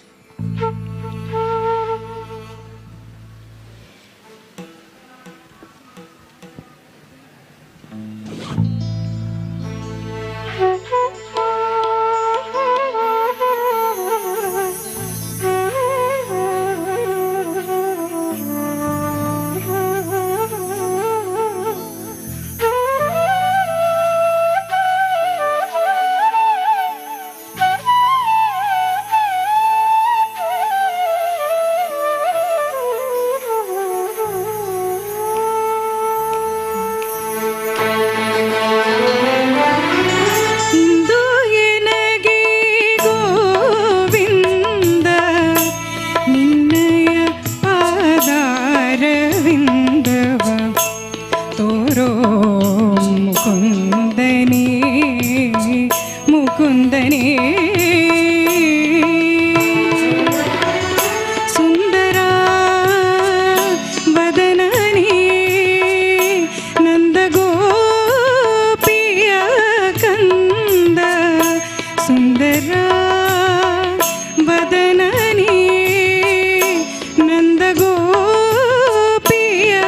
S19: ನಂದ ಗೋಪಿಯ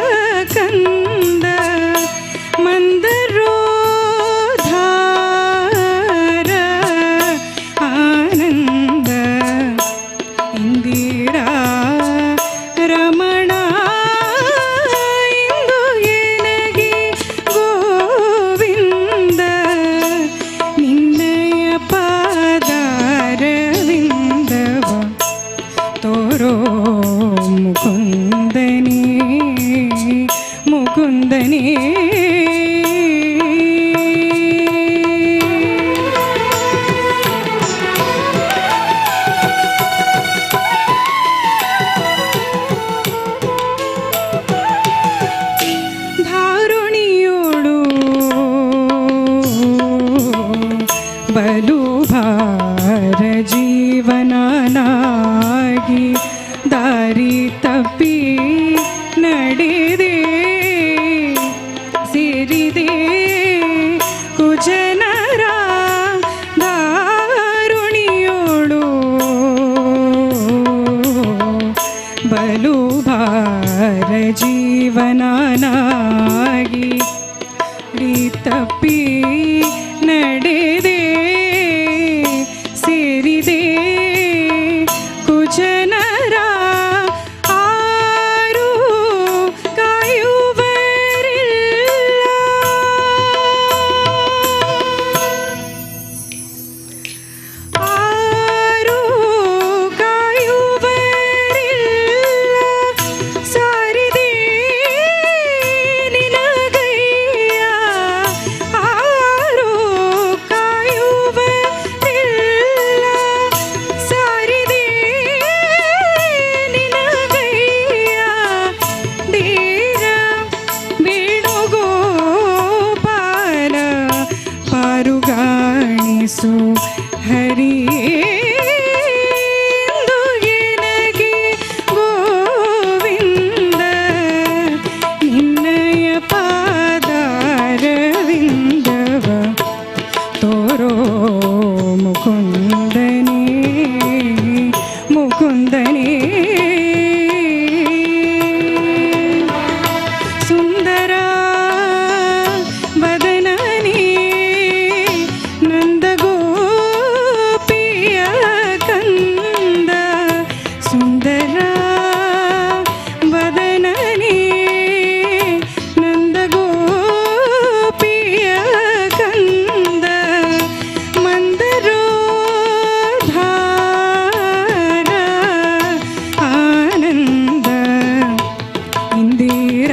S19: ಕಂಡೀರ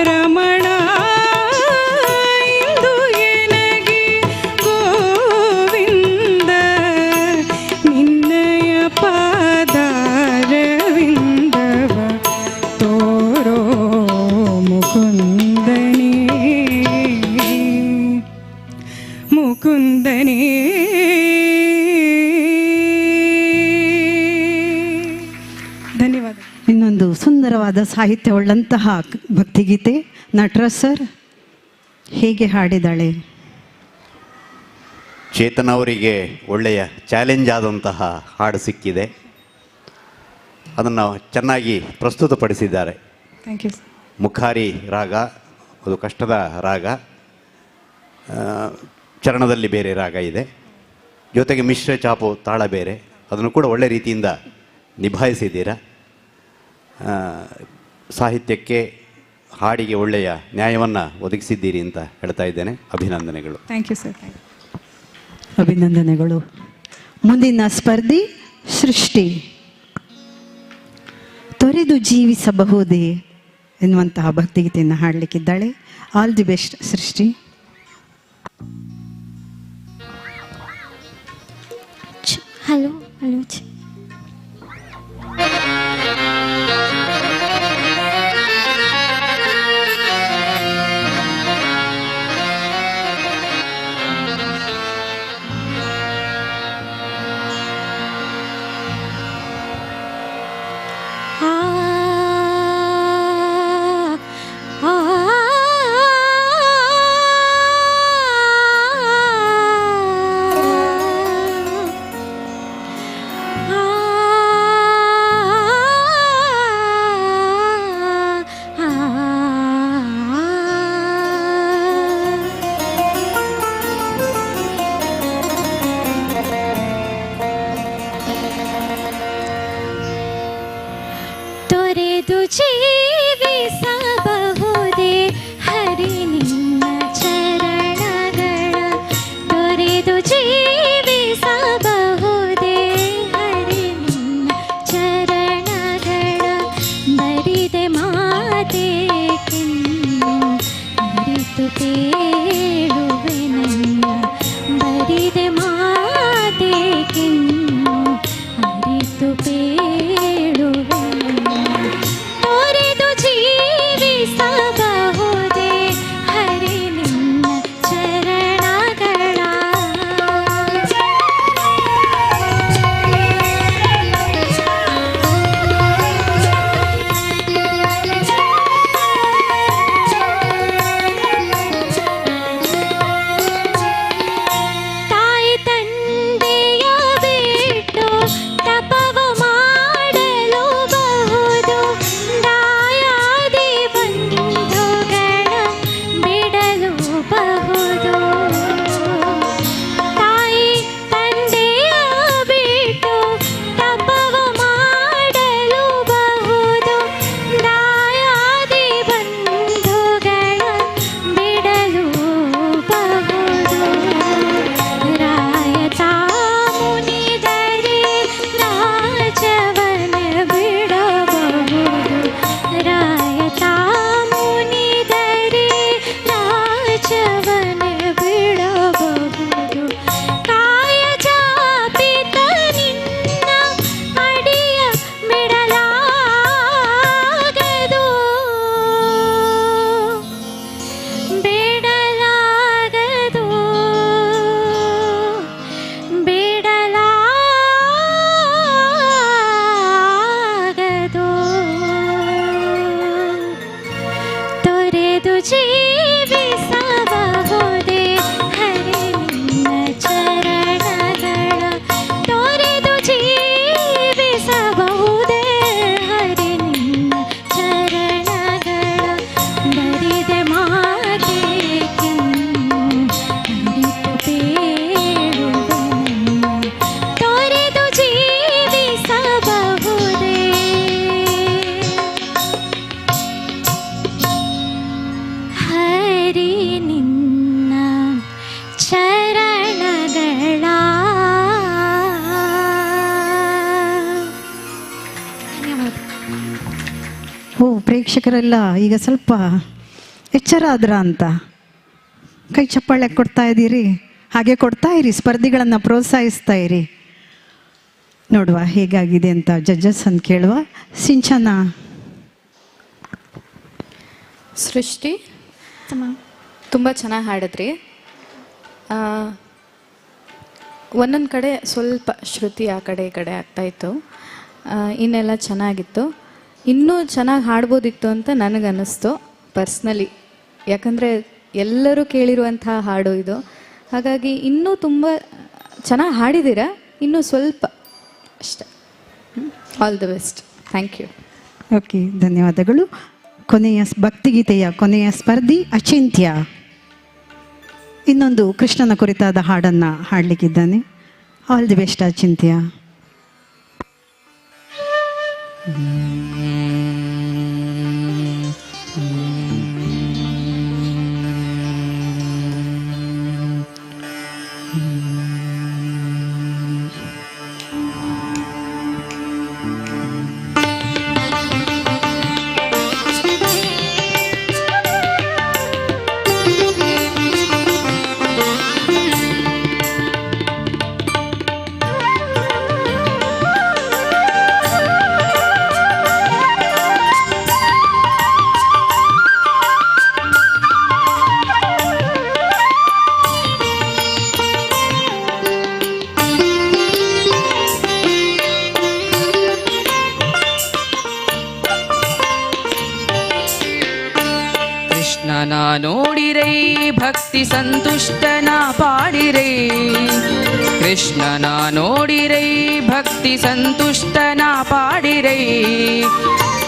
S19: ರಮಣ ಇಂದು ಎನಗೆ ಗೋವಿಂದ ನಿನ್ನಯ ಪಾದಾರವಿಂದವ ತೋರೋ ಮುಕುಂದನೇ ಮುಕುಂದನೇ. ಧನ್ಯವಾದ.
S2: ಇನ್ನೊಂದು ಸುಂದರವಾದ ಸಾಹಿತ್ಯವುಳ್ಳಂತಹ ಭಕ್ತಿಗೀತೆ ನಟರಾಜ್ ಸರ್ ಹೇಗೆ ಹಾಡಿದಾಳೆ.
S15: ಚೇತನ್ ಅವರಿಗೆ ಒಳ್ಳೆಯ ಚಾಲೆಂಜ್ ಆದಂತಹ ಹಾಡು ಸಿಕ್ಕಿದೆ, ಅದನ್ನು ಚೆನ್ನಾಗಿ ಪ್ರಸ್ತುತಪಡಿಸಿದ್ದಾರೆ.
S19: Thank you.
S15: ಮುಖಾರಿ ರಾಗ ಅದು ಕಷ್ಟದ ರಾಗ, ಚರಣದಲ್ಲಿ ಬೇರೆ ರಾಗ ಇದೆ, ಜೊತೆಗೆ ಮಿಶ್ರ ಚಾಪು ತಾಳ ಬೇರೆ, ಅದನ್ನು ಕೂಡ ಒಳ್ಳೆ ರೀತಿಯಿಂದ ನಿಭಾಯಿಸಿದ್ದೀರಾ. ಸಾಹಿತ್ಯಕ್ಕೆ ಹಾಡಿಗೆ ಒಳ್ಳೆಯ ನ್ಯಾಯವನ್ನು ಒದಗಿಸಿದ್ದೀರಿ ಅಂತ ಹೇಳ್ತಾ ಇದ್ದೇನೆ. ಅಭಿನಂದನೆಗಳು.
S19: Thank you sir.
S2: ಅಭಿನಂದನೆಗಳು. ಮುಂದಿನ ಸ್ಪರ್ಧಿ ಸೃಷ್ಟಿ. ತೊರೆದು ಜೀವಿಸಬಹುದೇ ಎನ್ನುವಂತಹ ಭಕ್ತಿಗೀತೆಯನ್ನು ಹಾಡಲಿಕ್ಕಿದ್ದಾಳೆ. All the best Srishti.
S20: Hello hello. ತೊರೆದು ಜೀವಿಸಬಹುದೇ ಹರಿ ನಿನ್ನ ಚರಣಗಳ, ತೊರೆದು ಜೀವಿಸಬಹುದೇ ಹರಿ ನಿನ್ನ ಚರಣಗಳ, ಬರಿದೆ ಮಾತೇಕೆನ್ನು ಅರಿತು ತೇಳುವೆ ನನ್ನ, ಬರಿದೆ ಮಾತೇಕೆನ್ನು ಅರಿತು ಪೇಳುವೆ. ತೊರೆದು ಜೀವಿಸಬಹುದೇ ಹರಿ ನಿನ್ನ ಚರಣಗಳ. ತಾಯಿ ತಂದೆಯ ಬಿಟ್ಟು ತಪವ ಮಾಡಲು ಬಹುದು, ದಾಯಾದಿ ಬಂಧುಗಳ ಬಿಡಲು ಬಹುದು. ತಾಯಿ ತಂದೆಯ ಬಿಟ್ಟು ತಪವ ಮಾಡಲು ಬಹುದು, ದಾಯಾದಿ ಬಂಧುಗಳ ಬಿಡಲು ಬಹುದು. ರಾಯತ ಮುನಿದರೆ ರಾಜವನ ಬಿಡಬಹುದು, ರಾಯತ ಮುನಿದರೆ ರಾಜವನ ಬಿಡಬಹುದು. ಕಾಯ ಜಾಪಿತ ನಿನ್ನ ಅಡಿಯ ಬಿಡಲಾಗದು, ಬಿಡಲಾಗದು, ಬಿಡಲಾಗದು. ತೊರೆದು ಜೀವಿಸಬಹುದೇ ಹರಿ ನಿನ್ನ ಚರಣಗಳ, ತೊರೆದು ಜೀವಿಸಬಹುದೇ ಹರಿ ನಿನ್ನ ಚರಣಗಳ, ಬರಿದೆ ಮಾತೇಕೆನ್ನು ಅರಿತು ಪೇಳುವೆ ನನ್ನ, ತೊರೆದು ಜೀವಿಸಬಹುದೇ
S2: ಪ್ರೇಕ್ಷಕರೆಲ್ಲ ಈಗ ಸ್ವಲ್ಪ ಎಚ್ಚರ ಆದ್ರ ಅಂತ ಕೈ ಚಪ್ಪಾಳೆ ಕೊಡ್ತಾ ಇದ್ದೀರಿ. ಹಾಗೆ ಕೊಡ್ತಾ ಇರಿ, ಸ್ಪರ್ಧಿಗಳನ್ನು ಪ್ರೋತ್ಸಾಹಿಸ್ತಾ ಇರಿ. ನೋಡುವ ಹೇಗಾಗಿದೆ ಅಂತ ಜಡ್ಜಸ್ ಅಂತ ಕೇಳುವ. ಸಿಂಚನ.
S18: ಸೃಷ್ಟಿ ತುಂಬ ಚೆನ್ನಾಗಿ ಹಾಡಿದ್ರಿ. ಒಂದೊಂದು ಕಡೆ ಸ್ವಲ್ಪ ಶ್ರುತಿ ಆ ಕಡೆ ಈ ಕಡೆ ಆಗ್ತಾಯಿತ್ತು. ಇನ್ನೆಲ್ಲ ಚೆನ್ನಾಗಿತ್ತು. ಇನ್ನೂ ಚೆನ್ನಾಗಿ ಹಾಡ್ಬೋದಿತ್ತು ಅಂತ ನನಗನ್ನಿಸ್ತು ಪರ್ಸ್ನಲಿ. ಯಾಕಂದರೆ ಎಲ್ಲರೂ ಕೇಳಿರುವಂಥ ಹಾಡು ಇದು. ಹಾಗಾಗಿ ಇನ್ನೂ ತುಂಬ ಚೆನ್ನಾಗಿ ಹಾಡಿದ್ದೀರಾ, ಇನ್ನೂ ಸ್ವಲ್ಪ ಅಷ್ಟೆ. All the best. Thank you.
S2: Okay, ಧನ್ಯವಾದಗಳು. ಕೊನೆಯ ಭಕ್ತಿಗೀತೆಯ ಕೊನೆಯ ಸ್ಪರ್ಧಿ ಅಚಿಂತ್ಯ ಇನ್ನೊಂದು ಕೃಷ್ಣನ ಕುರಿತಾದ ಹಾಡನ್ನು ಹಾಡಲಿಕ್ಕಿದ್ದಾನೆ. ಆಲ್ ದಿ ಬೆಸ್ಟ್ ಅಚಿಂತ್ಯ.
S21: ಕೃಷ್ಣನ ನೋಡಿರೈ ಭಕ್ತಿ ಸಂತುಷ್ಟನ ಪಾಡಿರೈ. ಕೃಷ್ಣನ ನೋಡಿರೈ ಭಕ್ತಿ ಸಂತುಷ್ಟನ ಪಾಡಿರೈ.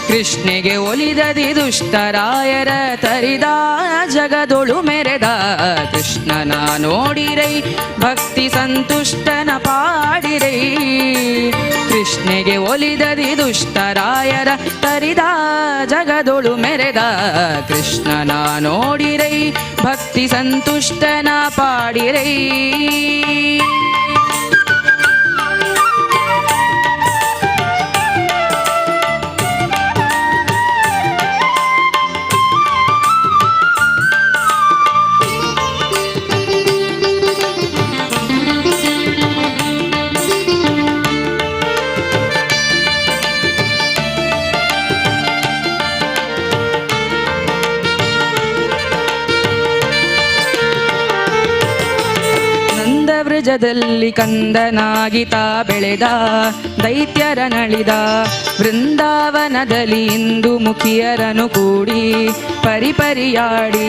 S21: ಕೃಷ್ಣೆಗೆ ಒಲಿದದಿ ದುಷ್ಟರಾಯರ ತರಿದ ಜಗದೊಳು ಮೆರೆದ. ಕೃಷ್ಣನ ನೋಡಿರೈ ಭಕ್ತಿ ಸಂತುಷ್ಟನ ಪಾಡಿರೈ. ಕೃಷ್ಣೆಗೆ ಒಲಿದದಿ ದುಷ್ಟರಾಯರ ತರಿದ ಜಗದೊಳು ಮೆರೆದ. ಕೃಷ್ಣನ ನೋಡಿರೈ ಭಕ್ತಿ ಸಂತುಷ್ಟನ ಪಾಡಿರೈ. ಬ್ರಜದಲ್ಲಿ ಕಂದನಾಗಿತ ಬೆಳೆದ ದೈತ್ಯರ ನಳಿದ. ವೃಂದಾವನದಲ್ಲಿ ಇಂದು ಮುಖಿಯರನು ಕೂಡಿ ಪರಿಪರಿಯಾಡಿ.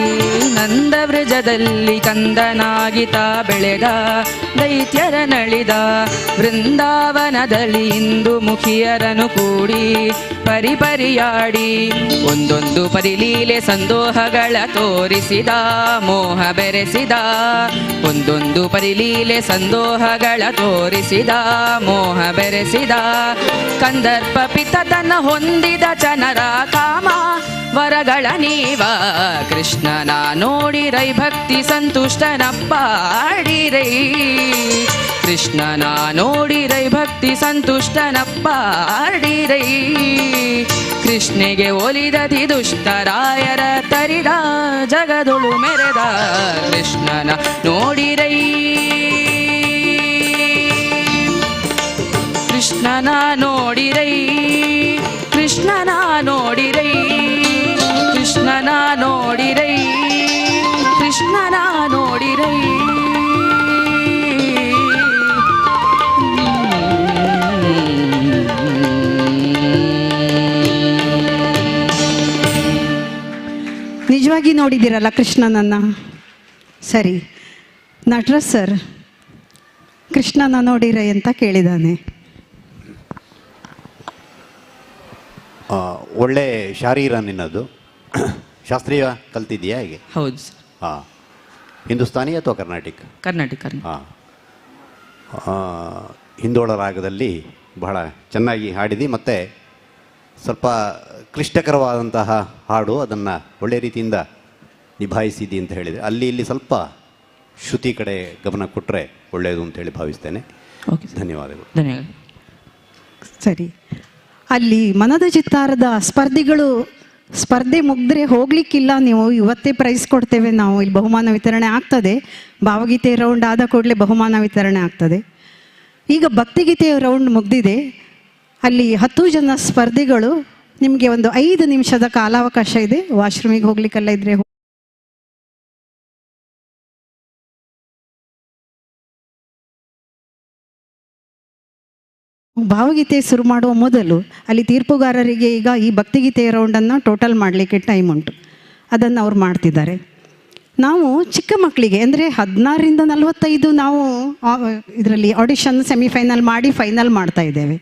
S21: ನಂದ ಬ್ರಜದಲ್ಲಿ ಕಂದನಾಗಿತ ಬೆಳೆದ ದೈತ್ಯರ ನಳಿದ. ವೃಂದಾವನದಲ್ಲಿ ಇಂದು ಮುಖಿಯರನು ಕೂಡಿ ಪರಿಪರಿಯಾಡಿ. ಒಂದೊಂದು ಪರಿಲೀಲೆ ಸಂದೋಹಗಳ ತೋರಿಸಿದ ಮೋಹ ಬೆರೆಸಿದ. ಒಂದೊಂದು ಪರಿಲೀಲೆ ಸಂದೋಹಗಳ ತೋರಿಸಿದ ಮೋಹ ಬೆರೆಸಿದ. ಕಂದರ್ಪ ಪಿತತನ ಹೊಂದಿದ ಜನರ ಕಾಮ ವರಗಳ ನೀವ. ಕೃಷ್ಣನ ನೋಡಿರೈ ಭಕ್ತಿ ಸಂತುಷ್ಟನ ಪಾಡಿರೈ. ಕೃಷ್ಣನ ನೋಡಿರೈ ಭಕ್ತಿ ಸಂತುಷ್ಟನ ಪಾಡಿರೈ. ಕೃಷ್ಣೆಗೆ ಒಲಿದದಿ ದುಷ್ಟರಾಯರ ತರಿದ ಜಗದೊಳು ಮೆರೆದ. ಕೃಷ್ಣನ ನೋಡಿರೈ. ಕೃಷ್ಣನ ನೋಡಿರೈ. ಕೃಷ್ಣನ ನೋಡಿರೈ. ಕೃಷ್ಣನ ನೋಡಿರೈ. ಕೃಷ್ಣನ ನೋಡಿರೈ.
S2: ನಿಜವಾಗಿ ನೋಡಿದ್ದೀರಲ್ಲ ಕೃಷ್ಣನನ್ನು? ಸರಿ, ನಟರಾಜ್ ಸರ್ ಕೃಷ್ಣನ ನೋಡಿರ ಅಂತ ಕೇಳಿದ್ದಾನೆ.
S15: ಒಳ್ಳೆ ಶಾರೀರ ನಿನ್ನದು. ಶಾಸ್ತ್ರೀಯ ಕಲ್ತಿದೆಯಾ ಹೇಗೆ?
S21: ಹೌದು ಸರ್.
S15: ಹಾಂ. ಹಿಂದೂಸ್ತಾನಿ ಅಥವಾ ಕರ್ನಾಟಿಕ್?
S21: ಕರ್ನಾಟಕ.
S15: ಹಾಂ. ಹಿಂದೋಳ ರಾಗದಲ್ಲಿ ಬಹಳ ಚೆನ್ನಾಗಿ ಹಾಡಿದಿ. ಮತ್ತು ಸ್ವಲ್ಪ ಕ್ಲಿಷ್ಟಕರವಾದಂತಹ ಹಾಡು, ಅದನ್ನು ಒಳ್ಳೆಯ ರೀತಿಯಿಂದ ನಿಭಾಯಿಸಿದಿ ಅಂತ ಹೇಳಿದರೆ, ಅಲ್ಲಿ ಇಲ್ಲಿ ಸ್ವಲ್ಪ ಶ್ರುತಿ ಕಡೆ ಗಮನ ಕೊಟ್ಟರೆ ಒಳ್ಳೆಯದು ಅಂತೇಳಿ ಭಾವಿಸ್ತೇನೆ. ಧನ್ಯವಾದಗಳು.
S21: ಧನ್ಯವಾದ.
S2: ಸರಿ, ಅಲ್ಲಿ ಮನದ ಚಿತ್ತಾರದ ಸ್ಪರ್ಧಿಗಳು ಸ್ಪರ್ಧೆ ಮುಗಿದ್ರೆ ಹೋಗ್ಲಿಕ್ಕಿಲ್ಲ, ನೀವು ಇವತ್ತೇ ಪ್ರೈಸ್ ಕೊಡ್ತೇವೆ ನಾವು, ಇಲ್ಲಿ ಬಹುಮಾನ ವಿತರಣೆ ಆಗ್ತದೆ. ಭಾವಗೀತೆ ರೌಂಡ್ ಆದ ಕೂಡಲೇ ಬಹುಮಾನ ವಿತರಣೆ ಆಗ್ತದೆ. ಈಗ ಭಕ್ತಿಗೀತೆಯ ರೌಂಡ್ ಮುಗ್ದಿದೆ. ಅಲ್ಲಿ 10 ಜನ ಸ್ಪರ್ಧಿಗಳು, ನಿಮಗೆ ಒಂದು 5 ನಿಮಿಷದ ಕಾಲಾವಕಾಶ ಇದೆ. ವಾಶ್ರೂಮಿಗೆ ಹೋಗ್ಲಿಕ್ಕೆಲ್ಲ ಇದ್ರೆ ಭಾವಗೀತೆ ಶುರು ಮಾಡುವ ಮೊದಲು ಅಲ್ಲಿ ತೀರ್ಪುಗಾರರಿಗೆ ಈಗ ಈ ಭಕ್ತಿಗೀತೆಯ ರೌಂಡನ್ನು ಟೋಟಲ್ ಮಾಡಲಿಕ್ಕೆ ಟೈಮ್ ಉಂಟು, ಅದನ್ನು ಅವ್ರು ಮಾಡ್ತಿದ್ದಾರೆ. ನಾವು ಚಿಕ್ಕ ಮಕ್ಕಳಿಗೆ ಅಂದರೆ 16ರಿಂದ 45 ನಾವು ಇದರಲ್ಲಿ ಆಡಿಷನ್ ಸೆಮಿಫೈನಲ್ ಮಾಡಿ ಫೈನಲ್ ಮಾಡ್ತಾ ಇದ್ದೇವೆ.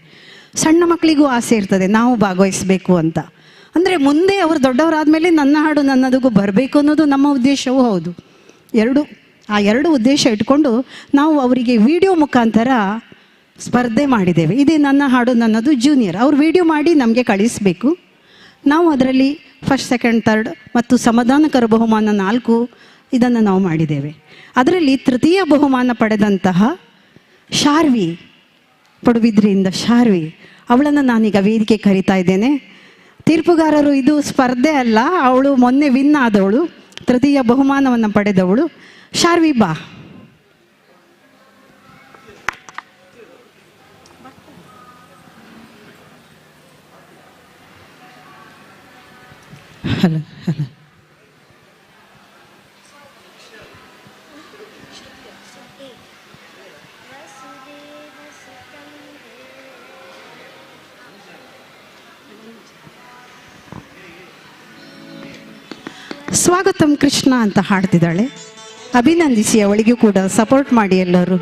S2: ಸಣ್ಣ ಮಕ್ಕಳಿಗೂ ಆಸೆ ಇರ್ತದೆ ನಾವು ಭಾಗವಹಿಸಬೇಕು ಅಂತ. ಅಂದರೆ ಮುಂದೆ ಅವರು ದೊಡ್ಡವರಾದಮೇಲೆ ನನ್ನ ಹಾಡು ನನ್ನದಿಗೂ ಬರಬೇಕು ಅನ್ನೋದು ನಮ್ಮ ಉದ್ದೇಶವೂ ಹೌದು. ಆ ಎರಡು ಉದ್ದೇಶ ಇಟ್ಕೊಂಡು ನಾವು ಅವರಿಗೆ ವಿಡಿಯೋ ಮುಖಾಂತರ ಸ್ಪರ್ಧೆ ಮಾಡಿದ್ದೇವೆ. ಇದೇ ನನ್ನ ಹಾಡು ನನ್ನದು ಜೂನಿಯರ್, ಅವ್ರು ವಿಡಿಯೋ ಮಾಡಿ ನಮಗೆ ಕಳಿಸಬೇಕು. ನಾವು ಅದರಲ್ಲಿ ಫಸ್ಟ್, ಸೆಕೆಂಡ್, ಥರ್ಡ್ ಮತ್ತು ಸಮಾಧಾನಕರ ಬಹುಮಾನ 4 ಇದನ್ನು ನಾವು ಮಾಡಿದ್ದೇವೆ. ಅದರಲ್ಲಿ ತೃತೀಯ ಬಹುಮಾನ ಪಡೆದಂತಹ ಶಾರ್ವಿ, ಪಡುಬಿದ್ರಿಯಿಂದ ಶಾರ್ವಿ, ಅವಳನ್ನು ನಾನೀಗ ವೇದಿಕೆ ಕರೀತಾ ಇದ್ದೇನೆ. ತೀರ್ಪುಗಾರರು ಇದು ಸ್ಪರ್ಧೆ ಅಲ್ಲ, ಅವಳು ಮೊನ್ನೆ ವಿನ್ ಆದವಳು, ತೃತೀಯ ಬಹುಮಾನವನ್ನು ಪಡೆದವಳು. ಶಾರ್ವಿ ಬಾ. Hello hello. ಸ್ವಾಗತಂ ಕೃಷ್ಣ ಅಂತ ಹಾಡ್ತಿದ್ದಾಳೆ. ಅಭಿನಂದಿಸಿ, ಅವಳಿಗೂ ಕೂಡ ಸಪೋರ್ಟ್ ಮಾಡಿ ಎಲ್ಲರೂ.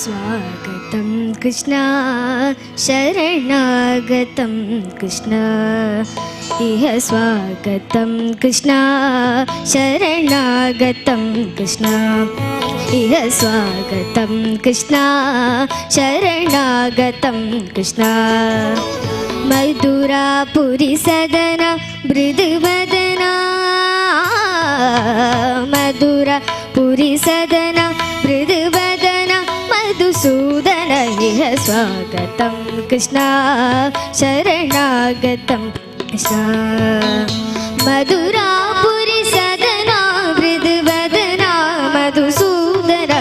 S20: स्वागतं कृष्ण शरणागतं कृष्ण इह स्वागतं कृष्ण शरणागतं कृष्ण इह स्वागतं कृष्ण शरणागतं कृष्ण मधुरापुरी सदन मृदुवदना मधुरापुरी सदन मृदुवदना मधुसूदन इह स्वागतं कृष्ण शरणागतं कृष्ण मधुरापुरी सदना मृदुवदना मधुसूदन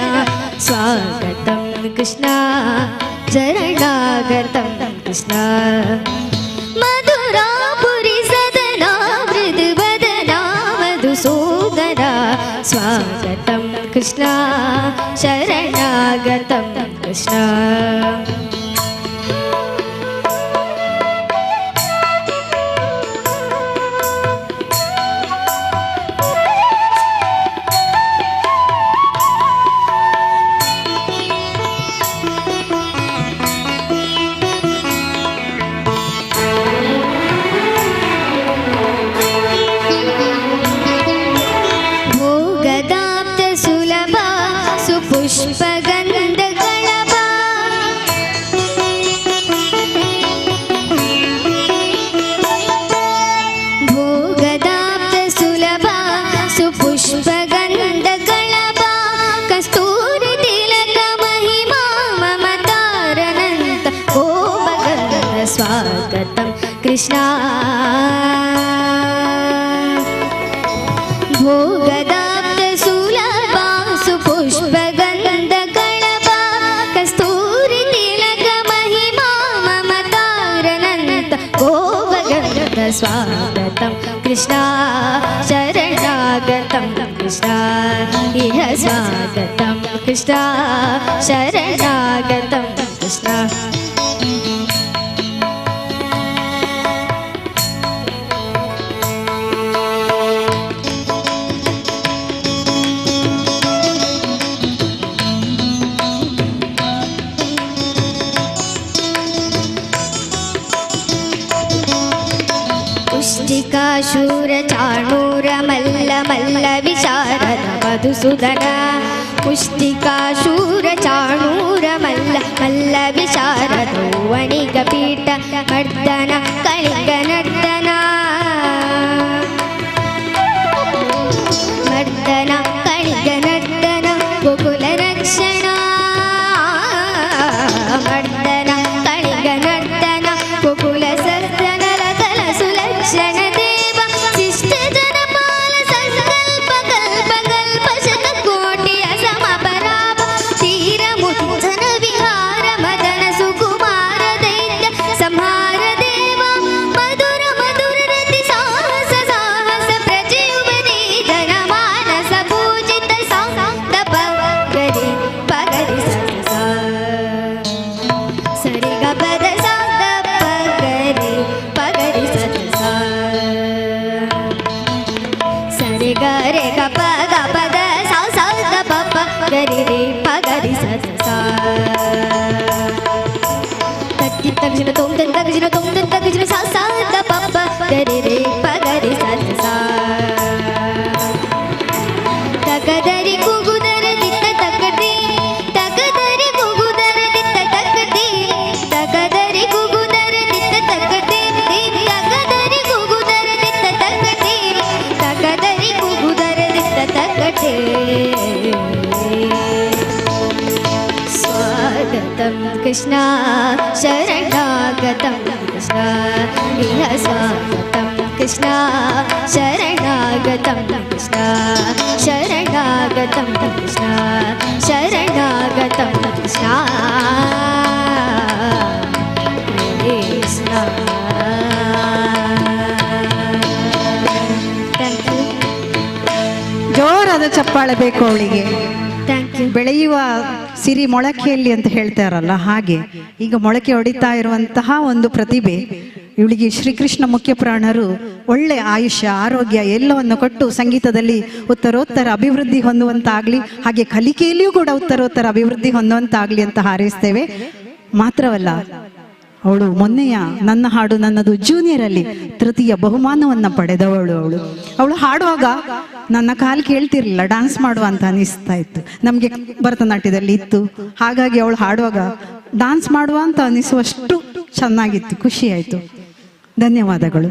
S20: स्वागतं कृष्ण शरणागतं कृष्ण मधुरापुरी सदना मृदुवदना मधुसूदन स्वागतं कृष्ण शरणागतं कृष्ण भोगदाप्त सुलभ सुपुष्पगन्धगणप भोगदाप्त सुलभ सुपुष्पगन्धगणप कस्तूरि तिलक महिमा ममतारनन्त गोपगन्ध स्वागतं कृष्ण भोगदाप्त सुलभ सुपुष्पगन्धगणप कस्तूरि तिलक महिमा ममतारनन्त गोपगन्ध स्वागतं कृष्ण शरणागतं कृष्ण इह स्वागतं कृष्ण शरणागतं कृष्ण पुष्टिकाशूर चाणूर मल्ल मल्ल विशारद मधुसूदन पुष्टिकाशूर चाणूर मल्ल मल्ल विशारद वणिगपीठ मर्दन कलिंग नर्दन मर्दन कलिंग नर्दन गोकुल रक्षण मर्दन कलिंग नर्दन गोकुल सर्दन लकल सुलक्षण देव शिष्ट जनपाल संकल्प कल्प कल्प शतकोटि असम पराभ तीर मुञ्झन विहार मदन सुकुमार दैत्य संहार देव मधुर मधुर रति साहस साहस प्रचयुवनी धन मानस पूजित सान्त पगरि पगरि सरि ग पद सान्त पगरि पगरि सरि ग रे ग प ग पद सा सा ग प प गरि रे पगरि तत्ति तगजिन तोम तन तगजिन तोम तन तगजिन सा सा ग प प गरि रे पगरि तगदरि कुगुदर दित्त तगदि तगदरि कुगुदर दित्त तगदि तगदरि कुगुदर दित्त तगदि तगदरि कुगुदर दित्त तगदि तगदरि कुगुदर दित्त तगदि स्वागतं कृष्ण शरणागतं कृष्ण इह स्वागतं कृष्ण शरणागतं कृष्ण शरणागतं कृष्ण शरणागतं कृष्ण कृष्ण
S2: ಜೋರಾದ ಚಪ್ಪಾಳೆ ಬೇಕು ಅವಳಿಗೆ. ಬೆಳೆಯುವ ಸಿರಿ ಮೊಳಕೆಯಲ್ಲಿ ಅಂತ ಹೇಳ್ತಾರಲ್ಲ ಹಾಗೆ ಈಗ ಮೊಳಕೆ ಹೊಡಿತಾ ಇರುವಂತಹ ಒಂದು ಪ್ರತಿಭೆ ಇವಳಿಗೆ ಶ್ರೀಕೃಷ್ಣ ಮುಖ್ಯ ಪ್ರಾಣರು ಒಳ್ಳೆ ಆಯುಷ್ಯ ಆರೋಗ್ಯ ಎಲ್ಲವನ್ನು ಕೊಟ್ಟು ಸಂಗೀತದಲ್ಲಿ ಉತ್ತರೋತ್ತರ ಅಭಿವೃದ್ಧಿ ಹೊಂದುವಂತಾಗ್ಲಿ ಹಾಗೆ ಕಲಿಕೆಯಲ್ಲಿಯೂ ಕೂಡ ಉತ್ತರೋತ್ತರ ಅಭಿವೃದ್ಧಿ ಹೊಂದುವಂತಾಗ್ಲಿ ಅಂತ ಹಾರೈಸ್ತೇವೆ. ಮಾತ್ರವಲ್ಲ ಅವಳು ಮೊನ್ನೆಯ ನನ್ನ ಹಾಡು ನನ್ನದು ಜೂನಿಯರ್ ಅಲ್ಲಿ ತೃತೀಯ ಬಹುಮಾನವನ್ನ ಪಡೆದವಳು. ಅವಳು ಹಾಡುವಾಗ ನನ್ನ ಕಾಲು ಕೇಳ್ತಿರ್ಲಿಲ್ಲ, ಡ್ಯಾನ್ಸ್ ಮಾಡುವ ಅಂತ ಅನಿಸ್ತಾ ಇತ್ತು. ನಮಗೆ ಭರತನಾಟ್ಯದಲ್ಲಿ ಇತ್ತು, ಹಾಗಾಗಿ ಅವಳು ಹಾಡುವಾಗ ಡ್ಯಾನ್ಸ್ ಮಾಡುವ ಅಂತ ಅನಿಸುವಷ್ಟು ಚೆನ್ನಾಗಿತ್ತು, ಖುಷಿ ಆಯ್ತು. ಧನ್ಯವಾದಗಳು.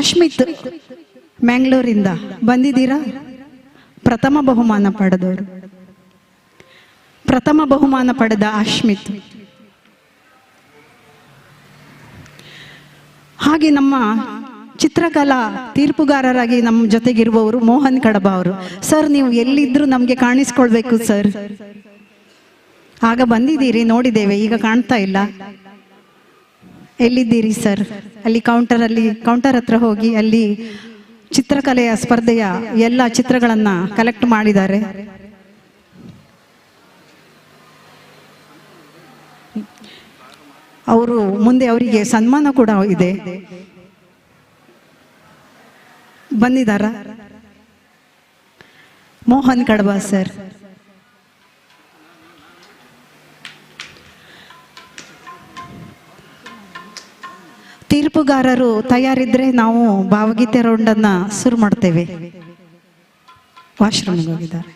S2: ಅಶ್ಮಿತ್ ಮ್ಯಾಂಗ್ಳೂರಿಂದ ಬಂದಿದ್ದೀರಾ? ಪ್ರಥಮ ಬಹುಮಾನ ಪಡೆದವರು, ಪ್ರಥಮ ಬಹುಮಾನ ಪಡೆದ ಅಶ್ಮಿತ್. ಹಾಗೆ ನಮ್ಮ ಚಿತ್ರಕಲಾ ತೀರ್ಪುಗಾರರಾಗಿ ನಮ್ಮ ಜೊತೆಗಿರುವವರು ಮೋಹನ್ ಕಡಬ ಅವರು. ಸರ್ ನೀವು ಎಲ್ಲಿದ್ರು ನಮಗೆ ಕಾಣಿಸ್ಕೊಳ್ಬೇಕು ಸರ್. ಆಗ ಬಂದಿದ್ದೀರಿ, ನೋಡಿದ್ದೇವೆ, ಈಗ ಕಾಣ್ತಾ ಇಲ್ಲ. ಎಲ್ಲಿದ್ದೀರಿ ಸರ್? ಅಲ್ಲಿ ಕೌಂಟರ್ ಹತ್ರ ಹೋಗಿ ಅಲ್ಲಿ ಚಿತ್ರಕಲೆಯ ಸ್ಪರ್ಧೆಯ ಎಲ್ಲ ಚಿತ್ರಗಳನ್ನ ಕಲೆಕ್ಟ್ ಮಾಡಿದ್ದಾರೆ. ಅವರು ಮುಂದೆ ಅವರಿಗೆ ಸನ್ಮಾನ ಕೂಡ ಇದೆ. ಬಂದಿದ್ದಾರ ಮೋಹನ್ ಕಡಬ ಸರ್. ತೀರ್ಪುಗಾರರು ತಯಾರಿದ್ರೆ ನಾವು ಭಾವಗೀತೆ ರೌಂಡನ್ನ ಶುರು ಮಾಡ್ತೇವೆ. ವಾಶ್ರೂಮ್ಗೆ ಹೋಗಿದ್ದಾರೆ.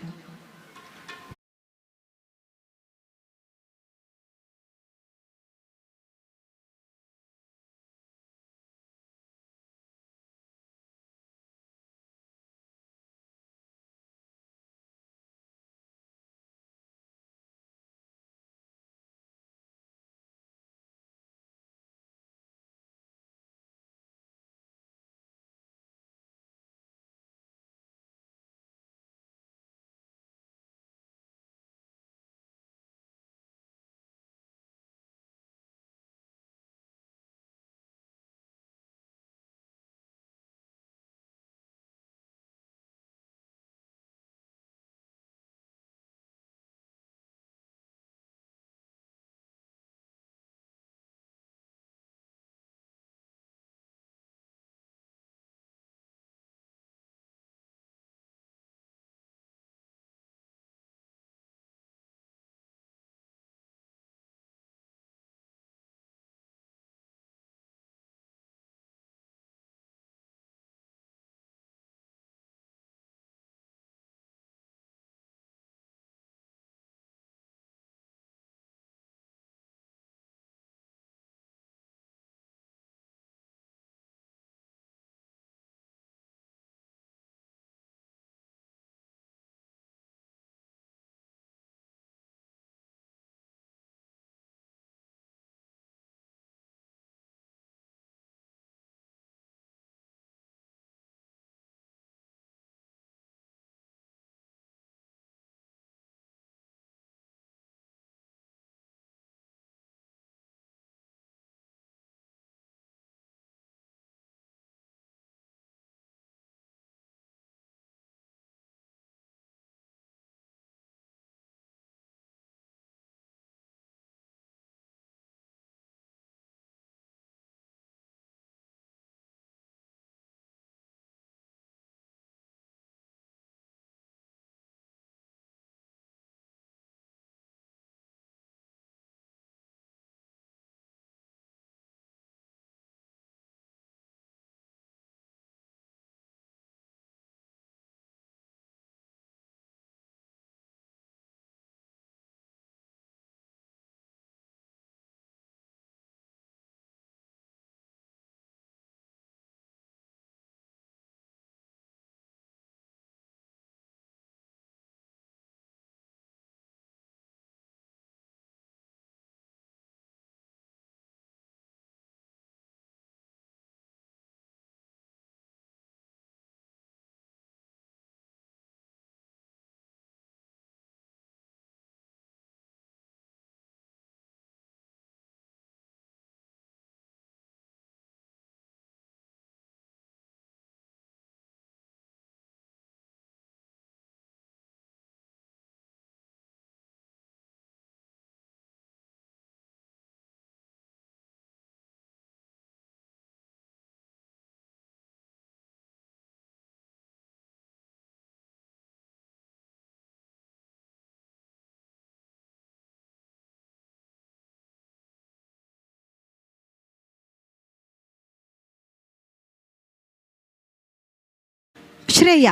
S2: ಶ್ರೇಯ.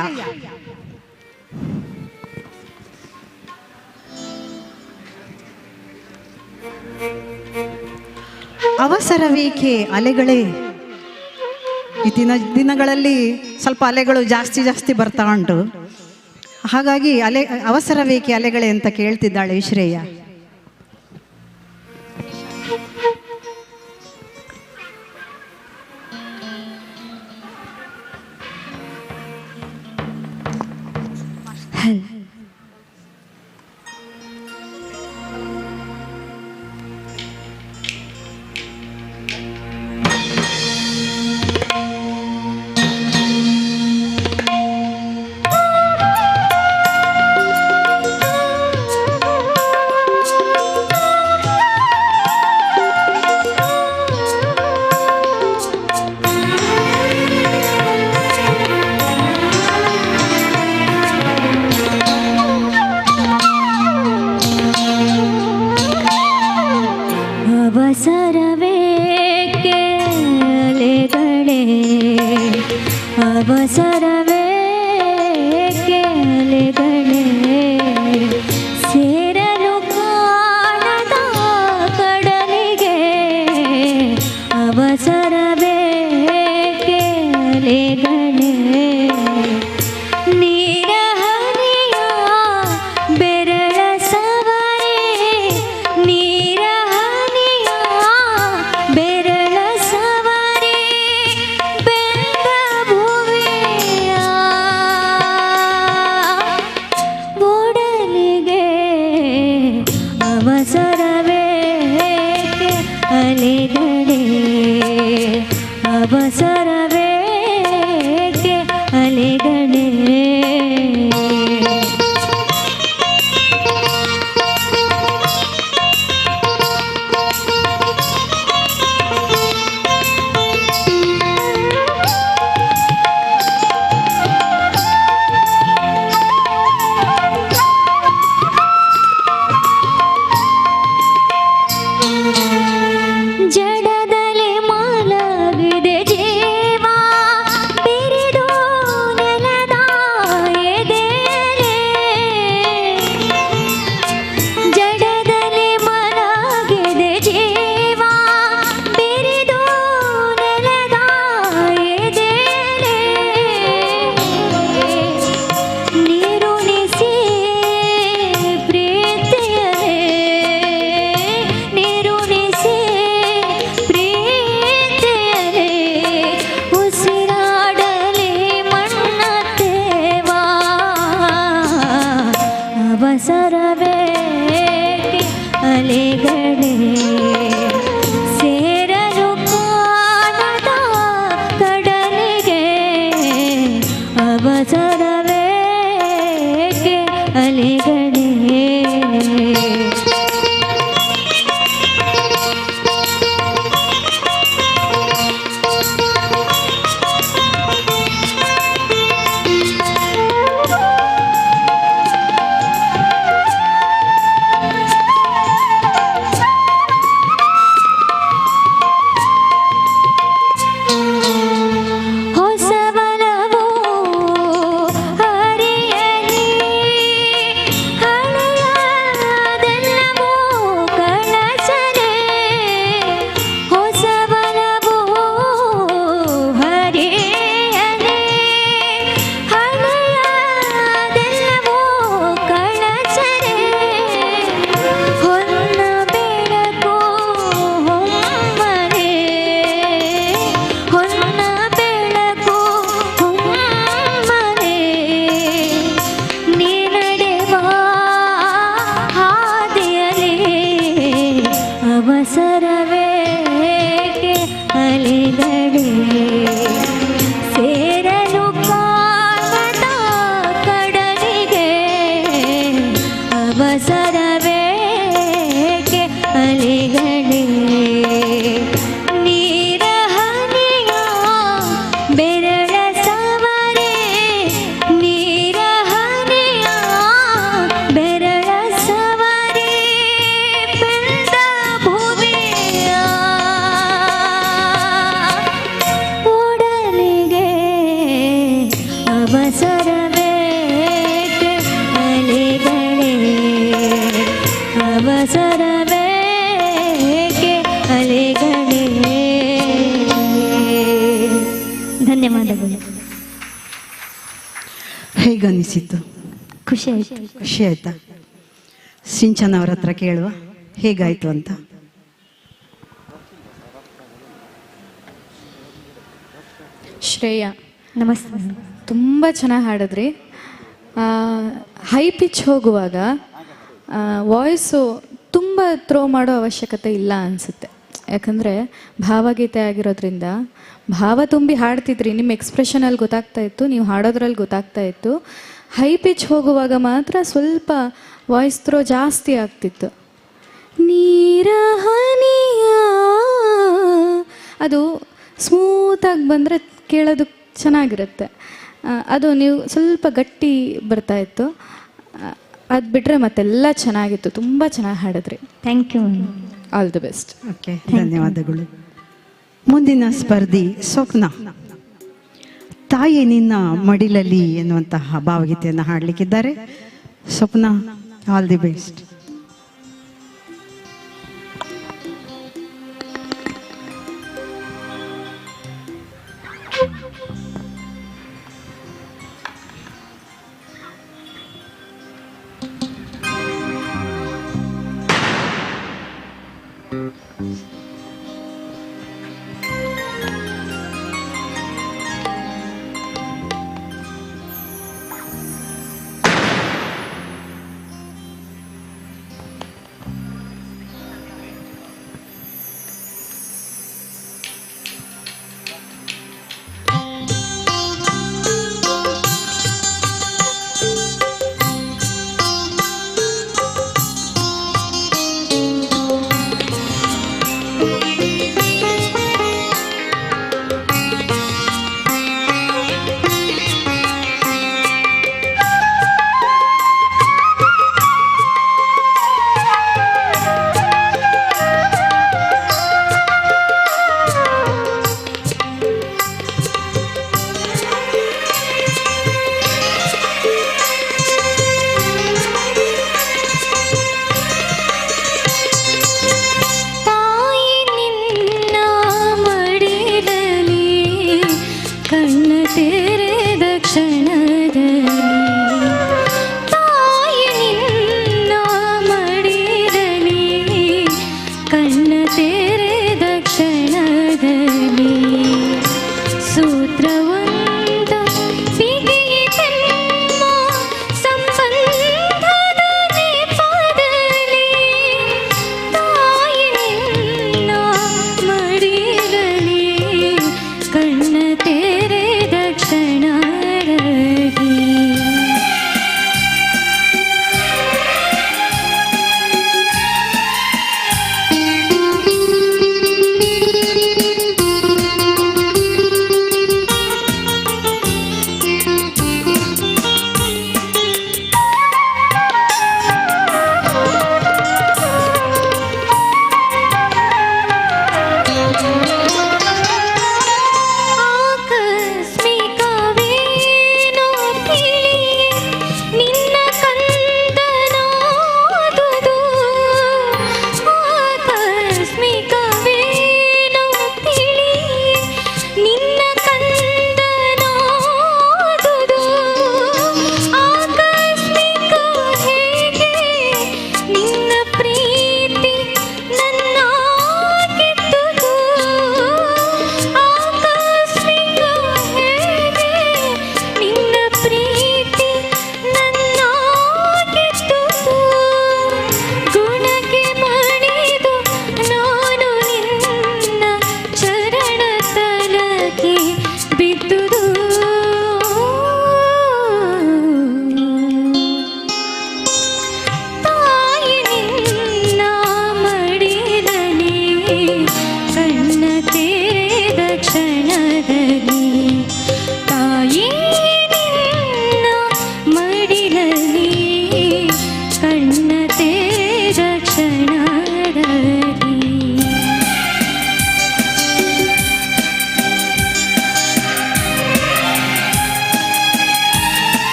S2: ಅವಸರವೇಕೆ ಅಲೆಗಳೇ. ಈ ದಿನಗಳಲ್ಲಿ ಸ್ವಲ್ಪ ಅಲೆಗಳು ಜಾಸ್ತಿ ಬರ್ತಾ ಉಂಟು. ಹಾಗಾಗಿ ಅವಸರವೇಕೆ ಅಲೆಗಳೇ ಅಂತ ಕೇಳ್ತಿದ್ದಾಳೆ ಶ್ರೇಯ.
S20: ಅವಸರವೇಕೆ ಅಲೆಗಳೇ ಸೇರಲು ಕಾಣದ ಕಡಲಿಗೆ ಅವಸರವೇಕೆ ಅಲೆಗಳೇ ನೀರ ಹನಿಯ ಬೆರಳ ಸವರೆ ನೀರ ಹನಿಯ ಬೆರಳ ಸವರೆ ಬೆಂದ ಭುವಿಯ ಓಡಲಿಗೆ ಅವಸರವೇಕೆ ಅಲೆಗಳೇ ಅವಸರವೇಕೆ ಅಲೆಗಳೇ ಜಡದಲ್ಲಿ ಮಲಗಿದೆ ಜೀವ ಬಿರಿದು ನೆಲದ ಎದೆಲೆ ಜಡದಲ್ಲಿ ಮಲಗಿದೆ ಜೀವ ಬಿರಿದು ನೆಲದ ಎದೆಲೆ ನೀರುಣಿಸಿ ಪ್ರೀತಿಯಲೇ ನೀರುಣಿಸಿ ಪ್ರೀತಿಯಲೇ ಉಸಿರಾಡಲಿ ಮಣ್ಣ ತೇವಾ ಅವಸರವೇಕೆ ಅಲೆಗಳೇ ಸೇರಲು ಕಾಣದ ಕಡಲಿಗೆ ಅವಸರವೇಕೆ ಅಲೆಗಳೇ ಹೊಸವನವು ಹರಿಯಲಿ ಹಳೆಯದೆಲ್ಲವೂ ಕಳಚನೆ ಹೊಸವನವು ಹರಿಯಲಿ ಹಳೆಯದೆಲ್ಲವೂ ಕಳಚನೆ ಹೊನ್ನ ಬೆಳಕು ಹೊಮ್ಮನೆ ಹೊನ್ನ ಬೆಳಕು ಹೊಮ್ಮನೆ ನೀ ನಡೆವ ಹಾದಿಯಲಿ ಅವಸರವೇಕೆ ಅಲೆಗಳೇ ಸೇರಲು ಕಾಣದ ಕಡಲಿಗೆ ಅವಸರವೇಕೆ ಅಲೆಗಳೇ ನೀರ ಹನಿಯ ಬೆರಳ ಸವರೆ ನೀರ ಹನಿಯ ಬೆರಳ ಸವರೆ ಬೆಂದ ಭುವಿಯ ಓಡಲಿಗೆ ಅವಸರ
S2: ಅನಿಸಿತು?
S20: ಖುಷಿ ಆಯ್ತು.
S2: ಖುಷಿ ಆಯ್ತಾ? ಸಿಂಚನ್ ಅವ್ರ ಹತ್ರ ಕೇಳುವ ಹೇಗಾಯ್ತು ಅಂತ.
S18: ಶ್ರೇಯಾ,
S20: ನಮಸ್ತೆ.
S18: ತುಂಬ ಚೆನ್ನಾಗಿ ಹಾಡಿದ್ರಿ. ಹೈ ಪಿಚ್ ಹೋಗುವಾಗ ವಾಯ್ಸು ತುಂಬ ಥ್ರೋ ಮಾಡೋ ಅವಶ್ಯಕತೆ ಇಲ್ಲ ಅನಿಸುತ್ತೆ. ಯಾಕಂದರೆ ಭಾವಗೀತೆ ಆಗಿರೋದ್ರಿಂದ ಭಾವ ತುಂಬಿ ಹಾಡ್ತಿದ್ರಿ, ನಿಮ್ಮ ಎಕ್ಸ್ಪ್ರೆಷನಲ್ಲಿ ಗೊತ್ತಾಗ್ತಾ ಇತ್ತು, ನೀವು ಹಾಡೋದ್ರಲ್ಲಿ ಗೊತ್ತಾಗ್ತಾ ಇತ್ತು. ಹೈ ಪಿಚ್ ಹೋಗುವಾಗ ಮಾತ್ರ ಸ್ವಲ್ಪ ವಾಯ್ಸ್ ಥ್ರೋ ಜಾಸ್ತಿ ಆಗ್ತಿತ್ತು. ನೀರ ಹನಿಯ ಅದು ಸ್ಮೂತಾಗಿ ಬಂದರೆ ಕೇಳೋದಕ್ಕೆ ಚೆನ್ನಾಗಿರುತ್ತೆ. ಅದು ನೀವು ಸ್ವಲ್ಪ ಗಟ್ಟಿ ಬರ್ತಾಯಿತ್ತು. ಅದು ಬಿಟ್ಟರೆ ಮತ್ತೆಲ್ಲ ಚೆನ್ನಾಗಿತ್ತು. ತುಂಬ ಚೆನ್ನಾಗಿ ಹಾಡಿದ್ರಿ.
S20: Thank you.
S18: All the best.
S2: Okay, ಧನ್ಯವಾದಗಳು. ಮುಂದಿನ ಸ್ಪರ್ಧಿ ಸ್ವಪ್ನ. ತಾಯಿ ನಿನ್ನ ಮಡಿಲಲ್ಲಿ ಎನ್ನುವಂತಹ ಭಾವಗೀತೆಯನ್ನು ಹಾಡಲಿಕ್ಕಿದ್ದಾರೆ. Swapna, all the best.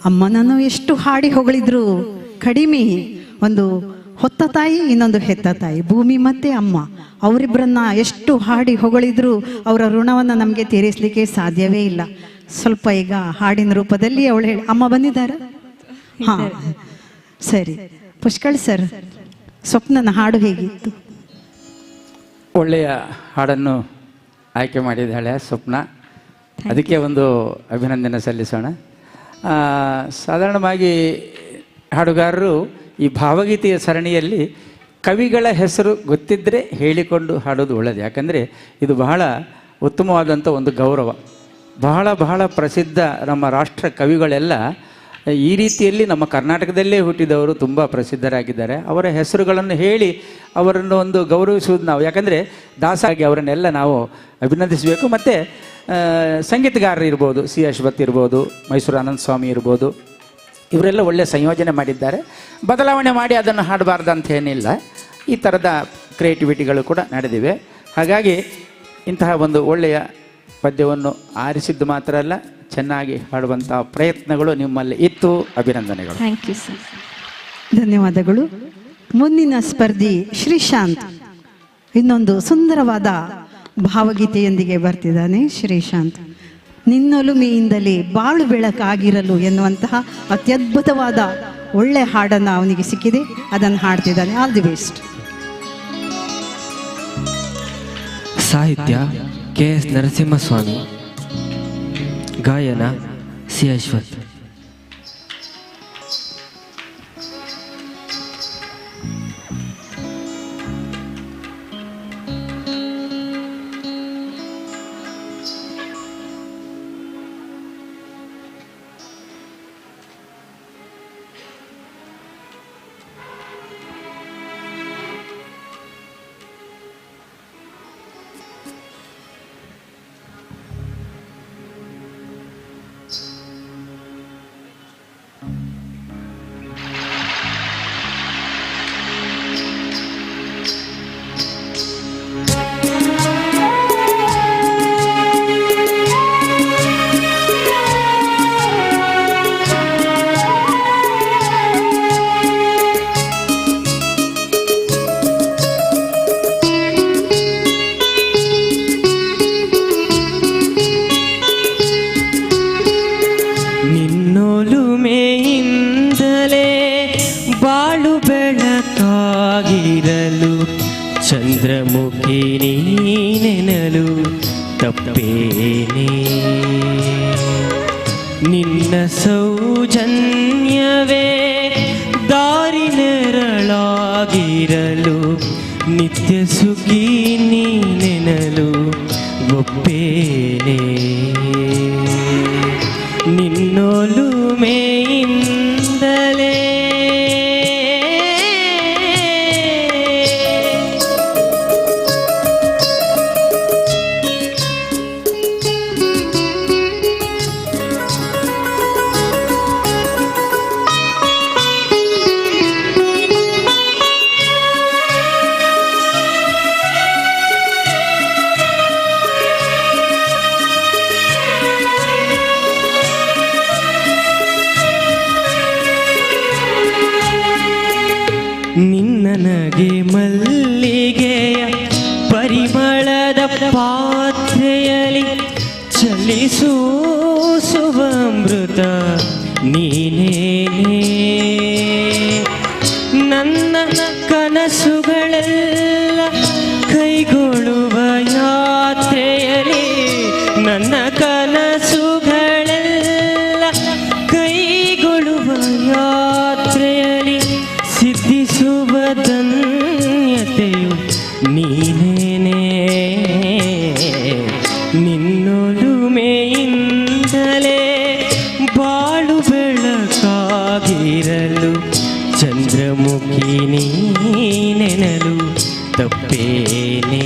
S2: ಅಮ್ಮನನ್ನು ಎಷ್ಟು ಹಾಡಿ ಹೊಗಳಿದ್ರು ಕಡಿಮೆ. ಒಂದು ಹೊತ್ತ ತಾಯಿ, ಇನ್ನೊಂದು ಹೆತ್ತ ತಾಯಿ, ಭೂಮಿ ಮತ್ತೆ ಅಮ್ಮ, ಅವರಿಬ್ಬರನ್ನ ಎಷ್ಟು ಹಾಡಿ ಹೊಗಳಿದ್ರು ಅವರ ಋಣವನ್ನು ನಮಗೆ ತೀರಿಸಲಿಕ್ಕೆ ಸಾಧ್ಯವೇ ಇಲ್ಲ. ಸ್ವಲ್ಪ ಈಗ ಹಾಡಿನ ರೂಪದಲ್ಲಿ ಅವಳು ಹೇಳಿ. ಅಮ್ಮ ಬಂದಿದ್ದಾರ? ಹಾಂ, ಸರಿ. ಪುಷ್ಕಳ್ ಸರ್, ಸ್ವಪ್ನನ ಹಾಡು ಹೇಗಿತ್ತು?
S16: ಒಳ್ಳೆಯ ಹಾಡನ್ನು ಆಯ್ಕೆ ಮಾಡಿದ್ದಾಳೆ ಸ್ವಪ್ನ, ಅದಕ್ಕೆ ಒಂದು ಅಭಿನಂದನೆ ಸಲ್ಲಿಸೋಣ. ಸಾಧಾರಣವಾಗಿ ಹಾಡುಗಾರರು ಈ ಭಾವಗೀತೆಯ ಸರಣಿಯಲ್ಲಿ ಕವಿಗಳ ಹೆಸರು ಗೊತ್ತಿದ್ದರೆ ಹೇಳಿಕೊಂಡು ಹಾಡೋದು ಒಳ್ಳೆಯದು. ಯಾಕಂದರೆ ಇದು ಬಹಳ ಉತ್ತಮವಾದಂಥ ಒಂದು ಗೌರವ. ಬಹಳ ಬಹಳ ಪ್ರಸಿದ್ಧ ನಮ್ಮ ರಾಷ್ಟ್ರ ಕವಿಗಳೆಲ್ಲ ಈ ರೀತಿಯಲ್ಲಿ ನಮ್ಮ ಕರ್ನಾಟಕದಲ್ಲೇ ಹುಟ್ಟಿದವರು ತುಂಬ ಪ್ರಸಿದ್ಧರಾಗಿದ್ದಾರೆ. ಅವರ ಹೆಸರುಗಳನ್ನು ಹೇಳಿ ಅವರನ್ನು ಒಂದು ಗೌರವಿಸುವುದು ನಾವು. ಯಾಕಂದರೆ ದಾಸಾಗಿ ಅವರನ್ನೆಲ್ಲ ನಾವು ಅಭಿನಂದಿಸಬೇಕು. ಮತ್ತು ಸಂಗೀತಗಾರರು ಇರ್ಬೋದು, ಸಿ ಅಶ್ವಥ್ ಇರ್ಬೋದು, ಮೈಸೂರು ಆನಂದ ಸ್ವಾಮಿ ಇರ್ಬೋದು, ಇವರೆಲ್ಲ ಒಳ್ಳೆಯ ಸಂಯೋಜನೆ ಮಾಡಿದ್ದಾರೆ. ಬದಲಾವಣೆ ಮಾಡಿ ಅದನ್ನು ಹಾಡಬಾರ್ದು ಅಂತ ಏನಿಲ್ಲ. ಈ ಥರದ ಕ್ರಿಯೇಟಿವಿಟಿಗಳು ಕೂಡ ನಡೆದಿವೆ. ಹಾಗಾಗಿ ಇಂತಹ ಒಂದು ಒಳ್ಳೆಯ ಪದ್ಯವನ್ನು ಆರಿಸಿದ್ದು ಮಾತ್ರ ಅಲ್ಲ, ಚೆನ್ನಾಗಿ ಹಾಡುವಂಥ ಪ್ರಯತ್ನಗಳು ನಿಮ್ಮಲ್ಲಿ ಇತ್ತು. ಅಭಿನಂದನೆಗಳು.
S11: Thank you sir.
S2: ಧನ್ಯವಾದಗಳು. ಮುಂದಿನ ಸ್ಪರ್ಧಿ ಶ್ರೀಶಾಂತ್ ಇನ್ನೊಂದು ಸುಂದರವಾದ ಭಾವಗೀತೆಯೊಂದಿಗೆ ಬರ್ತಿದ್ದಾನೆ. ಶ್ರೀಶಾಂತ್, ನಿನ್ನೊಲುಮೆಯಿಂದಲೇ ಬಾಳು ಬೆಳಕಾಗಿರಲು ಎನ್ನುವಂತಹ ಅತ್ಯದ್ಭುತವಾದ ಒಳ್ಳೆ ಹಾಡನ್ನು ಅವನಿಗೆ ಸಿಕ್ಕಿದೆ, ಅದನ್ನು ಹಾಡ್ತಿದ್ದಾನೆ. All the best.
S17: ಸಾಹಿತ್ಯ KS ನರಸಿಂಹಸ್ವಾಮಿ, ಗಾಯನ ಸಿ ಅಶ್ವಥ್. ಚಂದ್ರಮುಖಿ ನೀನೆನಲು ತಪ್ಪೇನೆ, ನಿನ್ನ ಸೌಜನ್ಯವೇ ದಾರಿ ನೆರಳಾಗಿರಲು ನಿತ್ಯ ಸುಖಿ ನೀನೆನಲು ಒಪ್ಪೇನೆ, ನಿನ್ನೊಲುಮೆಯಿಂದಲೇ ನಿನ್ನನಗೆ ಮಲ್ಲಿಗೆಯ ಪರಿಮಳದ ಪಾತ್ರೆಯಲ್ಲಿ ಚಲಿಸೂಸುವ ಅಮೃತ ನೀನೇನೇ, ನನ್ನ ಕನಸುಗಳೆಲ್ಲ ಕೈಗೊಳ್ಳುವ ಯಾತ್ರೆಯಲ್ಲಿ, ನನ್ನ ಕನಸುಗಳೆಲ್ಲ ಕೈಗೊಳ್ಳುವ ಯಾತ್ರೆಯಲ್ಲಿ ಸಿದ್ಧಿಸುವ ಧನ್ಯತೆಯು ನೀನೇನೇ, ನಿನ್ನೊಲುಮೆಯಿಂದಲೇ ಬಾಳು ಬೆಳಕಾಗಿರಲು ಚಂದ್ರಮುಖಿ ನೀನೆನಲು ತಪ್ಪೇನೇ.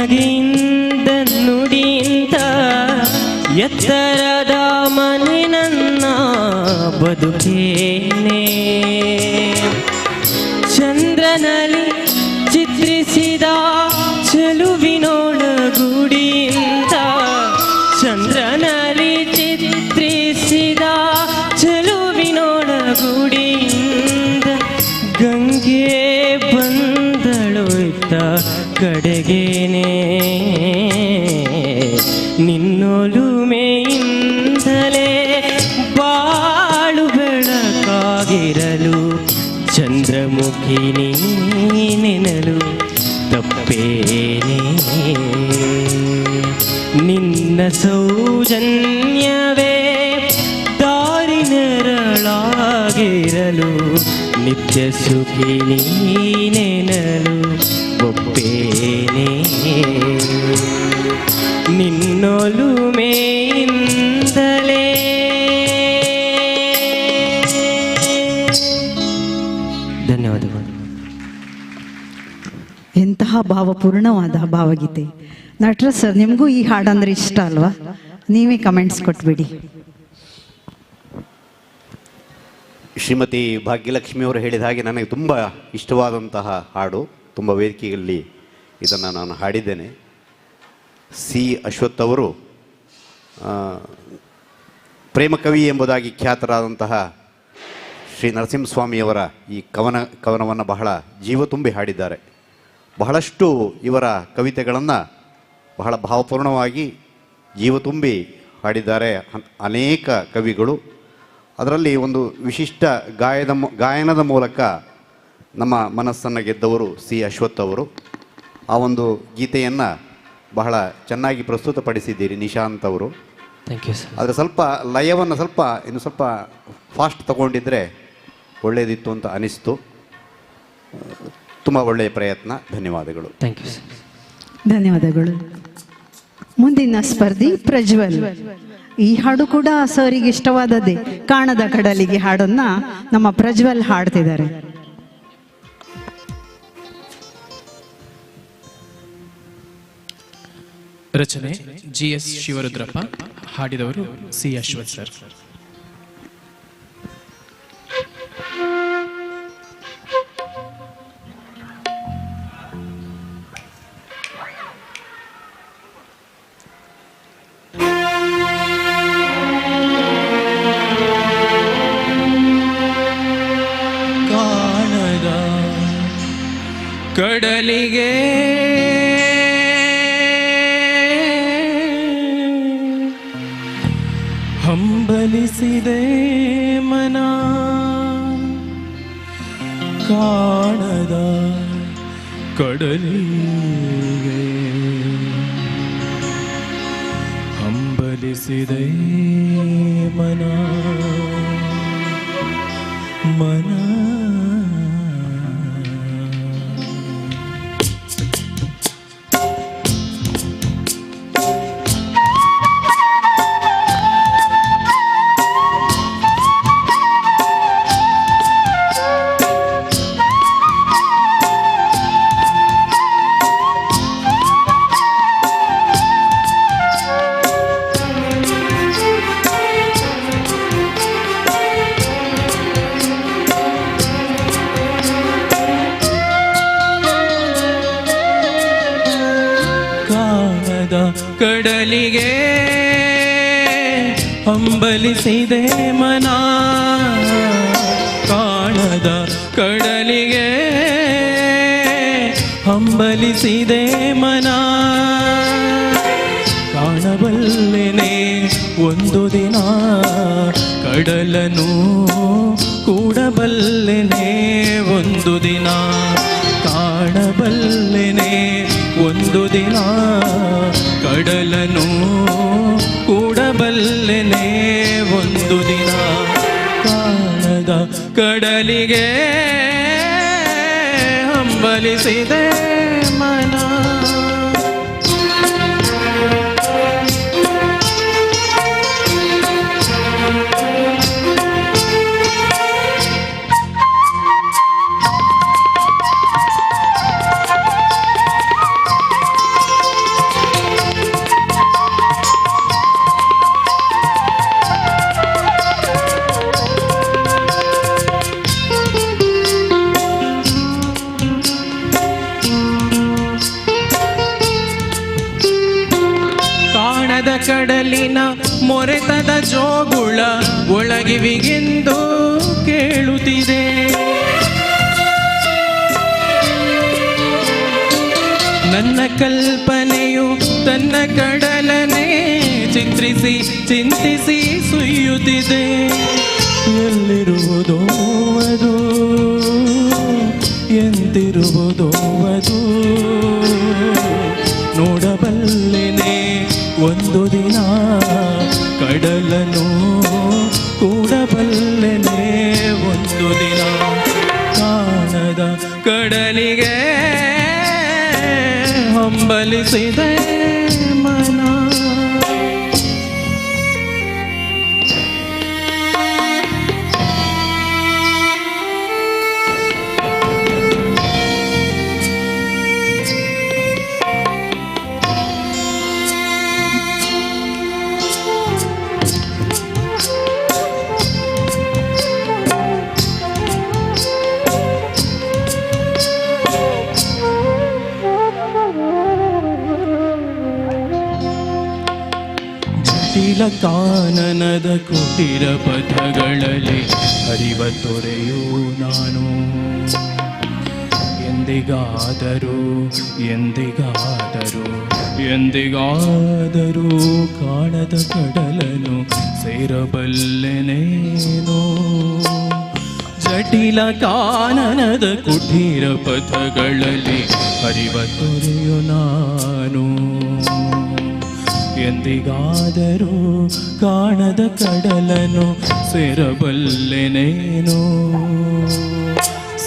S17: ನಗೆಯಿಂದ ನುಡಿಯಿಂದ ಎತ್ತರದ ಮನೆ ನನ್ನ ಬದುಕೇನೆ ಚಂದ್ರನಲ್ಲಿ ಚಿತ್ರಿಸಿದ ಚೆಲುವಿನೋಳ ಗುಡಿಯಿಂದ ಚಂದ್ರನಲ್ಲಿ ಚಿತ್ರಿಸಿದ ಚೆಲುವಿನೋಳ ಗುಡಿಯಿಂದ ಗಂಗೆ ಬಂದಳೋಯ್ತ ಕಡೆಗೇನೆ ನಿನ್ನೊಲುಮೆಯಿಂದಲೇ ಬಾಳು ಬೆಳಕಾಗಿರಲು ಚಂದ್ರಮುಖಿ ನೀನೆನಲು ತಪ್ಪೇನೆ ನಿನ್ನ ಸೌಜನ್ಯವೇ ದಾರಿ ನೆರಳಾಗಿರಲು ನಿತ್ಯ ಸುಖಿ ನೀನೆನಲು ಒಪ್ಪೇನೆ ನಿನ್ನೊಲುಮೆಯಿಂದಲೇ. ಧನ್ಯವಾದಗಳು.
S2: ಎಂತಹ ಭಾವಪೂರ್ಣವಾದ ಭಾವಗೀತೆ. ನಟರಾಜ್ ಸರ್, ನಿಮಗೂ ಈ ಹಾಡಂದ್ರೆ ಇಷ್ಟ ಅಲ್ವಾ? ನೀವೇ ಕಮೆಂಟ್ಸ್ ಕೊಟ್ಬಿಡಿ.
S15: ಶ್ರೀಮತಿ ಭಾಗ್ಯಲಕ್ಷ್ಮಿಯವರು ಹೇಳಿದ ಹಾಗೆ ನನಗೆ ತುಂಬ ಇಷ್ಟವಾದಂತಹ ಹಾಡು. ತುಂಬ ವೇದಿಕೆಯಲ್ಲಿ ಇದನ್ನು ನಾನು ಹಾಡಿದ್ದೇನೆ. ಸಿ ಅಶ್ವಥ್ ಅವರು ಪ್ರೇಮಕವಿ ಎಂಬುದಾಗಿ ಖ್ಯಾತರಾದಂತಹ ಶ್ರೀ ನರಸಿಂಹಸ್ವಾಮಿಯವರ ಈ ಕವನವನ್ನು ಬಹಳ ಜೀವ ತುಂಬಿ ಹಾಡಿದ್ದಾರೆ. ಬಹಳಷ್ಟು ಇವರ ಕವಿತೆಗಳನ್ನು ಬಹಳ ಭಾವಪೂರ್ಣವಾಗಿ ಜೀವ ತುಂಬಿ ಹಾಡಿದ್ದಾರೆ ಅನೇಕ ಕವಿಗಳು. ಅದರಲ್ಲಿ ಒಂದು ವಿಶಿಷ್ಟ ಗಾಯನದ ಮೂಲಕ ನಮ್ಮ ಮನಸ್ಸನ್ನು ಗೆದ್ದವರು ಸಿ ಅಶ್ವಥ್ ಅವರು. ಆ ಒಂದು ಗೀತೆಯನ್ನು ಬಹಳ ಚೆನ್ನಾಗಿ ಪ್ರಸ್ತುತಪಡಿಸಿದ್ದೀರಿ ನಿಶಾಂತ್ ಅವರು.
S17: Thank you sir.
S15: ಆದರೆ ಸ್ವಲ್ಪ ಲಯವನ್ನು ಇನ್ನು ಸ್ವಲ್ಪ ಫಾಸ್ಟ್ ತಗೊಂಡಿದ್ರೆ ಒಳ್ಳೆಯದಿತ್ತು ಅಂತ ಅನಿಸ್ತು. ತುಂಬ ಒಳ್ಳೆಯ ಪ್ರಯತ್ನ. ಧನ್ಯವಾದಗಳು.
S17: Thank you sir.
S2: ಧನ್ಯವಾದಗಳು. ಮುಂದಿನ ಸ್ಪರ್ಧಿ ಪ್ರಜ್ವಲ್. ಈ ಹಾಡು ಕೂಡ ಸರಿಗೆ ಇಷ್ಟವಾದದ್ದೇ. ಕಾಣದ ಕಡಲಿಗೆ ಹಾಡನ್ನ ನಮ್ಮ ಪ್ರಜ್ವಲ್ ಹಾಡ್ತಿದ್ದಾರೆ.
S4: ರಚನೆ GS ಶಿವರುದ್ರಪ್ಪ, ಹಾಡಿದವರು ಸಿ ಅಶ್ವಥ್ ಸರ್. ಕಾಣದ ಕಡಲಿಗೆ ಹಂಬಲಿಸಿದೆ ಮನ, ಕಾಣದ ಕಡಲಿಗೆ ಹಂಬಲಿಸಿದೆ ಮನ ಮನ. ಕಡಲಿಗೆ ಹಂಬಲಿಸಿದೆ ಮನ, ಕಾಣದ ಕಡಲಿಗೆ ಹಂಬಲಿಸಿದೆ ಮನ. ಕಾಣಬಲ್ಲೆನೆ ಒಂದು ದಿನ ಕಡಲನು, ಕೂಡಬಲ್ಲೆನೆ ಒಂದು ದಿನ. ಕಾಣಬಲ್ಲೆನೆ ಒಂದು ದಿನ ಕಡಲನು, ಕೂಡಬಲ್ಲೆನೆ ಒಂದು ದಿನ. ಕಾಣದ ಕಡಲಿಗೆ ಹಂಬಲಿಸಿದೆ ಮನ. ಕಡಲಿನ ಮೊರೆತದ ಜೋಗುಳ ಒಳಗಿವಿಗೆಂದು ಕೇಳುತ್ತಿದೆ. ನನ್ನ ಕಲ್ಪನೆಯು ತನ್ನ ಕಡಲನೆ ಚಿತ್ರಿಸಿ ಚಿಂತಿಸಿ ಸುಯ್ಯುತ್ತಿದೆ. ಎಲ್ಲಿರುವುದೋ ಅದು, ಎಂತಿರುವುದೋ ಅದು, ನೋಡಬಲ್ಲೆನೆ ಒಂದು ದಿನ ಕಡಲನು, ಕೂಡಬಲ್ಲೆನೆ ಒಂದು ದಿನ. ಕಾಣದ ಕಡಲಿಗೆ ಹಂಬಲಿಸಿದೆ ಮನ. ಜಟಿಲ ಕಾನನದ ಕುಟಿರ ಪಥಗಳಲ್ಲಿ ಹರಿವ ತೊರೆಯು ನಾನು. ಎಂದಿಗಾದರೂ ಎಂದಿಗಾದರೂ ಎಂದಿಗಾದರೂ ಕಾಣದ ಕಡಲನು ಸೇರಬಲ್ಲೆನೇನೋ. ಜಟಿಲ ಕಾನನದ ಕುಟೀರ ಪಥಗಳಲ್ಲಿ ಹರಿವ ತೊರೆಯು ನಾನು. ಎಂದಿಗಾದರೂ ಕಾಣದ ಕಡಲನು ಸೇರಬಲ್ಲೆನೇನೋ.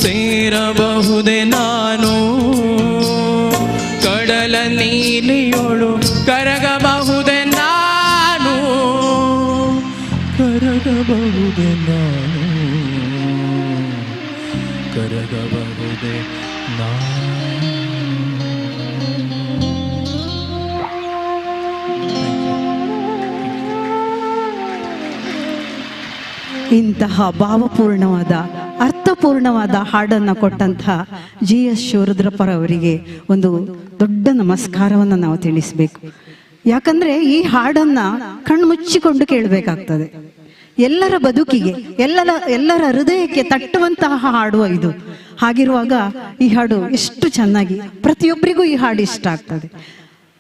S4: ಸೇರಬಹುದೇ ನಾನು ಕಡಲ ನೀಲಿಯೋಳು, ಕರಗಬಹುದೇ ನಾನು, ಕರಗಬಹುದೇ ನಾನು, ಕರಗಬಹುದೇ ನಾನು.
S2: ಇಂತಹ ಭಾವಪೂರ್ಣವಾದ ಅರ್ಥಪೂರ್ಣವಾದ ಹಾಡನ್ನು ಕೊಟ್ಟಂತಹ GS ಶಿವರುದ್ರಪ್ಪರವರಿಗೆ ಒಂದು ದೊಡ್ಡ ನಮಸ್ಕಾರವನ್ನು ನಾವು ತಿಳಿಸಬೇಕು. ಯಾಕಂದ್ರೆ ಈ ಹಾಡನ್ನ ಕಣ್ಮುಚ್ಚಿಕೊಂಡು ಕೇಳಬೇಕಾಗ್ತದೆ. ಎಲ್ಲರ ಬದುಕಿಗೆ ಎಲ್ಲರ ಹೃದಯಕ್ಕೆ ತಟ್ಟುವಂತಹ ಹಾಡು ಇದು. ಹಾಗಿರುವಾಗ ಈ ಹಾಡು ಎಷ್ಟು ಚೆನ್ನಾಗಿ ಪ್ರತಿಯೊಬ್ಬರಿಗೂ ಈ ಹಾಡು ಇಷ್ಟ ಆಗ್ತದೆ.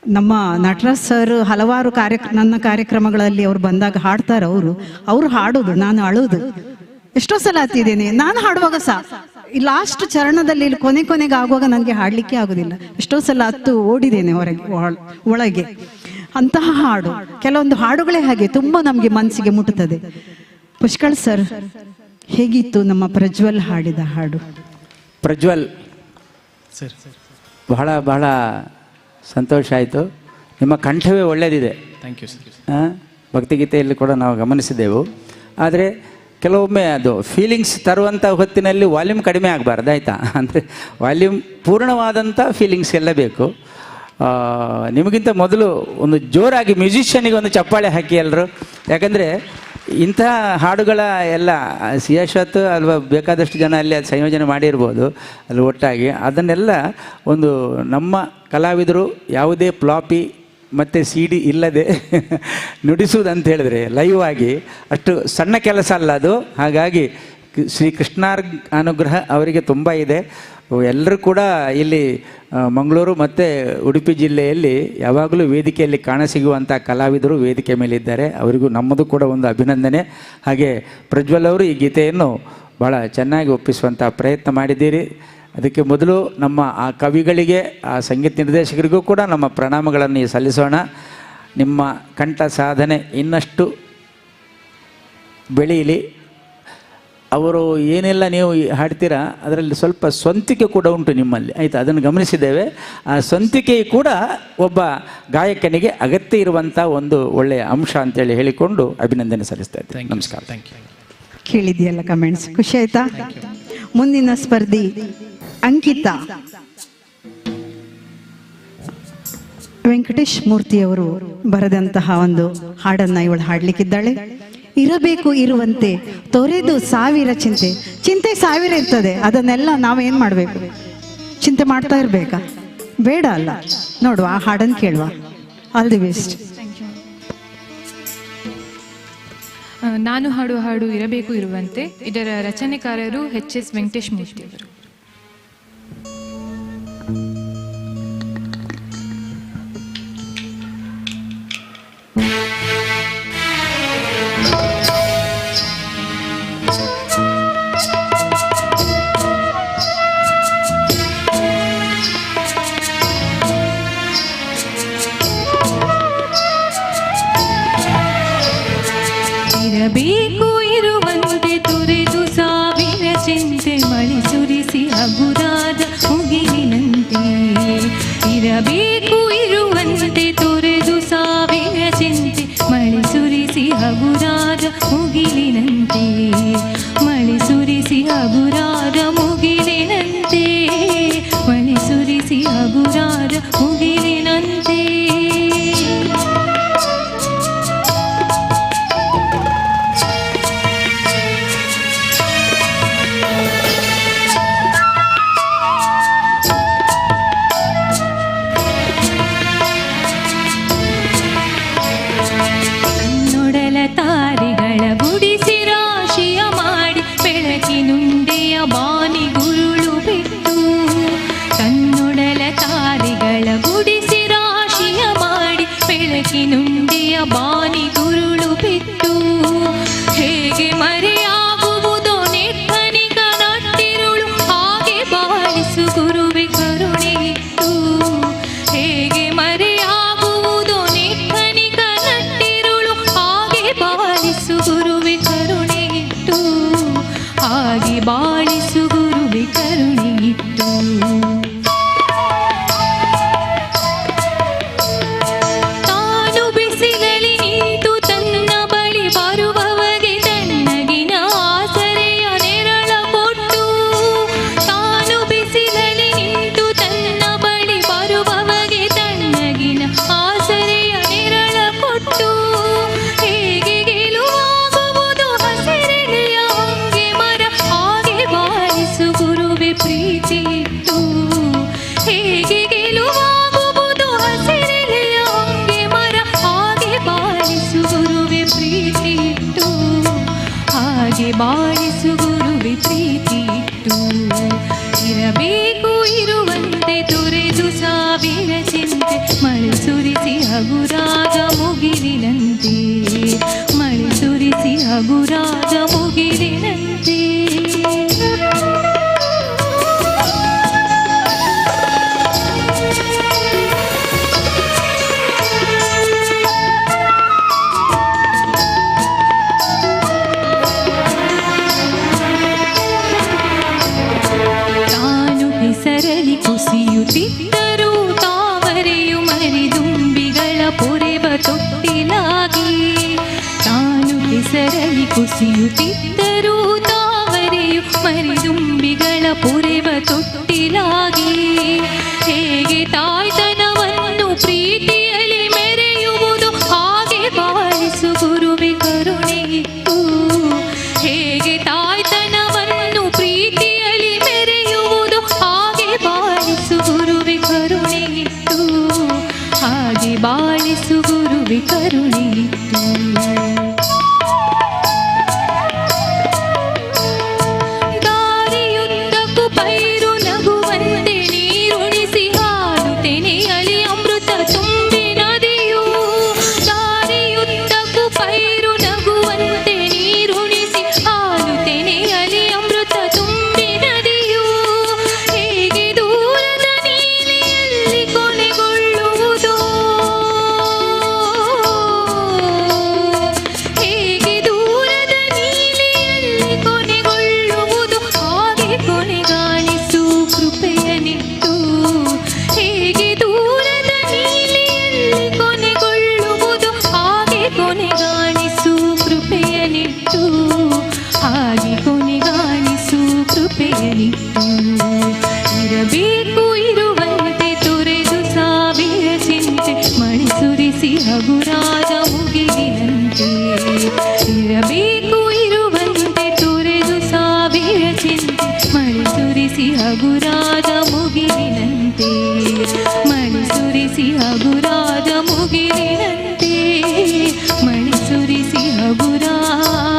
S2: ನಮ್ಮ ನಟರಾಜ್ ಸರ್ ಹಲವಾರು ನನ್ನ ಕಾರ್ಯಕ್ರಮಗಳಲ್ಲಿ ಅವ್ರು ಬಂದಾಗ ಹಾಡ್ತಾರೆ. ಅವ್ರು ಹಾಡೋದು, ನಾನು ಅಳೋದು ಎಷ್ಟೋ ಸಲ ಹತ್ತಿದ್ದೇನೆ. ನಾನು ಹಾಡುವಾಗ ಈ ಲಾಸ್ಟ್ ಚರಣದಲ್ಲಿ ಕೊನೆಗೆ ಆಗುವಾಗ ನನಗೆ ಹಾಡ್ಲಿಕ್ಕೆ ಆಗೋದಿಲ್ಲ. ಎಷ್ಟೋ ಸಲ ಹತ್ತು ಓಡಿದ್ದೇನೆ ಒಳಗೆ. ಅಂತಹ ಹಾಡು, ಕೆಲವೊಂದು ಹಾಡುಗಳೇ ಹಾಗೆ ತುಂಬಾ ನಮ್ಗೆ ಮನಸ್ಸಿಗೆ ಮುಟ್ಟುತ್ತದೆ. ಪುಷ್ಕಳ್ ಸರ್, ಹೇಗಿತ್ತು ನಮ್ಮ ಪ್ರಜ್ವಲ್ ಹಾಡಿದ ಹಾಡು?
S16: ಪ್ರಜ್ವಲ್
S4: ಸರ್
S16: ಬಹಳ ಬಹಳ ಸಂತೋಷ ಆಯಿತು. ನಿಮ್ಮ ಕಂಠವೇ ಒಳ್ಳೆಯದಿದೆ.
S4: Thank you sir.
S16: ಭಕ್ತಿಗೀತೆಯಲ್ಲಿ ಕೂಡ ನಾವು ಗಮನಿಸಿದೆವು. ಆದರೆ ಕೆಲವೊಮ್ಮೆ ಅದು ಫೀಲಿಂಗ್ಸ್ ತರುವಂಥ ಹೊತ್ತಿನಲ್ಲಿ ವಾಲ್ಯೂಮ್ ಕಡಿಮೆ ಆಗಬಾರ್ದು, ಆಯಿತಾ? ಅಂದರೆ ವಾಲ್ಯೂಮ್ ಪೂರ್ಣವಾದಂಥ ಫೀಲಿಂಗ್ಸ್ ಎಲ್ಲ ಬೇಕು. ನಿಮಗಿಂತ ಮೊದಲು ಒಂದು ಜೋರಾಗಿ ಮ್ಯೂಸಿಷಿಯನಿಗೆ ಒಂದು ಚಪ್ಪಾಳೆ ಹಾಕಿ ಎಲ್ಲರೂ. ಯಾಕಂದರೆ ಇಂಥ ಹಾಡುಗಳ ಎಲ್ಲ ಸಿಯಾಶತ್ ಅಲ್ವಾ ಬೇಕಾದಷ್ಟು ಜನ ಅಲ್ಲಿ ಅದು ಸಂಯೋಜನೆ ಮಾಡಿರ್ಬೋದು ಅಲ್ಲಿ ಒಟ್ಟಾಗಿ. ಅದನ್ನೆಲ್ಲ ಒಂದು ನಮ್ಮ ಕಲಾವಿದರು ಯಾವುದೇ ಫ್ಲಾಪಿ ಮತ್ತು CD ಇಲ್ಲದೆ ನುಡಿಸುವುದಂತ ಹೇಳಿದ್ರೆ ಲೈವ್ ಆಗಿ ಅಷ್ಟು ಸಣ್ಣ ಕೆಲಸ ಅಲ್ಲ ಅದು. ಹಾಗಾಗಿ ಶ್ರೀ ಕೃಷ್ಣಾರ್ ಅನುಗ್ರಹ ಅವರಿಗೆ ತುಂಬ ಇದೆ. ಎಲ್ಲರೂ ಕೂಡ ಇಲ್ಲಿ ಮಂಗಳೂರು ಮತ್ತು ಉಡುಪಿ ಜಿಲ್ಲೆಯಲ್ಲಿ ಯಾವಾಗಲೂ ವೇದಿಕೆಯಲ್ಲಿ ಕಾಣಸಿಗುವಂಥ ಕಲಾವಿದರು ವೇದಿಕೆ ಮೇಲಿದ್ದಾರೆ. ಅವರಿಗೂ ನಮ್ಮದು ಕೂಡ ಒಂದು ಅಭಿನಂದನೆ. ಹಾಗೆ ಪ್ರಜ್ವಲ್ ಅವರು ಈ ಗೀತೆಯನ್ನು ಭಾಳ ಚೆನ್ನಾಗಿ ಒಪ್ಪಿಸುವಂಥ ಪ್ರಯತ್ನ ಮಾಡಿದ್ದೀರಿ. ಅದಕ್ಕೆ ಮೊದಲು ನಮ್ಮ ಆ ಕವಿಗಳಿಗೆ, ಆ ಸಂಗೀತ ನಿರ್ದೇಶಕರಿಗೂ ಕೂಡ ನಮ್ಮ ಪ್ರಣಾಮಗಳನ್ನು ಸಲ್ಲಿಸೋಣ. ನಿಮ್ಮ ಕಂಠ ಸಾಧನೆ ಇನ್ನಷ್ಟು ಬೆಳೀಲಿ. ಅವರು ಏನೆಲ್ಲ ನೀವು ಹಾಡ್ತೀರಾ ಅದರಲ್ಲಿ ಸ್ವಲ್ಪ ಸ್ವಂತಿಕೆ ಕೂಡ ಉಂಟು ನಿಮ್ಮಲ್ಲಿ, ಆಯಿತಾ? ಅದನ್ನು ಗಮನಿಸಿದ್ದೇವೆ. ಆ ಸ್ವಂತಿಕೆ ಕೂಡ ಒಬ್ಬ ಗಾಯಕನಿಗೆ ಅಗತ್ಯ ಇರುವಂಥ ಒಂದು ಒಳ್ಳೆಯ ಅಂಶ ಅಂತೇಳಿ ಹೇಳಿಕೊಂಡು ಅಭಿನಂದನೆ ಸಲ್ಲಿಸ್ತಾ ಇದ್ದೇನೆ. ನಮಸ್ಕಾರ.
S4: Thank you.
S2: ಕೇಳಿದೆಯಲ್ಲ ಕಮೆಂಟ್ಸ್, ಖುಷಿ ಆಯ್ತಾ? ಮುಂದಿನ ಸ್ಪರ್ಧಿ ಅಂಕಿತಾ ವೆಂಕಟೇಶ್ ಮೂರ್ತಿಯವರು ಬರೆದಂತಹ ಒಂದು ಹಾಡನ್ನ ಇವಳು ಹಾಡ್ಲಿಕ್ಕಿದ್ದಾಳೆ. ಇರಬೇಕು ಇರುವಂತೆ ತೊರೆದು ಸಾವಿರ ಚಿಂತೆ ಸಾವಿರ ಇರ್ತದೆ. ಅದನ್ನೆಲ್ಲ ನಾವೇನ್ ಮಾಡ್ಬೇಕು? ಚಿಂತೆ ಮಾಡ್ತಾ ಇರ್ಬೇಕಾ? ಬೇಡ ಅಲ್ಲ. ನೋಡುವ, ಆ ಹಾಡನ್ನು ಕೇಳುವ. All the best.
S11: ನಾನು ಹಾಡು ಹಾಡು ಇರಬೇಕು ಇರುವಂತೆ. ಇದರ ರಚನೆಕಾರರು HS ವೆಂಕಟೇಶ್ ಮೂರ್ತಿ ಅವರು.
S5: ಇರಬೇಕು ಇರುವಂತೆ ತೊರೆದು ಸಾವಿರ ಚಿಂತೆ ಮಳೆ ಸುರಿಸಿ ಹಗುರಾದ ಮುಗಿಲಿನಂತೆ. ಇರಬೇಕು ಇರುವಂತೆ ತೊರೆದು ಸಾವಿರ ಚಿಂತೆ ಮಳೆ ಸುರಿಸಿ ಹಗುರಾದ ಮುಗಿಲಿನಂತೆ. ಮಳೆ ಸುರಿಸಿ ಹಗುರಾದ ಮುಗಿಲಿನಂತೆ. ಮಳೆ ಸುರಿಸಿ ಹಗುರಾದ ಮುಗಿಲಿನಂತೆ. ತಾರಿಗಳ ಗುಡಿಸಿ ರಾಶಿಯ ಮಾಡಿ ಬೆಳಕಿನುಂಡೆಯ ಬಾನಿ ಗುರುಳು ಬಿಟ್ಟು. ತನ್ನೊಡಲ ತಾರಿಗಳ ಗುಡಿಸಿ ರಾಶಿಯ ಮಾಡಿ ಬೆಳಕಿನುಂಡೆಯ ಬಾನಿ ಗುರುಳು ಬಿಟ್ಟು. ಹೇಗೆ ಮರೆಯಾಗುವುದೋ ನೆಟ್ಟನಿಗ ನಟ್ಟಿರುಳು ಹಾಗೆ ಬಾಳಿಸು ಗುರುವೆ ಕರುಣೆ ಇಟ್ಟು. ಹೇಗೆ ಮರೆಯಾಗುವುದೋ ನೆಟ್ಟನಿಗ ನಟ್ಟಿರುಳು ಹಾಗೆ ಬಾಳಿಸು ಗುರುವೆ ಕರುಣೆ ಇಟ್ಟು. ಹಾಗೆ ಬಾಳಿಸು ಗುರುವೆ ಕರುಣೆ ಇಟ್ಟು. ತಾನು ಬಿಸಿಲಲ್ಲಿ ನಿಂತು ತನ್ನ ಬಳಿ ಬರುವವಗೆ ತಣ್ಣಗಿನ ಆಸರೆಯ ನೆರಳ ಕೊಟ್ಟು. ತಾನು ಬಿಸಿಲಲ್ಲಿ ನಿಂತು ತನ್ನ ಬಳಿ ಬರುವವಗೆ ತಣ್ಣಗಿನ ಆಸರೆಯ ನೆರಳ ಕೊಟ್ಟು. ಹೇಗೆ ಗೆಲುವಾಗುವುದು ಹಸಿರೆಲೆಯ ಹೊಂಗೆ ಮರ ಹಾಗೆ ಬಾಳಿಸು ಗುರುವೆ ಪ್ರೀತಿ ಇಟ್ಟು. ಹೇಗೆ ಗೆಲುವಾಗುವುದು ಹಸಿರೆಲೆಯ ಹೊಂಗೆ ಮರ ಹಾಗೆ ಬಾಳಿಸು ಗುರುವೆ ಪ್ರೀತಿ ಇಟ್ಟು. ಹಾಗೆ ಬಾಳಿಸು ಗುರುವೆ ಪ್ರೀತಿ ಇಟ್ಟು. ಇರಬೇಕು ಇರುವಂತೆ ತೊರೆದು ಸಾವಿರ ಚಿಂತೆ ಮಳೆ ಸುರಿಸಿ ಹಗುರಾದ ಮುಗಿಲಿನಂತೆ. ಮಳೆ ಸುರಿಸಿ ಹಗುರಾದ ಮುಗಿಲಿನಂತೆ. ತಾನು ಹೆಸರಲಿ ಕುಸಿಯುತ್ತಿದ್ದರೂ ತಾವರೆಯು ಮರಿದುಂಬಿಗಳ ಪೊರೆವ ತೊಟ್ಟಿಲಾಗಿ. ತಾನು ಹೆಸರಲಿ ಕುಸಿಯುತ್ತಿದ್ದರೂ ತಾವರೆಯು ಮರಿದುಂಬಿಗಳ ಪೊರೆವ ತೊಟ್ಟಿಲಾಗಿ. ಹೇಗೆ ತಾಯ್ತನವನ್ನು ಪ್ರೀತಿಯಲ್ಲಿ ಮೆರೆಯುವುದು ಹಾಗೆ ಬಾಳಿಸು ಗುರುವೆ ಕರುಣೆ ಇಟ್ಟು. ಹೇಗೆ ತಾಯ್ತನವನ್ನು ಪ್ರೀತಿಯಲ್ಲಿ ಮೆರೆಯುವುದು ಹಾಗೆ ಬಾಳಿಸು ಗುರುವೆ ಕರುಣೆ ಇಟ್ಟು. ಹಾಗೆ ಬಾಳಿಸು ಗುರುವೆ ಕರುಣೆ ಇಟ್ಟು. ದಾರಿಯುದ್ದಕ್ಕೂ ಪೈರು ನಗುವಂತೆ ನೀರುಣಿಸಿ ಹಾಲು ತೆನೆಯಲಿ ಅಮೃತ ತುಂಬಿ ನದಿಯು. ದಾರಿಯುದ್ದಕ್ಕೂ ಪೈರು ನಗುವಂತೆ ನೀರುಣಿಸಿ ಹಾಲು ತೆನೆಯಲಿ ಅಮೃತ ತುಂಬಿ ನದಿಯು. ಹೇಗೆ ದೂರದ ನೀಲಿಯಲ್ಲಿ ಕೊನೆಗೊಳ್ಳುವುದೋ. ಹೇಗೆ ದೂರದ ನೀಲಿಯಲ್ಲಿ ಕೊನೆಗೊಳ್ಳುವುದು ಹಾಗೆ ಕೊನೆಗಾಣಿಸು ಕೃಪೆಯನಿಟ್ಟು. ಹೇಗೆ ದೂರದ ನೀಲಿಯಲ್ಲಿ ಕೊನೆಗೊಳ್ಳುವುದು ಹಾಗೆ ಕೊನೆಗಾಣಿಸು ಕೃಪೆಯನಿಟ್ಟು. ಹಾಗೆ ಕೊನೆಗಾಣಿಸು ಕೃಪೆಯನಿಟ್ಟು. ಇರಬೇಕು ಇರುವಂತೆ ತೊರೆದು ಸಾವಿರ ಚಿಂತೆ ಮಳೆ ಸುರಿಸಿ ಹಗುರಾದ ಮುಗಿಲಿನಂತೆ. ಇರಬೇಕು ಇರುವಂತೆ ತೊರೆದು ಸಾವಿರ ಚಿಂತೆ ಮಳೆ ಸುರಿಸಿ ಹಗುರಾದ ಮುಗಿಲಿನಂತೆ. ಮಳೆ ಸುರಿಸಿ ಹಗುರಾದ ಮುಗಿಲಿನಂತೆ. ಮಳೆ ಸುರಿಸಿ ಹಗುರಾದ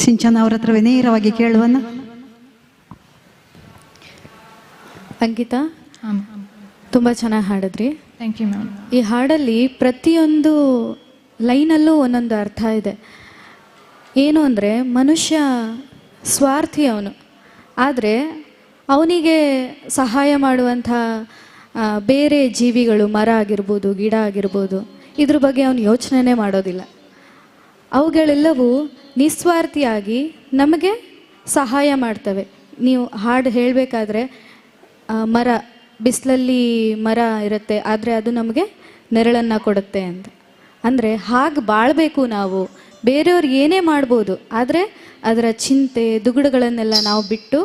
S2: ಸಿಂಚನ ಅವ್ರ ಹತ್ರ ನೇರವಾಗಿ ಕೇಳುವನ.
S18: ಅಂಕಿತಾ, ತುಂಬ ಚೆನ್ನಾಗಿ ಹಾಡಿದ್ರಿ.
S11: Thank you ma'am.
S18: ಈ ಹಾಡಲ್ಲಿ ಪ್ರತಿಯೊಂದು ಲೈನಲ್ಲೂ ಒಂದೊಂದು ಅರ್ಥ ಇದೆ. ಏನು ಅಂದರೆ, ಮನುಷ್ಯ ಸ್ವಾರ್ಥಿ ಅವನು, ಆದರೆ ಅವನಿಗೆ ಸಹಾಯ ಮಾಡುವಂಥ ಬೇರೆ ಜೀವಿಗಳು, ಮರ ಆಗಿರ್ಬೋದು, ಗಿಡ ಆಗಿರ್ಬೋದು, ಇದ್ರ ಬಗ್ಗೆ ಅವನು ಯೋಚನೆ ಮಾಡೋದಿಲ್ಲ. ಅವುಗಳೆಲ್ಲವೂ ನಿಸ್ವಾರ್ಥಿಯಾಗಿ ನಮಗೆ ಸಹಾಯ ಮಾಡ್ತವೆ. ನೀವು ಹಾಡು ಹೇಳಬೇಕಾದ್ರೆ ಮರ, ಬಿಸಿಲಲ್ಲಿ ಮರ ಇರುತ್ತೆ, ಆದರೆ ಅದು ನಮಗೆ ನೆರಳನ್ನು ಕೊಡುತ್ತೆ ಅಂತ. ಅಂದರೆ ಹಾಗೆ ಬಾಳಬೇಕು ನಾವು. ಬೇರೆಯವ್ರು ಏನೇ ಮಾಡ್ಬೋದು, ಆದರೆ ಅದರ ಚಿಂತೆ ದುಗುಡುಗಳನ್ನೆಲ್ಲ ನಾವು ಬಿಟ್ಟು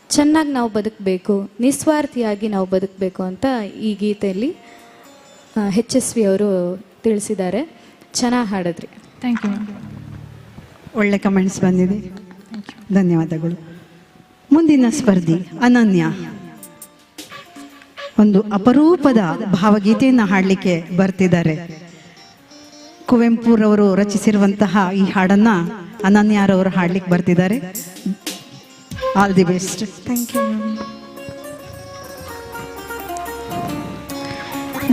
S18: ಚೆನ್ನಾಗಿ ನಾವು ಬದುಕಬೇಕು, ನಿಸ್ವಾರ್ಥಿಯಾಗಿ ನಾವು ಬದುಕಬೇಕು ಅಂತ ಈ ಗೀತೆಯಲ್ಲಿ HSV ಅವರು ತಿಳಿಸಿದ್ದಾರೆ. ಚೆನ್ನಾಗಿ ಹಾಡಿದ್ರಿ.
S11: Thank you ma'am.
S2: ಒಳ್ಳೆ ಕಮೆಂಟ್ಸ್ ಬಂದಿದೆ, ಧನ್ಯವಾದಗಳು. ಮುಂದಿನ ಸ್ಪರ್ಧಿ ಅನನ್ಯ ಒಂದು ಅಪರೂಪದ ಭಾವಗೀತೆಯನ್ನು ಹಾಡಲಿಕ್ಕೆ ಬರ್ತಿದ್ದಾರೆ. ಕುವೆಂಪುರವರು ರಚಿಸಿರುವಂತಹ ಈ ಹಾಡನ್ನ ಅನನ್ಯರವರು ಹಾಡ್ಲಿಕ್ಕೆ ಬರ್ತಿದ್ದಾರೆ. All the best.
S6: Thank you.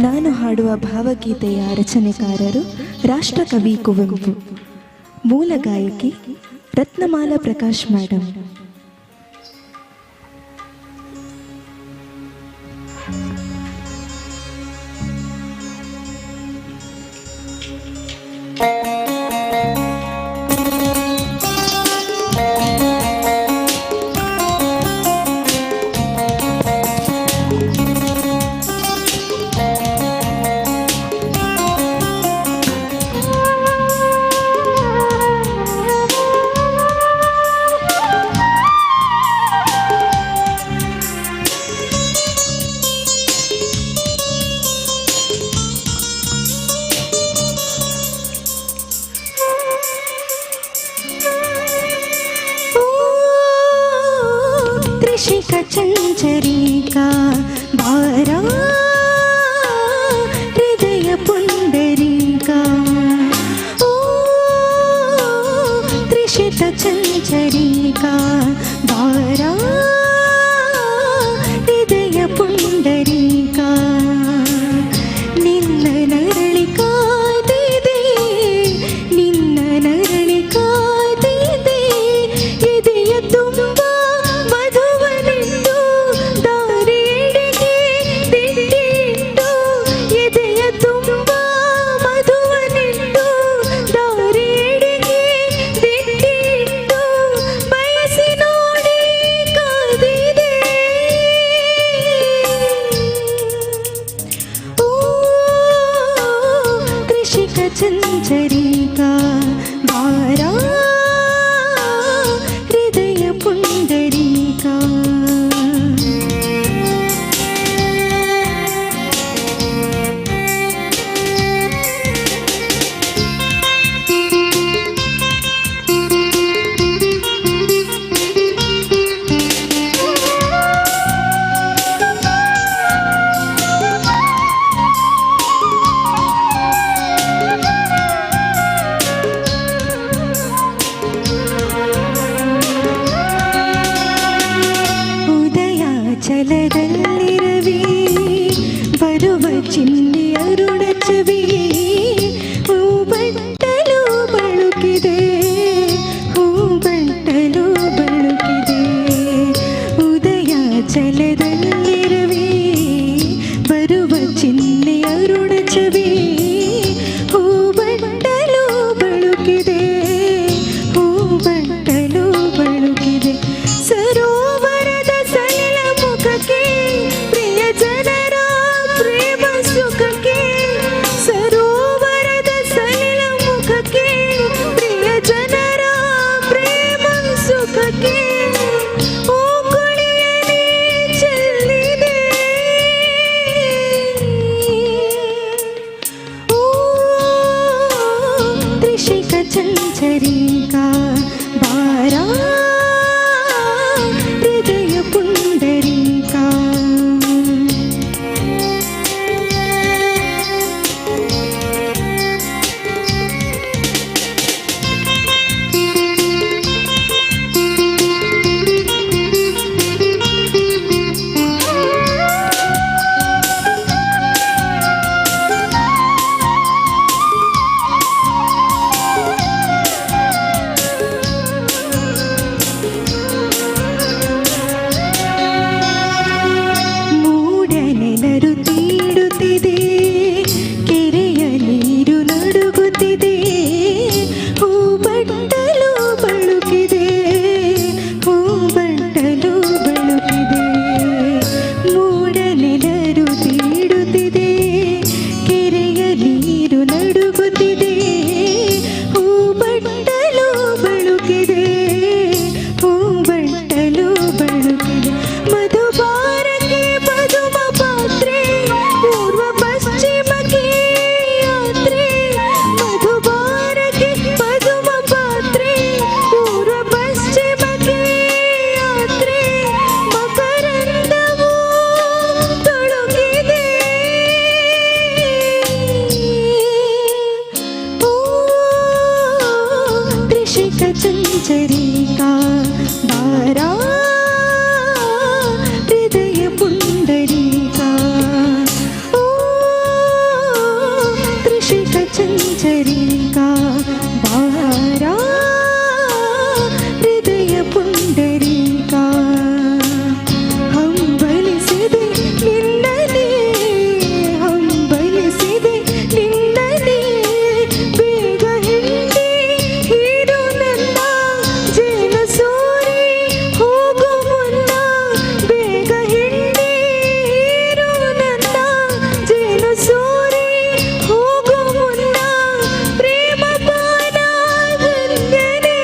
S6: ನಾನು ಹಾಡುವ ಭಾವಗೀತೆಯ ರಚನೆಕಾರರು ರಾಷ್ಟ್ರಕವಿ ಕುವೆಂಪು. ಮೂಲ ಗಾಯಕಿ ರತ್ನಮಾಲಾ ಪ್ರಕಾಶ್ ಮೇಡಮ್. चंचरिका बारा हृदय पुंडरीका ओ त्रिशित चंचरिका बारा हृदय पुंडरीका निन्न नरळि कादिदे निन्न नरळि कादिदे ಎದೆಯ ತುಂಬ चंचरिका बारा हृदय पुंडरीका चञ्चरीका बारा हृदय पुण्डरीका ओ त्रिशिख चञ्चरीका बारा हृदय पुण्डरीका हंबलिसिದೆ ನಿನ್ನನೇ ಹಂಬಲಿಸಿದೆ ನಿನ್ನನೇ ಬೇಗ ಹಿಂದೆ ಹಿಡು ನನ್ನ ಜೇನ ಸೋರಿ ಹೋಗು ಮುನ್ನ ಬೇಗ ಹಿಂದೆ ಹಿಡು ನನ್ನ ಜೇನ ಸೋರಿ ಹೋಗು ಮುನ್ನ ಪ್ರೇಮ ಪಾನ ಧನ್ಯನೇ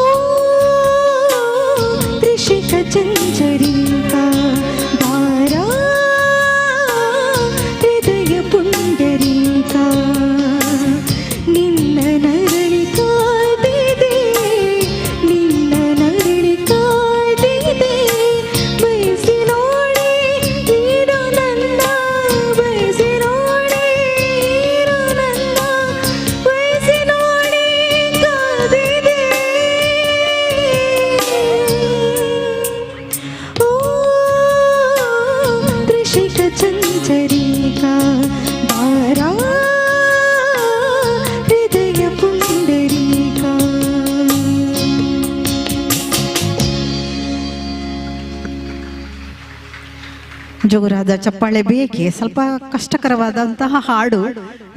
S6: ಓ ತ್ರಿಶಿಖ ಚಂಚರಿಕಾ ಬಾರಾ ಹೃದಯ ಪುಂಡರೀಕಾ ನಿನ್ನ ನರಳಿ ಕಾದಿದೆ ನಿನ್ನ ನರಳಿ ಕಾದಿದೆ ಬಯಸಿ ನೋಡಿ ಇರು ನನ್ನ ಬಯಸಿ ನೋಡಿ ಇರು ನನ್ನ ಬಯಸಿ ನೋಡಿ ಕಾದಿದೆ ಓ ತ್ರಿಶಿಖ ಚಂಚರಿಕಾ ಬಾರಾ ಹೃದಯ ಪುಂಡರೀಕಾ
S2: ಜೋರಾದ ಚಪ್ಪಾಳೆ ಬೇಕೆ. ಸ್ವಲ್ಪ ಕಷ್ಟಕರವಾದಂತಹ ಹಾಡು,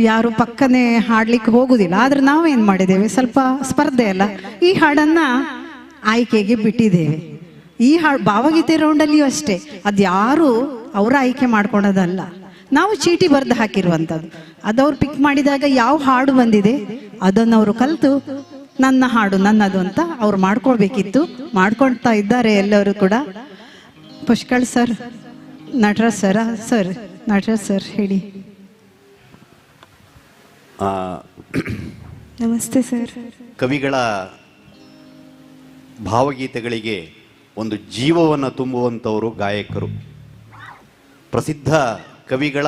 S2: ಯಾರು ಪಕ್ಕನೆ ಹಾಡ್ಲಿಕ್ಕೆ ಹೋಗುದಿಲ್ಲ. ಆದ್ರೆ ನಾವೇನ್ ಮಾಡಿದ್ದೇವೆ, ಸ್ವಲ್ಪ ಸ್ಪರ್ಧೆ ಅಲ್ಲ, ಈ ಹಾಡನ್ನ ಆಯ್ಕೆಗೆ ಬಿಟ್ಟಿದ್ದೇವೆ. ಈ ಹಾಡು ಭಾವಗೀತೆ ರೌಂಡಲ್ಲಿಯೂ ಅಷ್ಟೇ, ಅದ್ಯಾರು ಅವರ ಆಯ್ಕೆ ಮಾಡ್ಕೊಳೋದಲ್ಲ, ನಾವು ಚೀಟಿ ಬರೆದು ಹಾಕಿರುವಂಥದ್ದು. ಅದವ್ರು ಪಿಕ್ ಮಾಡಿದಾಗ ಯಾವ ಹಾಡು ಬಂದಿದೆ ಅದನ್ನು ಅವರು ಕಲಿತು ನನ್ನ ಹಾಡು ನನ್ನದು ಅಂತ ಅವ್ರು ಮಾಡ್ಕೊಳ್ಬೇಕಿತ್ತು. ಮಾಡ್ಕೊಳ್ತಾ ಇದ್ದಾರೆ ಎಲ್ಲರೂ ಕೂಡ. Pushkal sir, Nataraj sir Nataraj sir ಹೇಳಿ.
S6: ನಮಸ್ತೆ ಸರ್.
S15: ಕವಿಗಳ ಭಾವಗೀತೆಗಳಿಗೆ ಒಂದು ಜೀವವನ್ನು ತುಂಬುವಂಥವರು ಗಾಯಕರು. ಪ್ರಸಿದ್ಧ ಕವಿಗಳ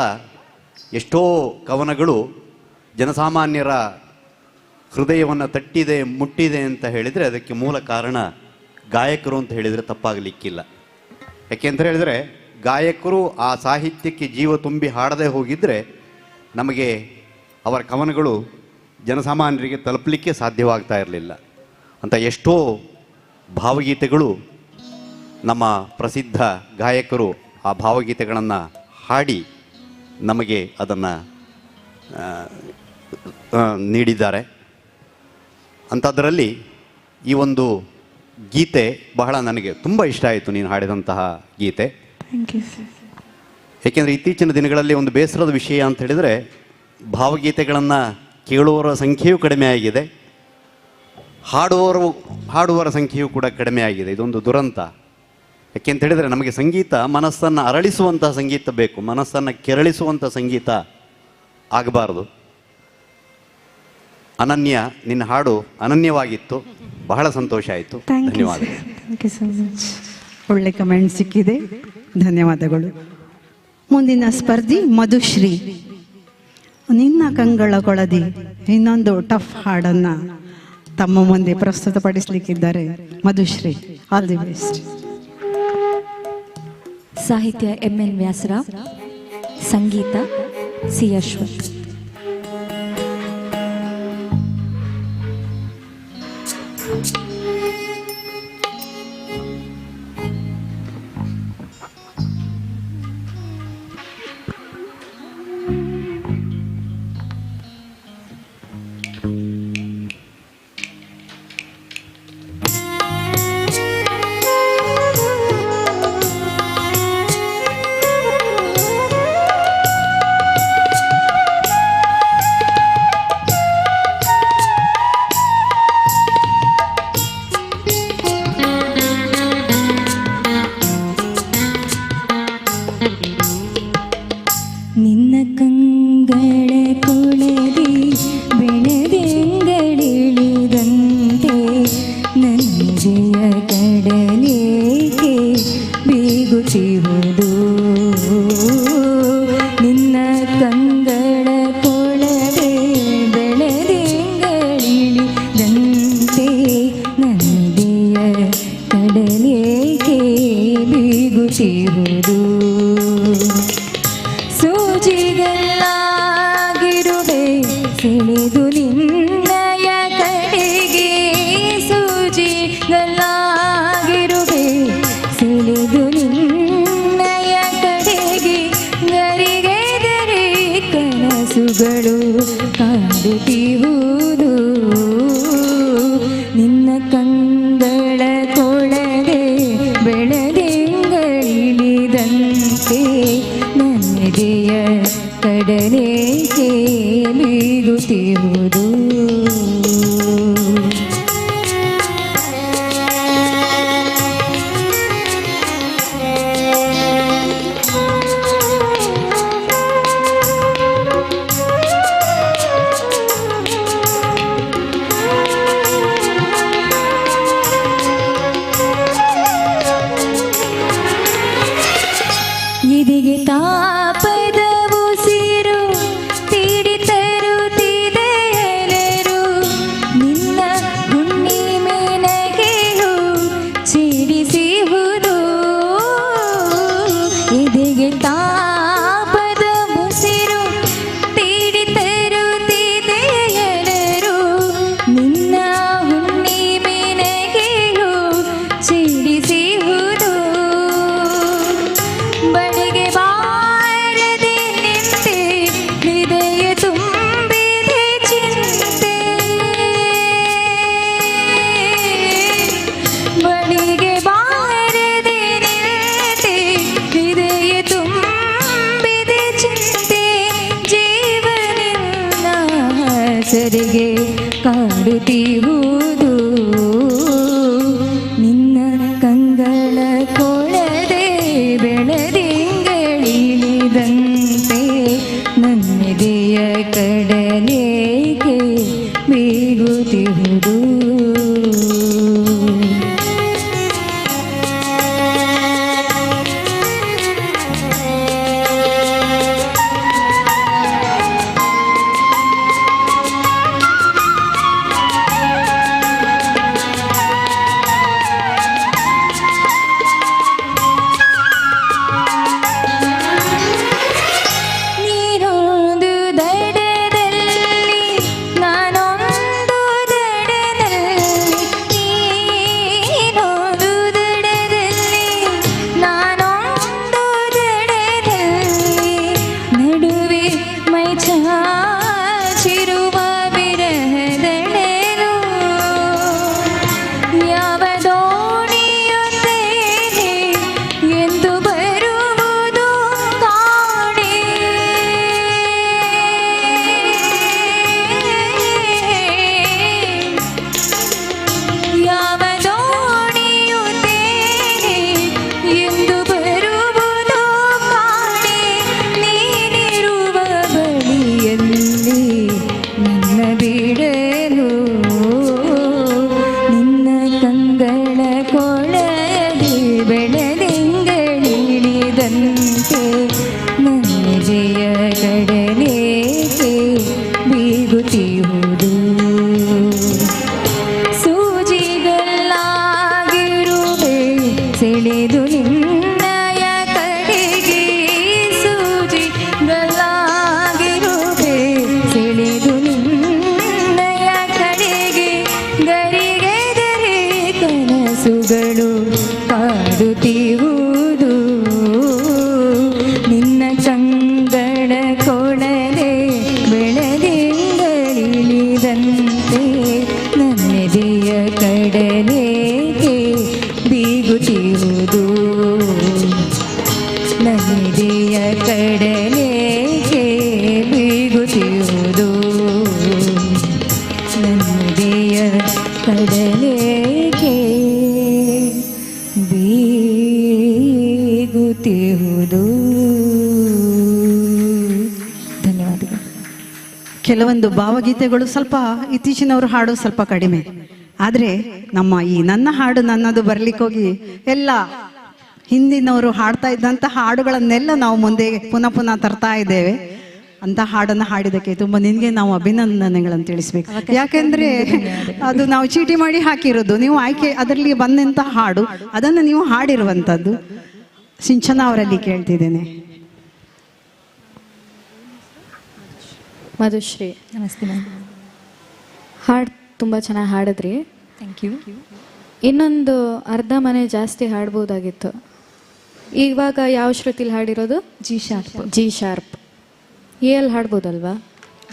S15: ಎಷ್ಟೋ ಕವನಗಳು ಜನಸಾಮಾನ್ಯರ ಹೃದಯವನ್ನು ತಟ್ಟಿದೆ, ಮುಟ್ಟಿದೆ ಅಂತ ಹೇಳಿದರೆ ಅದಕ್ಕೆ ಮೂಲ ಕಾರಣ ಗಾಯಕರು ಅಂತ ಹೇಳಿದರೆ ತಪ್ಪಾಗಲಿಕ್ಕಿಲ್ಲ. ಯಾಕೆಂತ ಹೇಳಿದರೆ ಗಾಯಕರು ಆ ಸಾಹಿತ್ಯಕ್ಕೆ ಜೀವ ತುಂಬಿ ಹಾಡದೆ ಹೋಗಿದ್ದರೆ ನಮಗೆ ಅವರ ಕವನಗಳು ಜನಸಾಮಾನ್ಯರಿಗೆ ತಲುಪಲಿಕ್ಕೆ ಸಾಧ್ಯವಾಗ್ತಾ ಇರಲಿಲ್ಲ. ಅಂತ ಎಷ್ಟೋ ಭಾವಗೀತೆಗಳು ನಮ್ಮ ಪ್ರಸಿದ್ಧ ಗಾಯಕರು ಆ ಭಾವಗೀತೆಗಳನ್ನು ಹಾಡಿ ನಮಗೆ ಅದನ್ನು ನೀಡಿದ್ದಾರೆ. ಅಂಥದ್ರಲ್ಲಿ ಈ ಒಂದು ಗೀತೆ ಬಹಳ ನನಗೆ ತುಂಬ ಇಷ್ಟ ಆಯಿತು, ನೀನು ಹಾಡಿದಂತಹ ಗೀತೆ. ಏಕೆಂದರೆ ಇತ್ತೀಚಿನ ದಿನಗಳಲ್ಲಿ ಒಂದು ಬೇಸರದ ವಿಷಯ ಅಂತ ಹೇಳಿದರೆ ಭಾವಗೀತೆಗಳನ್ನು ಕೇಳುವವರ ಸಂಖ್ಯೆಯೂ ಕಡಿಮೆ ಆಗಿದೆ, ಹಾಡುವವರ ಸಂಖ್ಯೆಯೂ ಕೂಡ ಕಡಿಮೆ ಆಗಿದೆ. ಇದೊಂದು ದುರಂತ. ಯಾಕೆಂತ ಹೇಳಿದರೆ ನಮಗೆ ಸಂಗೀತ ಮನಸ್ಸನ್ನು ಅರಳಿಸುವಂತಹ ಸಂಗೀತ ಬೇಕು, ಮನಸ್ಸನ್ನು ಕೆರಳಿಸುವಂಥ ಸಂಗೀತ ಆಗಬಾರ್ದು. ಅನನ್ಯ, ನಿನ್ನ ಹಾಡು ಅನನ್ಯವಾಗಿತ್ತು, ಬಹಳ ಸಂತೋಷ ಆಯಿತು. ಧನ್ಯವಾದಗಳು.
S2: Thank you so much. ಒಳ್ಳೆ ಕಮೆಂಟ್ ಸಿಕ್ಕಿದೆ, ಧನ್ಯವಾದಗಳು. ಮುಂದಿನ ಸ್ಪರ್ಧಿ ಮಧುಶ್ರೀ. ನಿನ್ನ ಕಂಗಳ ಕೊಳದಿ ಇನ್ನೊಂದು ಟಫ್ ಹಾಡನ್ನು ತಮ್ಮ ಮುಂದೆ ಪ್ರಸ್ತುತಪಡಿಸಲಿಕ್ಕಿದ್ದಾರೆ ಮಧುಶ್ರೀ. All the best.
S6: ಸಾಹಿತ್ಯ MN ವ್ಯಾಸರಾವ್, ಸಂಗೀತ C ಅಶ್ವಥ್. ನಿನ್ನ ಕಂಗಳ ಕೊಳದಿ ಬೆಳೆದೆಂಗಳಿಳಿದಂತೆ ನನ್ನೆದೆಯ ಕಡಲೇಕೆ ಬೀಗುತ್ತಿರುವುದು. ನಿನ್ನ ಕಂಗಳ ಕೊಳದೆ ಕನಸುಗಳು ಕಾಡುತ್ತಿರುವುದು ನಿನ್ನ ಕಂಗಳ ಕೊಳಗೆ ಬೆಳದಿಂಗಳಿಳಿದಂತೆ ನನ್ನೆದೆಯ ಕಡಲೇಕೆ ಬೀಗುತ್ತಿರುವುದು ಎದೆಗೆ ತಾಪದ ಉಸಿರು ತೀಡಿ ತರುತ್ತಿದೆ ಎಲ್ಲರೂ ನಿನ್ನ ಹುಣ್ಣಿಮೆ ನಗೆಯು ಸಿಡಿಸುವುದು ಎದೆಗೆ ತಾಪದ ಉಸಿರು ತೀಡಿ ತರುತ್ತಿದೆ ಎಲ್ಲರೂ ನಿನ್ನ ಹುಣ್ಣಿಮೆ ನಗೆಯು ಸಿಡಿಸುವುದು ಬಳಿಗೆ ಬಾರದೆ ನಿಂತೆ ಹೃದಯ ತುಂಬಿದೆ ಚಿಂತೆ ಬಳಿಗೆ ಬಾರದೆ ನಿಂತೆ ಹೃದಯ ತುಂಬಿದೆ ಚಿಂತೆ ಜೀವನಿಲ್ಲ ಸರಿಗೆ ಕಾಡುತ್ತಿರುವುದು ನಿನ್ನ ಕಂಗಳ ಕೊಳದೆ ಬೆಳದಿಂಗಳಿಳಿದಂತೆ ನನ್ನೆದೆಯ ಕಡಲೇಕೆ ಬೀಗುತ್ತಿರುವುದು ನೀನೊಂದು ದಡದಲ್ಲಿ ನಾನೊಂದು ದಡದಲ್ಲಿ ನೀನೊಂದು ದಡದಲ್ಲಿ ನಾನೊಂದು ದಡದಲ್ಲಿ ನಡುವೆ ಮೈ ಚಾಚಿರುವ ಬಿರಹದಳೆನು ಯಾವ ದೋಣಿಯೊಂದೇನೆ ಎಂದು ಬರುವುದು ಕಾಣೆ ಯಾವ ದೋಣಿಯೊಂದೇನೆ ಎಂದು ಬರುವುದು ಕಾಣೆ ನೀನಿರುವ ಬಳಿಯಲ್ಲಿ ನನ್ನ ಬಿಡಲು ನಿನ್ನ ಕಂಗಳ ಕೊಳಗೆ ಬೆಳದಿಂಗಳಿಳಿದಂತೆ ನನ್ನೆದೆಯ ಕಡಲೇಕೆ ಬೀಗುತ್ತಿರುವುದು ಸೂಜಿಗಲ್ಲಾಗಿರುವೆ ಸೆಳೆದು ನಿನ್ನಯ ಕಡೆಗೆ ಸೂಜಿಗಲ್ಲಾಗಿರುವೆ ಸೆಳೆದು ನಿನ್ನಯ ಕಡೆಗೆ ಗರಿಗೆದರೆ ಕನಸುಗಳು ಕಾಡುತ್ತಿರುವುದು ನಿನ್ನ ಕಂಗಳ ಕೊಳಲೆ ಬೆಳದಿಂಗಳಿಳಿದಂತೆ ನನ್ನೆದೆಯ ಕಡಲೇಕೆ ಬೀಗುತ್ತಿರುವುದು ನನ್ನೆದೆಯ ಕಡಲೇಕೆ ಬೀಗುತ್ತಿರುವುದು ನನ್ನೆದೆಯ ಕಡಲೇಕೆ ಬೀಗುತ್ತಿರುವುದು. ಧನ್ಯವಾದಗಳು.
S2: ಕೆಲವೊಂದು ಭಾವಗೀತೆಗಳು ಸ್ವಲ್ಪ ಇತ್ತೀಚಿನವರು ಹಾಡು ಸ್ವಲ್ಪ ಕಡಿಮೆ, ಆದರೆ ನಮ್ಮ ಈ ನನ್ನ ಹಾಡು ನನ್ನದು ಬರ್ಲಿಕ್ಕೋಗಿ ಎಲ್ಲ ಹಿಂದಿನವರು ಹಾಡ್ತಾ ಇದ್ದಂಥ ಹಾಡುಗಳನ್ನೆಲ್ಲ ನಾವು ಮುಂದೆ ಪುನಃ ಪುನಃ ತರ್ತಾ ಇದ್ದೇವೆ. ಅಂತ ಹಾಡನ್ನು ಹಾಡಿದಕ್ಕೆ ತುಂಬಾ ನಿನಗೆ ನಾವು ಅಭಿನಂದನೆಗಳನ್ನು ತಿಳಿಸ್ಬೇಕು. ಯಾಕೆಂದ್ರೆ ಅದು ನಾವು ಚೀಟಿ ಮಾಡಿ ಹಾಕಿರೋದು, ನೀವು ಆಯ್ಕೆ ಅದರಲ್ಲಿ ಬಂದಂಥ ಹಾಡು ಅದನ್ನು ನೀವು ಹಾಡಿರುವಂಥದ್ದು. ಸಿಂಚನ ಅವರಲ್ಲಿ ಕೇಳ್ತಿದ್ದೇನೆ.
S18: ಮಧುಶ್ರೀ,
S6: ನಮಸ್ತೆ ಮ್ಯಾಮ್.
S18: ಹಾಡು ತುಂಬ ಚೆನ್ನಾಗಿ ಹಾಡಿದ್ರಿ.
S6: Thank you.
S18: ಇನ್ನೊಂದು ಅರ್ಧ ಮನೆ ಜಾಸ್ತಿ ಹಾಡ್ಬೋದಾಗಿತ್ತು. ಇವಾಗ ಯಾವ ಶ್ರುತಿಲಿ ಹಾಡಿರೋದು?
S6: G sharp.
S18: G sharp. ಎಲ್ಲಿ ಹಾಡ್ಬೋದಲ್ವಾ?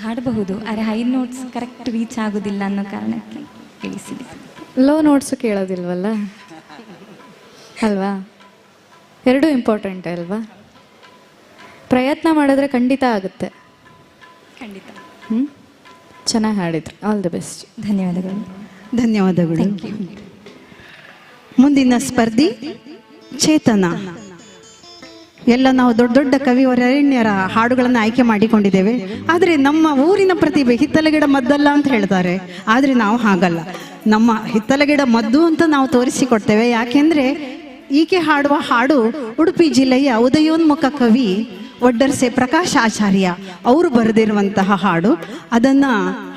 S6: ಹಾಡಬಹುದು, ಆದರೆ ಹೈ ನೋಟ್ಸ್ ಕರೆಕ್ಟ್ ರೀಚ್ ಆಗೋದಿಲ್ಲ ಅನ್ನೋ ಕಾರಣಕ್ಕೆ ಇಳಿಸಿದೆ.
S18: ಲೋ ನೋಟ್ಸು ಕೇಳೋದಿಲ್ವಲ್ಲ ಅಲ್ವಾ? ಎರಡೂ ಇಂಪಾರ್ಟೆಂಟ್ ಅಲ್ವಾ? ಪ್ರಯತ್ನ ಮಾಡಿದ್ರೆ ಖಂಡಿತ ಆಗುತ್ತೆ.
S6: ಖಂಡಿತ.
S18: ಚೆನ್ನಾಗಿ ಹಾಡಿದ್ರು. All the best.
S6: ಧನ್ಯವಾದಗಳು.
S2: ಧನ್ಯವಾದಗಳು. ಮುಂದಿನ ಸ್ಪರ್ಧಿ ಚೇತನ. ಎಲ್ಲ ನಾವು ದೊಡ್ಡ ದೊಡ್ಡ ಕವಿವರೇಣ್ಯರ ಹಾಡುಗಳನ್ನು ಆಯ್ಕೆ ಮಾಡಿಕೊಂಡಿದ್ದೇವೆ. ಆದರೆ ನಮ್ಮ ಊರಿನ ಪ್ರತಿಭೆ ಹಿತ್ತಲಗಿಡ ಮದ್ದಲ್ಲ ಅಂತ ಹೇಳ್ತಾರೆ. ಆದರೆ ನಾವು ಹಾಗಲ್ಲ, ನಮ್ಮ ಹಿತ್ತಲಗಿಡ ಮದ್ದು ಅಂತ ನಾವು ತೋರಿಸಿಕೊಡ್ತೇವೆ. ಯಾಕೆಂದರೆ ಈಕೆ ಹಾಡುವ ಹಾಡು ಉಡುಪಿ ಜಿಲ್ಲೆಯ ಉದಯೋನ್ಮುಖ ಕವಿ ಒಡ್ಡರ್ಸೆ ಪ್ರಕಾಶ್ ಆಚಾರ್ಯ ಅವರು ಬರೆದಿರುವಂತಹ ಹಾಡು. ಅದನ್ನು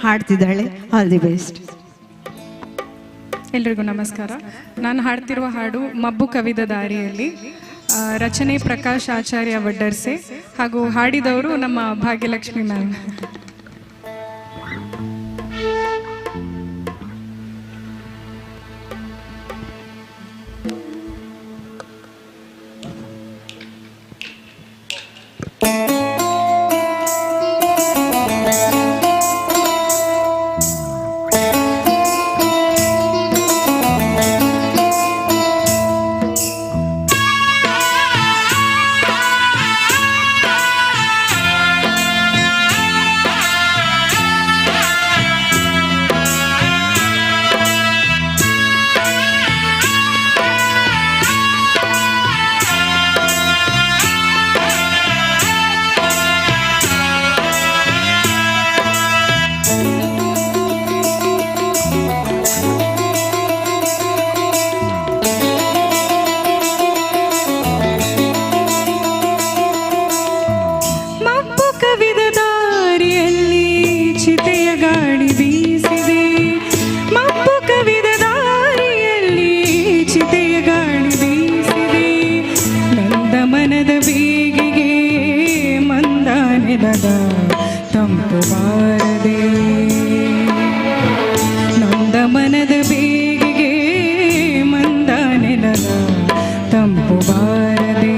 S2: ಹಾಡ್ತಿದ್ದಾಳೆ. All the best.
S19: ಎಲ್ರಿಗೂ ನಮಸ್ಕಾರ. ನಾನು ಹಾಡ್ತಿರುವ ಹಾಡು ಮಬ್ಬು ಕವಿದ ದಾರಿಯಲ್ಲಿ. ರಚನೆ ಪ್ರಕಾಶ್ ಆಚಾರ್ಯ ವಡ್ಡರ್ಸೆ ಹಾಗೂ ಹಾಡಿದವರು ನಮ್ಮ ಭಾಗ್ಯಲಕ್ಷ್ಮಿ ಮ್ಯಾಮ್. ತಂಪು ಬಾರದೆ ನೊಂದ ಮನದ ಬೇಗಿಗೆ ಮಂದ ನೆಲದ ತಂಪು ಬಾರದೆ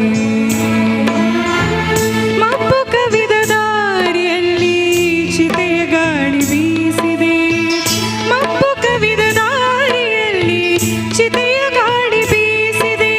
S19: ಮಬ್ಬು ಕವಿದ ದಾರಿಯಲ್ಲಿ ಚಿತೆಯ ಗಾಳಿ ಬೀಸಿದೆ. ಮಬ್ಬು ಕವಿದ ದಾರಿಯಲ್ಲಿ ಚಿತೆಯ ಗಾಳಿ ಬೀಸಿದೆ.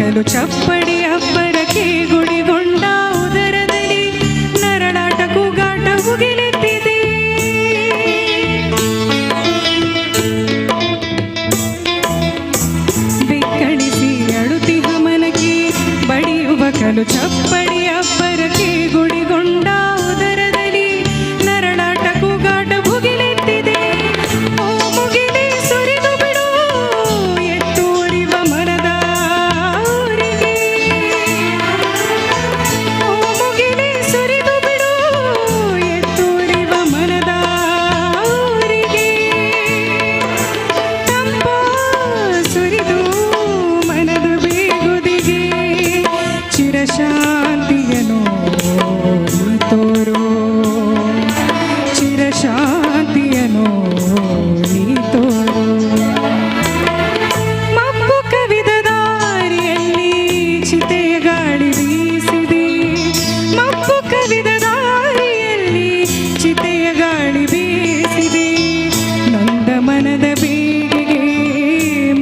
S19: ಬಯಲು ಚಪ್ಪಡಿ ಅಬ್ಬರಕ್ಕೆ ಗುಡಿಗೊಂಡ ಉದರದಲ್ಲಿ ನರಳಾಟ ಕೂಗಾಟ ಮುಗಿಲೆತ್ತಿದೆ. ಬಿಕ್ಕಳಿಸಿ ಅಳುತಿಹ ಮನಕ್ಕೆ ಬಡಿಯುವ ಕಲು ಚಪ್ಪಡಿ ಅಬ್ಬರಕ್ಕೆ ಗುಡಿಗೊಂಡ ಉದರದಲ್ಲಿ ನರಳಾಟ ಕೂಗಾಟ ಮುಗಿಲೆತ್ತಿದೆ. ಓ ಮುಗಿಲಿ ಸುರಿದು ಬಿಡು ಎತ್ತೂರಿವ ಮನದ ಊರಿಗೆ. ಓ ಮುಗಿಲಿ ಸುರಿದು ಬಿಡು ಎತ್ತೂರಿವ ಮನದ ಊರಿಗೆ. ತಂಪ ಸುರಿದು ಮನದ ಬೇಗುದಿಗೆ ಚಿರಶಾಂತಿಯನು ನೀ ತೋರು. ಚಿರಶಾಂತಿಯನು ನೀ ತೋರು. ಮಬ್ಬು ಕವಿದ ದಾರಿಯಲ್ಲಿ ಚಿತೆಯ ಗಾಳಿ ಬೀಸಿದೆ. ಮಬ್ಬು ಕವಿದ ದಾರಿಯಲ್ಲಿ ಚಿತೆಯ ಗಾಳಿ ಬೀಸಿದೆ. ನೊಂದ ಮನದ ಬೇಗೆಗೆ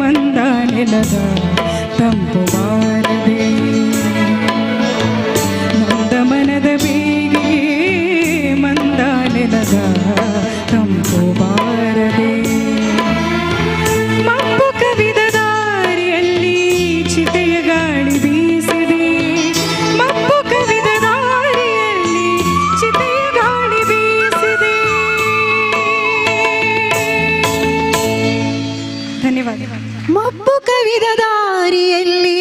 S19: ಮಂದ ನೆಲದ ತಂಪು ಬಾರದೆ. ನೊಂದ ಮನದ ಬೇಗೆಗೆ ಮಂದ ನೆಲದ ತಂಪು ಬಾರದೆ. ಮಬ್ಬು ಕವಿದ ದಾರಿಯಲ್ಲಿ ಚಿತೆಯ ಗಾಳಿ ಬೀಸಿದೆ. ಮಬ್ಬು ಕವಿದ ದಾರಿಯಲ್ಲಿ ಚಿತೆಯ ಗಾಳಿ ಬೀಸಿದೆ. ಧನ್ಯವಾದ.
S2: ಮಬ್ಬು ಕವಿದ ದಾರಿಯಲ್ಲಿ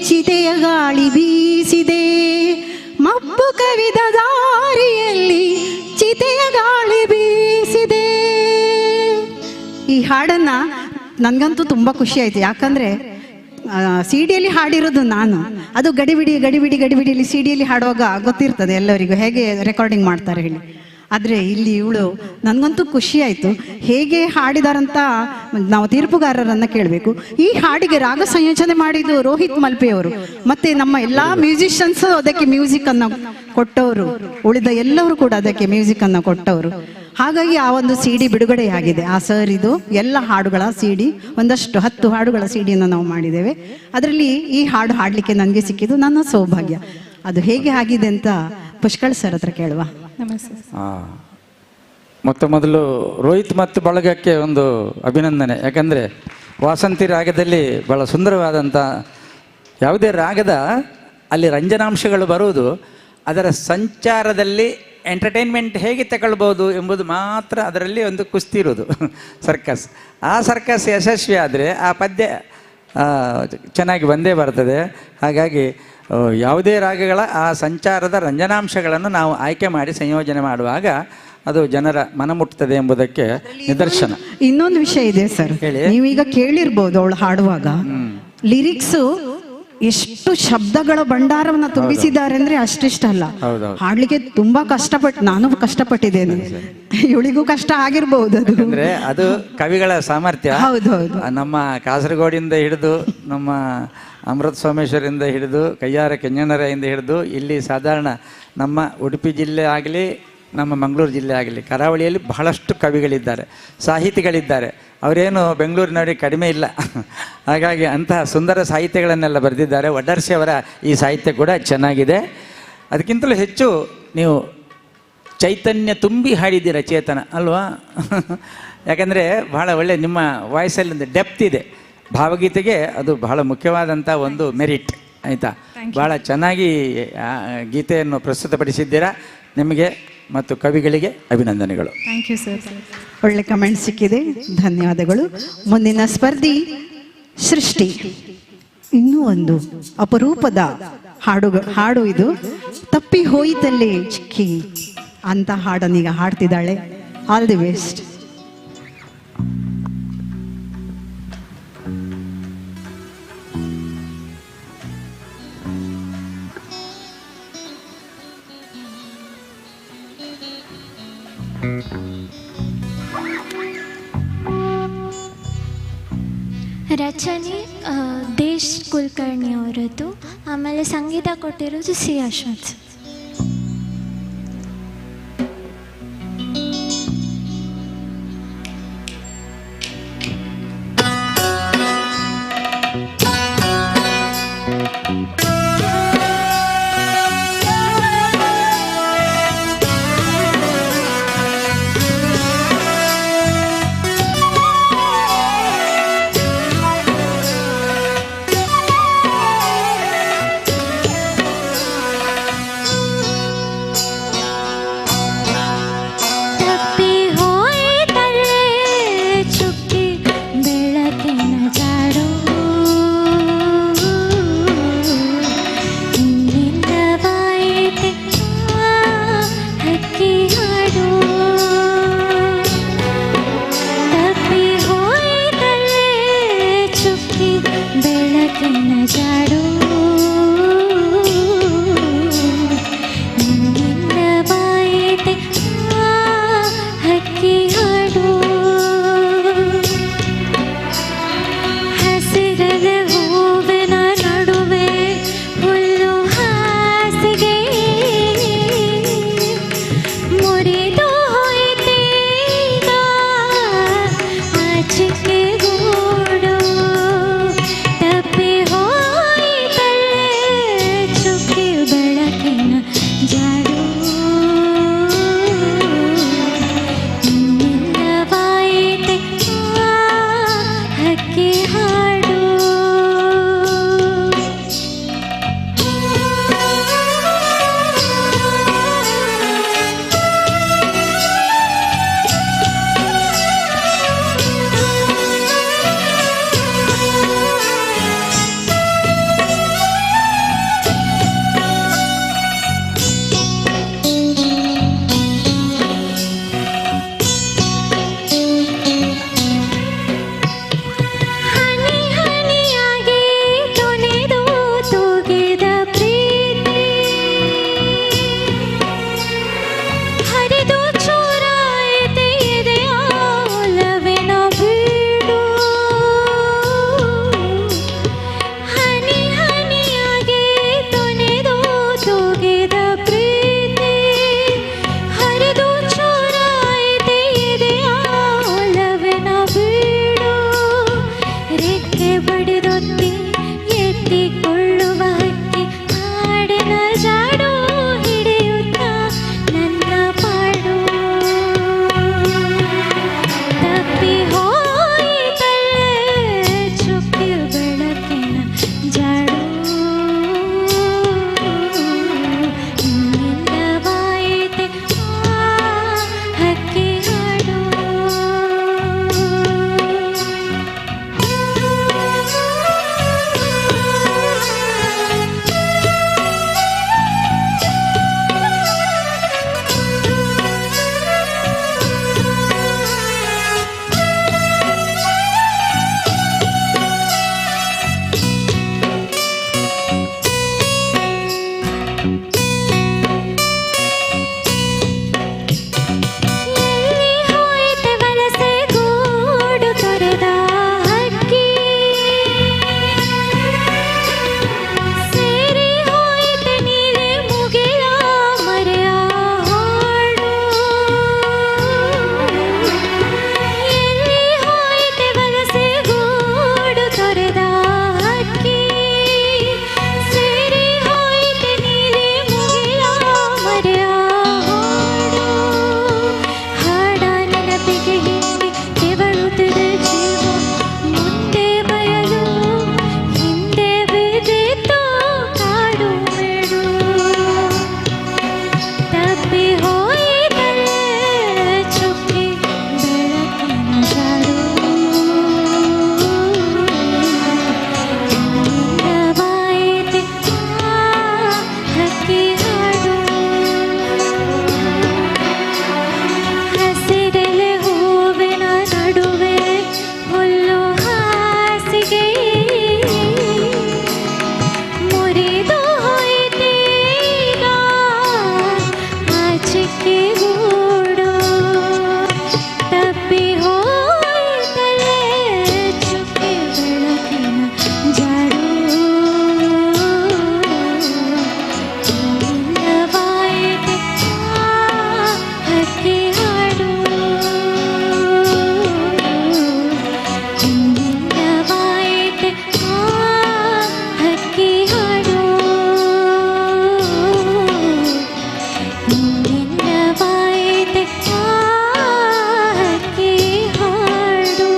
S2: ಚಿತೆಯ ಗಾಳಿ ಬೀಸಿದೆ. ಮಬ್ಬು ಕವಿದ ದಾರಿಯಲ್ಲಿ ಚಿತೆಯ ಗಾಳಿ ಬೀಸಿದೆ. ಈ ಹಾಡನ್ನ ನನಗಂತೂ ತುಂಬ ಖುಷಿ ಆಯ್ತು. ಯಾಕಂದ್ರೆ ಸಿ ಡಿಯಲ್ಲಿ ಹಾಡಿರೋದು ನಾನು. ಅದು ಗಡಿಬಿಡಿ ಗಡಿಬಿಡಿ ಗಡಿಬಿಡಿಯಲ್ಲಿ ಸಿ ಡಿಯಲ್ಲಿ ಹಾಡುವಾಗ ಗೊತ್ತಿರ್ತದೆ ಎಲ್ಲರಿಗೂ ಹೇಗೆ ರೆಕಾರ್ಡಿಂಗ್ ಮಾಡ್ತಾರೆ ಹೇಳಿ. ಆದರೆ ಇಲ್ಲಿ ಇವಳು ನನಗಂತೂ ಖುಷಿ ಆಯಿತು. ಹೇಗೆ ಹಾಡಿದಾರಂತ ನಾವು ತೀರ್ಪುಗಾರರನ್ನು ಕೇಳಬೇಕು. ಈ ಹಾಡಿಗೆ ರಾಗ ಸಂಯೋಜನೆ ಮಾಡಿದ್ದು ರೋಹಿತ್ ಮಲ್ಪೆಯವರು, ಮತ್ತು ನಮ್ಮ ಎಲ್ಲ ಮ್ಯೂಸಿಷಿಯನ್ಸು ಅದಕ್ಕೆ ಮ್ಯೂಸಿಕ್ಕನ್ನು ಕೊಟ್ಟವರು, ಉಳಿದ ಎಲ್ಲರೂ ಕೂಡ ಅದಕ್ಕೆ ಮ್ಯೂಸಿಕ್ಕನ್ನು ಕೊಟ್ಟವರು. ಹಾಗಾಗಿ ಆ ಒಂದು ಸಿ ಡಿ ಬಿಡುಗಡೆಯಾಗಿದೆ. ಆ ಸರ್ ಇದು ಎಲ್ಲ ಹಾಡುಗಳ ಸಿ ಡಿ, ಒಂದಷ್ಟು 10 ಹಾಡುಗಳ ಸಿ ಡಿಯನ್ನು ನಾವು ಮಾಡಿದ್ದೇವೆ. ಅದರಲ್ಲಿ ಈ ಹಾಡು ಹಾಡಲಿಕ್ಕೆ ನನಗೆ ಸಿಕ್ಕಿದ್ದು ನನ್ನ ಸೌಭಾಗ್ಯ. ಅದು ಹೇಗೆ ಆಗಿದೆ ಅಂತ ಪುಷ್ಕಳ್ ಸರ್ ಹತ್ರ ಕೇಳುವ.
S19: ನಮಸ್ತೆ.
S16: ಮೊದಲು ರೋಹಿತ್ ಮತ್ತು ಬಳಗಕ್ಕೆ ಒಂದು ಅಭಿನಂದನೆ. ಯಾಕಂದರೆ ವಾಸಂತಿ ರಾಗದಲ್ಲಿ ಭಾಳ ಸುಂದರವಾದಂಥ ಯಾವುದೇ ರಾಗದ ಅಲ್ಲಿ ರಂಜನಾಂಶಗಳು ಬರುವುದು, ಅದರ ಸಂಚಾರದಲ್ಲಿ ಎಂಟರ್ಟೈನ್ಮೆಂಟ್ ಹೇಗೆ ತಗೊಳ್ಬೋದು ಎಂಬುದು ಮಾತ್ರ ಅದರಲ್ಲಿ ಒಂದು ಕುಸ್ತಿ ಇರೋದು. ಸರ್ಕಸ್, ಆ ಸರ್ಕಸ್ ಯಶಸ್ವಿ ಆದರೆ ಆ ಪದ್ಯ ಚೆನ್ನಾಗಿ ಬಂದೇ ಬರ್ತದೆ. ಹಾಗಾಗಿ ಯಾವುದೇ ರಾಗಗಳ ಆ ಸಂಚಾರದ ರಂಜನಾಂಶಗಳನ್ನು ನಾವು ಆಯ್ಕೆ ಮಾಡಿ ಸಂಯೋಜನೆ ಮಾಡುವಾಗ ಅದು ಜನರ ಮನ ಮುಟ್ತದೆ ಎಂಬುದಕ್ಕೆ ನಿದರ್ಶನ.
S2: ಇನ್ನೊಂದು ವಿಷಯ ಇದೆ ಸರ್, ನೀವೀಗ ಕೇಳಿರ್ಬೋದು ಅವಳು ಹಾಡುವಾಗ ಲಿರಿಕ್ಸು ಎಷ್ಟು ಶಬ್ದಗಳ ಭಂಡಾರವನ್ನು ತುಂಬಿಸಿದ್ದಾರೆ ಅಂದ್ರೆ ಅಷ್ಟಿಷ್ಟ ಅಲ್ಲ. ಹಾಡ್ಲಿಕ್ಕೆ ತುಂಬಾ ಕಷ್ಟಪಟ್ಟು, ನಾನು ಕಷ್ಟಪಟ್ಟಿದ್ದೇನೆ, ಇವಳಿಗೂ ಕಷ್ಟ ಆಗಿರ್ಬಹುದು.
S16: ಅಂದ್ರೆ ಅದು ಕವಿಗಳ ಸಾಮರ್ಥ್ಯ.
S2: ಹೌದೌದು.
S16: ನಮ್ಮ ಕಾಸರಗೋಡಿಂದ ಹಿಡಿದು, ನಮ್ಮ ಅಮೃತ ಸೋಮೇಶ್ವರಿಂದ ಹಿಡಿದು, ಕಯ್ಯಾರ ಕೆಂಜನರೆಯಿಂದ ಹಿಡಿದು, ಇಲ್ಲಿ ಸಾಧಾರಣ ನಮ್ಮ ಉಡುಪಿ ಜಿಲ್ಲೆ ಆಗಲಿ, ನಮ್ಮ ಮಂಗಳೂರು ಜಿಲ್ಲೆ ಆಗಲಿ, ಕರಾವಳಿಯಲ್ಲಿ ಬಹಳಷ್ಟು ಕವಿಗಳಿದ್ದಾರೆ, ಸಾಹಿತಿಗಳಿದ್ದಾರೆ. ಅವರೇನು ಬೆಂಗಳೂರಿನವರಿಗೆ ಕಡಿಮೆ ಇಲ್ಲ. ಹಾಗಾಗಿ ಅಂತಹ ಸುಂದರ ಸಾಹಿತ್ಯಗಳನ್ನೆಲ್ಲ ಬರೆದಿದ್ದಾರೆ. ವಡ್ಡರ್ಸಿ ಅವರ ಈ ಸಾಹಿತ್ಯ ಕೂಡ ಚೆನ್ನಾಗಿದೆ. ಅದಕ್ಕಿಂತಲೂ ಹೆಚ್ಚು ನೀವು ಚೈತನ್ಯ ತುಂಬಿ ಹಾಡಿದ್ದೀರ, ಚೇತನ ಅಲ್ವಾ? ಯಾಕಂದರೆ ಬಹಳ ಒಳ್ಳೆ ನಿಮ್ಮ ವಾಯ್ಸಲ್ಲಿ ಒಂದು ಡೆಪ್ತ್ ಇದೆ. ಭಾವಗೀತೆಗೆ ಅದು ಬಹಳ ಮುಖ್ಯವಾದಂಥ ಒಂದು ಮೆರಿಟ್. ಆಯಿತಾ? ಭಾಳ ಚೆನ್ನಾಗಿ ಗೀತೆಯನ್ನು ಪ್ರಸ್ತುತಪಡಿಸಿದ್ದೀರಾ. ನಿಮಗೆ ಮತ್ತು ಕವಿಗಳಿಗೆ ಅಭಿನಂದನೆಗಳು.
S19: Thank you sir.
S2: ಒಳ್ಳೆ ಕಮೆಂಟ್ ಸಿಕ್ಕಿದೆ, ಧನ್ಯವಾದಗಳು. ಮುಂದಿನ ಸ್ಪರ್ಧಿ ಸೃಷ್ಟಿ. ಇನ್ನೂ ಒಂದು ಅಪರೂಪದ ಹಾಡು ಇದು. ತಪ್ಪಿ ಹೋಯಿತಲ್ಲೇ ಚಿಕ್ಕಿ ಅಂತ ಹಾಡನ್ನೀಗ ಹಾಡ್ತಿದ್ದಾಳೆ. All the best.
S5: ರಚನೆ ದೇಶ್ ಕುಲಕರ್ಣಿ ಅವರದ್ದು, ಆಮೇಲೆ ಸಂಗೀತ ಕೊಟ್ಟಿರೋದು ಸಿ ಅಶ್ವಥ್. ಎತ್ತಿಕೊಳ್ಳುವ ಹಕ್ಕಿ ಹಾಡಿನ ಜಾಡು ಹಿಡಿಯುತ್ತ ನನ್ನ ಪಾಡು ತಪ್ಪಿ ಹೋಯಿತಲ್ಲೇ ಚುಕ್ಕಿ ಬೆಳಕಿನ ಜಾಡು ನಿಲ್ಲವಾಯಿತೆ ಆ ಹಕ್ಕಿ ಹಾಡು ಎಲ್ಲಿ ಹೋಯಿತೆ ವಲಸೆ ಗೂಡು ತೊರೆದ ಹಕ್ಕಿ ಸೇರಿ ಹೋಯಿತೆ ನೀರೆ ಮುಗಿಲ ಮರೆಯ ಹಾಡು ಎಲ್ಲಿ ಹೋಯಿತೆ ವಲಸೆ ಗೂಡು ತೊರೆದ ಹಕ್ಕಿ ಸೇರಿ ಹೋಯಿತೆ ನೀರೆ ಮುಗಿಲ ಮರೆಯ ಹಾಡು ಹಾಡ ನೆನಪಿಗೆ ಹಿಂದೆ ತೆವಳುತ್ತಿದೆ ಜೀವ ಮುಂದೆ ಬಯಲು ಹಿಂದೆ ಬಿದ್ದಿತ್ತು ಕಾಡು ಮೇಡು ತಪ್ಪಿ ಹೋಯಿತಲ್ಲೇ ಚುಕ್ಕಿ ಬೆಳಕಿನ ಜಾಡು ನಿಲ್ಲವಾಯಿತೆ ಆ ಹಕ್ಕಿ ಹಾಡು ಹಸಿರೆಲೆ ಹೂವಿನ ನಡುವೆ ಹುಲ್ಲು ಹಾಸಿಗೆ ಮುರಿದು ಹೋಯಿತೀಗ ಆ ಚಿಕ್ಕಿ ಗೂಡು ತಪ್ಪಿ ಹೋಯಿತಲ್ಲೇ ಚುಕ್ಕಿ ಬೆಳಕಿನ ಜಾಡು ನಿಲ್ಲವಾಯಿತೆ ಆ ಹಕ್ಕಿ ಹಾಡು ನಿಲ್ಲವಾಯಿತೆ ಆ ಹಕ್ಕಿ ಹಾಡು ನಿಲ್ಲವಾಯಿತೆ ಆ ಹಕ್ಕಿ ಹಾಡು.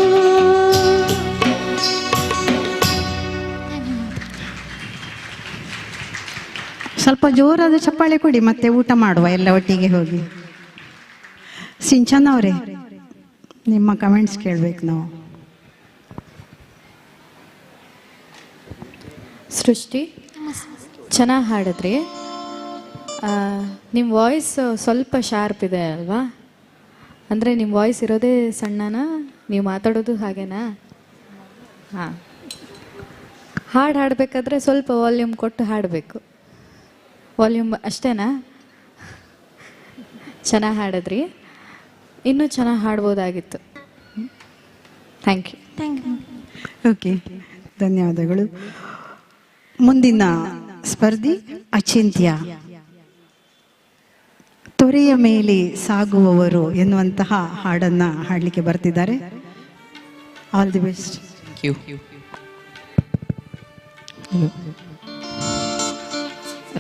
S2: ಸ್ವಲ್ಪ ಜೋರಾದ ಚಪ್ಪಾಳೆ ಕೊಡಿ, ಮತ್ತೆ ಊಟ ಮಾಡುವ ಎಲ್ಲ ಒಟ್ಟಿಗೆ ಹೋಗಿ. ಸಿಂಚನ್ ಅವರೇ, ನಿಮ್ಮ ಕಮೆಂಟ್ಸ್ ಕೇಳಬೇಕು ನಾವು.
S18: ಸೃಷ್ಟಿ ಚೆನ್ನಾಗಿ ಹಾಡಿದ್ರಿ. ನಿಮ್ಮ ವಾಯ್ಸ್ ಸ್ವಲ್ಪ ಶಾರ್ಪ್ ಇದೆ ಅಲ್ವಾ? ಅಂದರೆ ನಿಮ್ಮ ವಾಯ್ಸ್ ಇರೋದೇ ಸಣ್ಣನಾ, ನೀವು ಮಾತಾಡೋದು ಹಾಗೇನಾ? ಹಾಂ, ಹಾಡು ಹಾಡಬೇಕಾದ್ರೆ ಸ್ವಲ್ಪ ವಾಲ್ಯೂಮ್ ಕೊಟ್ಟು ಹಾಡಬೇಕು. ವಾಲ್ಯೂಮ್ ಅಷ್ಟೇನಾ? ಚೆನ್ನಾಗಿ ಹಾಡಿದ್ರಿ, ಇನ್ನೂ ಚೆನ್ನಾಗಿ ಹಾಡ್ಬೋದಾಗಿತ್ತು. Thank you.
S5: Thank you.
S2: Okay, ಧನ್ಯವಾದಗಳು. ಮುಂದಿನ ಸ್ಪರ್ಧಿ ಅಚಿಂತ್ಯ. ತೊರೆಯ ಮೇಲೆ ಸಾಗುವವರು ಎನ್ನುವಂತಹ ಹಾಡನ್ನು ಹಾಡಲಿಕ್ಕೆ ಬರ್ತಿದ್ದಾರೆ. All the best.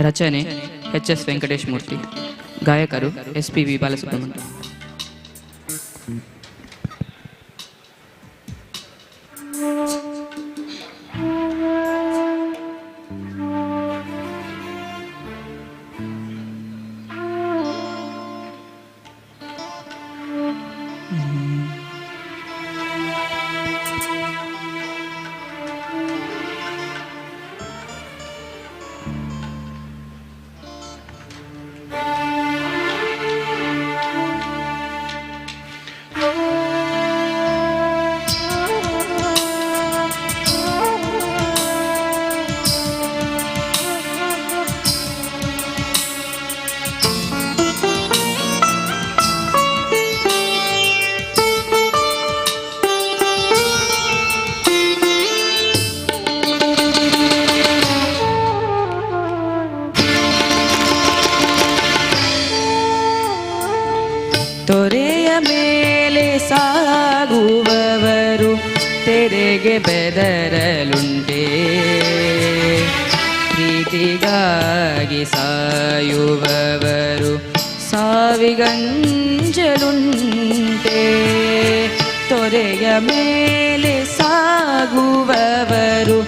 S3: ರಚನೆ ಎಚ್.ಎಸ್. ವೆಂಕಟೇಶ್ ಮೂರ್ತಿ, ಗಾಯಕರು ಎಸ್.ಪಿ.ವಿ. ಬಾಲಸುಬ್ರಹ್ಮಣ್ಯ.
S21: ತೊರೆಯ ಮೇಲೆ ಸಾಗುವವರು ತೆರೆಗೆ ಬೆದರಲುಂಟೆ.
S3: ಪ್ರೀತಿಗಾಗಿ ಸಾಯುವವರು ಸಾವಿಗಂಜಲುಂಟೆ ತೊರೆಯ ಮೇಲೆ ಸಾಗುವವರು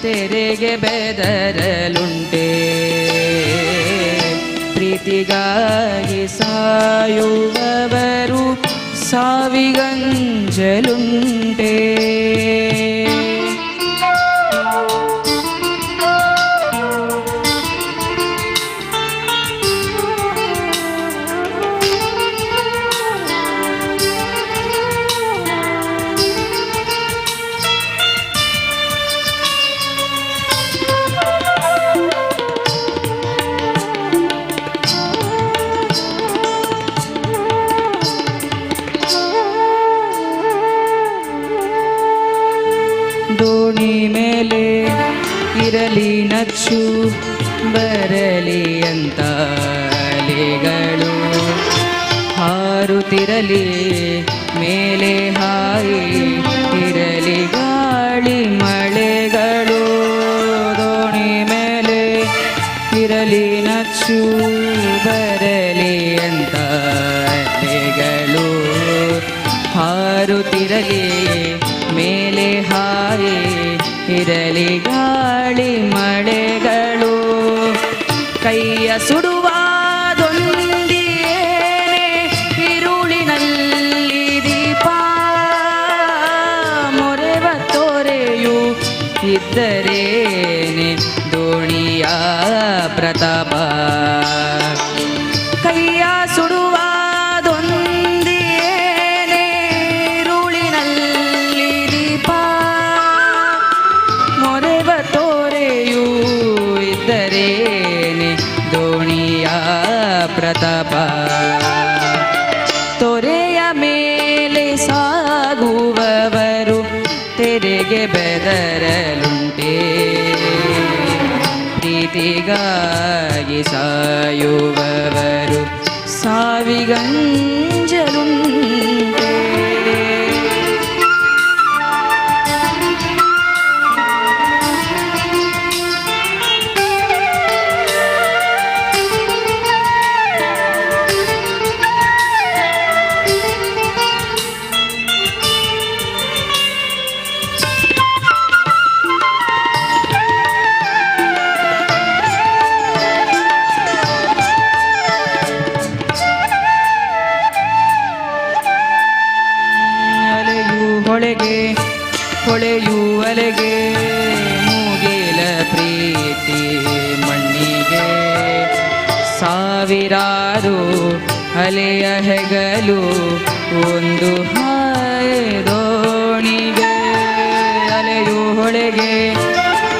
S3: ತೆರೆಗೆ ಬೆದರಲುಂಟೆ ಪ್ರೀತಿಗಾಗಿ ಸಾಯುವವರು ಸಾವಿಗಂಜಲುಂಟೆ ದೋಣಿ ಮೇಲೆ ಇರಲಿ ನಚ್ಚು ಬರಲಿ ಅಂತ ಅಲೆಗಳು ಹಾರುತ್ತಿರಲಿ ಮೇಲೆ ಹಾಯಿ ಇರಲಿ ಗಾಳಿ ಮಳೆಗಳು ದೋಣಿ ಮೇಲೆ ಇರಲಿ ನಚ್ಚು ಬರಲಿ ಅಂತ ಅಲೆಗಳು ಹಾರುತ್ತಿರಲಿ ಮೇಲೆ ಹಾಯಿ ಇರಲಿ ಗಾಳಿ ಮಳೆಗಳು ಕೈಯ ಸುಡುವಾದೊಂದಿಯೇನೆ ಇರುಳಿನಲ್ಲಿ ದೀಪ ಮೊರೆವ ತೊರೆಯು ಇದ್ದರೇನೆ ದೋಣಿಯ ಪ್ರತಾಪ ಕೈಯ ಸುಡುವಾದೊಂದಿಯೇನೆ ಇರುಳಿನಲ್ಲಿ ದೀಪ ಮೊರೆವ ತೋರೆಯೂ ಇದ್ದರೇನೆ ದೋಣಿಯ ಪ್ರತಾಪ ತೊರೆಯ ಮೇಲೆ ಸಾಗುವವರು ತೆರೆಗೆ ಬೆದರಲುಂಟೆ ಪ್ರೀತಿಗಾಗಿ ಸಾಯುವವರು ಸಾವಿಗಂಜಲುಂಟೆ ಹೊಳೆಯುವಲೆಗೆ ಮೂಗಿಲ ಪ್ರೀತಿ ಮಣ್ಣಿಗೆ ಸಾವಿರಾರು ಅಲೆಯ ಹೆಗಲು ಒಂದು ಹಾಯದೋಣಿಗೆ ಅಲೆಯು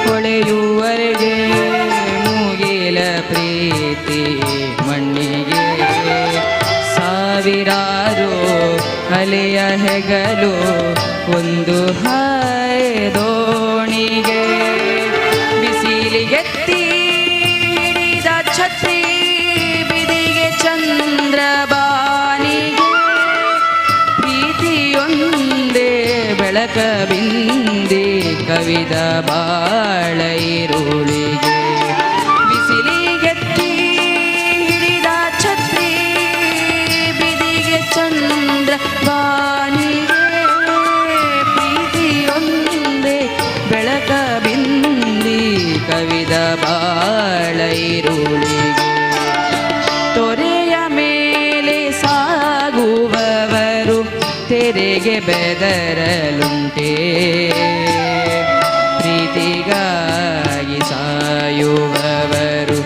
S3: ಹೊಳೆಯುವರೆಗೆ ಮೂಗಿಲ ಪ್ರೀತಿ ಮಣ್ಣಿಗೆ ಸಾವಿರಾರು ಅಲೆಯ ಹೆಗಲು ಒಂದು ಹಾಯದೋಣಿಗೆ ಬಿಸಿಲಿಗೆತ್ತಿ ಹಿಡಿದ ಛತ್ರಿ ಬಿದಿಗೆ ಚಂದ್ರಬಾನಿಗೆ ಪ್ರೀತಿಯೊಂದೇ ಬೆಳಕ ಬಿಂದಿ ಕವಿದ ಬಾಳೈರುಳಿಗೆ ಬಿಸಿಲಿಗೆತ್ತಿ ಹಿಡಿದ ಛತ್ರಿ ಬಿದಿಗೆ ಚಂದ್ರಬಾನಿಗೆ ಬೆಳಕ ಬಿಂದಿ ಕವಿದ ಬಾಳೈರುಳಿಗೆ ತೊರೆಯ ಮೇಲೆ ಸಾಗುವವರು ತೆರೆಗೆ ಬೆದರಲುಂಟೆ ಪ್ರೀತಿಗಾಗಿ ಸಾಯುವವರು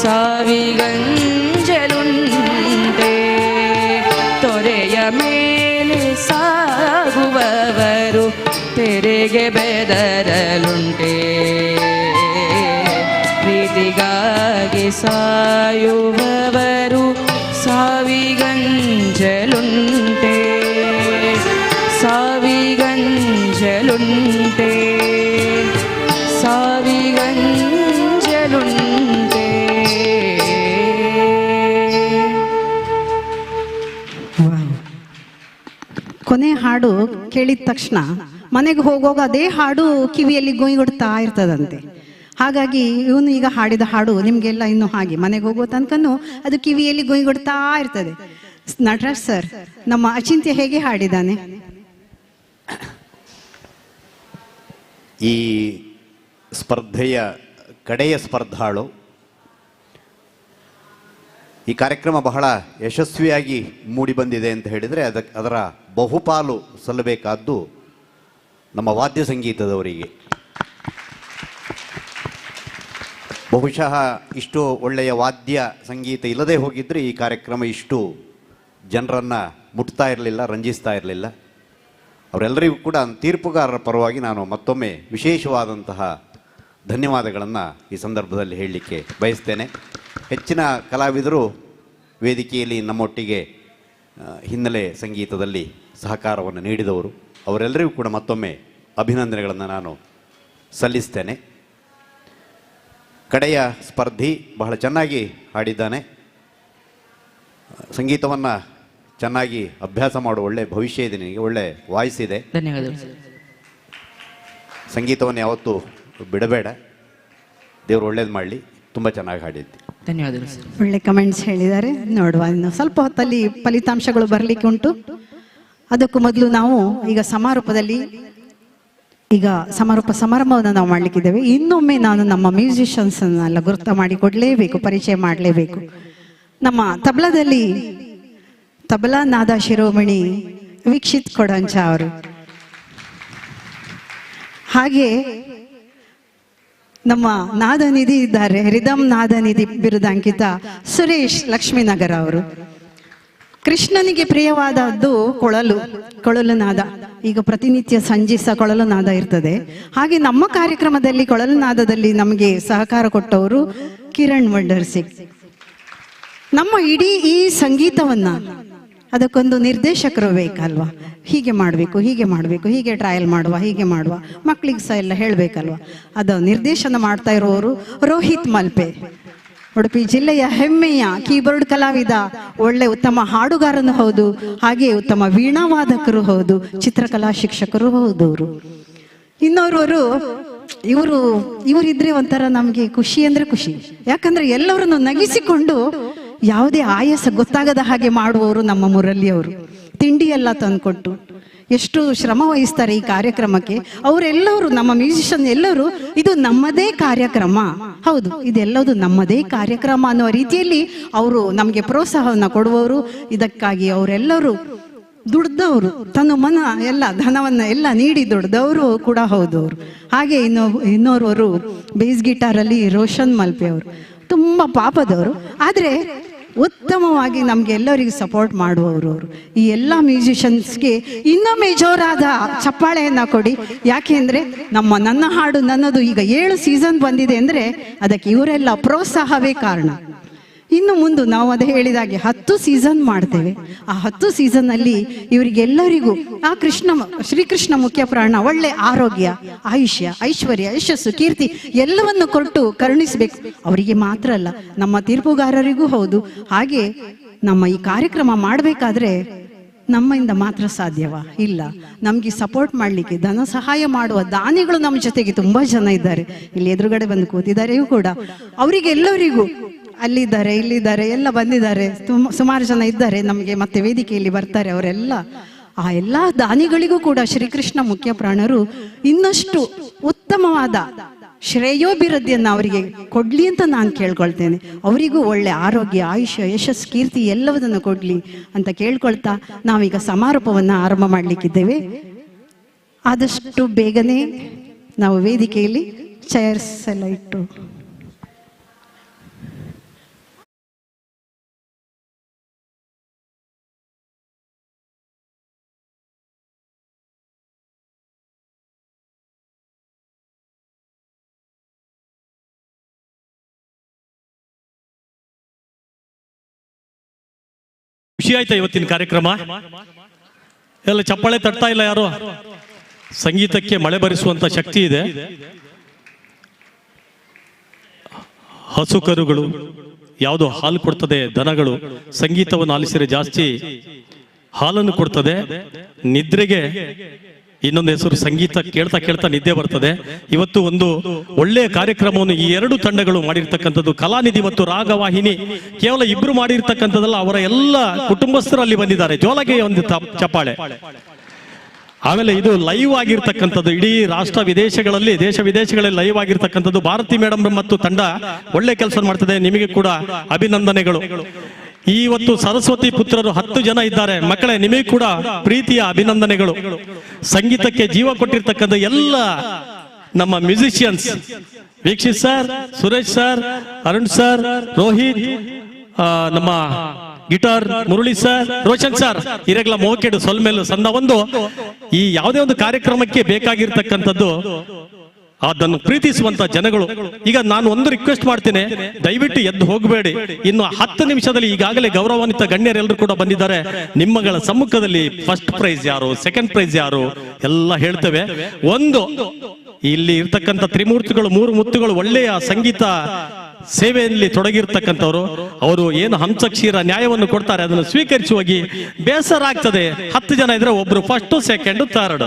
S3: ಸಾವಿಗಂಜಲುಂಟೆ ತೊರೆಯ ಮೇಲೆ ಸಾಗುವವರು ತೆರೆಗೆ ಬೆದರಲುಂಟೆ ಪ್ರೀತಿಗಾಗಿ ಸಾಯುವವರು ಸಾವಿಗಂಜಲುಂಟೆ ಸಾವಿಗಂಜಲುಂಟೆ ಸಾವಿಗಂಜಲುಂಟೆ.
S2: ಕೊನೆ ಹಾಡು ಕೇಳಿದ ತಕ್ಷಣ ಮನೆಗೆ ಹೋಗುವಾಗ ಅದೇ ಹಾಡು ಕಿವಿಯಲ್ಲಿ ಗೊಯ್ಗೊಡ್ತಾ ಇರ್ತದಂತೆ. ಹಾಗಾಗಿ ಇವನು ಈಗ ಹಾಡಿದ ಹಾಡು ನಿಮಗೆಲ್ಲ ಇನ್ನು ಹಾಗೆ ಮನೆಗೆ ಹೋಗೋ ತನಕನೂ ಅದು ಕಿವಿಯಲ್ಲಿ ಗೊಯ್ಗೊಡ್ತಾ ಇರ್ತದೆ. ನಟರಾಜ್ ಸರ್, ನಮ್ಮ ಅಚಿಂತ್ಯ ಹೇಗೆ ಹಾಡಿದ್ದಾನೆ?
S15: ಈ ಸ್ಪರ್ಧೆಯ ಕಡೆಯ ಸ್ಪರ್ಧಾಳು. ಈ ಕಾರ್ಯಕ್ರಮ ಬಹಳ ಯಶಸ್ವಿಯಾಗಿ ಮೂಡಿಬಂದಿದೆ ಅಂತ ಹೇಳಿದರೆ ಅದರ ಬಹುಪಾಲು ಸಲ್ಲಬೇಕಾದ್ದು ನಮ್ಮ ವಾದ್ಯ ಸಂಗೀತದವರಿಗೆ. ಬಹುಶಃ ಇಷ್ಟು ಒಳ್ಳೆಯ ವಾದ್ಯ ಸಂಗೀತ ಇಲ್ಲದೆ ಹೋಗಿದ್ದರೆ ಈ ಕಾರ್ಯಕ್ರಮ ಇಷ್ಟು ಜನರನ್ನು ಮುಟ್ತಾ ಇರಲಿಲ್ಲ, ರಂಜಿಸ್ತಾ ಇರಲಿಲ್ಲ. ಅವರೆಲ್ಲರಿಗೂ ಕೂಡ ತೀರ್ಪುಗಾರರ ಪರವಾಗಿ ನಾನು ಮತ್ತೊಮ್ಮೆ ವಿಶೇಷವಾದಂತಹ ಧನ್ಯವಾದಗಳನ್ನು ಈ ಸಂದರ್ಭದಲ್ಲಿ ಹೇಳಲಿಕ್ಕೆ ಬಯಸ್ತೇನೆ. ಹೆಚ್ಚಿನ ಕಲಾವಿದರು ವೇದಿಕೆಯಲ್ಲಿ ನಮ್ಮೊಟ್ಟಿಗೆ ಹಿನ್ನೆಲೆ ಸಂಗೀತದಲ್ಲಿ ಸಹಕಾರವನ್ನು ನೀಡಿದವರು, ಅವರೆಲ್ಲರಿಗೂ ಕೂಡ ಮತ್ತೊಮ್ಮೆ ಅಭಿನಂದನೆಗಳನ್ನು ನಾನು ಸಲ್ಲಿಸ್ತೇನೆ. ಕಡೆಯ ಸ್ಪರ್ಧಿ ಬಹಳ ಚೆನ್ನಾಗಿ ಹಾಡಿದ್ದಾನೆ. ಸಂಗೀತವನ್ನು ಚೆನ್ನಾಗಿ ಅಭ್ಯಾಸ ಮಾಡುವ ಒಳ್ಳೆ ಭವಿಷ್ಯ ಇದೆ, ನಿನಗೆ ಒಳ್ಳೆ ವಾಯ್ಸ್ ಇದೆ.
S3: ಧನ್ಯವಾದಗಳು ಸರ್.
S15: ಸಂಗೀತವನ್ನು ಯಾವತ್ತೂ ಬಿಡಬೇಡ, ದೇವರು ಒಳ್ಳೇದು ಮಾಡಲಿ. ತುಂಬ ಚೆನ್ನಾಗಿ ಹಾಡಿದ್ದೆ.
S3: ಧನ್ಯವಾದಗಳು ಸರ್.
S2: ಒಳ್ಳೆ ಕಮೆಂಟ್ಸ್ ಹೇಳಿದ್ದಾರೆ. ನೋಡುವ, ಇನ್ನು ಸ್ವಲ್ಪ ಹೊತ್ತಲ್ಲಿ ಫಲಿತಾಂಶಗಳು ಬರಲಿಕ್ಕೆ ಉಂಟು. ಅದಕ್ಕೂ ಮೊದಲು ನಾವು ಈಗ ಸಮಾರೋಪ ಸಮಾರಂಭವನ್ನು ನಾವು ಮಾಡಲಿಕ್ಕಿದ್ದೇವೆ. ಇನ್ನೊಮ್ಮೆ ನಾನು ನಮ್ಮ ಮ್ಯೂಸಿಷಿಯನ್ಸನ್ನೆಲ್ಲ ಗುರುತ ಮಾಡಿಕೊಡ್ಲೇಬೇಕು, ಪರಿಚಯ ಮಾಡಲೇಬೇಕು. ನಮ್ಮ ತಬಲಾದಲ್ಲಿ ತಬಲಾ ನಾದ ಶಿರೋಮಣಿ ವೀಕ್ಷಿತ್ ಕೊಡಂಚ ಅವರು, ಹಾಗೆ ನಮ್ಮ ನಾದನಿಧಿ ಇದ್ದಾರೆ, ರಿದಮ್ ನಾದನಿಧಿ ಬಿರುದಾಂಕಿತ ಸುರೇಶ್ ಲಕ್ಷ್ಮೀನಗರ ಅವರು. ಕೃಷ್ಣನಿಗೆ ಪ್ರಿಯವಾದದ್ದು ಕೊಳಲು ನಾದ. ಈಗ ಪ್ರತಿನಿತ್ಯ ಸಂಜೆ ಸಹ ಕೊಳಲು ನಾದ ಇರ್ತದೆ. ಹಾಗೆ ನಮ್ಮ ಕಾರ್ಯಕ್ರಮದಲ್ಲಿ ಕೊಳಲು ನಾದದಲ್ಲಿ ನಮಗೆ ಸಹಕಾರ ಕೊಟ್ಟವರು ಕಿರಣ್ ವಂಡರ್ಸಿ. ನಮ್ಮ ಇಡೀ ಈ ಸಂಗೀತವನ್ನ ಅದಕ್ಕೊಂದು ನಿರ್ದೇಶಕರು ಬೇಕಲ್ವಾ, ಹೀಗೆ ಮಾಡಬೇಕು, ಹೀಗೆ ಟ್ರಯಲ್ ಮಾಡುವ, ಮಕ್ಕಳಿಗೆ ಸಹ ಎಲ್ಲ ಹೇಳಬೇಕಲ್ವ. ಅದು ನಿರ್ದೇಶನ ಮಾಡ್ತಾ ಇರುವವರು ರೋಹಿತ್ ಮಲ್ಪೆ, ಉಡುಪಿ ಜಿಲ್ಲೆಯ ಹೆಮ್ಮೆಯ ಕೀಬೋರ್ಡ್ ಕಲಾವಿದ, ಒಳ್ಳೆ ಉತ್ತಮ ಹಾಡುಗಾರನು ಹೌದು, ಹಾಗೆ ಉತ್ತಮ ವೀಣಾವಾದಕರು ಹೌದು, ಚಿತ್ರಕಲಾ ಶಿಕ್ಷಕರು ಹೌದವರು. ಇನ್ನೋರ್ವರು ಇವರಿದ್ರೆ ಒಂಥರ ನಮಗೆ ಖುಷಿ ಅಂದ್ರೆ ಖುಷಿ. ಯಾಕಂದ್ರೆ ಎಲ್ಲರನ್ನು ನಗಿಸಿಕೊಂಡು ಯಾವುದೇ ಆಯಾಸ ಗೊತ್ತಾಗದ ಹಾಗೆ ಮಾಡುವವರು ನಮ್ಮ ಮುರಳಿಯವರು. ತಿಂಡಿ ಎಲ್ಲ ತಂದುಕೊಟ್ಟು ಎಷ್ಟು ಶ್ರಮ ವಹಿಸ್ತಾರೆ ಈ ಕಾರ್ಯಕ್ರಮಕ್ಕೆ. ಅವರೆಲ್ಲರೂ ನಮ್ಮ ಮ್ಯೂಸಿಷಿಯನ್ ಎಲ್ಲರೂ ಇದು ನಮ್ಮದೇ ಕಾರ್ಯಕ್ರಮ, ಹೌದು ಇದೆಲ್ಲದು ನಮ್ಮದೇ ಕಾರ್ಯಕ್ರಮ ಅನ್ನೋ ರೀತಿಯಲ್ಲಿ ಅವರು ನಮಗೆ ಪ್ರೋತ್ಸಾಹವನ್ನು ಕೊಡುವವರು. ಇದಕ್ಕಾಗಿ ಅವರೆಲ್ಲರೂ ದುಡ್ದವರು, ತನ್ನ ಮನ ಎಲ್ಲ ಧನವನ್ನ ಎಲ್ಲ ನೀಡಿ ದುಡ್ದವರು ಕೂಡ ಹೌದವರು. ಹಾಗೆ ಇನ್ನೋರ್ವರು ಬೇಸ್ ಗಿಟಾರಲ್ಲಿ ರೋಷನ್ ಮಲ್ಪೆ ಅವರು, ತುಂಬ ಪಾಪದವರು, ಆದರೆ ಉತ್ತಮವಾಗಿ ನಮ್ಗೆ ಎಲ್ಲರಿಗೂ ಸಪೋರ್ಟ್ ಮಾಡುವವರು ಅವರು. ಈ ಎಲ್ಲ ಮ್ಯೂಸಿಷಿಯನ್ಸ್ಗೆ ಇನ್ನೊಮ್ಮೆ ಜೋರಾದ ಚಪ್ಪಾಳೆಯನ್ನ ಕೊಡಿ. ಯಾಕೆಂದ್ರೆ ನನ್ನ ಹಾಡು ನನ್ನದು ಈಗ 7 ಸೀಸನ್ ಬಂದಿದೆ ಅಂದ್ರೆ ಅದಕ್ಕೆ ಇವರೆಲ್ಲ ಪ್ರೋತ್ಸಾಹವೇ ಕಾರಣ. ಇನ್ನು ಮುಂದೆ ನಾವು ಅದೇ ಹೇಳಿದಾಗೆ 10 ಸೀಸನ್ ಮಾಡ್ತೇವೆ. ಆ 10 ಸೀಸನ್ ಅಲ್ಲಿ ಇವರಿಗೆಲ್ಲರಿಗೂ ಆ ಶ್ರೀಕೃಷ್ಣ ಮುಖ್ಯ ಪ್ರಾಣ ಒಳ್ಳೆ ಆರೋಗ್ಯ, ಆಯುಷ್ಯ, ಐಶ್ವರ್ಯ, ಯಶಸ್ಸು, ಕೀರ್ತಿ ಎಲ್ಲವನ್ನು ಕೊಟ್ಟು ಕರುಣಿಸಬೇಕು. ಅವರಿಗೆ ಮಾತ್ರ ಅಲ್ಲ, ನಮ್ಮ ತೀರ್ಪುಗಾರರಿಗೂ ಹೌದು. ಹಾಗೆ ನಮ್ಮ ಈ ಕಾರ್ಯಕ್ರಮ ಮಾಡಬೇಕಾದ್ರೆ ನಮ್ಮಿಂದ ಮಾತ್ರ ಸಾಧ್ಯವಾ? ಇಲ್ಲ. ನಮ್ಗೆ ಸಪೋರ್ಟ್ ಮಾಡಲಿಕ್ಕೆ ಧನ ಸಹಾಯ ಮಾಡುವ ದಾನಿಗಳು ನಮ್ಮ ಜೊತೆಗೆ ತುಂಬಾ ಜನ ಇದ್ದಾರೆ. ಇಲ್ಲಿ ಎದುರುಗಡೆ ಬಂದು ಕೂತಿದ್ದಾರೆಯೂ ಕೂಡ. ಅವರಿಗೆಲ್ಲರಿಗೂ ಅಲ್ಲಿದ್ದಾರೆ, ಇಲ್ಲಿದ್ದಾರೆ, ಎಲ್ಲ ಬಂದಿದ್ದಾರೆ, ಸುಮಾರು ಜನ ಇದ್ದಾರೆ ನಮಗೆ, ಮತ್ತೆ ವೇದಿಕೆಯಲ್ಲಿ ಬರ್ತಾರೆ ಅವರೆಲ್ಲ. ಆ ಎಲ್ಲ ದಾನಿಗಳಿಗೂ ಕೂಡ ಶ್ರೀಕೃಷ್ಣ ಮುಖ್ಯ ಪ್ರಾಣರು ಇನ್ನಷ್ಟು ಉತ್ತಮವಾದ ಶ್ರೇಯೋಭಿವೃದ್ಧಿಯನ್ನು ಅವರಿಗೆ ಕೊಡ್ಲಿ ಅಂತ ನಾನು ಕೇಳ್ಕೊಳ್ತೇನೆ. ಅವರಿಗೂ ಒಳ್ಳೆ ಆರೋಗ್ಯ, ಆಯುಷ್ಯ, ಯಶಸ್ಸು, ಕೀರ್ತಿ ಎಲ್ಲವನ್ನೂ ಕೊಡ್ಲಿ ಅಂತ ಕೇಳ್ಕೊಳ್ತಾ ನಾವೀಗ ಸಮಾರೋಪವನ್ನು ಆರಂಭ ಮಾಡಲಿಕ್ಕಿದ್ದೇವೆ. ಆದಷ್ಟು ಬೇಗನೆ ನಾವು ವೇದಿಕೆಯಲ್ಲಿ ಚೇರ್ಸ್ ಎಲ್ಲ ಇಟ್ಟು
S1: ಖುಷಿ ಆಯ್ತಾ ಇವತ್ತಿನ ಕಾರ್ಯಕ್ರಮ? ಎಲ್ಲ ಚಪ್ಪಾಳೆ ತಟ್ತಾ ಇಲ್ಲ ಯಾರು? ಸಂಗೀತಕ್ಕೆ ಮಳೆ ಬರಿಸುವಂತ ಶಕ್ತಿ ಇದೆ. ಹಸು ಕರುಗಳು ಯಾವುದು ಹಾಲು ಕೊಡ್ತದೆ, ದನಗಳು ಸಂಗೀತವನ್ನು ಆಲಿಸಿದರೆ ಜಾಸ್ತಿ ಹಾಲನ್ನು ಕೊಡ್ತದೆ. ನಿದ್ರೆಗೆ ಇನ್ನೊಂದು ಹೆಸರು ಸಂಗೀತ. ಕೇಳ್ತಾ ಕೇಳ್ತಾ ನಿದ್ದೆ ಬರ್ತದೆ. ಇವತ್ತು ಒಂದು ಒಳ್ಳೆಯ ಕಾರ್ಯಕ್ರಮವನ್ನು ಈ ಎರಡು ತಂಡಗಳು ಮಾಡಿರ್ತಕ್ಕಂಥದ್ದು. ಕಲಾನಿಧಿ ಮತ್ತು ರಾಗವಾಹಿನಿ ಕೇವಲ ಇಬ್ರು ಮಾಡಿರ್ತಕ್ಕಂಥದ್ದಲ್ಲ, ಅವರ ಎಲ್ಲ ಕುಟುಂಬಸ್ಥರು ಅಲ್ಲಿ ಬಂದಿದ್ದಾರೆ. ಜೋಲಾಗೆ ಒಂದು ಚಪ್ಪಾಳೆ. ಆಮೇಲೆ ಇದು ಲೈವ್ ಆಗಿರ್ತಕ್ಕಂಥದ್ದು, ಇಡೀ ರಾಷ್ಟ್ರ ವಿದೇಶಗಳಲ್ಲಿ, ದೇಶ ವಿದೇಶಗಳಲ್ಲಿ ಲೈವ್ ಆಗಿರ್ತಕ್ಕಂಥದ್ದು. ಭಾರತಿ ಮೇಡಮ್ ಮತ್ತು ತಂಡ ಒಳ್ಳೆ ಕೆಲಸ ಮಾಡ್ತದೆ. ನಿಮಗೆ ಕೂಡ ಅಭಿನಂದನೆಗಳು. ಇವತ್ತು ಸರಸ್ವತಿ ಪುತ್ರರು 10 ಜನ ಇದ್ದಾರೆ. ಮಕ್ಕಳೇ, ನಿಮಗೆ ಕೂಡ ಪ್ರೀತಿಯ ಅಭಿನಂದನೆಗಳು. ಸಂಗೀತಕ್ಕೆ ಜೀವ ಕೊಟ್ಟಿರ್ತಕ್ಕಂಥ ಎಲ್ಲ ನಮ್ಮ musicians, Vikshith sir, Suresh sir, Arun sir, Rohit, ನಮ್ಮ guitar Murali sir, Roshan sir, ಇರೆಗ್ಲ ಮೋಕೆಡು ಸೊಲ್ಮೇಲು ಸಂದ ಒಂದು ಈ ಯಾವುದೇ ಒಂದು ಕಾರ್ಯಕ್ರಮಕ್ಕೆ ಬೇಕಾಗಿರ್ತಕ್ಕಂಥದ್ದು ಅದನ್ನು ಪ್ರೀತಿಸುವಂತ ಜನಗಳು. ಈಗ ನಾನು ಒಂದು ರಿಕ್ವೆಸ್ಟ್ ಮಾಡ್ತೇನೆ, ದಯವಿಟ್ಟು ಎದ್ದು ಹೋಗಬೇಡಿ. ಇನ್ನು 10 ನಿಮಿಷದಲ್ಲಿ ಈಗಾಗಲೇ ಗೌರವಾನ್ವಿತ ಗಣ್ಯರೆಲ್ಲರೂ ಕೂಡ ಬಂದಿದ್ದಾರೆ. ನಿಮ್ಮಗಳ ಸಮ್ಮುಖದಲ್ಲಿ ಫಸ್ಟ್ ಪ್ರೈಸ್ ಯಾರು, ಸೆಕೆಂಡ್ ಪ್ರೈಸ್ ಯಾರು ಎಲ್ಲ ಹೇಳ್ತೇವೆ. ಒಂದು ಇಲ್ಲಿ ಇರ್ತಕ್ಕಂಥ ತ್ರಿಮೂರ್ತಿಗಳು, 3 ಮುತ್ತುಗಳು ಒಳ್ಳೆಯ ಸಂಗೀತ ಸೇವೆಯಲ್ಲಿ ತೊಡಗಿರ್ತಕ್ಕಂಥವ್ರು. ಅವರು ಏನು ಹಂಸಕ್ಷೀರ ನ್ಯಾಯವನ್ನು ಕೊಡ್ತಾರೆ ಅದನ್ನು ಸ್ವೀಕರಿಸಿ ಹೋಗಿ. ಬೇಸರ ಆಗ್ತದೆ, 10 ಜನ ಇದ್ರೆ ಒಬ್ರು ಫಸ್ಟ್, ಸೆಕೆಂಡ್, ಥರ್ಡ್,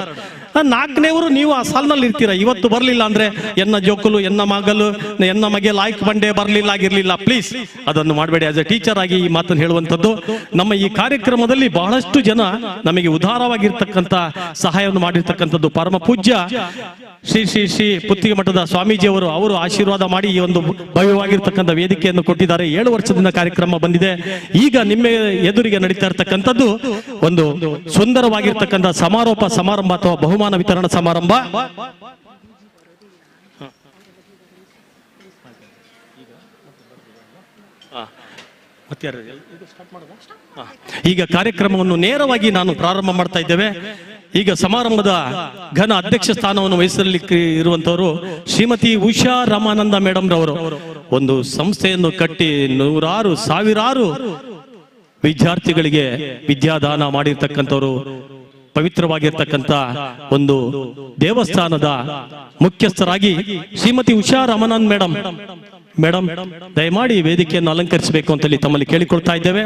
S1: 4ನೇವರು ನೀವು ಆ ಸಾಲಿನಲ್ಲಿ ಇರ್ತೀರ. ಇವತ್ತು ಬರ್ಲಿಲ್ಲ ಅಂದ್ರೆ ಎನ್ನ ಜೋಕುಲು, ಎನ್ನ ಮಗಲು, ಎನ್ನ ಮಗೆ ಲಾಯ್ಕ್ ಬಂಡೆ ಬರ್ಲಿಲ್ಲ ಆಗಿರ್ಲಿಲ್ಲ. ಪ್ಲೀಸ್ ಅದನ್ನು ಮಾಡಬೇಡಿ. ಆಸ್ ಎ ಟೀಚರ್ ಆಗಿ ಈ ಮಾತನ್ನು ಹೇಳುವಂಥದ್ದು. ನಮ್ಮ ಈ ಕಾರ್ಯಕ್ರಮದಲ್ಲಿ ಬಹಳಷ್ಟು ಜನ ನಮಗೆ ಉದಾರವಾಗಿರ್ತಕ್ಕಂಥ ಸಹಾಯವನ್ನು ಮಾಡಿರ್ತಕ್ಕಂಥದ್ದು ಪರಮ ಪೂಜ್ಯ ಶ್ರೀ ಶ್ರೀ ಶ್ರೀ ಪುತ್ತಿಗೆ ಮಠದ ಸ್ವಾಮೀಜಿಯವರು, ಅವರು ಆಶೀರ್ವಾದ ಮಾಡಿ ಈ ಒಂದು ಭವ್ಯವಾಗಿರ್ತಕ್ಕಂಥ ವೇದಿಕೆಯನ್ನು ಕೊಟ್ಟಿದ್ದಾರೆ. 7 ವರ್ಷದಿಂದ ಕಾರ್ಯಕ್ರಮ ಬಂದಿದೆ. ಈಗ ನಿಮ್ಮ ಎದುರಿಗೆ ನಡೀತಾ ಇರ್ತಕ್ಕಂಥದ್ದು ಒಂದು ಸುಂದರವಾಗಿರ್ತಕ್ಕಂಥ ಸಮಾರೋಪ ಸಮಾರಂಭ ಅಥವಾ ಬಹುಮಾನ ವಿತರಣಾ ಸಮಾರಂಭ. ಈಗ ಕಾರ್ಯಕ್ರಮವನ್ನು ನೇರವಾಗಿ ನಾನು ಪ್ರಾರಂಭ ಮಾಡ್ತಾ ಇದ್ದೇವೆ. ಈಗ ಸಮಾರಂಭದ ಘನ ಅಧ್ಯಕ್ಷ ಸ್ಥಾನವನ್ನು ವಹಿಸಲಿಕ್ಕೆ ಇರುವಂತವರು ಶ್ರೀಮತಿ ಉಷಾ ರಾಮಾನಂದ ಮೇಡಮ್ ರವರು. ಒಂದು ಸಂಸ್ಥೆಯನ್ನು ಕಟ್ಟಿ ಸಾವಿರಾರು ವಿದ್ಯಾರ್ಥಿಗಳಿಗೆ ವಿದ್ಯಾದಾನ ಮಾಡಿರ್ತಕ್ಕಂಥವ್ರು. ಪವಿತ್ರವಾಗಿರ್ತಕ್ಕಂಥ ಒಂದು ದೇವಸ್ಥಾನದ ಮುಖ್ಯಸ್ಥರಾಗಿ ಶ್ರೀಮತಿ ಉಷಾ ರಾಮಾನಂದ್ ಮೇಡಮ್ ದಯಮಾಡಿ ವೇದಿಕೆಯನ್ನು ಅಲಂಕರಿಸಬೇಕು ಅಂತೇಳಿ ತಮ್ಮಲ್ಲಿ ಕೇಳಿಕೊಳ್ತಾ ಇದ್ದೇವೆ.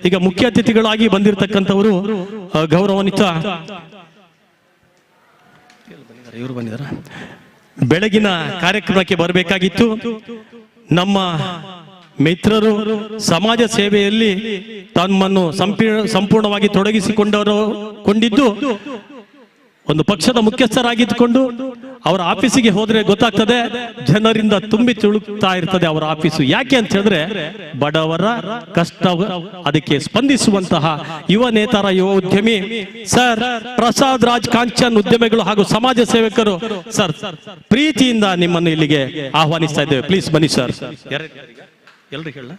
S1: ಈಗ ಮುಖ್ಯ ಅತಿಥಿಗಳಾಗಿ ಬಂದಿರತಕ್ಕಂಥವರು ಗೌರವಾನ್ವಿತ ಇವರು ಬಂದಿದ್ದಾರೆ. ಬೆಳಗಿನ ಕಾರ್ಯಕ್ರಮಕ್ಕೆ ಬರಬೇಕಾಗಿತ್ತು. ನಮ್ಮ ಮಿತ್ರರು ಸಮಾಜ ಸೇವೆಯಲ್ಲಿ ತಮ್ಮನ್ನು ಸಂಪೂರ್ಣವಾಗಿ ತೊಡಗಿಸಿಕೊಂಡಿದ್ದು ಒಂದು ಪಕ್ಷದ ಮುಖ್ಯಸ್ಥರಾಗಿದ್ದುಕೊಂಡು ಅವರ ಆಫೀಸಿಗೆ ಹೋದ್ರೆ ಗೊತ್ತಾಗ್ತದೆ, ಜನರಿಂದ ತುಂಬಿ ತುಳುಕ್ತಾ ಇರ್ತದೆ ಅವರ ಆಫೀಸು. ಯಾಕೆ ಅಂತ ಹೇಳಿದ್ರೆ ಬಡವರ ಕಷ್ಟ ಅದಕ್ಕೆ ಸ್ಪಂದಿಸುವಂತಹ ಯುವ ನೇತಾರ, ಯುವ ಉದ್ಯಮಿ ಸರ್ ಪ್ರಸಾದ್ ರಾಜ್ ಕಾಂಚನ್ ಉದ್ಯಮಿಗಳು ಹಾಗೂ ಸಮಾಜ ಸೇವಕರು ಸರ್ ಪ್ರೀತಿಯಿಂದ ನಿಮ್ಮನ್ನು ಇಲ್ಲಿಗೆ ಆಹ್ವಾನಿಸ್ತಾ ಇದ್ದೇವೆ. ಪ್ಲೀಸ್ ಬನ್ನಿ ಸರ್. ಎಲ್ರಿಗೆ ಹೇಳ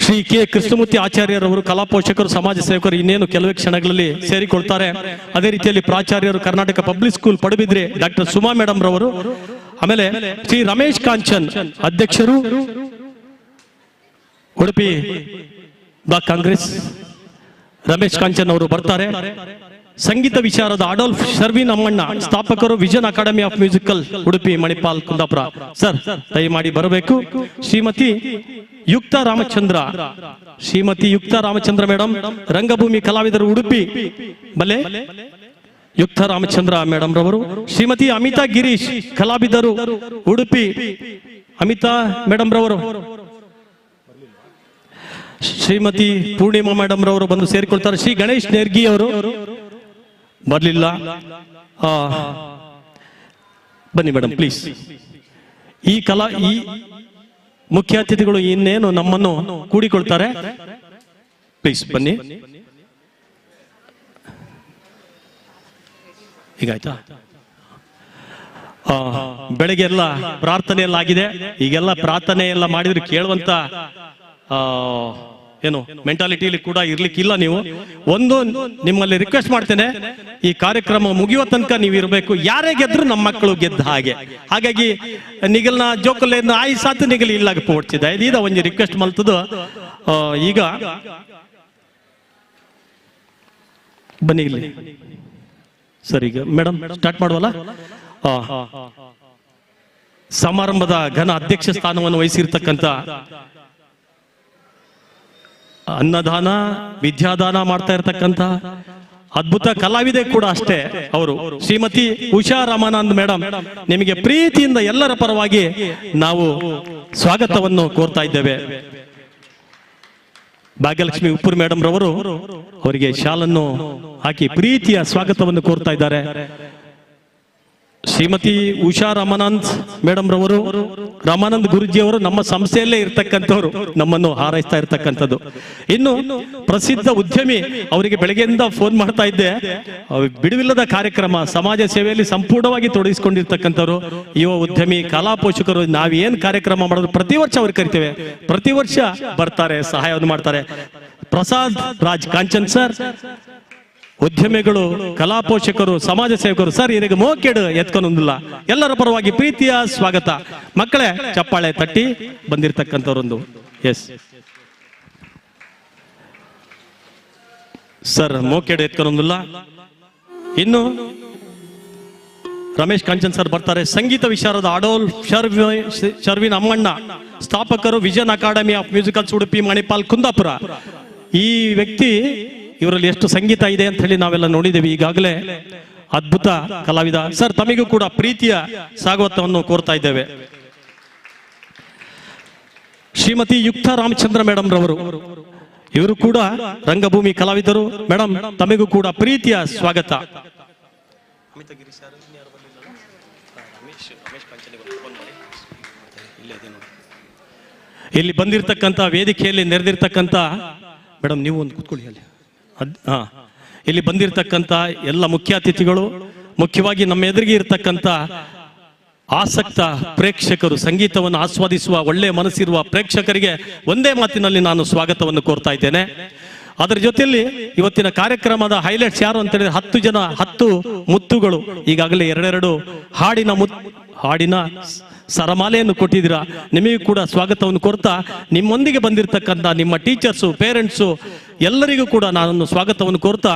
S1: ಶ್ರೀ ಕೆ ಕೃಷ್ಣಮೂರ್ತಿ ಆಚಾರ್ಯರವರು ಕಲಾ ಪೋಷಕರು, ಸಮಾಜ ಸೇವಕರು ಇನ್ನೇನು ಕೆಲವೇ ಕ್ಷಣಗಳಲ್ಲಿ ಸೇರಿಕೊಳ್ತಾರೆ. ಅದೇ ರೀತಿಯಲ್ಲಿ ಪ್ರಾಚಾರ್ಯರು Karnataka public school Padubidri doctor Suma madam ರವರು, ಆಮೇಲೆ ಶ್ರೀ ರಮೇಶ್ ಕಾಂಚನ್ ಅಧ್ಯಕ್ಷರು ಉಡುಪಿ ಬ್ಲಾಕ್ ಕಾಂಗ್ರೆಸ್, ರಮೇಶ್ ಕಾಂಚನ್ ಅವರು ಬರ್ತಾರೆ. ಸಂಗೀತ ವಿಚಾರದ ಅಡೋಲ್ಫ್ ಶರ್ವಿನ್ ಅಮ್ಮಣ್ಣ ಸ್ಥಾಪಕರು, vision academy of musical Udupi Manipal Kundapur sir ದಯಮಾಡಿ ಬರಬೇಕು. ಶ್ರೀಮತಿ ಯುಕ್ತ ರಾಮಚಂದ್ರ ಮೇಡಮ್ ರಂಗಭೂಮಿ ಕಲಾವಿದರು ಉಡುಪಿ ಬಲೆ ಯುಕ್ತ ರಾಮಚಂದ್ರ ಮೇಡಮ್ ರವರು. ಶ್ರೀಮತಿ ಅಮಿತಾ ಗಿರೀಶ್ ಕಲಾವಿದರು ಉಡುಪಿ, ಅಮಿತಾ ಮೇಡಮ್ ರವರು. ಶ್ರೀಮತಿ ಪೂರ್ಣಿಮಾ ಮೇಡಮ್ ರವರು ಬಂದು ಸೇರಿಕೊಳ್ತಾರೆ. ಶ್ರೀ ಗಣೇಶ್ ನೇರ್ಗಿ ಅವರು ಬರ್ಲಿಲ್ಲ. ಬನ್ನಿ ಮೇಡಮ್ ಪ್ಲೀಸ್. ಈ ಮುಖ್ಯ ಅತಿಥಿಗಳು ಇನ್ನೇನು ನಮ್ಮನ್ನು ಕೂಡಿಕೊಳ್ತಾರೆ. ಪ್ಲೀಸ್ ಬನ್ನಿ. ಈಗಾಯ್ತಾ? ಬೆಳಗ್ಗೆ ಎಲ್ಲ ಪ್ರಾರ್ಥನೆ ಎಲ್ಲ ಆಗಿದೆ. ಈಗೆಲ್ಲ ಪ್ರಾರ್ಥನೆ ಎಲ್ಲ ಮಾಡಿದ್ರೆ ಕೇಳುವಂತ ಏನು ಮೆಂಟಾಲಿಟಿಯಲ್ಲಿ ಕೂಡ ಇರ್ಲಿಕ್ಕಿಲ್ಲ. ನೀವು ಒಂದು ನಿಮ್ಮಲ್ಲಿ ರಿಕ್ವೆಸ್ಟ್ ಮಾಡ್ತೇನೆ, ಈ ಕಾರ್ಯಕ್ರಮ ಮುಗಿಯುವ ತನಕ ನೀವು ಇರಬೇಕು. ಯಾರೇ ಗೆದ್ರು ನಮ್ಮ ಮಕ್ಕಳು ಗೆದ್ದ ಹಾಗಾಗಿ ನಿಗಲ್ನ ಜೋಕಲ್ಲೇನು ಆಯ್ಸಾತು ನಿಗಲ್ ಇಲ್ಲಾಗ ಪೋಡ್ತಿದ್ದ ಇದೀದ ಒಂದು ರಿಕ್ವೆಸ್ಟ್ ಮಲ್ತದು. ಈಗ ಬನ್ನಿ ಇಲ್ಲಿ ಸರ್. ಈಗ ಮೇಡಮ್ ಸ್ಟಾರ್ಟ್ ಮಾಡುವಲ್ಲ. ಸಮಾರಂಭದ ಘನ ಅಧ್ಯಕ್ಷ ಸ್ಥಾನವನ್ನು ವಹಿಸಿರ್ತಕ್ಕಂಥ, ಅನ್ನದಾನ ವಿದ್ಯಾದಾನ ಮಾಡ್ತಾ ಇರ್ತಕ್ಕಂಥ ಅದ್ಭುತ ಕಲಾವಿದೆ ಕೂಡ ಅಷ್ಟೇ ಅವರು, ಶ್ರೀಮತಿ ಉಷಾ ರಾಮಾನಂದ್ ಮೇಡಮ್. ನಿಮಗೆ ಪ್ರೀತಿಯಿಂದ ಎಲ್ಲರ ಪರವಾಗಿ ನಾವು ಸ್ವಾಗತವನ್ನು ಕೋರ್ತಾ ಇದ್ದೇವೆ. ಭಾಗ್ಯಲಕ್ಷ್ಮಿ ಉಪ್ಪೂರ್ ಮೇಡಮ್ ರವರು ಅವರಿಗೆ ಶಾಲನ್ನು ಹಾಕಿ ಪ್ರೀತಿಯ ಸ್ವಾಗತವನ್ನು ಕೋರ್ತಾ ಇದ್ದಾರೆ. ಶ್ರೀಮತಿ ಉಷಾ ರಾಮಾನಂದ್ ಮೇಡಮ್ ರವರು, ರಾಮಾನಂದ್ ಗುರುಜಿ ಅವರು ನಮ್ಮ ಸಂಸ್ಥೆಯಲ್ಲೇ ಇರ್ತಕ್ಕಂಥವ್ರು, ನಮ್ಮನ್ನು ಹಾರೈಸ್ತಾ ಇರ್ತಕ್ಕಂಥದ್ದು. ಇನ್ನು ಪ್ರಸಿದ್ಧ ಉದ್ಯಮಿ, ಅವರಿಗೆ ಬೆಳಗ್ಗೆಯಿಂದ ಫೋನ್ ಮಾಡ್ತಾ ಇದ್ದೆ, ಬಿಡುವಿಲ್ಲದ ಕಾರ್ಯಕ್ರಮ, ಸಮಾಜ ಸೇವೆಯಲ್ಲಿ ಸಂಪೂರ್ಣವಾಗಿ ತೊಡಗಿಸಿಕೊಂಡಿರ್ತಕ್ಕಂಥವ್ರು, ಯುವ ಉದ್ಯಮಿ, ಕಲಾ ಪೋಷಕರು. ನಾವೇನ್ ಕಾರ್ಯಕ್ರಮ ಮಾಡೋದು ಪ್ರತಿ ವರ್ಷ ಅವ್ರಿಗೆ ಕರಿತೇವೆ, ಪ್ರತಿ ವರ್ಷ ಬರ್ತಾರೆ, ಸಹಾಯವನ್ನು ಮಾಡ್ತಾರೆ. ಪ್ರಸಾದ್ ರಾಜ್ ಕಾಂಚನ್ ಸರ್, ಉದ್ಯಮಿಗಳು, ಕಲಾ ಪೋಷಕರು, ಸಮಾಜ ಸೇವಕರು ಸರ್, ಇವರಿಗೆ ಮೋಕೆಡು ಎತ್ಕೊಂಡೊಂದಿಲ್ಲ. ಎಲ್ಲರ ಪರವಾಗಿ ಪ್ರೀತಿಯ ಸ್ವಾಗತ. ಮಕ್ಕಳೇ ಚಪ್ಪಾಳೆ ತಟ್ಟಿ ಬಂದಿರತಕ್ಕಂಥವ್ರೊಂದು. Yes sir, ಮೋಕೆಡು ಎತ್ಕೊಂಡೊಂದಿಲ್ಲ. ಇನ್ನು ರಮೇಶ್ ಕಾಂಚನ್ ಸರ್ ಬರ್ತಾರೆ. ಸಂಗೀತ ವಿಶಾರದ ಅಡೋಲ್ಫ್ ಶರ್ವಿನ್ ಅಮ್ಮಣ್ಣ, ಸ್ಥಾಪಕರು vision academy of musicals Udupi, Manipal, Kundapura. ಈ ವ್ಯಕ್ತಿ, ಇವರಲ್ಲಿ ಎಷ್ಟು ಸಂಗೀತ ಇದೆ ಅಂತ ಹೇಳಿ ನಾವೆಲ್ಲ ನೋಡಿದ್ದೇವೆ ಈಗಾಗಲೇ. ಅದ್ಭುತ ಕಲಾವಿದ ಸರ್, ತಮಗೂ ಕೂಡ ಪ್ರೀತಿಯ ಸ್ವಾಗತವನ್ನು ಕೋರ್ತಾ ಇದ್ದೇವೆ. ಶ್ರೀಮತಿ ಯುಕ್ತ ರಾಮಚಂದ್ರ ಮೇಡಮ್ ರವರು, ಇವರು ಕೂಡ ರಂಗಭೂಮಿ ಕಲಾವಿದರು. ಮೇಡಮ್, ತಮಗೂ ಕೂಡ ಪ್ರೀತಿಯ ಸ್ವಾಗತ. ಇಲ್ಲಿ ಬಂದಿರತಕ್ಕಂತ, ವೇದಿಕೆಯಲ್ಲಿ ನೆರೆದಿರ್ತಕ್ಕಂತ ಮೇಡಮ್, ನೀವು ಒಂದು ಕೂತ್ಕೊಳ್ಳಿ ಅಲ್ಲಿ. ಇಲ್ಲಿ ಬಂದಿರತಕ್ಕಂತ ಎಲ್ಲ ಮುಖ್ಯ ಅತಿಥಿಗಳು, ಮುಖ್ಯವಾಗಿ ನಮ್ಮ ಎದುರಿಗೆ ಇರತಕ್ಕಂತ ಆಸಕ್ತ ಪ್ರೇಕ್ಷಕರು, ಸಂಗೀತವನ್ನು ಆಸ್ವಾದಿಸುವ ಒಳ್ಳೆಯ ಮನಸ್ಸಿರುವ ಪ್ರೇಕ್ಷಕರಿಗೆ ಒಂದೇ ಮಾತಿನಲ್ಲಿ ನಾನು ಸ್ವಾಗತವನ್ನು ಕೋರ್ತಾ ಇದ್ದೇನೆ. ಅದರ ಜೊತೆಯಲ್ಲಿ ಇವತ್ತಿನ ಕಾರ್ಯಕ್ರಮದ ಹೈಲೈಟ್ಸ್ ಯಾರು ಅಂತ ಹೇಳಿದ್ರೆ 10 ಜನ 10 ಮುತ್ತುಗಳು. ಈಗಾಗಲೇ 2 ಹಾಡಿನ ಸರಮಾಲೆಯನ್ನು ಕೊಟ್ಟಿದ್ದೀರಾ. ನಿಮಗೂ ಕೂಡ ಸ್ವಾಗತವನ್ನು ಕೋರ್ತಾ, ನಿಮ್ಮೊಂದಿಗೆ ಬಂದಿರತಕ್ಕಂಥ ನಿಮ್ಮ ಟೀಚರ್ಸು, ಪೇರೆಂಟ್ಸು ಎಲ್ಲರಿಗೂ ಕೂಡ ನಾನು ಸ್ವಾಗತವನ್ನು ಕೋರ್ತಾ,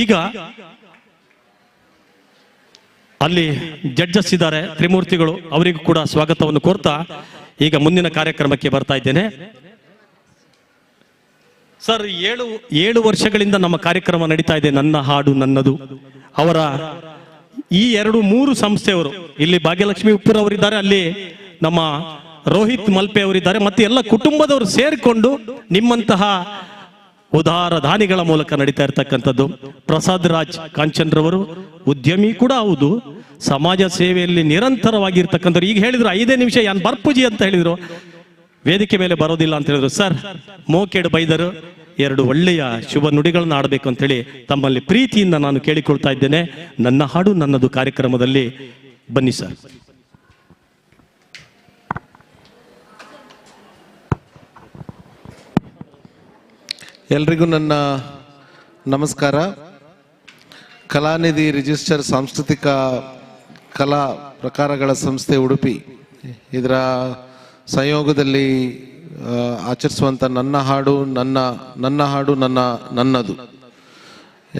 S1: ಈಗ ಅಲ್ಲಿ ಜಡ್ಜಸ್ ಇದ್ದಾರೆ, ತ್ರಿಮೂರ್ತಿಗಳು, ಅವರಿಗೂ ಕೂಡ ಸ್ವಾಗತವನ್ನು ಕೋರ್ತಾ ಈಗ ಮುಂದಿನ ಕಾರ್ಯಕ್ರಮಕ್ಕೆ ಬರ್ತಾ ಇದ್ದೇನೆ. ಸರ್, 7 ವರ್ಷಗಳಿಂದ ನಮ್ಮ ಕಾರ್ಯಕ್ರಮ ನಡೀತಾ ಇದೆ, ನನ್ನ ಹಾಡು ನನ್ನದು. ಅವರ ಈ 2-3 ಸಂಸ್ಥೆಯವರು, ಇಲ್ಲಿ ಭಾಗ್ಯಲಕ್ಷ್ಮಿ ಉಪ್ಪೂರ್ ಅವರಿದ್ದಾರೆ, ಅಲ್ಲಿ ನಮ್ಮ ರೋಹಿತ್ ಮಲ್ಪೆ ಅವರಿದ್ದಾರೆ, ಮತ್ತೆ ಎಲ್ಲ ಕುಟುಂಬದವರು ಸೇರಿಕೊಂಡು ನಿಮ್ಮಂತಹ ಉದಾರ ದಾನಿಗಳ ಮೂಲಕ ನಡೀತಾ ಇರ್ತಕ್ಕಂಥದ್ದು. ಪ್ರಸಾದ್ ರಾಜ್ ಕಾಂಚನ್ ರವರು ಉದ್ಯಮಿ ಕೂಡ ಹೌದು, ಸಮಾಜ ಸೇವೆಯಲ್ಲಿ ನಿರಂತರವಾಗಿರ್ತಕ್ಕಂಥವ್ರು. ಈಗ ಹೇಳಿದ್ರು 5 ನಿಮಿಷ ಯಾನ್ ಬರ್ಪೂಜಿ ಅಂತ ಹೇಳಿದ್ರು, ವೇದಿಕೆ ಮೇಲೆ ಬರೋದಿಲ್ಲ ಅಂತ ಹೇಳಿದ್ರು. ಸರ್, ಮೋಕೆಡು ಬೈದರು, 2 ಒಳ್ಳೆಯ ಶುಭ ನುಡಿಗಳನ್ನು ಆಡಬೇಕು ಅಂತ ಹೇಳಿ ತಮ್ಮಲ್ಲಿ ಪ್ರೀತಿಯಿಂದ ನಾನು ಕೇಳಿಕೊಳ್ತಾ ಇದ್ದೇನೆ. ನನ್ನ ಹಾಡು ನನ್ನದು ಕಾರ್ಯಕ್ರಮದಲ್ಲಿ ಬನ್ನಿ ಸರ್.
S7: ಎಲ್ರಿಗೂ ನನ್ನ ನಮಸ್ಕಾರ. ಕಲಾನಿಧಿ ರಿಜಿಸ್ಟರ್ ಸಾಂಸ್ಕೃತಿಕ ಕಲಾ ಪ್ರಕಾರಗಳ ಸಂಸ್ಥೆ ಉಡುಪಿ, ಇದರ ಸಂಯೋಗದಲ್ಲಿ ಆಚರಿಸುವಂಥ ನನ್ನ ಹಾಡು ನನ್ನದು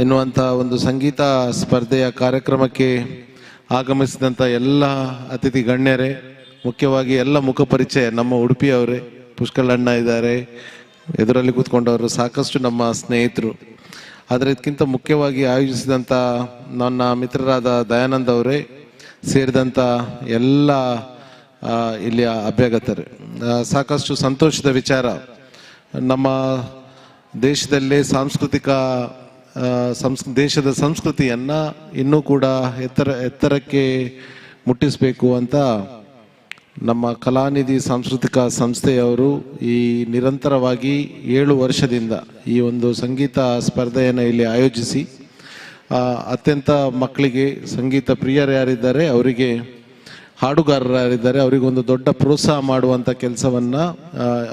S7: ಎನ್ನುವಂಥ ಒಂದು ಸಂಗೀತ ಸ್ಪರ್ಧೆಯ ಕಾರ್ಯಕ್ರಮಕ್ಕೆ ಆಗಮಿಸಿದಂಥ ಎಲ್ಲ ಅತಿಥಿ ಗಣ್ಯರೇ, ಮುಖ್ಯವಾಗಿ ಎಲ್ಲ ಮುಖಪರಿಚಯ ನಮ್ಮ ಉಡುಪಿಯವರೇ, ಪುಷ್ಕಳಣ್ಣ ಇದ್ದಾರೆ, ಎದುರಲ್ಲಿ ಕೂತ್ಕೊಂಡವರು ಸಾಕಷ್ಟು ನಮ್ಮ ಸ್ನೇಹಿತರು. ಆದರೆ ಇದಕ್ಕಿಂತ ಮುಖ್ಯವಾಗಿ ಆಯೋಜಿಸಿದಂಥ ನನ್ನ ಮಿತ್ರರಾದ ದಯಾನಂದ್ ಅವರೇ ಸೇರಿದಂಥ ಎಲ್ಲ ಇಲ್ಲಿಯ ಅಭ್ಯಾಗತರು, ಸಾಕಷ್ಟು ಸಂತೋಷದ ವಿಚಾರ. ನಮ್ಮ ದೇಶದಲ್ಲೇ ದೇಶದ ಸಂಸ್ಕೃತಿಯನ್ನು ಇನ್ನೂ ಕೂಡ ಎತ್ತರಕ್ಕೆ ಮುಟ್ಟಿಸಬೇಕು ಅಂತ ನಮ್ಮ ಕಲಾನಿಧಿ ಸಾಂಸ್ಕೃತಿಕ ಸಂಸ್ಥೆಯವರು ಈ ನಿರಂತರವಾಗಿ 7 ವರ್ಷದಿಂದ ಈ ಒಂದು ಸಂಗೀತ ಸ್ಪರ್ಧೆಯನ್ನು ಇಲ್ಲಿ ಆಯೋಜಿಸಿ ಅತ್ಯಂತ ಮಕ್ಕಳಿಗೆ, ಸಂಗೀತ ಪ್ರಿಯರು ಯಾರಿದ್ದಾರೆ ಅವರಿಗೆ, ಹಾಡುಗಾರರು ಯಾರಿದ್ದಾರೆ ಅವರಿಗೊಂದು ದೊಡ್ಡ ಪ್ರೋತ್ಸಾಹ ಮಾಡುವಂಥ ಕೆಲಸವನ್ನು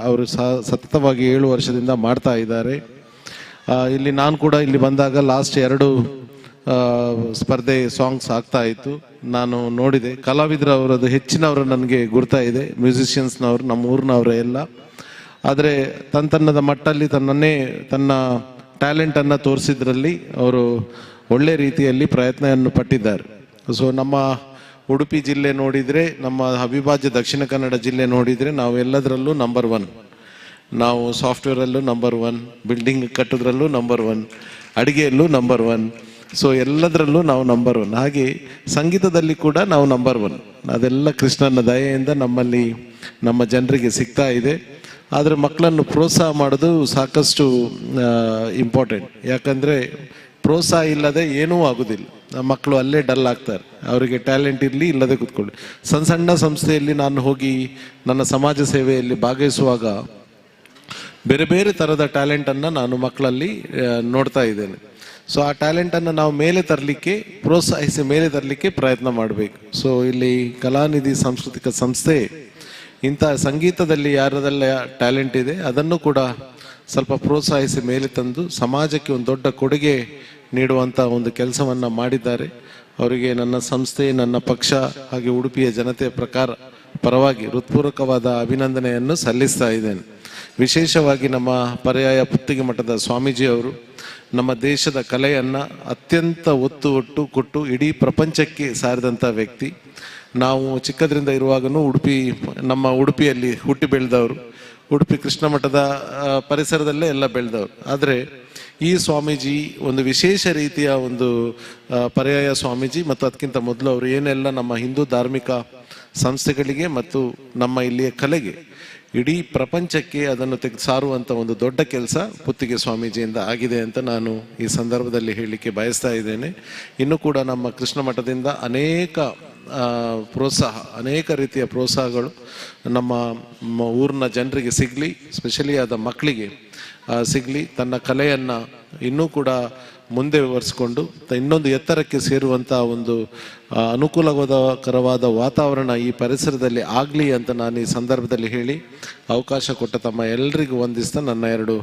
S7: ಅವರು ಸತತವಾಗಿ 7 ವರ್ಷದಿಂದ ಮಾಡ್ತಾ ಇದ್ದಾರೆ. ಇಲ್ಲಿ ನಾನು ಕೂಡ ಇಲ್ಲಿ ಬಂದಾಗ ಲಾಸ್ಟ್ 2 ಸ್ಪರ್ಧೆ ಸಾಂಗ್ಸ್ ಆಗ್ತಾ ಇತ್ತು, ನಾನು ನೋಡಿದೆ. ಕಲಾವಿದರವರದು ಹೆಚ್ಚಿನವರು ನನಗೆ ಗುರ್ತಾ ಇದೆ, ಮ್ಯೂಸಿಷಿಯನ್ಸ್ನವರು, ನಮ್ಮ ಊರಿನವರೇ ಎಲ್ಲ. ಆದರೆ ತನ್ನದ ಮಟ್ಟಲ್ಲಿ ತನ್ನ ಟ್ಯಾಲೆಂಟನ್ನು ತೋರಿಸಿದ್ರಲ್ಲಿ ಅವರು ಒಳ್ಳೆ ರೀತಿಯಲ್ಲಿ ಪ್ರಯತ್ನವನ್ನು ಪಟ್ಟಿದ್ದಾರೆ. ಸೊ ನಮ್ಮ ಉಡುಪಿ ಜಿಲ್ಲೆ ನೋಡಿದರೆ, ನಮ್ಮ ಅವಿಭಾಜ್ಯ ದಕ್ಷಿಣ ಕನ್ನಡ ಜಿಲ್ಲೆ ನೋಡಿದರೆ ನಾವು ಎಲ್ಲದರಲ್ಲೂ ನಂಬರ್ 1. ನಾವು ಸಾಫ್ಟ್ವೇರಲ್ಲೂ ನಂಬರ್ 1, ಬಿಲ್ಡಿಂಗ್ ಕಟ್ಟೋದ್ರಲ್ಲೂ ನಂಬರ್ 1, ಅಡುಗೆಯಲ್ಲೂ ನಂಬರ್ 1. ಸೊ ಎಲ್ಲದರಲ್ಲೂ ನಾವು ನಂಬರ್ 1. ಹಾಗೆ ಸಂಗೀತದಲ್ಲಿ ಕೂಡ ನಾವು ನಂಬರ್ 1. ಅದೆಲ್ಲ ಕೃಷ್ಣನ ದಯೆಯಿಂದ ನಮ್ಮಲ್ಲಿ ನಮ್ಮ ಜನರಿಗೆ ಸಿಗ್ತಾ ಇದೆ. ಆದರೆ ಮಕ್ಕಳನ್ನು ಪ್ರೋತ್ಸಾಹ ಮಾಡೋದು ಸಾಕಷ್ಟು ಇಂಪಾರ್ಟೆಂಟ್. ಯಾಕಂದರೆ ಪ್ರೋತ್ಸಾಹ ಇಲ್ಲದೆ ಏನೂ ಆಗೋದಿಲ್ಲ. ಮಕ್ಕಳು ಅಲ್ಲೇ ಡಲ್ ಆಗ್ತಾರೆ. ಅವರಿಗೆ ಟ್ಯಾಲೆಂಟ್ ಇರಲಿ ಇಲ್ಲದೆ ಕೂತ್ಕೊಳ್ಳಿ. ಸಣ್ಣ ಸಣ್ಣ ಸಂಸ್ಥೆಯಲ್ಲಿ ನಾನು ಹೋಗಿ ನನ್ನ ಸಮಾಜ ಸೇವೆಯಲ್ಲಿ ಭಾಗವಹಿಸುವಾಗ ಬೇರೆ ಬೇರೆ ಥರದ ಟ್ಯಾಲೆಂಟನ್ನು ನಾನು ಮಕ್ಕಳಲ್ಲಿ ನೋಡ್ತಾ ಇದ್ದೇನೆ. ಸೊ ಆ ಟ್ಯಾಲೆಂಟನ್ನು ನಾವು ಮೇಲೆ ತರಲಿಕ್ಕೆ, ಪ್ರೋತ್ಸಾಹಿಸಿ ಮೇಲೆ ತರಲಿಕ್ಕೆ ಪ್ರಯತ್ನ ಮಾಡಬೇಕು. ಸೊ ಇಲ್ಲಿ ಕಲಾನಿಧಿ ಸಾಂಸ್ಕೃತಿಕ ಸಂಸ್ಥೆ ಇಂಥ ಸಂಗೀತದಲ್ಲಿ ಯಾರದೆಲ್ಲ ಟ್ಯಾಲೆಂಟ್ ಇದೆ ಅದನ್ನು ಕೂಡ ಸ್ವಲ್ಪ ಪ್ರೋತ್ಸಾಹಿಸಿ ಮೇಲೆ ತಂದು ಸಮಾಜಕ್ಕೆ ಒಂದು ದೊಡ್ಡ ಕೊಡುಗೆ ನೀಡುವಂಥ ಒಂದು ಕೆಲಸವನ್ನು ಮಾಡಿದ್ದಾರೆ. ಅವರಿಗೆ ನನ್ನ ಸಂಸ್ಥೆ, ನನ್ನ ಪಕ್ಷ ಹಾಗೆ ಉಡುಪಿಯ ಜನತೆಯ ಪರವಾಗಿ ಹೃತ್ಪೂರ್ವಕವಾದ ಅಭಿನಂದನೆಯನ್ನು ಸಲ್ಲಿಸ್ತಾ ಇದ್ದೇನೆ. ವಿಶೇಷವಾಗಿ ನಮ್ಮ ಪರ್ಯಾಯ ಪುತ್ತಿಗೆ ಮಠದ ಸ್ವಾಮೀಜಿಯವರು ನಮ್ಮ ದೇಶದ ಕಲೆಯನ್ನು ಅತ್ಯಂತ ಒತ್ತು ಕೊಟ್ಟು ಇಡೀ ಪ್ರಪಂಚಕ್ಕೆ ಸಾರಿದಂಥ ವ್ಯಕ್ತಿ. ನಾವು ಚಿಕ್ಕದ್ರಿಂದ ಇರುವಾಗಲೂ ನಮ್ಮ ಉಡುಪಿಯಲ್ಲಿ ಹುಟ್ಟಿ ಬೆಳೆದವರು, ಉಡುಪಿ ಕೃಷ್ಣ ಮಠದ ಪರಿಸರದಲ್ಲೇ ಎಲ್ಲ ಬೆಳೆದವರು. ಆದರೆ ಈ ಸ್ವಾಮೀಜಿ ಒಂದು ವಿಶೇಷ ರೀತಿಯ ಒಂದು ಪರ್ಯಾಯ ಸ್ವಾಮೀಜಿ. ಮತ್ತು ಅದಕ್ಕಿಂತ ಮೊದಲು ಅವರು ಏನೆಲ್ಲ ನಮ್ಮ ಹಿಂದೂ ಧಾರ್ಮಿಕ ಸಂಸ್ಥೆಗಳಿಗೆ ಮತ್ತು ನಮ್ಮ ಇಲ್ಲಿಯ ಕಲೆಗೆ ಇಡೀ ಪ್ರಪಂಚಕ್ಕೆ ಅದನ್ನು ಸಾರುವಂಥ ಒಂದು ದೊಡ್ಡ ಕೆಲಸ ಪುತ್ತಿಗೆ ಸ್ವಾಮೀಜಿಯಿಂದ ಆಗಿದೆ ಅಂತ ನಾನು ಈ ಸಂದರ್ಭದಲ್ಲಿ ಹೇಳಲಿಕ್ಕೆ ಬಯಸ್ತಾ ಇದ್ದೇನೆ. ಇನ್ನೂ ಕೂಡ ನಮ್ಮ ಕೃಷ್ಣ ಮಠದಿಂದ ಅನೇಕ ಅನೇಕ ರೀತಿಯ ಪ್ರೋತ್ಸಾಹಗಳು ನಮ್ಮ ಊರಿನ ಜನರಿಗೆ ಸಿಗಲಿ, ಸ್ಪೆಷಲಿ ಆದ ಮಕ್ಕಳಿಗೆ ಸಿಗಲಿ. ತನ್ನ ಕಲೆಯನ್ನು ಇನ್ನೂ ಕೂಡ ಮುಂದೆ ಒರೆಸ್ಕೊಂಡು ಇನ್ನೊಂದು ಎತ್ತರಕ್ಕೆ ಸೇರುವಂಥ ಒಂದು ಅನುಕೂಲಕರವಾದ ವಾತಾವರಣ ಈ ಪರಿಸರದಲ್ಲಿ ಆಗಲಿ ಅಂತ ನಾನು ಈ ಸಂದರ್ಭದಲ್ಲಿ ಹೇಳಿ ಅವಕಾಶ ಕೊಟ್ಟ ತಮ್ಮ ಎಲ್ಲರಿಗೂ ವಂದಿಸ್ತಾ ನನ್ನ 2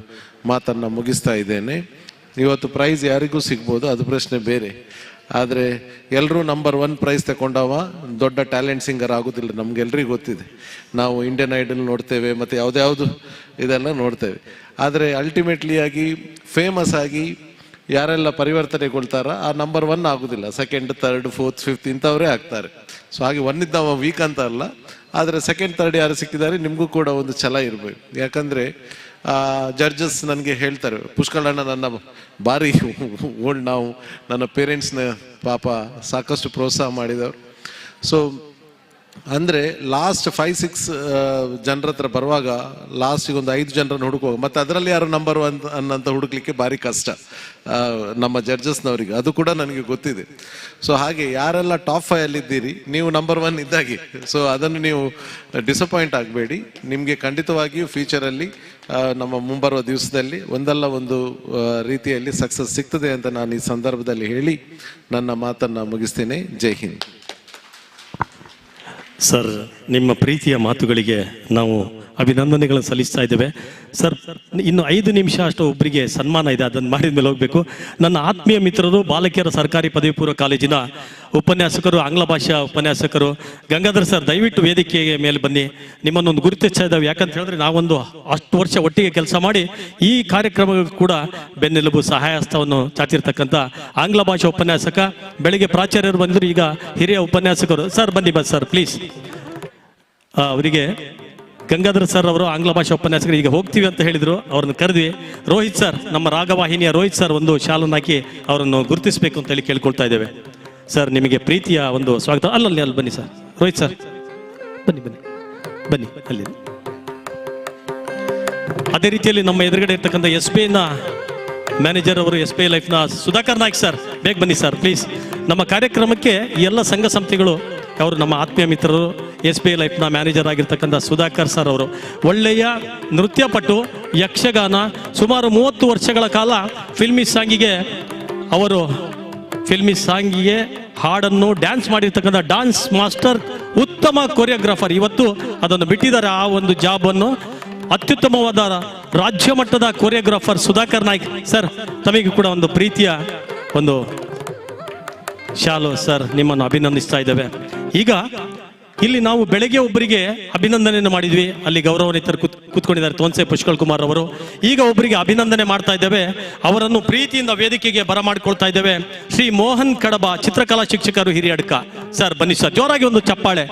S7: ಮಾತನ್ನು ಮುಗಿಸ್ತಾ ಇದ್ದೇನೆ. ಇವತ್ತು ಪ್ರೈಸ್ ಯಾರಿಗೂ ಸಿಗ್ಬೋದು, ಅದು ಪ್ರಶ್ನೆ ಬೇರೆ. ಆದರೆ ಎಲ್ಲರೂ ನಂಬರ್ 1 ಪ್ರೈಸ್ ತಗೊಂಡವ ದೊಡ್ಡ ಟ್ಯಾಲೆಂಟ್ ಸಿಂಗರ್ ಆಗೋದಿಲ್ಲ. ನಮಗೆಲ್ರಿಗೂ ಗೊತ್ತಿದೆ. ನಾವು ಇಂಡಿಯನ್ ಐಡಲ್ ನೋಡ್ತೇವೆ ಮತ್ತು ಯಾವುದ್ಯಾವುದು ಇದೆಲ್ಲ ನೋಡ್ತೇವೆ. ಆದರೆ ಅಲ್ಟಿಮೇಟ್ಲಿ ಆಗಿ ಫೇಮಸ್ ಆಗಿ ಯಾರೆಲ್ಲ ಪರಿವರ್ತನೆಗೊಳ್ತಾರ ಆ ನಂಬರ್ 1 ಆಗೋದಿಲ್ಲ. 2nd, 3rd, 4th, 5th ಇಂಥವರೇ ಆಗ್ತಾರೆ. ಸೊ ಹಾಗೆ 1 ಇದ್ದವ ವೀಕ್ ಅಂತ ಅಲ್ಲ. ಆದರೆ 2nd, 3rd ಯಾರು ಸಿಕ್ಕಿದ್ದಾರೆ ನಿಮಗೂ ಕೂಡ ಒಂದು ಛಲ ಇರಬೇಕು. ಯಾಕಂದರೆ ಜಡ್ಜಸ್ ನನಗೆ ಹೇಳ್ತಾರೆ, ಪುಷ್ಕಳಣ್ಣ ನನ್ನ ಭಾರಿ ಓಲ್ಡ್, ನಾವು ನನ್ನ ಪೇರೆಂಟ್ಸ್ನ ಪಾಪ ಸಾಕಷ್ಟು ಪ್ರೋತ್ಸಾಹ ಮಾಡಿದವರು. ಸೊ ಅಂದರೆ ಲಾಸ್ಟ್ 5-6 ಜನರ ಹತ್ರ ಬರುವಾಗ ಲಾಸ್ಟಿಗೆ ಒಂದು 5 ಜನರನ್ನು ಹುಡುಕುವಾಗ ಮತ್ತು ಅದರಲ್ಲಿ ಯಾರು ನಂಬರ್ 1 ಅನ್ನಂತ ಹುಡುಕ್ಲಿಕ್ಕೆ ಭಾರಿ ಕಷ್ಟ ನಮ್ಮ ಜಡ್ಜಸ್ನವರಿಗೆ. ಅದು ಕೂಡ ನನಗೆ ಗೊತ್ತಿದೆ. ಸೊ ಹಾಗೆ ಯಾರೆಲ್ಲ ಟಾಪ್ 5 ಅಲ್ಲಿದ್ದೀರಿ ನೀವು ನಂಬರ್ 1 ಇದ್ದಾಗೆ. ಸೊ ಅದನ್ನು ನೀವು ಡಿಸಪಾಯಿಂಟ್ ಆಗಬೇಡಿ. ನಿಮಗೆ ಖಂಡಿತವಾಗಿಯೂ ಫ್ಯೂಚರಲ್ಲಿ ನಮ್ಮ ಮುಂಬರುವ ದಿವಸದಲ್ಲಿ ಒಂದಲ್ಲ ಒಂದು ರೀತಿಯಲ್ಲಿ ಸಕ್ಸಸ್ ಸಿಗ್ತದೆ ಅಂತ ನಾನು ಈ ಸಂದರ್ಭದಲ್ಲಿ ಹೇಳಿ ನನ್ನ ಮಾತನ್ನು ಮುಗಿಸ್ತೇನೆ. ಜೈ ಹಿಂದ್.
S1: ಸರ್, ನಿಮ್ಮ ಪ್ರೀತಿಯ ಮಾತುಗಳಿಗೆ ನಾವು ಅಭಿನಂದನೆಗಳನ್ನು ಸಲ್ಲಿಸ್ತಾ ಇದ್ದೇವೆ. ಸರ್, ಇನ್ನು 5 ನಿಮಿಷ ಅಷ್ಟು ಒಬ್ಬರಿಗೆ ಸನ್ಮಾನ ಇದೆ, ಅದನ್ನು ಮಾಡಿದ ಮೇಲೆ ಹೋಗಬೇಕು. ನನ್ನ ಆತ್ಮೀಯ ಮಿತ್ರರು ಬಾಲಕಿಯರ ಸರ್ಕಾರಿ ಪದವಿ ಪೂರ್ವ ಕಾಲೇಜಿನ ಉಪನ್ಯಾಸಕರು, ಆಂಗ್ಲ ಭಾಷಾ ಉಪನ್ಯಾಸಕರು ಗಂಗಾಧರ್ ಸರ್, ದಯವಿಟ್ಟು ವೇದಿಕೆಯ ಮೇಲೆ ಬನ್ನಿ. ನಿಮ್ಮನ್ನೊಂದು ಗುರುತಿಸ್ತಾ ಇದ್ದಾವೆ. ಯಾಕಂತ ಹೇಳಿದ್ರೆ ನಾವೊಂದು 10 ವರ್ಷ ಒಟ್ಟಿಗೆ ಕೆಲಸ ಮಾಡಿ ಈ ಕಾರ್ಯಕ್ರಮಕ್ಕೂ ಕೂಡ ಬೆನ್ನೆಲುಬು ಸಹಾಯ ಹಸ್ತವನ್ನು ಚಾಚಿರ್ತಕ್ಕಂಥ ಆಂಗ್ಲ ಭಾಷಾ ಉಪನ್ಯಾಸಕ. ಬೆಳಿಗ್ಗೆ ಪ್ರಾಚಾರ್ಯರು ಬಂದರು, ಈಗ ಹಿರಿಯ ಉಪನ್ಯಾಸಕರು. ಸರ್ ಬನ್ನಿ ಸರ್ ಪ್ಲೀಸ್. ಅವರಿಗೆ ಗಂಗಾಧರ್ ಸರ್ ಅವರು ಆಂಗ್ಲ ಭಾಷಾ ಉಪನ್ಯಾಸಕರು ಈಗ ಹೋಗ್ತೀವಿ ಅಂತ ಹೇಳಿದ್ರು, ಅವ್ರನ್ನ ಕರೆದ್ವಿ. ರೋಹಿತ್ ಸರ್, ನಮ್ಮ ರಾಗವಾಹಿನಿಯ ರೋಹಿತ್ ಸರ್ ಒಂದು ಶಾಲನ್ನು ಹಾಕಿ ಅವರನ್ನು ಗುರುತಿಸಬೇಕು ಅಂತ ಹೇಳಿ ಕೇಳ್ಕೊಳ್ತಾ ಇದ್ದೇವೆ. ಸರ್, ನಿಮಗೆ ಪ್ರೀತಿಯ ಒಂದು ಸ್ವಾಗತ. ಅಲ್ಲಿ ಬನ್ನಿ ಸರ್. ರೋಹಿತ್ ಸರ್ ಬನ್ನಿ ಅಲ್ಲಿ. ಅದೇ ರೀತಿಯಲ್ಲಿ ನಮ್ಮ ಎದುರುಗಡೆ ಇರ್ತಕ್ಕಂಥ SBIನ ಮ್ಯಾನೇಜರ್ ಅವರು, SBI ಲೈಫ್ನ ಸುಧಾಕರ್ ನಾಯ್ಕ್ ಸರ್, ಬೇಗ ಬನ್ನಿ ಸರ್ ಪ್ಲೀಸ್. ನಮ್ಮ ಕಾರ್ಯಕ್ರಮಕ್ಕೆ ಎಲ್ಲ ಸಂಘ ಸಂಸ್ಥೆಗಳು ಅವರು ನಮ್ಮ ಆತ್ಮೀಯ ಮಿತ್ರರು. SBI ಲೈಫ್ನ ಮ್ಯಾನೇಜರ್ ಆಗಿರ್ತಕ್ಕಂಥ ಸುಧಾಕರ್ ಸರ್ ಅವರು ಒಳ್ಳೆಯ ನೃತ್ಯಪಟು, ಯಕ್ಷಗಾನ, ಸುಮಾರು 30 ವರ್ಷಗಳ ಕಾಲ ಫಿಲ್ಮಿ ಸಾಂಗಿಗೆ ಹಾಡನ್ನು ಡ್ಯಾನ್ಸ್ ಮಾಡಿರ್ತಕ್ಕಂಥ ಡ್ಯಾನ್ಸ್ ಮಾಸ್ಟರ್, ಉತ್ತಮ ಕೊರಿಯೋಗ್ರಾಫರ್. ಇವತ್ತು ಅದನ್ನು ಬಿಟ್ಟಿದ್ದಾರೆ, ಆ ಒಂದು ಜಾಬನ್ನು. ಅತ್ಯುತ್ತಮವಾದ ರಾಜ್ಯ ಮಟ್ಟದ ಕೊರಿಯೋಗ್ರಾಫರ್ ಸುಧಾಕರ್ ನಾಯ್ಕ್ ಸರ್, ತಮಗೆ ಕೂಡ ಒಂದು ಪ್ರೀತಿಯ ಒಂದು ಶಾಲು ಸರ್, ನಿಮ್ಮನ್ನು ಅಭಿನಂದಿಸ್ತಾ ಇದ್ದೇವೆ. ಈಗ ಇಲ್ಲಿ ನಾವು ಬೆಳಗ್ಗೆ ಒಬ್ಬರಿಗೆ ಅಭಿನಂದನೆಯನ್ನು ಮಾಡಿದ್ವಿ, ಅಲ್ಲಿ ಗೌರವಾನ್ವಿತರು ಕೂತ್ಕೊಂಡಿದ್ದಾರೆ, ತೋನ್ಸೆ ಪುಷ್ಕಳ್ ಕುಮಾರ್ ಅವರು. ಈಗ ಒಬ್ಬರಿಗೆ ಅಭಿನಂದನೆ ಮಾಡ್ತಾ ಇದ್ದೇವೆ, ಅವರನ್ನು ಪ್ರೀತಿಯಿಂದ ವೇದಿಕೆಗೆ ಬರಮಾಡಿಕೊಳ್ತಾ ಇದ್ದೇವೆ. ಶ್ರೀ ಮೋಹನ್ ಕಡಬ, ಚಿತ್ರಕಲಾ ಶಿಕ್ಷಕರು, ಹಿರಿಯಡ್ಕ. ಸರ್ ಬನ್ನಿ ಸರ್, ಜೋರಾಗಿ ಒಂದು ಚಪ್ಪಾಳೆ.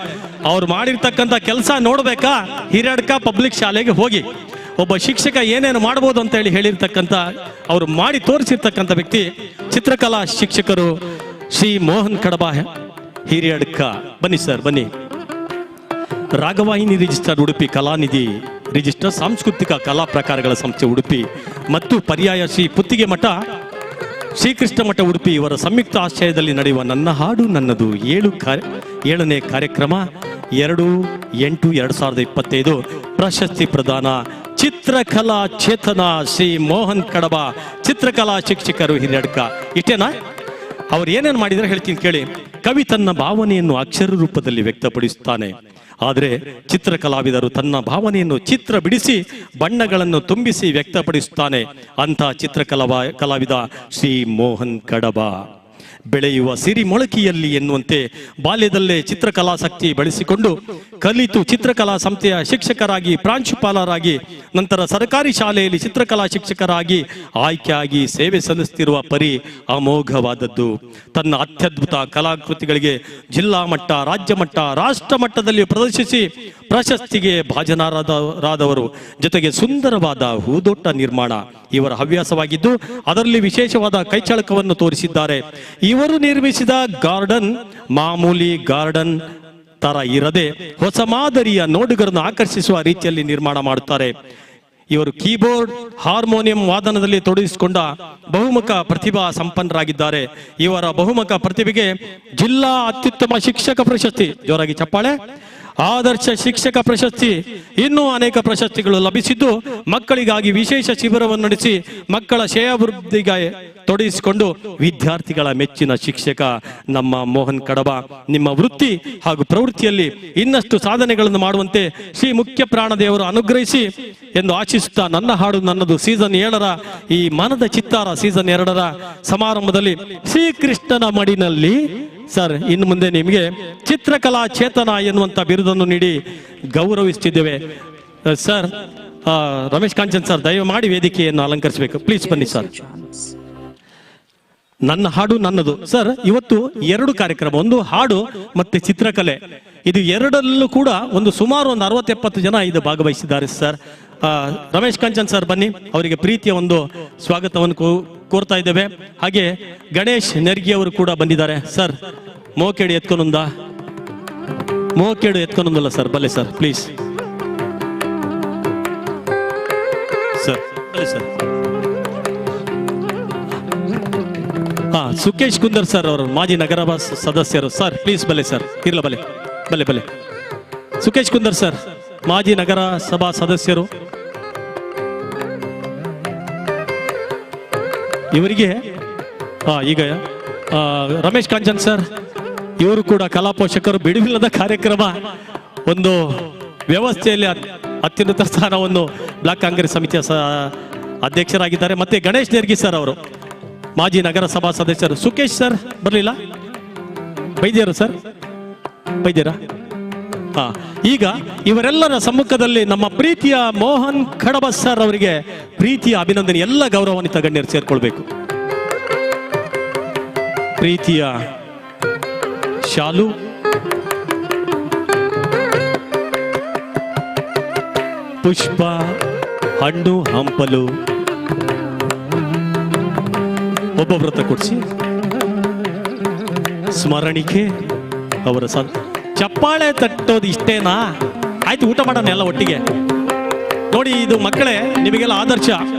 S1: ಅವ್ರು ಮಾಡಿರ್ತಕ್ಕಂಥ ಕೆಲಸ ನೋಡ್ಬೇಕಾ? ಹಿರಿಯಡ್ಕ ಪಬ್ಲಿಕ್ ಶಾಲೆಗೆ ಹೋಗಿ ಒಬ್ಬ ಶಿಕ್ಷಕ ಏನೇನು ಮಾಡ್ಬೋದು ಅಂತ ಹೇಳಿರ್ತಕ್ಕಂಥ, ಅವರು ಮಾಡಿ ತೋರಿಸಿರ್ತಕ್ಕಂಥ ವ್ಯಕ್ತಿ ಚಿತ್ರಕಲಾ ಶಿಕ್ಷಕರು ಶ್ರೀ ಮೋಹನ್ ಕಡಬ ಹಿರಿಯಡ್ಕ. ಬನ್ನಿ ಸರ್, ಬನ್ನಿ. ರಾಗವಾಹಿನಿ ರಿಜಿಸ್ಟರ್ ಉಡುಪಿ, ಕಲಾನಿಧಿ ರಿಜಿಸ್ಟರ್, ಸಾಂಸ್ಕೃತಿಕ ಕಲಾ ಪ್ರಕಾರಗಳ ಸಂಸ್ಥೆ ಉಡುಪಿ ಮತ್ತು ಪರ್ಯಾಯ ಶ್ರೀ ಪುತ್ತಿಗೆ ಮಠ, ಶ್ರೀಕೃಷ್ಣ ಮಠ ಉಡುಪಿ ಇವರ ಸಂಯುಕ್ತ ಆಶ್ರಯದಲ್ಲಿ ನಡೆಯುವ ನನ್ನ ಹಾಡು ನನ್ನದು 7ನೇ ಕಾರ್ಯಕ್ರಮ 2/8/2025 ಪ್ರಶಸ್ತಿ ಪ್ರದಾನ. ಚಿತ್ರಕಲಾ ಚೇತನ ಶ್ರೀ ಮೋಹನ್ ಕಡಬ, ಚಿತ್ರಕಲಾ ಶಿಕ್ಷಕರು ಹಿರಿಯಡ್ಕ. ಇಷ್ಟೇನಾ? ಅವ್ರು ಏನೇನು ಮಾಡಿದ್ರೆ ಹೇಳ್ತೀನಿ ಕೇಳಿ. ಕವಿ ತನ್ನ ಭಾವನೆಯನ್ನು ಅಕ್ಷರ ರೂಪದಲ್ಲಿ ವ್ಯಕ್ತಪಡಿಸುತ್ತಾನೆ, ಆದರೆ ಚಿತ್ರಕಲಾವಿದರು ತನ್ನ ಭಾವನೆಯನ್ನು ಚಿತ್ರ ಬಿಡಿಸಿ ಬಣ್ಣಗಳನ್ನು ತುಂಬಿಸಿ ವ್ಯಕ್ತಪಡಿಸುತ್ತಾನೆ. ಅಂಥ ಕಲಾವಿದ ಶ್ರೀ ಮೋಹನ್ ಕಡಬ. ಬೆಳೆಯುವ ಸಿರಿ ಮೊಳಕೆಯಲ್ಲಿ ಎನ್ನುವಂತೆ ಬಾಲ್ಯದಲ್ಲೇ ಚಿತ್ರಕಲಾಸಕ್ತಿ ಬೆಳೆಸಿಕೊಂಡು ಕಲಿತು ಚಿತ್ರಕಲಾ ಸಂಸ್ಥೆಯ ಶಿಕ್ಷಕರಾಗಿ, ಪ್ರಾಂಶುಪಾಲರಾಗಿ, ನಂತರ ಸರ್ಕಾರಿ ಶಾಲೆಯಲ್ಲಿ ಚಿತ್ರಕಲಾ ಶಿಕ್ಷಕರಾಗಿ ಆಯ್ಕೆಯಾಗಿ ಸೇವೆ ಸಲ್ಲಿಸುತ್ತಿರುವ ಪರಿ ಅಮೋಘವಾದದ್ದು. ತನ್ನ ಅತ್ಯದ್ಭುತ ಕಲಾಕೃತಿಗಳಿಗೆ ಜಿಲ್ಲಾ ಮಟ್ಟ, ರಾಜ್ಯ ಮಟ್ಟ, ರಾಷ್ಟ್ರ ಮಟ್ಟದಲ್ಲಿ ಪ್ರದರ್ಶಿಸಿ ಪ್ರಶಸ್ತಿಗೆ ಭಾಜನರಾದವರು. ಜೊತೆಗೆ ಸುಂದರವಾದ ಹೂದೋಟ ನಿರ್ಮಾಣ ಇವರ ಹವ್ಯಾಸವಾಗಿದ್ದು ಅದರಲ್ಲಿ ವಿಶೇಷವಾದ ಕೈಚಳಕವನ್ನು ತೋರಿಸಿದ್ದಾರೆ. ಇವರು ನಿರ್ಮಿಸಿದ ಗಾರ್ಡನ್ ಮಾಮೂಲಿ ಗಾರ್ಡನ್ ತರ ಇರದೆ ಹೊಸ ಮಾದರಿಯ ನೋಡುಗರನ್ನು ಆಕರ್ಷಿಸುವ ರೀತಿಯಲ್ಲಿ ನಿರ್ಮಾಣ ಮಾಡುತ್ತಾರೆ. ಇವರು ಕೀಬೋರ್ಡ್, ಹಾರ್ಮೋನಿಯಂ ವಾದನದಲ್ಲಿ ತೊಡಗಿಸಿಕೊಂಡ ಬಹುಮುಖ ಪ್ರತಿಭಾ ಸಂಪನ್ನರಾಗಿದ್ದಾರೆ. ಇವರ ಬಹುಮುಖ ಪ್ರತಿಭೆಗೆ ಜಿಲ್ಲಾ ಅತ್ಯುತ್ತಮ ಶಿಕ್ಷಕ ಪ್ರಶಸ್ತಿ, ಜೋರಾಗಿ ಚಪ್ಪಾಳೆ, ಆದರ್ಶ ಶಿಕ್ಷಕ ಪ್ರಶಸ್ತಿ, ಇನ್ನೂ ಅನೇಕ ಪ್ರಶಸ್ತಿಗಳು ಲಭಿಸಿದ್ದು, ಮಕ್ಕಳಿಗಾಗಿ ವಿಶೇಷ ಶಿಬಿರವನ್ನು ನಡೆಸಿ ಮಕ್ಕಳ ಶ್ರೇಯಾಭಿವೃದ್ಧಿಗೆ ತೊಡಗಿಸಿಕೊಂಡು ವಿದ್ಯಾರ್ಥಿಗಳ ಮೆಚ್ಚಿನ ಶಿಕ್ಷಕ ನಮ್ಮ ಮೋಹನ್ ಕಡಬ. ನಿಮ್ಮ ವೃತ್ತಿ ಹಾಗೂ ಪ್ರವೃತ್ತಿಯಲ್ಲಿ ಇನ್ನಷ್ಟು ಸಾಧನೆಗಳನ್ನು ಮಾಡುವಂತೆ ಶ್ರೀ ಮುಖ್ಯ ಪ್ರಾಣದೇವರು ಅನುಗ್ರಹಿಸಿ ಎಂದು ಆಶಿಸುತ್ತಾ, ನನ್ನ ಹಾಡು ನನ್ನದು ಸೀಸನ್ 7ರ ಈ ಮನದ ಚಿತ್ತಾರ ಸೀಸನ್ 2ರ ಸಮಾರಂಭದಲ್ಲಿ ಶ್ರೀಕೃಷ್ಣನ ಮಡಿನಲ್ಲಿ ಸರ್ ಇನ್ನು ಮುಂದೆ ನಿಮಗೆ ಚಿತ್ರಕಲಾ ಚೇತನ ಎನ್ನುವಂತ ಬಿರುದನ್ನು ನೀಡಿ ಗೌರವಿಸುತ್ತಿದ್ದೇವೆ. ಸರ್ ರಮೇಶ್ ಕಾಂಚನ್ ಸರ್ ದಯಮಾಡಿ ವೇದಿಕೆಯನ್ನು ಅಲಂಕರಿಸಬೇಕು. ಪ್ಲೀಸ್ ಬನ್ನಿ ಸರ್. ನನ್ನ ಹಾಡು ನನ್ನದು. ಸರ್ ಇವತ್ತು 2 ಕಾರ್ಯಕ್ರಮ, ಒಂದು ಹಾಡು ಮತ್ತೆ ಚಿತ್ರಕಲೆ. ಇದು ಎರಡಲ್ಲೂ ಕೂಡ ಸುಮಾರು 60-70 ಜನ ಇದು ಭಾಗವಹಿಸಿದ್ದಾರೆ ಸರ್. ರಮೇಶ್ ಕಾಂಚನ್ ಸರ್ ಬನ್ನಿ, ಅವರಿಗೆ ಪ್ರೀತಿಯ ಒಂದು ಸ್ವಾಗತವನ್ನು ಕೋರ್ತಾ ಇದ್ದೇವೆ. ಹಾಗೆ ಗಣೇಶ್ ನೆರ್ಗಿ ಅವರು ಕೂಡ ಬಂದಿದ್ದಾರೆ. ಸರ್ ಮೋಕೇಡು ಎತ್ಕೊಂಡೊಂದಲ್ಲ ಸರ್, ಬಲ್ಲೆ ಸರ್ ಪ್ಲೀಸ್ ಸರ್, ಬಲ್ಲೆ ಸರ್. ಸುಕೇಶ್ ಕುಂದರ್ ಸರ್ ಅವರು ಮಾಜಿ ನಗರಸಭಾ ಸದಸ್ಯರು. ಸರ್ ಪ್ಲೀಸ್ ಬಲ್ಲೆ ಸರ್, ಇರ್ಲ ಬಲ್ಲೆ ಬಲ್ಲೆ ಬಲ್ಲೆ. ಸುಕೇಶ್ ಕುಂದರ್ ಸರ್ ಮಾಜಿ ನಗರಸಭಾ ಸದಸ್ಯರು. ಇವರಿಗೆ ಈಗ ರಮೇಶ್ ಕಾಂಚನ್ ಸರ್ ಇವರು ಕೂಡ ಕಲಾ ಪೋಷಕರು. ಬಿಡುವಿಲ್ಲದ ಕಾರ್ಯಕ್ರಮ ಒಂದು ವ್ಯವಸ್ಥೆಯಲ್ಲಿ ಅತ್ಯುನ್ನತ ಸ್ಥಾನವನ್ನು ಬ್ಲಾಕ್ ಕಾಂಗ್ರೆಸ್ ಸಮಿತಿಯ ಅಧ್ಯಕ್ಷರಾಗಿದ್ದಾರೆ. ಮತ್ತೆ ಗಣೇಶ್ ನೆರ್ಗಿ ಸರ್ ಅವರು ಮಾಜಿ ನಗರಸಭಾ ಸದಸ್ಯರು. ಸುಕೇಶ್ ಸರ್ ಬರಲಿಲ್ಲ, ಬೈದ್ಯರು ಸರ್, ಬೈದ್ಯರ. ಈಗ ಇವರೆಲ್ಲರ ಸಮ್ಮುಖದಲ್ಲಿ ನಮ್ಮ ಪ್ರೀತಿಯ ಮೋಹನ್ ಕಡಬ ಸರ್ ಅವರಿಗೆ ಪ್ರೀತಿಯ ಅಭಿನಂದನೆ. ಎಲ್ಲ ಗೌರವಾನ್ವಿತ ಗಣ್ಯರು ಸೇರ್ಕೊಳ್ಬೇಕು. ಪ್ರೀತಿಯ ಶಾಲು, ಪುಷ್ಪ, ಹಣ್ಣು, ಹಂಪಲು ಒಬ್ಬೊಬ್ಬರತ್ತ ಕೊಡಿಸಿ ಸ್ಮರಣಿಕೆ ಅವರ ಚಪ್ಪಾಳೆ ತಟ್ಟೋದು ಇಷ್ಟೇನಾ? ಆಯ್ತು, ಊಟ ಮಾಡೋಣ ಎಲ್ಲ ಒಟ್ಟಿಗೆ. ನೋಡಿ, ಇದು ಮಕ್ಕಳೇ ನಿಮಗೆಲ್ಲ ಆದರ್ಶ.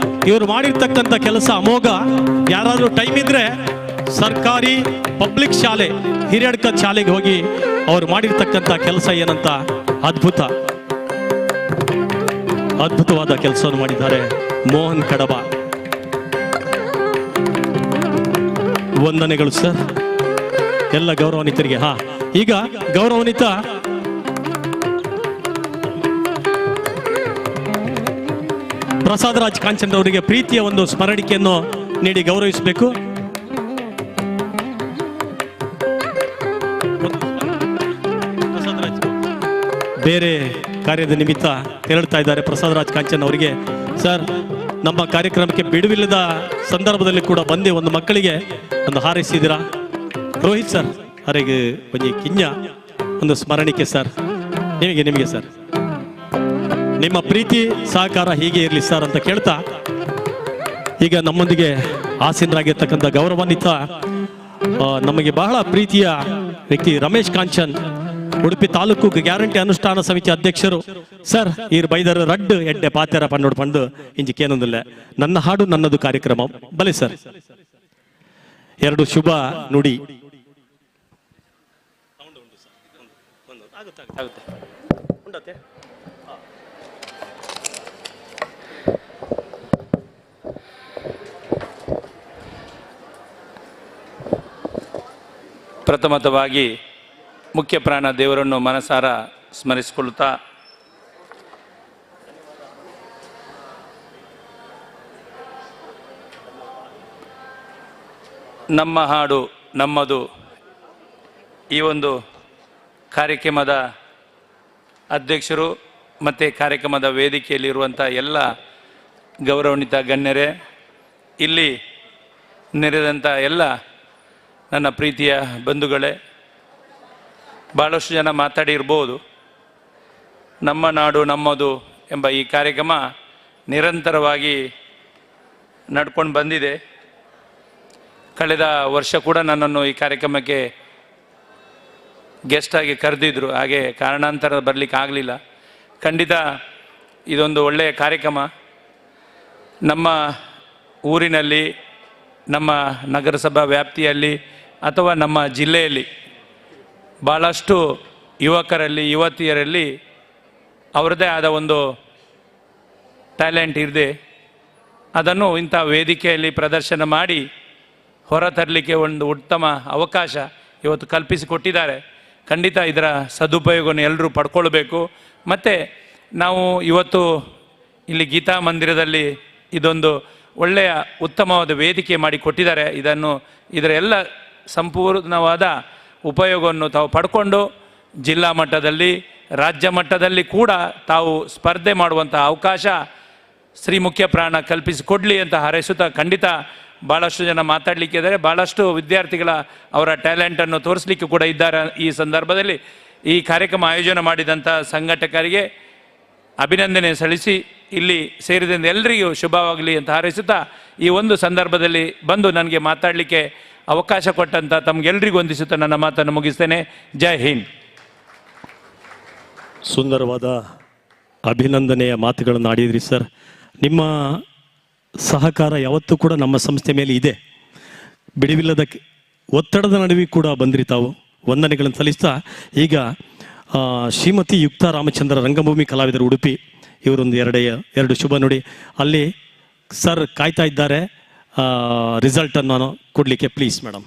S1: ಇವರು ಮಾಡಿರ್ತಕ್ಕಂಥ ಕೆಲಸ ಅಮೋಘ. ಯಾರಾದ್ರೂ ಟೈಮ್ ಇದ್ರೆ ಸರ್ಕಾರಿ ಪಬ್ಲಿಕ್ ಶಾಲೆ ಹಿರಿಯಡ್ಕ ಶಾಲೆಗೆ ಹೋಗಿ ಅವ್ರು ಮಾಡಿರ್ತಕ್ಕಂಥ ಕೆಲಸ ಏನಂತ ಅದ್ಭುತವಾದ ಕೆಲಸವನ್ನು ಮಾಡಿದ್ದಾರೆ ಮೋಹನ್ ಕಡಬ. ವಂದನೆಗಳು ಸರ್ ಎಲ್ಲ ಗೌರವಾನ್ವಿತರಿಗೆ. ಈಗ ಗೌರವಾನ್ವಿತ ಪ್ರಸಾದ್ ರಾಜ್ ಕಾಂಚನ್ ಅವರಿಗೆ ಪ್ರೀತಿಯ ಒಂದು ಸ್ಮರಣಿಕೆಯನ್ನು ನೀಡಿ ಗೌರವಿಸಬೇಕು. ಬೇರೆ ಕಾರ್ಯದ ನಿಮಿತ್ತ ತೆರಳುತ್ತಾ ಇದ್ದಾರೆ ಪ್ರಸಾದ್ ರಾಜ್ ಕಾಂಚನ್ ಅವರಿಗೆ. ಸರ್, ನಮ್ಮ ಕಾರ್ಯಕ್ರಮಕ್ಕೆ ಬಿಡುವಿಲ್ಲದ ಸಂದರ್ಭದಲ್ಲಿ ಕೂಡ ಬಂದು ಒಂದು ಮಕ್ಕಳಿಗೆ ಒಂದು ಹಾರೈಸಿದ್ದೀರಾ. ರೋಹಿತ್ ಸರ್ ಅವರಿಗೆ ಒಂದು ಕಿಂಜ ಒಂದು ಸ್ಮರಣಿಕೆ ಸರ್, ನಿಮಗೆ ಸರ್. ನಿಮ್ಮ ಪ್ರೀತಿ ಸಹಕಾರ ಹೀಗೆ ಇರಲಿ ಸರ್ ಅಂತ ಕೇಳ್ತಾ, ಈಗ ನಮ್ಮೊಂದಿಗೆ ಆಸೀನರಾಗಿರ್ತಕ್ಕಂಥ ಗೌರವಾನ್ವಿತ ನಮಗೆ ಬಹಳ ಪ್ರೀತಿಯ ವ್ಯಕ್ತಿ ರಮೇಶ್ ಕಾಂಚನ್, ಉಡುಪಿ ತಾಲೂಕು ಗ್ಯಾರಂಟಿ ಅನುಷ್ಠಾನ ಸಮಿತಿ ಅಧ್ಯಕ್ಷರು. ಸರ್ ಈರ್ ಬೈದರ ರಡ್ಡು ಎಡ್ಡೆ ಪಾತ್ಯಾರ ಪನ್ನೋಡು ಪಂಡು ಇಂಜಿಕೇನೊಂದಿಲ್ಲ, ನನ್ನ ಹಾಡು ನನ್ನದು ಕಾರ್ಯಕ್ರಮ ಬಲೆ ಸರ್. ಎರಡು ಶುಭ ನುಡಿ.
S8: ಪ್ರಥಮತವಾಗಿ ಮುಖ್ಯ ಪ್ರಾಣ ದೇವರನ್ನು ಮನಸಾರ ಸ್ಮರಿಸಿಕೊಳ್ಳುತ್ತಾ ನಮ್ಮ ಹಾಡು ನಮ್ಮದು ಈ ಒಂದು ಕಾರ್ಯಕ್ರಮದ ಅಧ್ಯಕ್ಷರು ಮತ್ತು ಕಾರ್ಯಕ್ರಮದ ವೇದಿಕೆಯಲ್ಲಿರುವಂಥ ಎಲ್ಲ ಗೌರವಾನ್ವಿತ ಗಣ್ಯರೇ, ಇಲ್ಲಿ ನೆರೆದಂಥ ಎಲ್ಲ ನನ್ನ ಪ್ರೀತಿಯ ಬಂಧುಗಳೇ, ಭಾಳಷ್ಟು ಜನ ಮಾತಾಡಿರ್ಬೋದು. ನಮ್ಮ ನಾಡು ನಮ್ಮದು ಎಂಬ ಈ ಕಾರ್ಯಕ್ರಮ ನಿರಂತರವಾಗಿ ನಡ್ಕೊಂಡು ಬಂದಿದೆ. ಕಳೆದ ವರ್ಷ ಕೂಡ ನನ್ನನ್ನು ಈ ಕಾರ್ಯಕ್ರಮಕ್ಕೆ ಗೆಸ್ಟಾಗಿ ಕರೆದಿದ್ರು, ಹಾಗೆ ಕಾರಣಾಂತರ ಬರಲಿಕ್ಕೆ ಆಗಲಿಲ್ಲ. ಖಂಡಿತ ಇದೊಂದು ಒಳ್ಳೆಯ ಕಾರ್ಯಕ್ರಮ. ನಮ್ಮ ಊರಿನಲ್ಲಿ, ನಮ್ಮ ನಗರಸಭಾ ವ್ಯಾಪ್ತಿಯಲ್ಲಿ ಅಥವಾ ನಮ್ಮ ಜಿಲ್ಲೆಯಲ್ಲಿ ಭಾಳಷ್ಟು ಯುವಕರಲ್ಲಿ ಯುವತಿಯರಲ್ಲಿ ಅವರದೇ ಆದ ಒಂದು ಟ್ಯಾಲೆಂಟ್ ಇದೆ. ಅದನ್ನು ಇಂಥ ವೇದಿಕೆಯಲ್ಲಿ ಪ್ರದರ್ಶನ ಮಾಡಿ ಹೊರತರಲಿಕ್ಕೆ ಒಂದು ಉತ್ತಮ ಅವಕಾಶ ಇವತ್ತು ಕಲ್ಪಿಸಿಕೊಟ್ಟಿದ್ದಾರೆ. ಖಂಡಿತ ಇದರ ಸದುಪಯೋಗವನ್ನು ಎಲ್ಲರೂ ಪಡ್ಕೊಳ್ಬೇಕು. ಮತ್ತು ನಾವು ಇವತ್ತು ಇಲ್ಲಿ ಗೀತಾ ಮಂದಿರದಲ್ಲಿ ಇದೊಂದು ಒಳ್ಳೆಯ ಉತ್ತಮವಾದ ವೇದಿಕೆ ಮಾಡಿ ಕೊಟ್ಟಿದ್ದಾರೆ. ಇದರ ಎಲ್ಲ ಸಂಪೂರ್ಣವಾದ ಉಪಯೋಗವನ್ನು ತಾವು ಪಡ್ಕೊಂಡು ಜಿಲ್ಲಾ ಮಟ್ಟದಲ್ಲಿ ರಾಜ್ಯ ಮಟ್ಟದಲ್ಲಿ ಕೂಡ ತಾವು ಸ್ಪರ್ಧೆ ಮಾಡುವಂಥ ಅವಕಾಶ ಶ್ರೀ ಮುಖ್ಯ ಪ್ರಾಣ ಕಲ್ಪಿಸಿಕೊಡಲಿ ಅಂತ ಹಾರೈಸುತ್ತಾ, ಖಂಡಿತ ಭಾಳಷ್ಟು ಜನ ಮಾತಾಡಲಿಕ್ಕೆ ಇದ್ದಾರೆ, ಭಾಳಷ್ಟು ವಿದ್ಯಾರ್ಥಿಗಳ ಅವರ ಟ್ಯಾಲೆಂಟನ್ನು ತೋರಿಸಲಿಕ್ಕೆ ಕೂಡ ಇದ್ದಾರೆ. ಈ ಸಂದರ್ಭದಲ್ಲಿ ಈ ಕಾರ್ಯಕ್ರಮ ಆಯೋಜನೆ ಮಾಡಿದಂಥ ಸಂಘಟಕರಿಗೆ ಅಭಿನಂದನೆ ಸಲ್ಲಿಸಿ ಇಲ್ಲಿ ಸೇರಿದಂತೆ ಎಲ್ಲರಿಗೂ ಶುಭವಾಗಲಿ ಅಂತ ಹಾರೈಸುತ್ತಾ, ಈ ಒಂದು ಸಂದರ್ಭದಲ್ಲಿ ಬಂದು ನನಗೆ ಮಾತಾಡಲಿಕ್ಕೆ ಅವಕಾಶ ಕೊಟ್ಟಂಥ ತಮಗೆಲ್ಲರಿಗೂ ವಂದಿಸುತ್ತಾ ನನ್ನ ಮಾತನ್ನು ಮುಗಿಸ್ತೇನೆ. ಜೈ ಹಿಂದ್.
S1: ಸುಂದರವಾದ ಅಭಿನಂದನೆಯ ಮಾತುಗಳನ್ನು ಆಡಿದ್ರಿ ಸರ್. ನಿಮ್ಮ ಸಹಕಾರ ಯಾವತ್ತೂ ಕೂಡ ನಮ್ಮ ಸಂಸ್ಥೆ ಮೇಲೆ ಇದೆ. ಬಿಡುವಿಲ್ಲದ ಒತ್ತಡದ ನಡುವೆ ಕೂಡ ಬಂದ್ರಿ ತಾವು. ವಂದನೆಗಳನ್ನು ಸಲ್ಲಿಸ್ತಾ, ಈಗ ಶ್ರೀಮತಿ ಯುಕ್ತ ರಾಮಚಂದ್ರ ರಂಗಭೂಮಿ ಕಲಾವಿದರು ಉಡುಪಿ, ಇವರೊಂದು ಎರಡು ಶುಭ ನುಡಿ. ಅಲ್ಲಿ ಸರ್ ಕಾಯ್ತಾ ಇದ್ದಾರೆ ರಿಸಲ್ಟನ್ನು ಕೊಡಲಿಕ್ಕೆ. Please madam.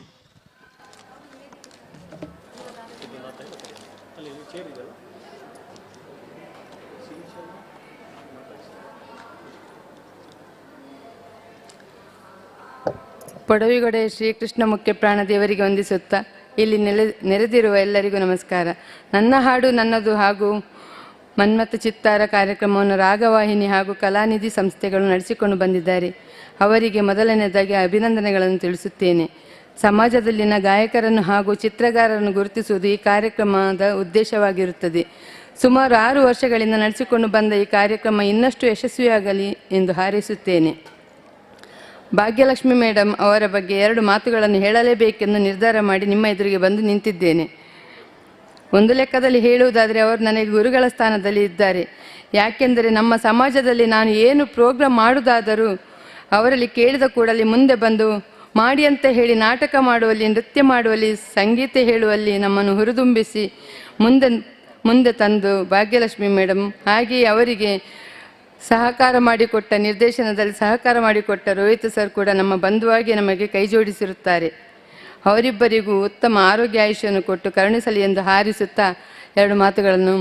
S22: ಪೊಡವಿಗೊಡೆ ಶ್ರೀಕೃಷ್ಣ ಮುಖ್ಯ ಪ್ರಾಣ ದೇವರಿಗೆ ವಂದಿಸುತ್ತಾ, ಇಲ್ಲಿ ನೆರೆದಿರುವ ಎಲ್ಲರಿಗೂ ನಮಸ್ಕಾರ. ನನ್ನ ಹಾಡು ನನ್ನದು ಹಾಗೂ ಮನ್ಮಥ ಚಿತ್ತಾರ ಕಾರ್ಯಕ್ರಮವನ್ನು ರಾಗವಾಹಿನಿ ಹಾಗೂ ಕಲಾನಿಧಿ ಸಂಸ್ಥೆಗಳು ನಡೆಸಿಕೊಂಡು ಬಂದಿದ್ದಾರೆ. ಅವರಿಗೆ ಮೊದಲನೇದಾಗಿ ಅಭಿನಂದನೆಗಳನ್ನು ತಿಳಿಸುತ್ತೇನೆ. ಸಮಾಜದಲ್ಲಿನ ಗಾಯಕರನ್ನು ಹಾಗೂ ಚಿತ್ರಗಾರರನ್ನು ಗುರುತಿಸುವುದು ಈ ಕಾರ್ಯಕ್ರಮದ ಉದ್ದೇಶವಾಗಿರುತ್ತದೆ. ಸುಮಾರು 6 ವರ್ಷಗಳಿಂದ ನಡೆಸಿಕೊಂಡು ಬಂದ ಈ ಕಾರ್ಯಕ್ರಮ ಇನ್ನಷ್ಟು ಯಶಸ್ವಿಯಾಗಲಿ ಎಂದು ಹಾರೈಸುತ್ತೇನೆ. ಭಾಗ್ಯಲಕ್ಷ್ಮಿ ಮೇಡಮ್ ಅವರ ಬಗ್ಗೆ 2 ಮಾತುಗಳನ್ನು ಹೇಳಲೇಬೇಕೆಂದು ನಿರ್ಧಾರ ಮಾಡಿ ನಿಮ್ಮ ಎದುರಿಗೆ ಬಂದು ನಿಂತಿದ್ದೇನೆ. ಒಂದು ಲೆಕ್ಕದಲ್ಲಿ ಹೇಳುವುದಾದರೆ ಅವರು ನನಗೆ ಗುರುಗಳ ಸ್ಥಾನದಲ್ಲಿ ಇದ್ದಾರೆ. ಯಾಕೆಂದರೆ ನಮ್ಮ ಸಮಾಜದಲ್ಲಿ ನಾನು ಏನು ಪ್ರೋಗ್ರಾಮ್ ಮಾಡುವುದಾದರೂ ಅವರಲ್ಲಿ ಕೇಳಿದ ಕೂಡಲೇ ಮುಂದೆ ಬಂದು ಮಾಡಿ ಅಂತ ಹೇಳಿ ನಾಟಕ ಮಾಡುವಲ್ಲಿ, ನೃತ್ಯ ಮಾಡುವಲ್ಲಿ, ಸಂಗೀತ ಹೇಳುವಲ್ಲಿ ನಮ್ಮನ್ನು ಹುರಿದುಂಬಿಸಿ ಮುಂದೆ ತಂದು ಭಾಗ್ಯಲಕ್ಷ್ಮಿ ಮೇಡಮ್, ಹಾಗೆಯೇ ಅವರಿಗೆ ಸಹಕಾರ ಮಾಡಿಕೊಟ್ಟ, ನಿರ್ದೇಶನದಲ್ಲಿ ಸಹಕಾರ ಮಾಡಿಕೊಟ್ಟ ರೋಹಿತ್ ಸರ್ ಕೂಡ ನಮ್ಮ ಬಂಧುವಾಗಿ ನಮಗೆ ಕೈ ಜೋಡಿಸಿರುತ್ತಾರೆ. ಅವರಿಬ್ಬರಿಗೂ ಉತ್ತಮ ಆರೋಗ್ಯ ಆಯುಷ್ಯನ್ನು ಕೊಟ್ಟು ಕರುಣಿಸಲಿ ಎಂದು ಹಾರೈಸುತ್ತಾ 2 ಮಾತುಗಳನ್ನು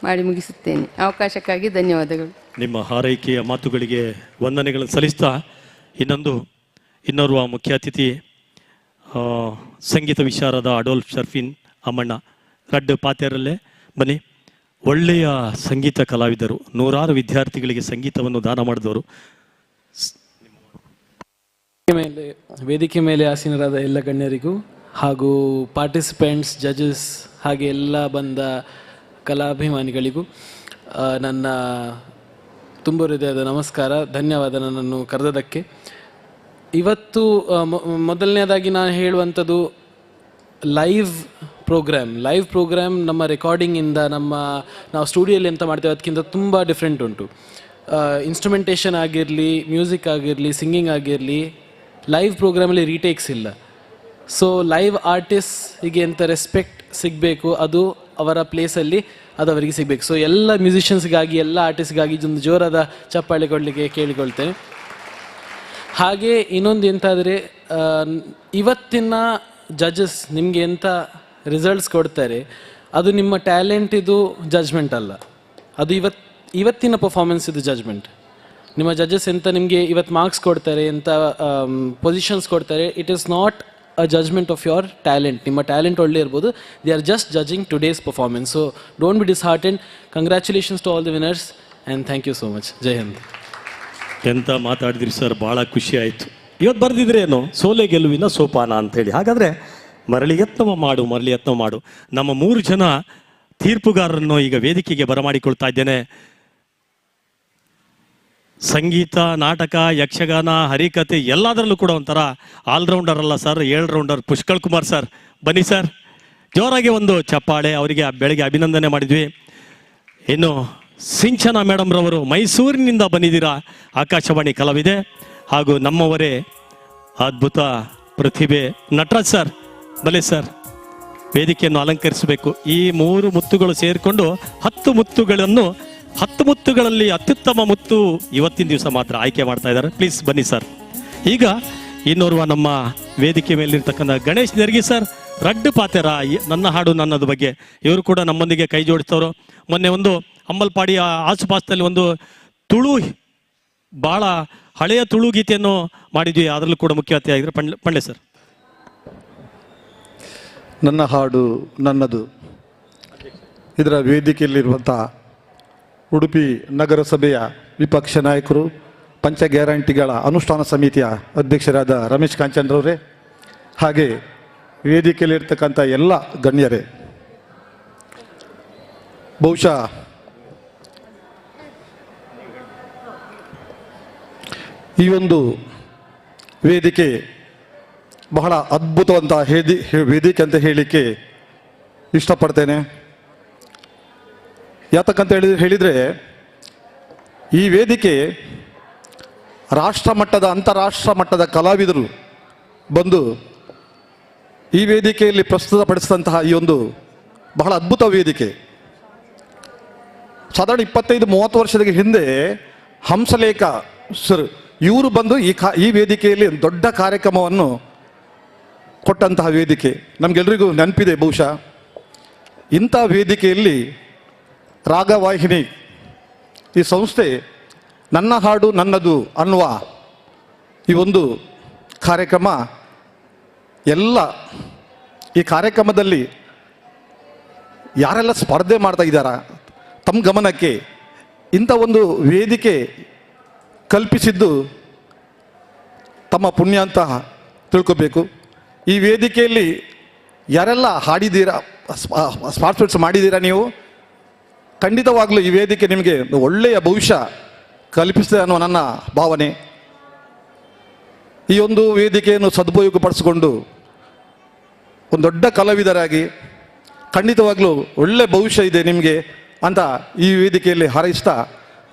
S22: ಮಾಡಿ ಮುಗಿಸುತ್ತೇನೆ. ಅವಕಾಶಕ್ಕಾಗಿ ಧನ್ಯವಾದಗಳು.
S1: ನಿಮ್ಮ ಹಾರೈಕೆಯ ಮಾತುಗಳಿಗೆ ವಂದನೆಗಳನ್ನು ಸಲ್ಲಿಸ್ತಾ, ಇನ್ನೋರ್ವ ಮುಖ್ಯ ಅತಿಥಿ ಸಂಗೀತ ವಿಶಾರದ ಅಡೋಲ್ಫ್ ಶರ್ಫಿನ್ ಅಮ್ಮಣ್ಣ, ರಡ್ಡು ಪಾತ್ಯರಲ್ಲೇ ಬನ್ನಿ. ಒಳ್ಳೆಯ ಸಂಗೀತ ಕಲಾವಿದರು, 100 ವಿದ್ಯಾರ್ಥಿಗಳಿಗೆ ಸಂಗೀತವನ್ನು ದಾನ ಮಾಡಿದವರು.
S23: ವೇದಿಕೆ ಮೇಲೆ ಆಸೀನರಾದ ಎಲ್ಲ ಗಣ್ಯರಿಗೂ ಹಾಗೂ ಪಾರ್ಟಿಸಿಪೆಂಟ್ಸ್, ಜಡ್ಜಸ್ ಹಾಗೆ ಎಲ್ಲ ಬಂದ ಕಲಾಭಿಮಾನಿಗಳಿಗೂ ನನ್ನ ತುಂಬ ಹೃದಯದ ನಮಸ್ಕಾರ, ಧನ್ಯವಾದ ನನ್ನನ್ನು ಕರೆದದಕ್ಕೆ. ಇವತ್ತು ಮೊದಲನೇದಾಗಿ ನಾನು ಹೇಳುವಂಥದ್ದು ಲೈವ್ ಪ್ರೋಗ್ರಾಮ್ ನಮ್ಮ ರೆಕಾರ್ಡಿಂಗಿಂದ ನಾವು ಸ್ಟುಡಿಯೋಲಿ ಎಂತ ಮಾಡ್ತೇವೆ ಅದಕ್ಕಿಂತ ತುಂಬ ಡಿಫ್ರೆಂಟ್ ಉಂಟು. ಇನ್ಸ್ಟ್ರುಮೆಂಟೇಷನ್ ಆಗಿರಲಿ, ಮ್ಯೂಸಿಕ್ ಆಗಿರಲಿ, ಸಿಂಗಿಂಗ್ ಆಗಿರಲಿ, ಲೈವ್ ಪ್ರೋಗ್ರಾಮಲ್ಲಿ ರೀಟೇಕ್ಸ್ ಇಲ್ಲ. ಸೊ ಲೈವ್ ಆರ್ಟಿಸ್ಟಿಗೆ ಎಂತ ರೆಸ್ಪೆಕ್ಟ್ ಸಿಗಬೇಕು ಅದು ಅವರ ಪ್ಲೇಸಲ್ಲಿ ಅದು ಅವರಿಗೆ ಸಿಗಬೇಕು. ಸೊ ಎಲ್ಲ ಮ್ಯೂಸಿಷಿಯನ್ಸ್ಗಾಗಿ, ಎಲ್ಲ ಆರ್ಟಿಸ್ಟ್ಗಾಗಿ ಒಂದು ಜೋರಾದ ಚಪ್ಪಾಳೆ ಕೊಡಲಿಕ್ಕೆ ಕೇಳಿಕೊಳ್ತೇನೆ. ಹಾಗೆ ಇನ್ನೊಂದು ಎಂತಾದರೆ, ಇವತ್ತಿನ ಜಡ್ಜಸ್ ನಿಮಗೆ ಎಂಥ ರಿಸಲ್ಟ್ಸ್ ಕೊಡ್ತಾರೆ ಅದು ನಿಮ್ಮ ಟ್ಯಾಲೆಂಟಿದು ಜಜ್ಮೆಂಟ್ ಅಲ್ಲ, ಅದು ಇವತ್ತಿನ ಪರ್ಫಾರ್ಮೆನ್ಸ್ ಇದು ಜಜ್ಮೆಂಟ್. ನಿಮ್ಮ ಜಡ್ಜಸ್ ಎಂತ ನಿಮಗೆ ಇವತ್ತು ಮಾರ್ಕ್ಸ್ ಕೊಡ್ತಾರೆ, ಎಂಥ ಪೊಸಿಷನ್ಸ್ ಕೊಡ್ತಾರೆ, it is not a judgement of your talent. ನಿಮ್ಮ ಟ್ಯಾಲೆಂಟ್ ಒಳ್ಳೆ ಇರ್ಬೋದು, they are just judging today's performance. So don't be disheartened. Congratulations to all the winners and thank you so much. Jai Hind.
S1: ಎಂತ ಮಾತಾಡಿದ್ರಿ ಸರ್, ಭಾಳ ಖುಷಿ ಆಯಿತು. ಇವತ್ತು ಬರೆದಿದ್ರೆ ಏನು, ಸೋಲೆ ಗೆಲುವಿನ ಸೋಪಾನ ಅಂಥೇಳಿ. ಹಾಗಾದರೆ ಮರಳಿ ಯತ್ನ ಮಾಡು. ನಮ್ಮ 3 ಜನ ತೀರ್ಪುಗಾರರನ್ನು ಈಗ ವೇದಿಕೆಗೆ ಬರಮಾಡಿಕೊಳ್ತಾ ಇದ್ದೇನೆ. ಸಂಗೀತ, ನಾಟಕ, ಯಕ್ಷಗಾನ, ಹರಿಕತೆ ಎಲ್ಲದರಲ್ಲೂ ಕೂಡ ಒಂಥರ ಆಲ್ರೌಂಡರ್ ಅಲ್ಲ sir, 7 rounder Pushkal Kumar sir. ಬನ್ನಿ ಸರ್, ಜೋರಾಗಿ ಒಂದು ಚಪ್ಪಾಳೆ. ಅವರಿಗೆ ಬೆಳಗ್ಗೆ ಅಭಿನಂದನೆ ಮಾಡಿದ್ವಿ. ಇನ್ನು ಸಿಂಚನಾ ಮೇಡಮ್ ರವರು ಮೈಸೂರಿನಿಂದ ಬಂದಿದ್ದೀರಾ, ಆಕಾಶವಾಣಿ ಕಲಾವಿದೆ ಹಾಗೂ ನಮ್ಮವರೇ ಅದ್ಭುತ ಪ್ರತಿಭೆ ನಟರಾಜ್ ಸರ್. ಬನ್ನಿ ಸರ್, ವೇದಿಕೆಯನ್ನು ಅಲಂಕರಿಸಬೇಕು. ಈ 3 ಮುತ್ತುಗಳು ಸೇರಿಕೊಂಡು 10 ಮುತ್ತುಗಳಲ್ಲಿ ಅತ್ಯುತ್ತಮ ಮುತ್ತು ಇವತ್ತಿನ ದಿವಸ ಮಾತ್ರ ಆಯ್ಕೆ ಮಾಡ್ತಾ ಇದ್ದಾರೆ. ಪ್ಲೀಸ್ ಬನ್ನಿ ಸರ್. ಈಗ ಇನ್ನೋರ್ವ ನಮ್ಮ ವೇದಿಕೆ ಮೇಲಿರ್ತಕ್ಕಂಥ ಗಣೇಶ್ ನೆರ್ಗಿ ಸರ್, ರಡ್ಡು ಪಾತೆರ ನನ್ನ ಹಾಡು ನನ್ನದು ಬಗ್ಗೆ ಇವರು ಕೂಡ ನಮ್ಮೊಂದಿಗೆ ಕೈ ಜೋಡಿಸ್ತವರು. ಮೊನ್ನೆ ಒಂದು ಅಂಬಲ್ಪಾಡಿಯ ಆಸುಪಾಸದಲ್ಲಿ ಒಂದು ತುಳು, ಭಾಳ ಹಳೆಯ ತುಳು ಗೀತೆಯನ್ನು ಮಾಡಿದ್ವಿ, ಅದರಲ್ಲೂ ಕೂಡ ಮುಖ್ಯ ಅತಿಥಿ ಆಗಿದ್ರೆ ಪಂಡ್ಲೆ ಸರ್.
S9: ನನ್ನ ಹಾಡು ನನ್ನದು ಇದರ ವೇದಿಕೆಯಲ್ಲಿರುವಂಥ ಉಡುಪಿ ನಗರಸಭೆಯ ವಿಪಕ್ಷ ನಾಯಕರು, ಪಂಚ ಗ್ಯಾರಂಟಿಗಳ ಅನುಷ್ಠಾನ ಸಮಿತಿಯ ಅಧ್ಯಕ್ಷರಾದ ರಮೇಶ್ ಕಾಂಚನ್ರವರೇ, ಹಾಗೆ ವೇದಿಕೆಯಲ್ಲಿರ್ತಕ್ಕಂಥ ಎಲ್ಲ ಗಣ್ಯರೇ, ಬಹುಶಃ ಈ ಒಂದು ವೇದಿಕೆ ಬಹಳ ಅದ್ಭುತವಂತ ವೇದಿಕೆ ಅಂತ ಹೇಳಲಿಕ್ಕೆ ಇಷ್ಟಪಡ್ತೇನೆ. ಯಾತಕ್ಕಂತ ಹೇಳಿದರೆ ಈ ವೇದಿಕೆ ರಾಷ್ಟ್ರ ಮಟ್ಟದ, ಅಂತಾರಾಷ್ಟ್ರ ಮಟ್ಟದ ಕಲಾವಿದರು ಬಂದು ಈ ವೇದಿಕೆಯಲ್ಲಿ ಪ್ರಸ್ತುತಪಡಿಸಿದಂತಹ ಈ ಒಂದು ಬಹಳ ಅದ್ಭುತ ವೇದಿಕೆ. ಸಾಧಾರಣ 25-30 ವರ್ಷದ ಹಿಂದೆ ಹಂಸಲೇಖ ಸರ್ ಇವರು ಬಂದು ಈ ವೇದಿಕೆಯಲ್ಲಿ ದೊಡ್ಡ ಕಾರ್ಯಕ್ರಮವನ್ನು ಕೊಟ್ಟಂತಹ ವೇದಿಕೆ ನಮಗೆಲ್ಲರಿಗೂ ನೆನಪಿದೆ. ಬಹುಶಃ ಇಂಥ ವೇದಿಕೆಯಲ್ಲಿ ರಾಗವಾಹಿನಿ ಈ ಸಂಸ್ಥೆ ನನ್ನ ಹಾಡು ನನ್ನದು ಅನ್ನುವ ಈ ಒಂದು ಕಾರ್ಯಕ್ರಮ, ಎಲ್ಲ ಈ ಕಾರ್ಯಕ್ರಮದಲ್ಲಿ ಯಾರೆಲ್ಲ ಸ್ಪರ್ಧೆ ಮಾಡ್ತಾ ಇದ್ದಾರಾ ತಮ್ಮ ಗಮನಕ್ಕೆ ಇಂಥ ಒಂದು ವೇದಿಕೆ ಕಲ್ಪಿಸಿದ್ದು ತಮ್ಮ ಪುಣ್ಯ ಅಂತ ತಿಳ್ಕೋಬೇಕು. ಈ ವೇದಿಕೆಯಲ್ಲಿ ಯಾರೆಲ್ಲ ಹಾಡಿದ್ದೀರಾ, ಪಾರ್ಟಿಸಿಪೇಟ್ಸ್ ಮಾಡಿದ್ದೀರಾ, ನೀವು ಖಂಡಿತವಾಗ್ಲೂ ಈ ವೇದಿಕೆ ನಿಮಗೆ ಒಳ್ಳೆಯ ಭವಿಷ್ಯ ಕಲ್ಪಿಸಿದೆ ಅನ್ನೋ ನನ್ನ ಭಾವನೆ. ಈ ಒಂದು ವೇದಿಕೆಯನ್ನು ಸದುಪಯೋಗಪಡಿಸಿಕೊಂಡು ಒಂದು ದೊಡ್ಡ ಕಲಾವಿದರಾಗಿ ಖಂಡಿತವಾಗ್ಲೂ ಒಳ್ಳೆ ಭವಿಷ್ಯ ಇದೆ ನಿಮಗೆ ಅಂತ ಈ ವೇದಿಕೆಯಲ್ಲಿ ಹಾರೈಸ್ತಾ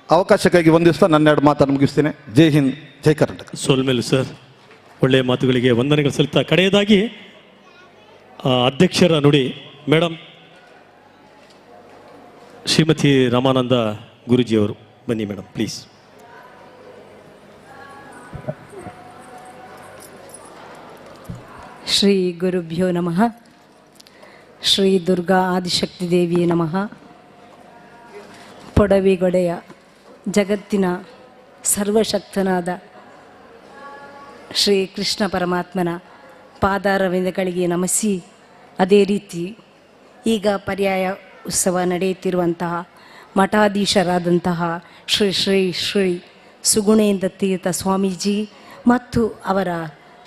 S9: ಅವಕಾಶಕ್ಕಾಗಿ ವಂದಿಸ್ತಾ ನನ್ನ 2 ಮಾತನ್ನು ಮುಗಿಸ್ತೇನೆ. ಜೈ ಹಿಂದ್, ಜೈ ಕರ್ನಾಟಕ.
S1: ಸೋಲ್ಮೇಲು ಸರ್, ಒಳ್ಳೆಯ ಮಾತುಗಳಿಗೆ ವಂದನೆಗಳು ಸಲ್ಲಿಸ್ತಾ ಕಡೆಯದಾಗಿ ಅಧ್ಯಕ್ಷರ ನುಡಿ ಮೇಡಮ್ ಶ್ರೀಮತಿ ರಾಮಾನಂದ ಗುರೂಜಿಯವರು. ಬನ್ನಿ ಮೇಡಮ್ ಪ್ಲೀಸ್.
S10: ಶ್ರೀ ಗುರುಭ್ಯೋ ನಮಃ. ಶ್ರೀ ದುರ್ಗಾ ಆದಿಶಕ್ತಿ ದೇವಿಯೇ ನಮಃ. ಪೊಡವಿಗೊಡೆಯ ಜಗತ್ತಿನ ಸರ್ವಶಕ್ತನಾದ ಶ್ರೀ ಕೃಷ್ಣ ಪರಮಾತ್ಮನ ಪಾದಾರವಿಂದಗಳಿಗೆ ನಮಿಸಿ, ಅದೇ ರೀತಿ ಈಗ ಪರ್ಯಾಯ ಉತ್ಸವ ನಡೆಯುತ್ತಿರುವಂತಹ ಮಠಾಧೀಶರಾದಂತಹ ಶ್ರೀ ಶ್ರೀ ಶ್ರೀ ಸುಗುಣೇಂದ್ರ ತೀರ್ಥ ಸ್ವಾಮೀಜಿ ಮತ್ತು ಅವರ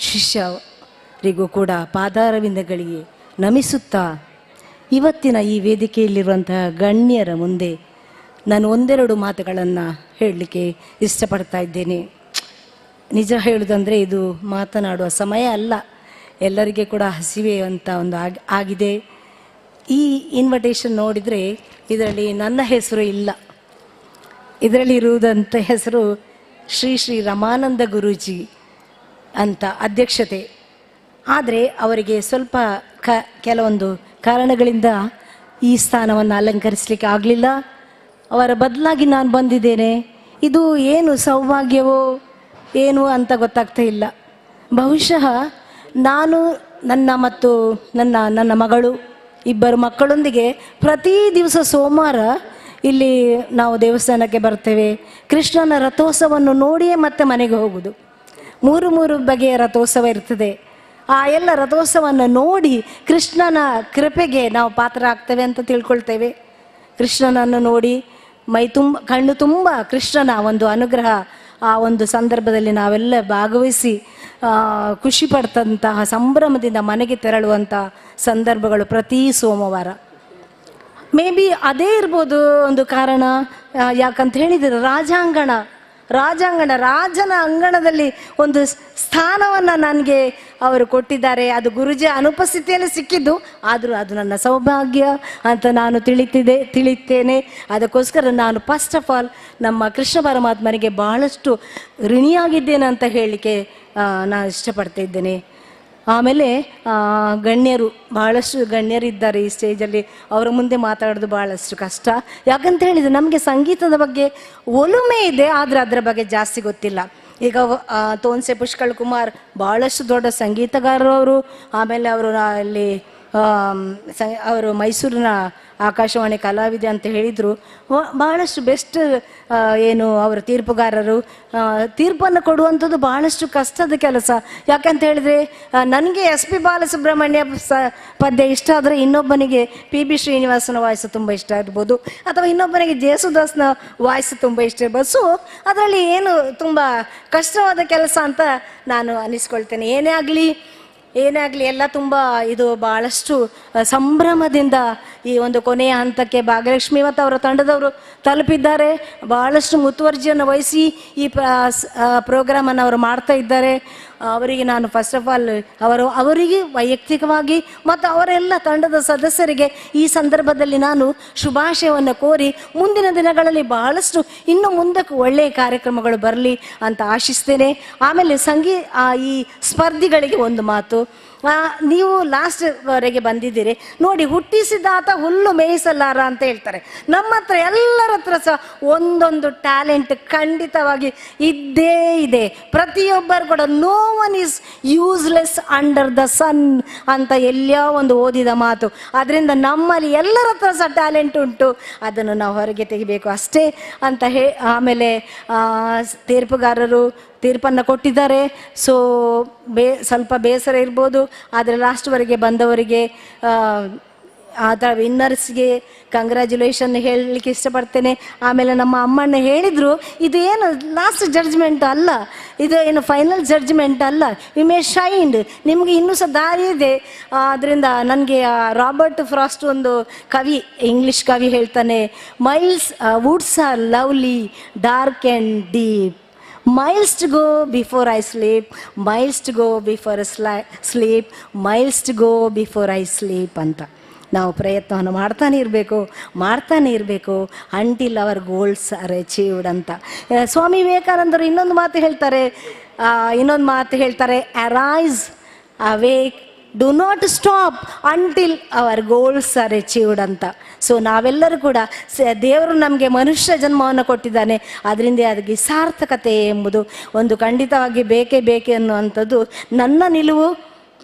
S10: ಶಿಷ್ಯರಿಗೂ ಕೂಡ ಪಾದಾರವಿಂದಗಳಿಗೆ ನಮಿಸುತ್ತಾ, ಇವತ್ತಿನ ಈ ವೇದಿಕೆಯಲ್ಲಿರುವಂತಹ ಗಣ್ಯರ ಮುಂದೆ ನಾನು ಒಂದೆರಡು ಮಾತುಗಳನ್ನು ಹೇಳಲಿಕ್ಕೆ ಇಷ್ಟಪಡ್ತಾ ಇದ್ದೇನೆ. ನಿಜ ಹೇಳುವುದಂದರೆ ಇದು ಮಾತನಾಡುವ ಸಮಯ ಅಲ್ಲ, ಎಲ್ಲರಿಗೆ ಕೂಡ ಹಸಿವೆ ಅಂತ ಒಂದು ಆಗಿದೆ. ಈ ಇನ್ವಿಟೇಷನ್ ನೋಡಿದರೆ ಇದರಲ್ಲಿ ನನ್ನ ಹೆಸರು ಇಲ್ಲ, ಇದರಲ್ಲಿ ಇರುವುದಂಥ ಹೆಸರು ಶ್ರೀ ಶ್ರೀ ರಮಾನಂದ ಗುರೂಜಿ ಅಂತ ಅಧ್ಯಕ್ಷತೆ. ಆದರೆ ಅವರಿಗೆ ಸ್ವಲ್ಪ ಕೆಲವೊಂದು ಕಾರಣಗಳಿಂದ ಈ ಸ್ಥಾನವನ್ನು ಅಲಂಕರಿಸಲಿಕ್ಕೆ ಆಗಲಿಲ್ಲ. ಅವರ ಬದಲಾಗಿ ನಾನು ಬಂದಿದ್ದೇನೆ. ಇದು ಏನು ಸೌಭಾಗ್ಯವೋ ಏನು ಅಂತ ಗೊತ್ತಾಗ್ತಾ ಇಲ್ಲ. ಬಹುಶಃ ನಾನು ಮತ್ತು ನನ್ನ ಮಗಳು ಇಬ್ಬರು ಮಕ್ಕಳೊಂದಿಗೆ ಪ್ರತಿ ದಿವಸ ಸೋಮವಾರ ಇಲ್ಲಿ ನಾವು ದೇವಸ್ಥಾನಕ್ಕೆ ಬರ್ತೇವೆ. ಕೃಷ್ಣನ ರಥೋತ್ಸವವನ್ನು ನೋಡಿಯೇ ಮತ್ತೆ ಮನೆಗೆ ಹೋಗುವುದು. 3 ಬಗೆಯ ರಥೋತ್ಸವ ಇರ್ತದೆ. ಆ ಎಲ್ಲ ರಥೋತ್ಸವವನ್ನು ನೋಡಿ ಕೃಷ್ಣನ ಕೃಪೆಗೆ ನಾವು ಪಾತ್ರ ಆಗ್ತೇವೆ ಅಂತ ತಿಳ್ಕೊಳ್ತೇವೆ. ಕೃಷ್ಣನನ್ನು ನೋಡಿ ಕಣ್ಣು ತುಂಬ ಕೃಷ್ಣನ ಒಂದು ಅನುಗ್ರಹ ಆ ಒಂದು ಸಂದರ್ಭದಲ್ಲಿ ನಾವೆಲ್ಲ ಭಾಗವಹಿಸಿ ಖುಷಿ ಪಡ್ತಂತಹ ಸಂಭ್ರಮದಿಂದ ಮನೆಗೆ ತೆರಳುವಂಥ ಸಂದರ್ಭಗಳು ಪ್ರತಿ ಸೋಮವಾರ. ಮೇ ಬಿ ಅದೇ ಇರ್ಬೋದು ಒಂದು ಕಾರಣ. ಯಾಕಂತ ಹೇಳಿದರೆ ರಾಜನ ಅಂಗಣದಲ್ಲಿ ಒಂದು ಸ್ಥಾನವನ್ನು ನನಗೆ ಅವರು ಕೊಟ್ಟಿದ್ದಾರೆ. ಅದು ಗುರುಜಿಯ ಅನುಪಸ್ಥಿತಿಯಲ್ಲಿ ಸಿಕ್ಕಿದ್ದು, ಆದರೂ ಅದು ನನ್ನ ಸೌಭಾಗ್ಯ ಅಂತ ನಾನು ತಿಳಿತೇನೆ. ಅದಕ್ಕೋಸ್ಕರ ನಾನು ಫಸ್ಟ್ ಆಫ್ ಆಲ್ ನಮ್ಮ ಕೃಷ್ಣ ಪರಮಾತ್ಮನಿಗೆ ಬಹಳಷ್ಟು ಋಣಿಯಾಗಿದ್ದೇನೆ ಅಂತ ಹೇಳಲಿಕ್ಕೆ ನಾನು ಇಷ್ಟಪಡ್ತಾ ಇದ್ದೇನೆ. ಆಮೇಲೆ ಬಹಳಷ್ಟು ಗಣ್ಯರಿದ್ದಾರೆ ಈ ಸ್ಟೇಜಲ್ಲಿ. ಅವರ ಮುಂದೆ ಮಾತಾಡೋದು ಬಹಳಷ್ಟು ಕಷ್ಟ. ಯಾಕಂತ ಹೇಳಿದರೆ ನಮಗೆ ಸಂಗೀತದ ಬಗ್ಗೆ ಒಲುಮೆ ಇದೆ, ಆದರೆ ಅದರ ಬಗ್ಗೆ ಜಾಸ್ತಿ ಗೊತ್ತಿಲ್ಲ. ಈಗ ತೋನ್ಸೆ ಪುಷ್ಕಳ್ ಕುಮಾರ್ ಬಹಳಷ್ಟು ದೊಡ್ಡ ಸಂಗೀತಗಾರರು ಅವರು. ಆಮೇಲೆ ಅವರು ಮೈಸೂರಿನ ಆಕಾಶವಾಣಿ ಕಲಾವಿದೆ ಅಂತ ಹೇಳಿದರು. ಬಹಳಷ್ಟು ಬೆಸ್ಟ್ ಅವರ ತೀರ್ಪುಗಾರರು. ತೀರ್ಪನ್ನು ಕೊಡುವಂಥದ್ದು ಬಹಳಷ್ಟು ಕಷ್ಟದ ಕೆಲಸ. ಯಾಕಂತ ಹೇಳಿದರೆ ನನಗೆ SP ಬಾಲಸುಬ್ರಹ್ಮಣ್ಯ ಪದ್ಯ ಇಷ್ಟ ಆದರೆ ಇನ್ನೊಬ್ಬನಿಗೆ PB ಶ್ರೀನಿವಾಸನ ವಾಯ್ಸ್ ತುಂಬ ಇಷ್ಟ ಇರ್ಬೋದು, ಅಥವಾ ಇನ್ನೊಬ್ಬನಿಗೆ ಜೇಸುದಾಸ್ನ ವಾಯ್ಸ್ ತುಂಬ ಇಷ್ಟ ಇರ್ಬೋದು. ಸೊ ಅದರಲ್ಲಿ ಏನು ತುಂಬ ಕಷ್ಟವಾದ ಕೆಲಸ ಅಂತ ನಾನು ಅನಿಸ್ಕೊಳ್ತೇನೆ. ಏನೇ ಆಗಲಿ ಎಲ್ಲ ತುಂಬ ಇದು ಭಾಳಷ್ಟು ಸಂಭ್ರಮದಿಂದ ಈ ಒಂದು ಕೊನೆಯ ಹಂತಕ್ಕೆ ಭಾಗ್ಯಲಕ್ಷ್ಮಿ ಮತ್ತು ಅವರ ತಂಡದವರು ತಲುಪಿದ್ದಾರೆ. ಭಾಳಷ್ಟು ಮುತುವರ್ಜಿಯನ್ನು ವಹಿಸಿ ಈ ಪ್ರೋಗ್ರಾಮನ್ನು ಅವರು ಮಾಡ್ತಾ ಇದ್ದಾರೆ. ಅವರಿಗೆ ನಾನು ಫಸ್ಟ್ ಆಫ್ ಆಲ್ ಅವರಿಗೆ ವೈಯಕ್ತಿಕವಾಗಿ ಮತ್ತು ಅವರೆಲ್ಲ ತಂಡದ ಸದಸ್ಯರಿಗೆ ಈ ಸಂದರ್ಭದಲ್ಲಿ ನಾನು ಶುಭಾಶಯವನ್ನು ಕೋರಿ ಮುಂದಿನ ದಿನಗಳಲ್ಲಿ ಬಹಳಷ್ಟು ಇನ್ನು ಮುಂದಕ್ಕೆ ಒಳ್ಳೆಯ ಕಾರ್ಯಕ್ರಮಗಳು ಬರಲಿ ಅಂತ ಆಶಿಸ್ತೇನೆ. ಆಮೇಲೆ ಈ ಸ್ಪರ್ಧಿಗಳಿಗೆ ಒಂದು ಮಾತು, ನೀವು ಲಾಸ್ಟ್ವರೆಗೆ ಬಂದಿದ್ದೀರಿ ನೋಡಿ, ಹುಟ್ಟಿಸಿದಾತ ಹುಲ್ಲು ಮೇಯಿಸಲಾರ ಅಂತ ಹೇಳ್ತಾರೆ. ನಮ್ಮ ಹತ್ರ ಎಲ್ಲರ ಹತ್ರ ಸಹ ಒಂದೊಂದು ಟ್ಯಾಲೆಂಟ್ ಖಂಡಿತವಾಗಿ ಇದ್ದೇ ಇದೆ. ಪ್ರತಿಯೊಬ್ಬರು ಕೂಡ no one is useless under the sun ಅಂತ ಎಲ್ಲೋ ಒಂದು ಓದಿದ ಮಾತು. ಅದರಿಂದ ನಮ್ಮಲ್ಲಿ ಎಲ್ಲರ ಹತ್ರ ಸಹ ಟ್ಯಾಲೆಂಟ್ ಉಂಟು, ಅದನ್ನು ನಾವು ಹೊರಗೆ ತೆಗಿಬೇಕು ಅಷ್ಟೇ ಅಂತ ಆಮೇಲೆ ತೀರ್ಪುಗಾರರು ತೀರ್ಪನ್ನು ಕೊಟ್ಟಿದ್ದಾರೆ. ಸೊ ಸ್ವಲ್ಪ ಬೇಸರ ಇರ್ಬೋದು, ಆದರೆ ಲಾಸ್ಟ್ವರೆಗೆ ಬಂದವರಿಗೆ ವಿನ್ನರ್ಸ್ಗೆ ಕಂಗ್ರ್ಯಾಚುಲೇಷನ್ ಹೇಳಲಿಕ್ಕೆ ಇಷ್ಟಪಡ್ತೇನೆ. ಆಮೇಲೆ ನಮ್ಮ ಅಮ್ಮಣ್ಣ ಹೇಳಿದರು, ಇದು ಏನು ಲಾಸ್ಟ್ ಜಡ್ಜ್ಮೆಂಟ್ ಅಲ್ಲ, ಇದು ಏನು ಫೈನಲ್ ಜಡ್ಜ್ಮೆಂಟ್ ಅಲ್ಲ, ಯು ಮೇ ಶೈಂಡ್, ನಿಮಗೆ ಇನ್ನೂ ಸಹ ದಾರಿ ಇದೆ. ಅದರಿಂದ ನನಗೆ ರಾಬರ್ಟ್ ಫ್ರಾಸ್ಟ್ ಒಂದು ಕವಿ, ಇಂಗ್ಲಿಷ್ ಕವಿ ಹೇಳ್ತಾನೆ, woods are lovely dark and deep, miles to go before I sleep, miles to go before I sleep, miles to go before I sleep ಅಂತ ನಾವು ಪ್ರಯತ್ನವನ್ನು ಮಾಡ್ತಾನೆ ಇರಬೇಕು until our goals are achieved ಅಂತ. ಸ್ವಾಮಿ ವಿವೇಕಾನಂದರು ಇನ್ನೊಂದು ಮಾತು ಹೇಳ್ತಾರೆ, arise awake, do not stop until our goals are achieved ಅಂತ. ಸೊ ನಾವೆಲ್ಲರೂ ಕೂಡ ದೇವರು ನಮಗೆ ಮನುಷ್ಯ ಜನ್ಮವನ್ನು ಕೊಟ್ಟಿದ್ದಾನೆ, ಅದರಿಂದ ಅದಕ್ಕೆ ಸಾರ್ಥಕತೆ ಎಂಬುದು ಒಂದು ಖಂಡಿತವಾಗಿ ಬೇಕೇ ಅನ್ನುವಂಥದ್ದು ನನ್ನ ನಿಲುವು.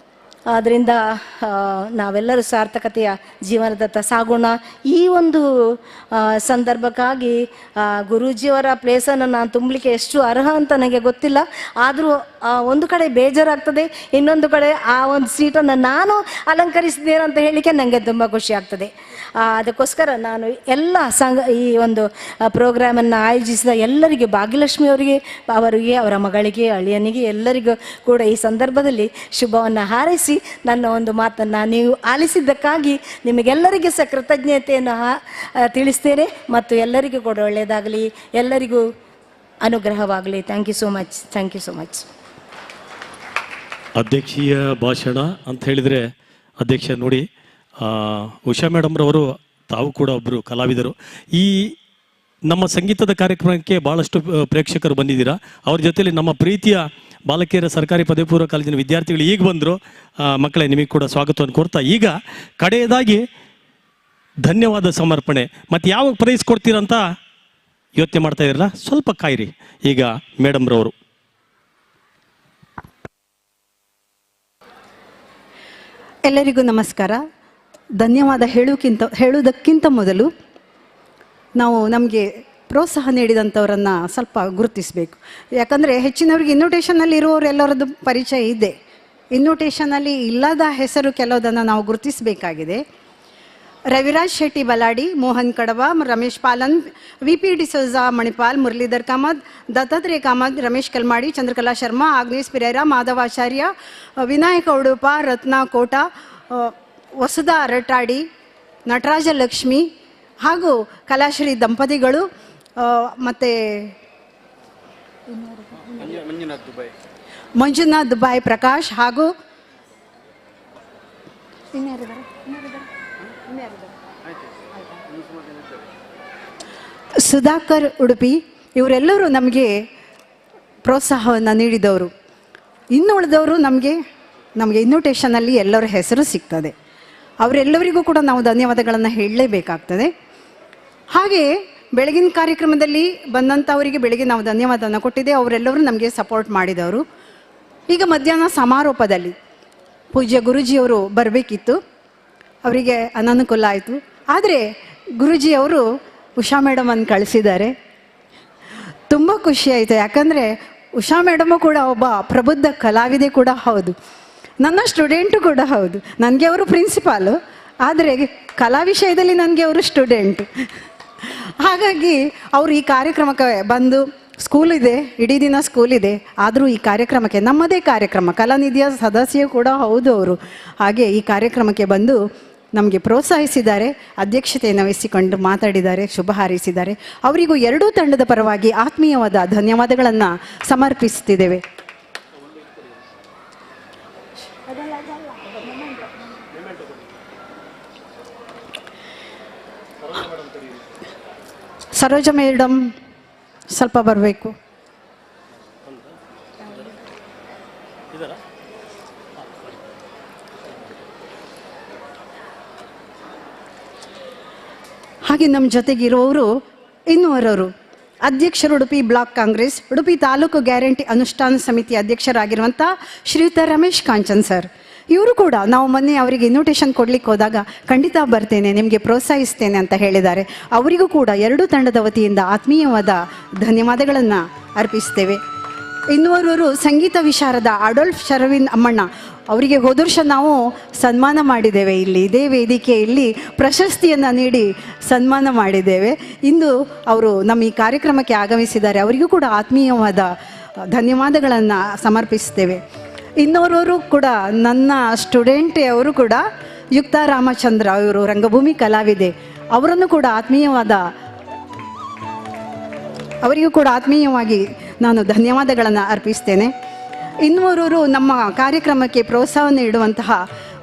S10: ಆದ್ದರಿಂದ ನಾವೆಲ್ಲರೂ ಸಾರ್ಥಕತೆಯ ಜೀವನದತ್ತ ಸಾಗೋಣ. ಈ ಒಂದು ಸಂದರ್ಭಕ್ಕಾಗಿ ಗುರೂಜಿಯವರ ಪ್ಲೇಸನ್ನು ನಾನು ತುಂಬಲಿಕ್ಕೆ ಎಷ್ಟು ಅರ್ಹ ಅಂತ ನನಗೆ ಗೊತ್ತಿಲ್ಲ. ಆದರೂ ಒಂದು ಕಡೆ ಬೇಜಾರಾಗ್ತದೆ, ಇನ್ನೊಂದು ಕಡೆ ಆ ಒಂದು ಸೀಟನ್ನು ನಾನು ಅಲಂಕರಿಸಿದ್ದೇನೆ ಅಂತ ಹೇಳಲಿಕ್ಕೆ ನನಗೆ ತುಂಬ ಖುಷಿ ಆಗ್ತದೆ. ಅದಕ್ಕೋಸ್ಕರ ನಾನು ಎಲ್ಲ ಈ ಒಂದು ಪ್ರೋಗ್ರಾಮನ್ನು ಆಯೋಜಿಸಿದ ಎಲ್ಲರಿಗೂ, ಭಾಗ್ಯಲಕ್ಷ್ಮಿ ಅವರಿಗೆ, ಅವರ ಮಗಳಿಗೆ, ಅಳಿಯನಿಗೆ ಎಲ್ಲರಿಗೂ ಕೂಡ ಈ ಸಂದರ್ಭದಲ್ಲಿ ಶುಭವನ್ನು ಹಾರೈಸಿ ಆಲಿಸಿ ನನ್ನ ಒಂದು ಮಾತನ್ನು ನೀವು ಆಲಿಸಿದ್ದಕ್ಕಾಗಿ ನಿಮಗೆಲ್ಲರಿಗೂ ಸಹ ಕೃತಜ್ಞತೆಯನ್ನು ತಿಳಿಸ್ತೇನೆ. ಮತ್ತು ಎಲ್ಲರಿಗೂ ಕೂಡ ಒಳ್ಳೆಯದಾಗಲಿ, ಎಲ್ಲರಿಗೂ ಅನುಗ್ರಹವಾಗಲಿ. Thank you so much. Thank you so much.
S1: ಅಧ್ಯಕ್ಷೀಯ ಭಾಷಣ ಅಂತ ಹೇಳಿದರೆ ಅಧ್ಯಕ್ಷ ನೋಡಿ, ಉಷಾ ಮೇಡಮ್ರವರು ತಾವು ಕೂಡ ಒಬ್ಬರು ಕಲಾವಿದರು. ಈ ನಮ್ಮ ಸಂಗೀತದ ಕಾರ್ಯಕ್ರಮಕ್ಕೆ ಭಾಳಷ್ಟು ಪ್ರೇಕ್ಷಕರು ಬಂದಿದ್ದೀರಾ. ಅವ್ರ ಜೊತೆಲಿ ನಮ್ಮ ಪ್ರೀತಿಯ ಬಾಲಕಿಯರ ಸರ್ಕಾರಿ ಪದವಿ ಪೂರ್ವ ಕಾಲೇಜಿನ ವಿದ್ಯಾರ್ಥಿಗಳು ಈಗ ಬಂದರು. ಮಕ್ಕಳೇ, ನಿಮಗೆ ಕೂಡ ಸ್ವಾಗತವನ್ನು ಕೋರ್ತಾ ಈಗ ಕಡೆಯದಾಗಿ ಧನ್ಯವಾದ ಸಮರ್ಪಣೆ. ಮತ್ತು ಯಾವಾಗ ಪ್ರೈಸ್ ಕೊಡ್ತೀರಂತ ಯೋಚನೆ ಮಾಡ್ತಾ ಇರಲ್ಲ, ಸ್ವಲ್ಪ ಕಾಯಿರಿ. ಈಗ ಮೇಡಮ್ರವರು.
S2: ಎಲ್ಲರಿಗೂ ನಮಸ್ಕಾರ. ಧನ್ಯವಾದ ಹೇಳುವುದಕ್ಕಿಂತ ಮೊದಲು ನಾವು ನಮಗೆ ಪ್ರೋತ್ಸಾಹ ನೀಡಿದಂಥವರನ್ನು ಸ್ವಲ್ಪ ಗುರುತಿಸಬೇಕು. ಯಾಕಂದರೆ ಹೆಚ್ಚಿನವ್ರಿಗೆ ಇನ್ವಿಟೇಷನಲ್ಲಿ ಇರುವವರೆಲ್ಲರದ್ದು ಪರಿಚಯ ಇದೆ. ಇನ್ವಿಟೇಷನಲ್ಲಿ ಇಲ್ಲದ ಹೆಸರು ಕೆಲವುದನ್ನು ನಾವು ಗುರುತಿಸಬೇಕಾಗಿದೆ. ರವಿರಾಜ್ ಶೆಟ್ಟಿ ಬಲಾಡಿ, ಮೋಹನ್ ಕಡವ, ರಮೇಶ್ ಪಾಲನ್, VP ಡಿಸೋಜಾ ಮಣಿಪಾಲ್, ಮುರಳೀಧರ್ ಕಾಮತ್, ದತ್ತಾತ್ರೇಯ ಕಾಮತ್, ರಮೇಶ್ ಕಲ್ಮಾಡಿ, ಚಂದ್ರಕಲಾ ಶರ್ಮಾ, ಆಗ್ನೇಶ್ ಪಿರೇರಾ, ಮಾಧವಾಚಾರ್ಯ, ವಿನಾಯಕ ಉಡುಪ, ರತ್ನಾ ಕೋಟ, ವಸುಧಾ ಅರಟಾಡಿ, ನಟರಾಜ ಲಕ್ಷ್ಮಿ ಹಾಗೂ ಕಲಾಶ್ರೀ ದಂಪತಿಗಳು, ಮತ್ತು ಮಂಜುನಾಥ್ ದುಬಾಯ್ ಪ್ರಕಾಶ್ ಹಾಗೂ ಸುಧಾಕರ್ ಉಡುಪಿ, ಇವರೆಲ್ಲರೂ ನಮಗೆ ಪ್ರೋತ್ಸಾಹವನ್ನು ನೀಡಿದವರು. ಇನ್ನು ಉಳಿದವರು ನಮಗೆ ಇನ್ವಿಟೇಷನಲ್ಲಿ ಎಲ್ಲರ ಹೆಸರು ಸಿಗ್ತದೆ. ಅವರೆಲ್ಲರಿಗೂ ಕೂಡ ನಾವು ಧನ್ಯವಾದಗಳನ್ನು ಹೇಳಲೇಬೇಕಾಗ್ತದೆ. ಹಾಗೆ ಬೆಳಗಿನ ಕಾರ್ಯಕ್ರಮದಲ್ಲಿ ಬಂದಂಥವರಿಗೆ ಬೆಳಗ್ಗೆ ನಾವು ಧನ್ಯವಾದವನ್ನು ಕೊಟ್ಟಿದ್ದೆ. ಅವರೆಲ್ಲರೂ ನಮಗೆ ಸಪೋರ್ಟ್ ಮಾಡಿದವರು. ಈಗ ಮಧ್ಯಾಹ್ನ ಸಮಾರೋಪದಲ್ಲಿ ಪೂಜ್ಯ ಗುರೂಜಿಯವರು ಬರಬೇಕಿತ್ತು, ಅವರಿಗೆ ಅನನುಕೂಲ ಆಯಿತು. ಆದರೆ ಗುರೂಜಿಯವರು ಉಷಾ ಮೇಡಮನ್ನು ಕಳಿಸಿದ್ದಾರೆ. ತುಂಬ ಖುಷಿಯಾಯಿತು. ಯಾಕಂದರೆ ಉಷಾ ಮೇಡಮು ಕೂಡ ಒಬ್ಬ ಪ್ರಬುದ್ಧ ಕಲಾವಿದೆ ಕೂಡ ಹೌದು, ನನ್ನ ಸ್ಟೂಡೆಂಟು ಕೂಡ ಹೌದು. ನನಗೆ ಅವರು ಪ್ರಿನ್ಸಿಪಾಲು, ಆದರೆ ಕಲಾ ವಿಷಯದಲ್ಲಿ ನನಗೆ ಅವರು ಸ್ಟೂಡೆಂಟು. ಹಾಗಾಗಿ ಅವರು ಈ ಕಾರ್ಯಕ್ರಮಕ್ಕೆ ಬಂದು, ಸ್ಕೂಲಿದೆ, ಇಡೀ ದಿನ ಸ್ಕೂಲಿದೆ, ಆದರೂ ಈ ಕಾರ್ಯಕ್ರಮಕ್ಕೆ, ನಮ್ಮದೇ ಕಾರ್ಯಕ್ರಮ, ಕಲಾನಿಧಿಯ ಸದಸ್ಯರು ಕೂಡ ಹೌದು ಅವರು. ಹಾಗೆ ಈ ಕಾರ್ಯಕ್ರಮಕ್ಕೆ ಬಂದು ನಮಗೆ ಪ್ರೋತ್ಸಾಹಿಸಿದ್ದಾರೆ, ಅಧ್ಯಕ್ಷತೆಯನ್ನು ವಹಿಸಿಕೊಂಡು ಮಾತಾಡಿದ್ದಾರೆ, ಶುಭ ಹಾರೈಸಿದ್ದಾರೆ. ಅವರಿಗೂ ಎರಡೂ ತಂಡದ ಪರವಾಗಿ ಆತ್ಮೀಯವಾದ ಧನ್ಯವಾದಗಳನ್ನು ಸಮರ್ಪಿಸುತ್ತಿದ್ದೇವೆ. ಸರೋಜ ಮೇಡಮ್ ಸ್ವಲ್ಪ ಬರಬೇಕು. ಹಾಗೆ ನಮ್ಮ ಜೊತೆಗಿರುವವರು ಇನ್ನುವರವರು ಅಧ್ಯಕ್ಷರು ಉಡುಪಿ ಬ್ಲಾಕ್ ಕಾಂಗ್ರೆಸ್, ಉಡುಪಿ ತಾಲೂಕು ಗ್ಯಾರಂಟಿ ಅನುಷ್ಠಾನ ಸಮಿತಿ ಅಧ್ಯಕ್ಷರಾಗಿರುವಂಥ ಶ್ರೀಯುತ ರಮೇಶ್ ಕಾಂಚನ್ ಸರ್. ಇವರು ಕೂಡ ನಾವು ಮೊನ್ನೆ ಅವರಿಗೆ ಇನ್ವಿಟೇಷನ್ ಕೊಡ್ಲಿಕ್ಕೆ ಹೋದಾಗ ಖಂಡಿತ ಬರ್ತೇನೆ, ನಿಮಗೆ ಪ್ರೋತ್ಸಾಹಿಸ್ತೇನೆ ಅಂತ ಹೇಳಿದ್ದಾರೆ. ಅವರಿಗೂ ಕೂಡ ಎರಡೂ ತಂಡದ ವತಿಯಿಂದ ಆತ್ಮೀಯವಾದ ಧನ್ಯವಾದಗಳನ್ನು ಅರ್ಪಿಸ್ತೇವೆ. ಇನ್ನುವರವರು ಸಂಗೀತ ವಿಶಾರದ ಅಡೋಲ್ಫ್ ಶರವಿನ್ ಅಮ್ಮಣ್ಣ, ಅವರಿಗೆ ಹೋದ ವರ್ಷ ನಾವು ಸನ್ಮಾನ ಮಾಡಿದ್ದೇವೆ. ಇಲ್ಲಿ ಇದೇ ವೇದಿಕೆಯಲ್ಲಿ ಪ್ರಶಸ್ತಿಯನ್ನು ನೀಡಿ ಸನ್ಮಾನ ಮಾಡಿದ್ದೇವೆ. ಇಂದು ಅವರು ನಮ್ಮ ಈ ಕಾರ್ಯಕ್ರಮಕ್ಕೆ ಆಗಮಿಸಿದ್ದಾರೆ. ಅವರಿಗೂ ಕೂಡ ಆತ್ಮೀಯವಾದ ಧನ್ಯವಾದಗಳನ್ನು ಸಮರ್ಪಿಸ್ತೇವೆ. ಇನ್ನೋರವರು ಕೂಡ ನನ್ನ ಸ್ಟೂಡೆಂಟೇ, ಅವರು ಕೂಡ ಯುಕ್ತ ರಾಮಚಂದ್ರ, ಅವರು ರಂಗಭೂಮಿ ಕಲಾವಿದೆ, ಅವರನ್ನು ಕೂಡ ಅವರಿಗೂ ಕೂಡ ಆತ್ಮೀಯವಾಗಿ ನಾನು ಧನ್ಯವಾದಗಳನ್ನು ಅರ್ಪಿಸ್ತೇನೆ. ಇನ್ನೋರವರು ನಮ್ಮ ಕಾರ್ಯಕ್ರಮಕ್ಕೆ ಪ್ರೋತ್ಸಾಹ ನೀಡುವಂತಹ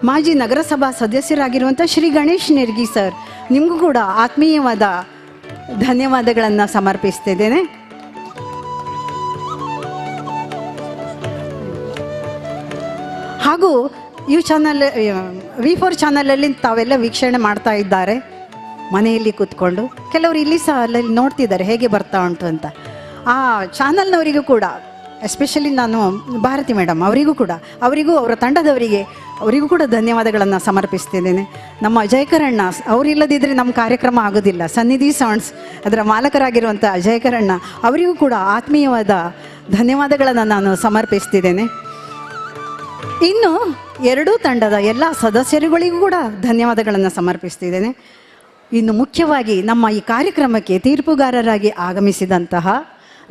S2: ಮಾಜಿ ನಗರಸಭಾ ಸದಸ್ಯರಾಗಿರುವಂಥ ಶ್ರೀ ಗಣೇಶ್ ನೆರ್ಗಿ ಸರ್, ನಿಮಗೂ ಕೂಡ ಆತ್ಮೀಯವಾದ ಧನ್ಯವಾದಗಳನ್ನು ಸಮರ್ಪಿಸ್ತಿದ್ದೇನೆ. ಹಾಗೂ ಈ ಚಾನಲ್ V4 ಚಾನಲಲ್ಲಿ ತಾವೆಲ್ಲ ವೀಕ್ಷಣೆ ಮಾಡ್ತಾ ಇದ್ದಾರೆ ಮನೆಯಲ್ಲಿ ಕೂತ್ಕೊಂಡು. ಕೆಲವರು ಇಲ್ಲಿ ಸಹ ಅಲ್ಲಲ್ಲಿ ನೋಡ್ತಿದ್ದಾರೆ ಹೇಗೆ ಬರ್ತಾ ಉಂಟು ಅಂತ. ಆ ಚಾನಲ್ನವರಿಗೂ ಕೂಡ, ಎಸ್ಪೆಷಲಿ ನಾನು ಭಾರತಿ ಮೇಡಮ್ ಅವರಿಗೂ ಅವರ ತಂಡದವರಿಗೆ ಅವರಿಗೂ ಕೂಡ ಧನ್ಯವಾದಗಳನ್ನು ಸಮರ್ಪಿಸ್ತಿದ್ದೇನೆ. ನಮ್ಮ ಅಜಯಕರಣ್ಣ ಅವರಿಲ್ಲದಿದ್ದರೆ ನಮ್ಮ ಕಾರ್ಯಕ್ರಮ ಆಗೋದಿಲ್ಲ. ಸನ್ನಿಧಿ ಸೌಂಡ್ಸ್ ಅದರ ಮಾಲಕರಾಗಿರುವಂಥ ಅಜಯಕರಣ್ಣ ಅವರಿಗೂ ಕೂಡ ಆತ್ಮೀಯವಾದ ಧನ್ಯವಾದಗಳನ್ನು ನಾನು ಸಮರ್ಪಿಸ್ತಿದ್ದೇನೆ. ಇನ್ನು ಎರಡೂ ತಂಡದ ಎಲ್ಲ ಸದಸ್ಯರುಗಳಿಗೂ ಕೂಡ ಧನ್ಯವಾದಗಳನ್ನು ಸಮರ್ಪಿಸ್ತಿದ್ದೇನೆ. ಇನ್ನು ಮುಖ್ಯವಾಗಿ ನಮ್ಮ ಈ ಕಾರ್ಯಕ್ರಮಕ್ಕೆ ತೀರ್ಪುಗಾರರಾಗಿ ಆಗಮಿಸಿದಂತಹ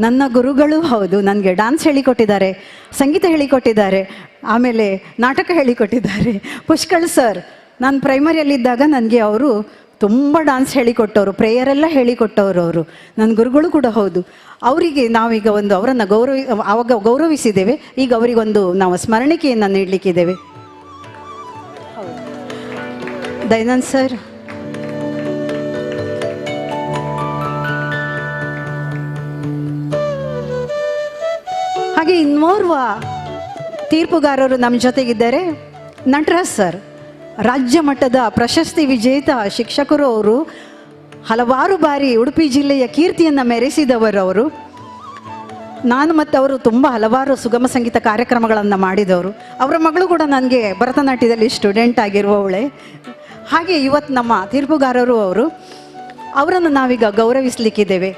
S2: ನನ್ನ ಗುರುಗಳು ಹೌದು. ನನಗೆ ಡ್ಯಾನ್ಸ್ ಹೇಳಿಕೊಟ್ಟಿದ್ದಾರೆ, ಸಂಗೀತ ಹೇಳಿಕೊಟ್ಟಿದ್ದಾರೆ, ಆಮೇಲೆ ನಾಟಕ ಹೇಳಿಕೊಟ್ಟಿದ್ದಾರೆ. ಪುಷ್ಕಳ್ ಸರ್, ನಾನು ಪ್ರೈಮರಿಯಲ್ಲಿದ್ದಾಗ ನನಗೆ ಅವರು ತುಂಬ ಡ್ಯಾನ್ಸ್ ಹೇಳಿಕೊಟ್ಟವರು, ಪ್ರೇಯರೆಲ್ಲ ಹೇಳಿಕೊಟ್ಟವರು. ಅವರು ನನ್ನ ಗುರುಗಳು ಕೂಡ ಹೌದು. ಅವರಿಗೆ ನಾವೀಗ ಒಂದು ಅವರನ್ನು ಆವಾಗ ಗೌರವಿಸಿದ್ದೇವೆ. ಈಗ ಅವರಿಗೊಂದು ನಾವು ಸ್ಮರಣಿಕೆಯನ್ನು ನೀಡಲಿಕ್ಕಿದ್ದೇವೆ. ದಯಾನಂದ್ ಸರ್, ಹಾಗೆ ಇನ್ನೋರ್ವ ತೀರ್ಪುಗಾರರು ನಮ್ಮ ಜೊತೆಗಿದ್ದಾರೆ. ನಟರಾಜ್ ಸರ್, ರಾಜ್ಯ ಮಟ್ಟದ ಪ್ರಶಸ್ತಿ ವಿಜೇತ ಶಿಕ್ಷಕರು. ಅವರು ಹಲವಾರು ಬಾರಿ ಉಡುಪಿ ಜಿಲ್ಲೆಯ ಕೀರ್ತಿಯನ್ನು ಮೆರೆಸಿದವರು. ಅವರು ನಾನು ಮತ್ತು ಅವರು ತುಂಬ ಹಲವಾರು ಸುಗಮ ಸಂಗೀತ ಕಾರ್ಯಕ್ರಮಗಳನ್ನು ಮಾಡಿದವರು. ಅವರ ಮಗಳು ಕೂಡ ನನಗೆ ಭರತನಾಟ್ಯದಲ್ಲಿ ಸ್ಟೂಡೆಂಟ್ ಆಗಿರುವವಳೆ. ಹಾಗೆ ಇವತ್ತು ನಮ್ಮ ತೀರ್ಪುಗಾರರು ಅವರನ್ನು ನಾವೀಗ ಗೌರವಿಸಲಿಕ್ಕಿದ್ದೇವೆ.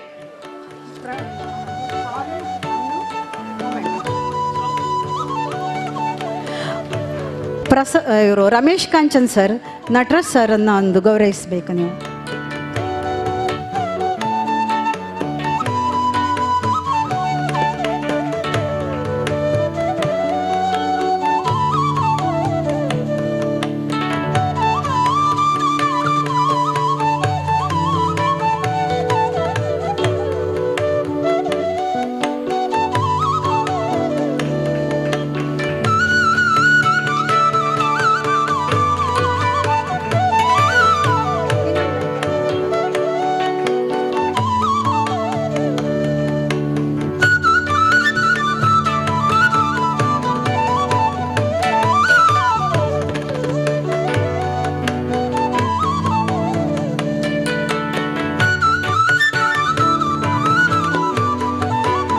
S2: ಇವರು ರಮೇಶ್ ಕಾಂಚನ್ ಸರ್, ನಟರಾಜ್ ಸರನ್ನು ಒಂದು ಗೌರವಿಸಬೇಕು ನೀವು.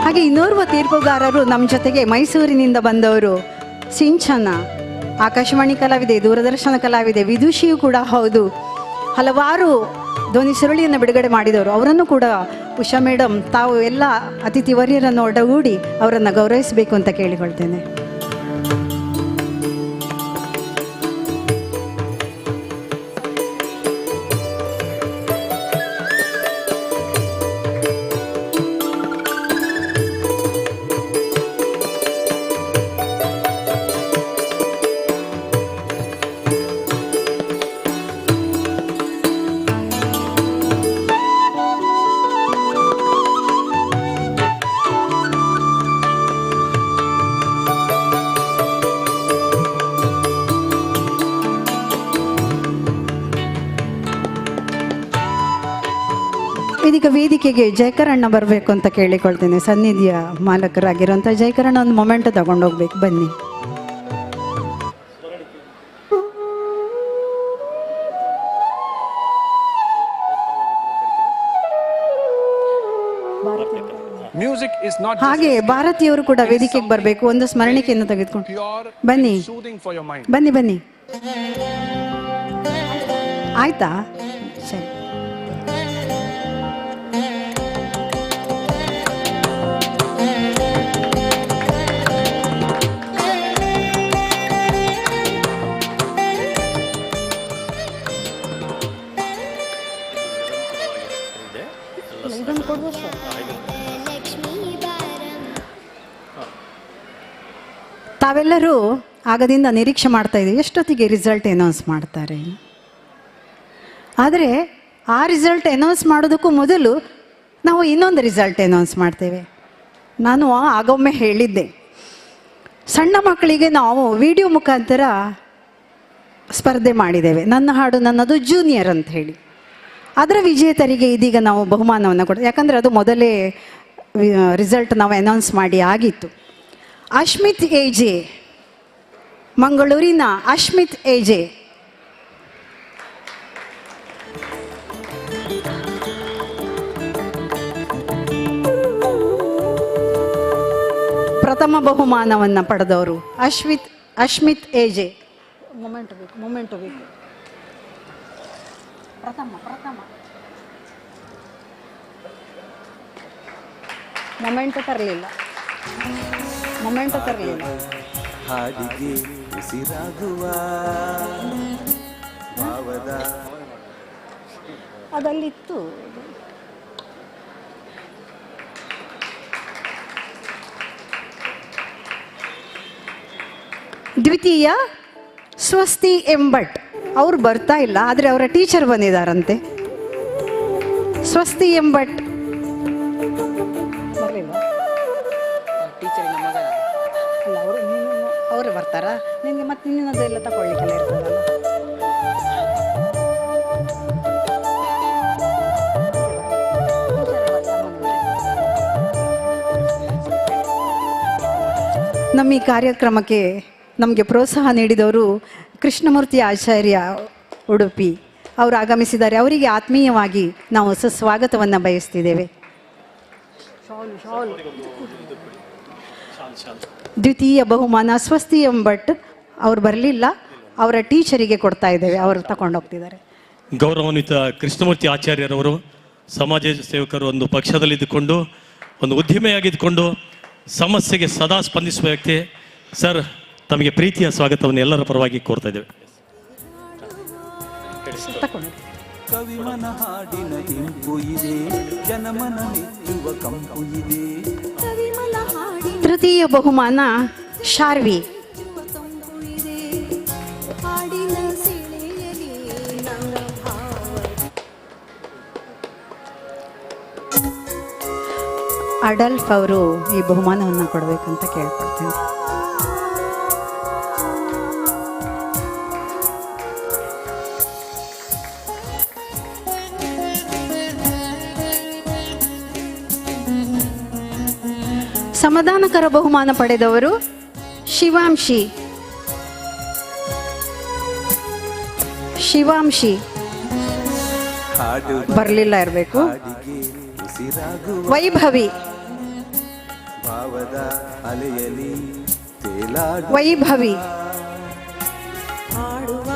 S2: ಹಾಗೆ ಇನ್ನೋರ್ವ ತೀರ್ಪುಗಾರರು ನಮ್ಮ ಜೊತೆಗೆ ಮೈಸೂರಿನಿಂದ ಬಂದವರು. ಸಿಂಚನ ಆಕಾಶವಾಣಿ ಕಲಾವಿದೆ, ದೂರದರ್ಶನ ಕಲಾವಿದೆ, ವಿದುಷಿಯೂ ಕೂಡ ಹೌದು. ಹಲವಾರು ಧ್ವನಿ ಸುರುಳಿಯನ್ನು ಬಿಡುಗಡೆ ಮಾಡಿದವರು. ಅವರನ್ನು ಕೂಡ ಉಷಾ ಮೇಡಮ್ ತಾವು ಎಲ್ಲ ಅತಿಥಿ ವರ್ಯರನ್ನು ಒಡಗೂಡಿ ಅವರನ್ನು ಗೌರವಿಸಬೇಕು ಅಂತ ಕೇಳಿಕೊಳ್ತೇನೆ. ಇದೀಗ ವೇದಿಕೆಗೆ ಜಯಕರಣ್ಣ ಬರಬೇಕು ಅಂತ ಕೇಳಿಕೊಳ್ತೇನೆ. ಸನ್ನಿಧಿಯ ಮಾಲಕರಾಗಿರುವಂಥ ಜಯಕರಣ್ಣ ಒಂದು ಮೊಮೆಂಟ್ ತಗೊಂಡೋಗ್ಬೇಕು, ಬನ್ನಿ. ಹಾಗೆ ಭಾರತೀಯವರು ಕೂಡ ವೇದಿಕೆಗೆ ಬರಬೇಕು, ಒಂದು ಸ್ಮರಣಿಕೆಯನ್ನು ತೆಗೆದುಕೊಂಡು ಬನ್ನಿ. ಬನ್ನಿ ಬನ್ನಿ, ಆಯ್ತಾ? ಸರಿ. ತಾವೆಲ್ಲರೂ ಆಗದಿಂದ ನಿರೀಕ್ಷೆ ಮಾಡ್ತಾ ಇದ್ದೀವಿ ಎಷ್ಟೊತ್ತಿಗೆ ರಿಸಲ್ಟ್ ಅನೌನ್ಸ್ ಮಾಡ್ತಾರೆ. ಆದರೆ ಆ ರಿಸಲ್ಟ್ ಅನೌನ್ಸ್ ಮಾಡೋದಕ್ಕೂ ಮೊದಲು ನಾವು ಇನ್ನೊಂದು ರಿಸಲ್ಟ್ ಅನೌನ್ಸ್ ಮಾಡ್ತೇವೆ. ನಾನು ಆಗೊಮ್ಮೆ ಹೇಳಿದ್ದೆ, ಸಣ್ಣ ಮಕ್ಕಳಿಗೆ ನಾವು ವಿಡಿಯೋ ಮುಖಾಂತರ ಸ್ಪರ್ಧೆ ಮಾಡಿದ್ದೇವೆ. ನನ್ನ ಹಾಡು ನನ್ನದು ಜೂನಿಯರ್ ಅಂತ ಹೇಳಿ. ಅದರ ವಿಜೇತರಿಗೆ ಇದೀಗ ನಾವು ಬಹುಮಾನವನ್ನು ಕೊಡ್ತೇವೆ. ಯಾಕಂದರೆ ಅದು ಮೊದಲೇ ರಿಸಲ್ಟ್ ನಾವು ಅನೌನ್ಸ್ ಮಾಡಿ ಆಗಿತ್ತು. ಅಶ್ಮಿತ್ ಎಜೆ, ಮಂಗಳೂರಿನ ಅಶ್ಮಿತ್ ಎಜೆ ಪ್ರಥಮ ಬಹುಮಾನವನ್ನು ಪಡೆದವರು. ಅಶ್ಮಿತ್ ಎಜೆ ಮೊಮೆಂಟ್ ಬೇಕು. ಪ್ರಥಮ ಮೊಮೆಂಟ್ ತರಲಿಲ್ಲ.
S12: ಹಾಡಿಗೆ ಉಸಿರಾಗುವ ಭಾವದ
S2: ಅದಲ್ಲಿತ್ತು. ದ್ವಿತೀಯ ಸ್ವಸ್ತಿ ಎಂಬಟ್. ಅವ್ರು ಬರ್ತಾ ಇಲ್ಲ, ಆದರೆ ಅವರ ಟೀಚರ್ ಬಂದಿದ್ದಾರಂತೆ. ಸ್ವಸ್ತಿ ಎಂಬಟ್ ಅವರು ಬರ್ತಾರಾ? ನಿಮಗೆ ಮತ್ತೆ ನಿನ್ನದೆಲ್ಲ ತಗೊಳ್ಳಿಕ್ಕೆಲ್ಲ ಇರ್ತದಲ್ಲ. ನಮ್ಮ ಈ ಕಾರ್ಯಕ್ರಮಕ್ಕೆ ನಮಗೆ ಪ್ರೋತ್ಸಾಹ ನೀಡಿದವರು ಕೃಷ್ಣಮೂರ್ತಿ ಆಚಾರ್ಯ ಉಡುಪಿ ಅವರು ಆಗಮಿಸಿದ್ದಾರೆ. ಅವರಿಗೆ ಆತ್ಮೀಯವಾಗಿ ನಾವು ಸುಸ್ವಾಗತವನ್ನು ಬಯಸ್ತಿದ್ದೇವೆ. ದ್ವಿತೀಯ ಬಹುಮಾನ ಸ್ವಸ್ತಿ ಎಂಬಟ್ ಅವ್ರು ಬರಲಿಲ್ಲ, ಅವರ ಟೀಚರಿಗೆ ಕೊಡ್ತಾ ಇದ್ದೇವೆ, ಅವರು ತಗೊಂಡೋಗ್ತಿದ್ದಾರೆ.
S1: ಗೌರವಾನ್ವಿತ ಕೃಷ್ಣಮೂರ್ತಿ ಆಚಾರ್ಯರವರು ಸಮಾಜ ಸೇವಕರು, ಒಂದು ಪಕ್ಷದಲ್ಲಿದ್ದುಕೊಂಡು ಒಂದು ಉದ್ಯಮಿಯಾಗಿದ್ದುಕೊಂಡು ಸಮಸ್ಯೆಗೆ ಸದಾ ಸ್ಪಂದಿಸುವ ವ್ಯಕ್ತಿ. ಸರ್, ತಮಗೆ ಪ್ರೀತಿಯ ಸ್ವಾಗತವನ್ನು ಎಲ್ಲರ ಪರವಾಗಿ ಕೋರ್ತಾ ಇದ್ದೇವೆ.
S12: ಕವಿಮನ ಹಾಡಿನ ಇಂಪು ಇದೆ, ಜನಮನ ಮೆಚ್ಚುವ ಕಂಪು ಇದೆ.
S2: ತೃತೀಯ ಬಹುಮಾನ ಶಾರ್ವಿ. ಅಡಲ್ಫ್ ಅವರು ಈ ಬಹುಮಾನವನ್ನು ಕೊಡಬೇಕಂತ ಕೇಳ್ಕೊಳ್ತೇನೆ. ಸಮಾಧಾನಕರ ಬಹುಮಾನ ಪಡೆದವರು ಶಿವಾಂಶಿ. ಬರಲಿಲ್ಲ ಇರಬೇಕು. ವೈಭವಿ.
S12: ಭಾವದ ಅಲೆಯಲಿ
S2: ವೈಭವಿ.
S5: ಹಾಡುವ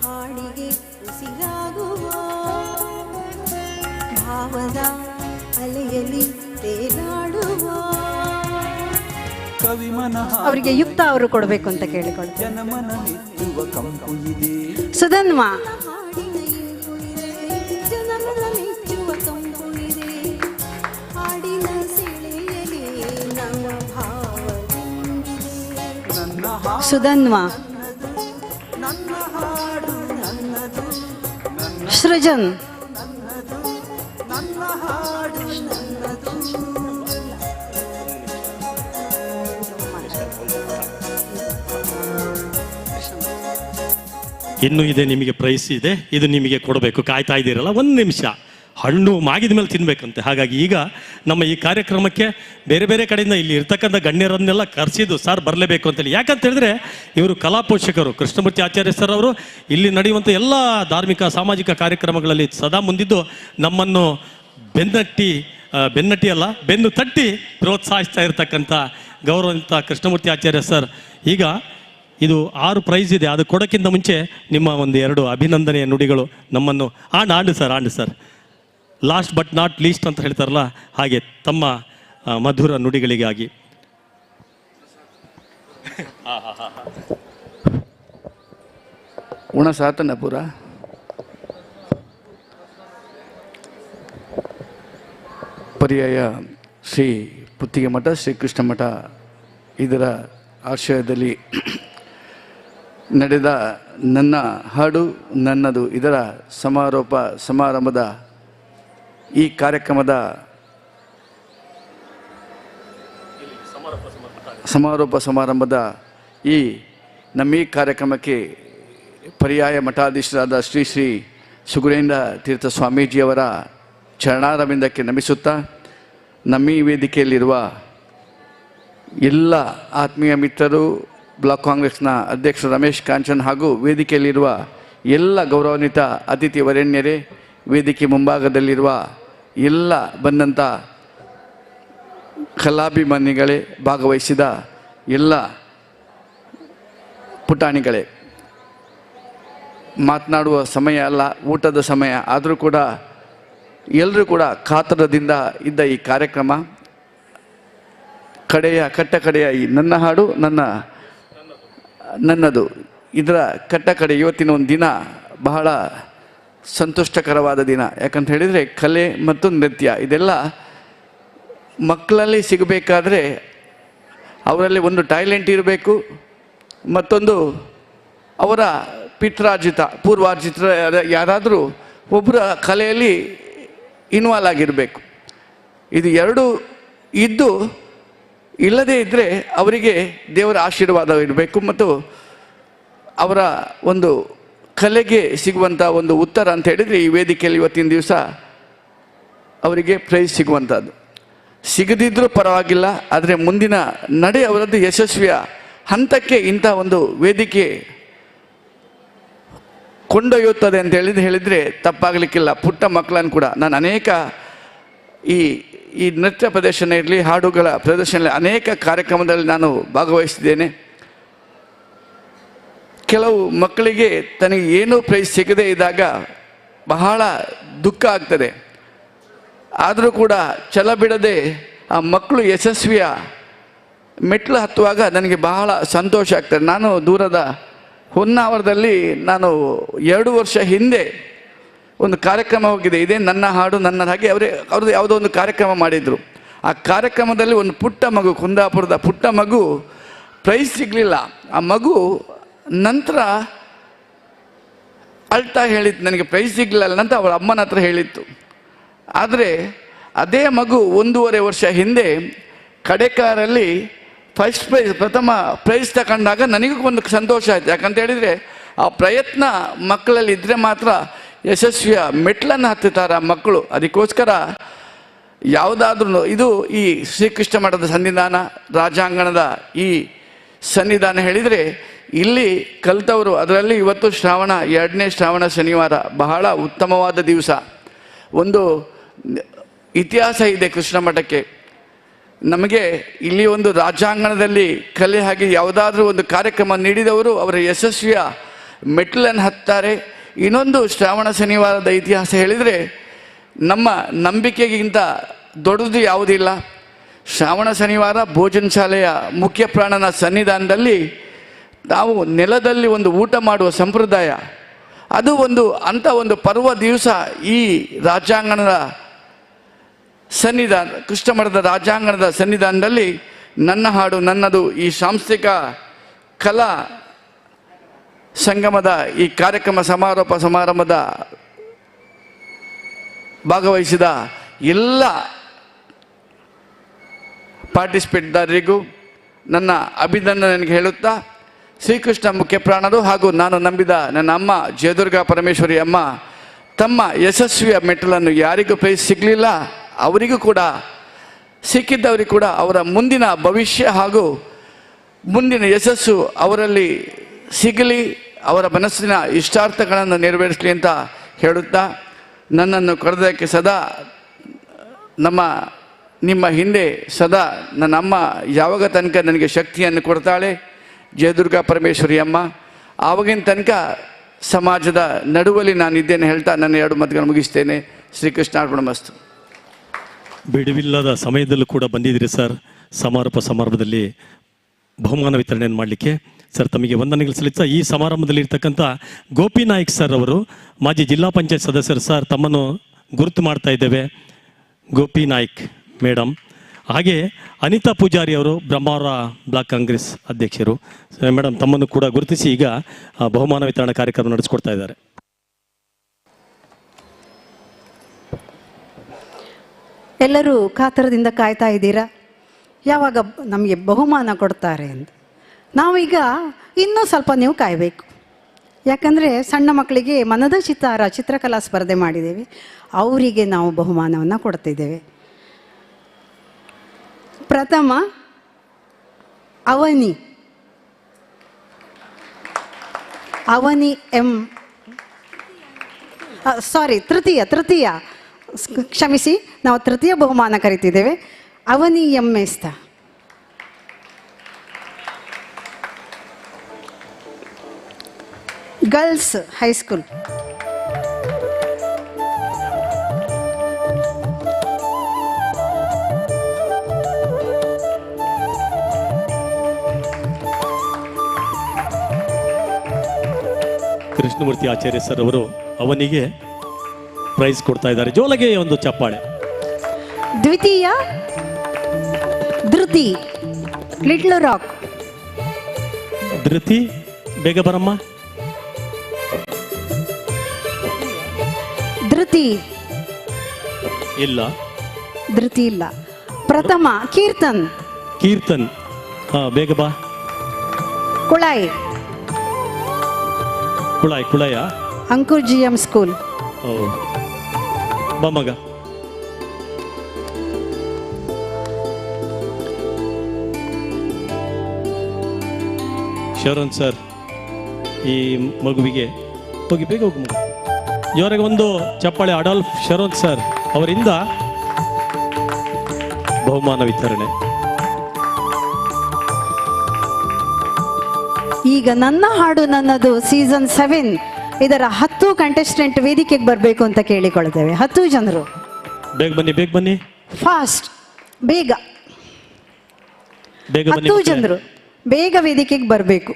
S5: ಹಾಡಿಗೆ ಉಸಿರಾಗುವ ಭಾವದ ಅಲೆಯಲಿ ತೇಲಾಡುವ.
S2: ಅವರಿಗೆ ಯುಕ್ತ ಅವರು ಕೊಡಬೇಕು ಅಂತ ಕೇಳಿಕೊಳ್ತೇನೆ.
S12: ಜನಮನ ಮೆಚ್ಚುವ ಕಂಪು ಇದೆ.
S2: ಸುಧನ್ವಾ.
S5: ಜನಮನ ಮೆಚ್ಚುವ ಕಂಪು ಇದೆ. ಹಾಡಿನ ಸೆಳೆಯಲಿ ನಮ್ಮ ಭಾವದಿಂದಿದೆ.
S2: ಸುಧನ್ವಾ. ಸೃಜನ್.
S1: ಇನ್ನೂ ಇದೆ, ನಿಮಗೆ ಪ್ರೈಸ್ ಇದೆ, ಇದು ನಿಮಗೆ ಕೊಡಬೇಕು. ಕಾಯ್ತಾ ಇದ್ದೀರಲ್ಲ, ಒಂದು ನಿಮಿಷ. ಹಣ್ಣು ಮಾಗಿದ ಮೇಲೆ ತಿನ್ಬೇಕಂತೆ. ಹಾಗಾಗಿ ಈಗ ನಮ್ಮ ಈ ಕಾರ್ಯಕ್ರಮಕ್ಕೆ ಬೇರೆ ಬೇರೆ ಕಡೆಯಿಂದ ಇಲ್ಲಿ ಇರ್ತಕ್ಕಂಥ ಗಣ್ಯರನ್ನೆಲ್ಲ ಕರೆಸಿದ್ದು ಸರ್ ಬರಲೇಬೇಕು ಅಂತೇಳಿ. ಯಾಕಂತ ಹೇಳಿದ್ರೆ ಇವರು ಕಲಾ ಪೋಷಕರು. ಕೃಷ್ಣಮೂರ್ತಿ ಆಚಾರ್ಯ ಸರ್ ಅವರು ಇಲ್ಲಿ ನಡೆಯುವಂಥ ಎಲ್ಲ ಧಾರ್ಮಿಕ ಸಾಮಾಜಿಕ ಕಾರ್ಯಕ್ರಮಗಳಲ್ಲಿ ಸದಾ ಮುಂದಿದ್ದು ನಮ್ಮನ್ನು ಬೆನ್ನು ತಟ್ಟಿ ಪ್ರೋತ್ಸಾಹಿಸ್ತಾ ಇರತಕ್ಕಂಥ ಗೌರವಾನ್ವಿತ ಕೃಷ್ಣಮೂರ್ತಿ ಆಚಾರ್ಯ ಸರ್. ಈಗ ಇದು 6 ಪ್ರೈಸ್ ಇದೆ. ಅದು ಕೊಡೋಕ್ಕಿಂತ ಮುಂಚೆ ನಿಮ್ಮ ಒಂದು 2 ಅಭಿನಂದನೆಯ ನುಡಿಗಳು ನಮ್ಮನ್ನು and sir last but not least ಅಂತ ಹೇಳ್ತಾರಲ್ಲ, ಹಾಗೆ ತಮ್ಮ ಮಧುರ ನುಡಿಗಳಿಗಾಗಿ.
S13: ಉಣಸಾತನಪುರ ಪರ್ಯಾಯ ಶ್ರೀ ಪುತ್ತಿಗೆ ಮಠ, ಶ್ರೀಕೃಷ್ಣ ಮಠ ಇದರ ಆಶ್ರಯದಲ್ಲಿ ನಡೆದ ನನ್ನ ಹಾಡು ನನ್ನದು ಇದರ ಸಮಾರಂಭದ ಈ ಕಾರ್ಯಕ್ರಮದ ಸಮಾರಂಭದ ನಮ್ಮ ಈ ಕಾರ್ಯಕ್ರಮಕ್ಕೆ ಪರ್ಯಾಯ ಮಠಾಧೀಶರಾದ ಶ್ರೀ ಶ್ರೀ ಸುಗುಣೇಂದ್ರ ತೀರ್ಥ ಸ್ವಾಮೀಜಿಯವರ ಚರಣಾರವಿಂದಕ್ಕೆ ನಮಿಸುತ್ತಾ, ನಮ್ಮ ಈ ವೇದಿಕೆಯಲ್ಲಿರುವ ಎಲ್ಲ ಆತ್ಮೀಯ ಮಿತ್ರರು, ಬ್ಲಾಕ್ ಕಾಂಗ್ರೆಸ್ನ ಅಧ್ಯಕ್ಷರು ರಮೇಶ್ ಕಾಂಚನ್ ಹಾಗೂ ವೇದಿಕೆಯಲ್ಲಿರುವ ಎಲ್ಲ ಗೌರವಾನ್ವಿತ ಅತಿಥಿ ವರೇಣ್ಯರೇ, ವೇದಿಕೆ ಮುಂಭಾಗದಲ್ಲಿರುವ ಎಲ್ಲ ಬಂದಂಥ ಕಲಾಭಿಮಾನಿಗಳೇ, ಭಾಗವಹಿಸಿದ ಎಲ್ಲ ಪುಟಾಣಿಗಳೇ, ಮಾತನಾಡುವ ಸಮಯ ಅಲ್ಲ, ಊಟದ ಸಮಯ. ಆದರೂ ಕೂಡ ಎಲ್ಲರೂ ಕೂಡ ಕಾತರದಿಂದ ಇದ್ದ ಈ ಕಾರ್ಯಕ್ರಮ ಕಡೆಯ ಈ ನನ್ನ ಹಾಡು ನನ್ನದು ಇದರ ಕಡೆ ಇವತ್ತಿನ ಒಂದು ದಿನ ಬಹಳ ಸಂತುಷ್ಟಕರವಾದ ದಿನ. ಯಾಕಂತ ಹೇಳಿದರೆ ಕಲೆ ಮತ್ತು ನೃತ್ಯ ಇದೆಲ್ಲ ಮಕ್ಕಳಲ್ಲಿ ಸಿಗಬೇಕಾದ್ರೆ ಅವರಲ್ಲಿ ಒಂದು ಟ್ಯಾಲೆಂಟ್ ಇರಬೇಕು, ಮತ್ತೊಂದು ಅವರ ಪಿತ್ರಾರ್ಜಿತ ಪೂರ್ವಾರ್ಜಿತ ಯಾರಾದರೂ ಒಬ್ಬರ ಕಲೆಯಲ್ಲಿ ಇನ್ವಾಲ್ವ್ ಆಗಿರಬೇಕು. ಇದು ಎರಡು ಇದ್ದು ಇಲ್ಲದೇ ಇದ್ದರೆ ಅವರಿಗೆ ದೇವರ ಆಶೀರ್ವಾದ ಇರಬೇಕು ಮತ್ತು ಅವರ ಒಂದು ಕಲೆಗೆ ಸಿಗುವಂಥ ಒಂದು ಉತ್ತರ ಅಂತ ಹೇಳಿದರೆ ಈ ವೇದಿಕೆಯಲ್ಲಿ ಇವತ್ತಿನ ದಿವಸ ಅವರಿಗೆ ಪ್ರೈಸ್ ಸಿಗುವಂಥದ್ದು. ಸಿಗದಿದ್ದರೂ ಪರವಾಗಿಲ್ಲ, ಆದರೆ ಮುಂದಿನ ನಡೆ ಅವರದ್ದು ಯಶಸ್ವಿಯ ಹಂತಕ್ಕೆ ಇಂಥ ಒಂದು ವೇದಿಕೆ ಕೊಂಡೊಯ್ಯುತ್ತದೆ ಅಂತ ಹೇಳಿದರೆ ತಪ್ಪಾಗಲಿಕ್ಕಿಲ್ಲ. ಪುಟ್ಟ ಮಕ್ಕಳನ್ನು ಕೂಡ ನಾನು ಅನೇಕ ಈ ನೃತ್ಯ ಪ್ರದರ್ಶನ ಇರಲಿ, ಹಾಡುಗಳ ಪ್ರದರ್ಶನ ಅನೇಕ ಕಾರ್ಯಕ್ರಮದಲ್ಲಿ ನಾನು ಭಾಗವಹಿಸಿದ್ದೇನೆ. ಕೆಲವು ಮಕ್ಕಳಿಗೆ ತನಗೆ ಏನೂ ಪ್ರೈಸ್ ಸಿಗದೇ ಇದ್ದಾಗ ಬಹಳ ದುಃಖ ಆಗ್ತದೆ. ಆದರೂ ಕೂಡ ಛಲ ಬಿಡದೆ ಆ ಮಕ್ಕಳು ಯಶಸ್ವಿಯ ಮೆಟ್ಲು ಹತ್ತುವಾಗ ನನಗೆ ಬಹಳ ಸಂತೋಷ ಆಗ್ತದೆ. ನಾನು ದೂರದ ಹೊನ್ನಾವರದಲ್ಲಿ ನಾನು 2 ವರ್ಷ ಹಿಂದೆ ಒಂದು ಕಾರ್ಯಕ್ರಮ ಹೋಗಿದೆ. ಇದೇ ನನ್ನ ಹಾಡು ನನ್ನ ಹಾಗೆ ಅವ್ರದ್ದು ಯಾವುದೋ ಒಂದು ಕಾರ್ಯಕ್ರಮ ಮಾಡಿದರು. ಆ ಕಾರ್ಯಕ್ರಮದಲ್ಲಿ ಒಂದು ಪುಟ್ಟ ಮಗು, ಕುಂದಾಪುರದ ಪುಟ್ಟ ಮಗು ಪ್ರೈಸ್ ಸಿಗಲಿಲ್ಲ. ಆ ಮಗು ನಂತರ ಅಳ್ತಾ ಹೇಳಿತ್ತು, ನನಗೆ ಪ್ರೈಸ್ ಸಿಗಲಿಲ್ಲ ಅಂತ ಅವಳ ಅಮ್ಮನ ಹತ್ರ ಹೇಳಿತ್ತು. ಆದರೆ ಅದೇ ಮಗು 1.5 ವರ್ಷ ಹಿಂದೆ ಕಡೆಕಾರಲ್ಲಿ ಫಸ್ಟ್ ಪ್ರೈಸ್, ಪ್ರಥಮ ಪ್ರೈಸ್ ತಗೊಂಡಾಗ ನನಗೂ ಒಂದು ಸಂತೋಷ ಆಯಿತು. ಯಾಕಂತ ಹೇಳಿದರೆ ಆ ಪ್ರಯತ್ನ ಮಕ್ಕಳಲ್ಲಿ ಇದ್ದರೆ ಮಾತ್ರ ಯಶಸ್ವಿಯ ಮೆಟ್ಲನ್ನು ಹತ್ತುತ್ತಾರೆ ಆ ಮಕ್ಕಳು. ಅದಕ್ಕೋಸ್ಕರ ಯಾವುದಾದ್ರೂ ಇದು ಈ ಶ್ರೀಕೃಷ್ಣ ಮಠದ ಸನ್ನಿಧಾನ, ರಾಜಾಂಗಣದ ಈ ಸನ್ನಿಧಾನ ಹೇಳಿದರೆ ಇಲ್ಲಿ ಕಲಿತವರು, ಅದರಲ್ಲಿ ಇವತ್ತು ಶ್ರಾವಣ 2ನೇ ಶ್ರಾವಣ ಶನಿವಾರ, ಬಹಳ ಉತ್ತಮವಾದ ದಿವಸ. ಒಂದು ಇತಿಹಾಸ ಇದೆ ಕೃಷ್ಣ ಮಠಕ್ಕೆ. ನಮಗೆ ಇಲ್ಲಿ ಒಂದು ರಾಜಾಂಗಣದಲ್ಲಿ ಕಲೆ ಹಾಗೆ ಯಾವುದಾದ್ರೂ ಒಂದು ಕಾರ್ಯಕ್ರಮ ನೀಡಿದವರು ಅವರ ಯಶಸ್ವಿಯ ಮೆಟ್ಲನ್ನು ಹತ್ತಾರೆ. ಇನ್ನೊಂದು ಶ್ರಾವಣ ಶನಿವಾರದ ಇತಿಹಾಸ ಹೇಳಿದರೆ ನಮ್ಮ ನಂಬಿಕೆಗಿಂತ ದೊಡ್ಡದು ಯಾವುದಿಲ್ಲ. ಶ್ರಾವಣ ಶನಿವಾರ ಭೋಜನ ಶಾಲೆಯ ಮುಖ್ಯ ಪ್ರಾಣನ ಸನ್ನಿಧಾನದಲ್ಲಿ ನಾವು ನೆಲದಲ್ಲಿ ಒಂದು ಊಟ ಮಾಡುವ ಸಂಪ್ರದಾಯ, ಅದು ಅಂಥ ಒಂದು ಪರ್ವ ದಿವಸ ಈ ರಾಜಾಂಗಣದ ಸನ್ನಿಧಾನ, ಕೃಷ್ಣ ಮಠದ ರಾಜಾಂಗಣದ ಸನ್ನಿಧಾನದಲ್ಲಿ ನನ್ನ ಹಾಡು ನನ್ನದು ಈ ಸಾಂಸ್ಥಿಕ ಕಲಾ ಸಂಗಮದ ಈ ಕಾರ್ಯಕ್ರಮ ಸಮಾರೋಪ ಸಮಾರಂಭದ ಭಾಗವಹಿಸಿದ ಎಲ್ಲ ಪಾರ್ಟಿಸಿಪೇಟ್ದಾರರಿಗೂ ನನ್ನ ಅಭಿನಂದನೆ ಹೇಳುತ್ತಾ, ಶ್ರೀಕೃಷ್ಣ ಮುಖ್ಯ ಪ್ರಾಣರು ಹಾಗೂ ನಾನು ನಂಬಿದ ನನ್ನ ಅಮ್ಮ ಜಯದುರ್ಗಾ ಪರಮೇಶ್ವರಿ ಅಮ್ಮ ತಮ್ಮ ಯಶಸ್ವಿಯ ಮೆಟ್ಟಲನ್ನು ಯಾರಿಗೂ ಪ್ರೈಸ್ ಸಿಗಲಿಲ್ಲ, ಅವರಿಗೂ ಕೂಡ ಸಿಕ್ಕಿದ್ದವರಿಗೂ ಕೂಡ ಅವರ ಮುಂದಿನ ಭವಿಷ್ಯ ಹಾಗೂ ಮುಂದಿನ ಯಶಸ್ಸು ಅವರಲ್ಲಿ ಸಿಗಲಿ, ಅವರ ಮನಸ್ಸಿನ ಇಷ್ಟಾರ್ಥಗಳನ್ನು ನೆರವೇರಿಸಲಿ ಅಂತ ಹೇಳುತ್ತಾ, ನನ್ನನ್ನು ಕರೆದಕ್ಕೆ ಸದಾ ನಿಮ್ಮ ಹಿಂದೆ ಸದಾ ನನ್ನ ಅಮ್ಮ ಯಾವಾಗ ತನಕ ನನಗೆ ಶಕ್ತಿಯನ್ನು ಕೊಡ್ತಾಳೆ, ಜಯದುರ್ಗಾ ಪರಮೇಶ್ವರಿ ಅಮ್ಮ, ಆವಾಗಿನ ತನಕ ಸಮಾಜದ ನಡುವಲ್ಲಿ ನಾನಿದ್ದೇನೆ ಹೇಳ್ತಾ ನನ್ನ 2 ಮಾತುಗಳನ್ನು ಮುಗಿಸ್ತೇನೆ. ಶ್ರೀಕೃಷ್ಣ ಅರ್ಪಣಮಸ್ತು.
S1: ಬಿಡುವಿಲ್ಲದ ಸಮಯದಲ್ಲೂ ಕೂಡ ಬಂದಿದ್ದೀರಿ ಸರ್ ಸಮಾರೋಪ ಸಮಾರಂಭದಲ್ಲಿ ಬಹುಮಾನ ವಿತರಣೆಯನ್ನು ಮಾಡಲಿಕ್ಕೆ. ಸರ್ ತಮಗೆ ವಂದನೆಗಳು ಸಲ್ಲಿಸ್ತಾ, ಈ ಸಮಾರಂಭದಲ್ಲಿ ಇರ್ತಕ್ಕಂಥ ಗೋಪಿ ನಾಯ್ಕ್ ಸರ್ ಅವರು ಮಾಜಿ ಜಿಲ್ಲಾ ಪಂಚಾಯತ್ ಸದಸ್ಯರು ಸರ್, ತಮ್ಮನ್ನು ಗುರುತು ಮಾಡ್ತಾ ಇದ್ದೇವೆ. ಗೋಪಿ ನಾಯ್ಕ್ ಮೇಡಮ್, ಹಾಗೆ ಅನಿತಾ ಪೂಜಾರಿ ಅವರು ಬ್ರಹ್ಮಾವರ ಬ್ಲಾಕ್ ಕಾಂಗ್ರೆಸ್ ಅಧ್ಯಕ್ಷರು. ಮೇಡಮ್ ತಮ್ಮನ್ನು ಕೂಡ ಗುರುತಿಸಿ ಈಗ ಬಹುಮಾನ ವಿತರಣಾ ಕಾರ್ಯಕ್ರಮ ನಡೆಸಿಕೊಡ್ತಾ ಇದ್ದಾರೆ.
S2: ಎಲ್ಲರೂ ಕಾತರದಿಂದ ಕಾಯ್ತಾ ಇದ್ದೀರಾ ಯಾವಾಗ ನಮಗೆ ಬಹುಮಾನ ಕೊಡ್ತಾರೆ ಅಂತ. ನಾವೀಗ ಇನ್ನೂ ಸ್ವಲ್ಪ ನೀವು ಕಾಯಬೇಕು. ಯಾಕಂದರೆ ಸಣ್ಣ ಮಕ್ಕಳಿಗೆ ಮನದ ಚಿತ್ರಕಲಾ ಸ್ಪರ್ಧೆ ಮಾಡಿದ್ದೇವೆ, ಅವರಿಗೆ ನಾವು ಬಹುಮಾನವನ್ನು ಕೊಡ್ತಿದ್ದೇವೆ. ಪ್ರಥಮ ಅವನಿ ಎಂ ತೃತೀಯ ಕ್ಷಮಿಸಿ, ನಾವು ತೃತೀಯ ಬಹುಮಾನ ಕರಿತಿದ್ದೇವೆ. Avani M Mesta. Girls high school.
S1: Krishnamurthy Acharya sir ಅವರು ಅವನಿಗೆ ಪ್ರೈಸ್ ಕೊಡ್ತಾ ಇದ್ದಾರೆ. ಜೋಲಗೆ ಒಂದು ಚಪ್ಪಾಳೆ.
S2: Dhriti little rock.
S1: ಧೃತಿ ಬೇಗ ಬರಮ್ಮ.
S2: ಧೃತಿ
S1: ಇಲ್ಲ.
S2: ಧೃತಿ ಇಲ್ಲ. ಪ್ರಥಮ ಕೀರ್ತನ್.
S1: ಕೀರ್ತನ್ ಬೇಗ ಬಾ.
S2: ಕುಳಾಯಿ.
S1: ಕುಳಾಯ
S2: ಅಂಕುರ್ GM ಸ್ಕೂಲ್.
S1: ಬಾ ಮಗ. ಶರಣ್ ಸರ್ ಈ ಮಗುವಿಗೆ ಹೋಗಿ ಬೇಗ ಹೋಗಿ ಮಗು. ಜೋರಾಗಿ ಒಂದು ಚಪ್ಪಾಳೆ. ಅಡಾಲ್ಫ್ ಶರಣ್ ಸರ್ ಅವರಿಂದ ಬಹುಮಾನ ವಿತರಣೆ.
S2: ಈಗ ನನ್ನ ಹಾಡು ನನ್ನದು ಸೀಸನ್ 7 ಇದರ 10 ಕಂಟೆಸ್ಟೆಂಟ್ ವೇದಿಕೆಗೆ ಬರಬೇಕು ಅಂತ ಕೇಳಿಕೊಳ್ತೇವೆ. 10 ಜನರು
S1: ಬೇಗ ಬನ್ನಿ.
S2: ಫಾಸ್ಟ್ ಬೇಗ.
S1: ಬೇಗ ಬನ್ನಿ.
S2: 10 ಜನರು ಬೇಗ ವೇದಿಕೆಗೆ ಬರಬೇಕು.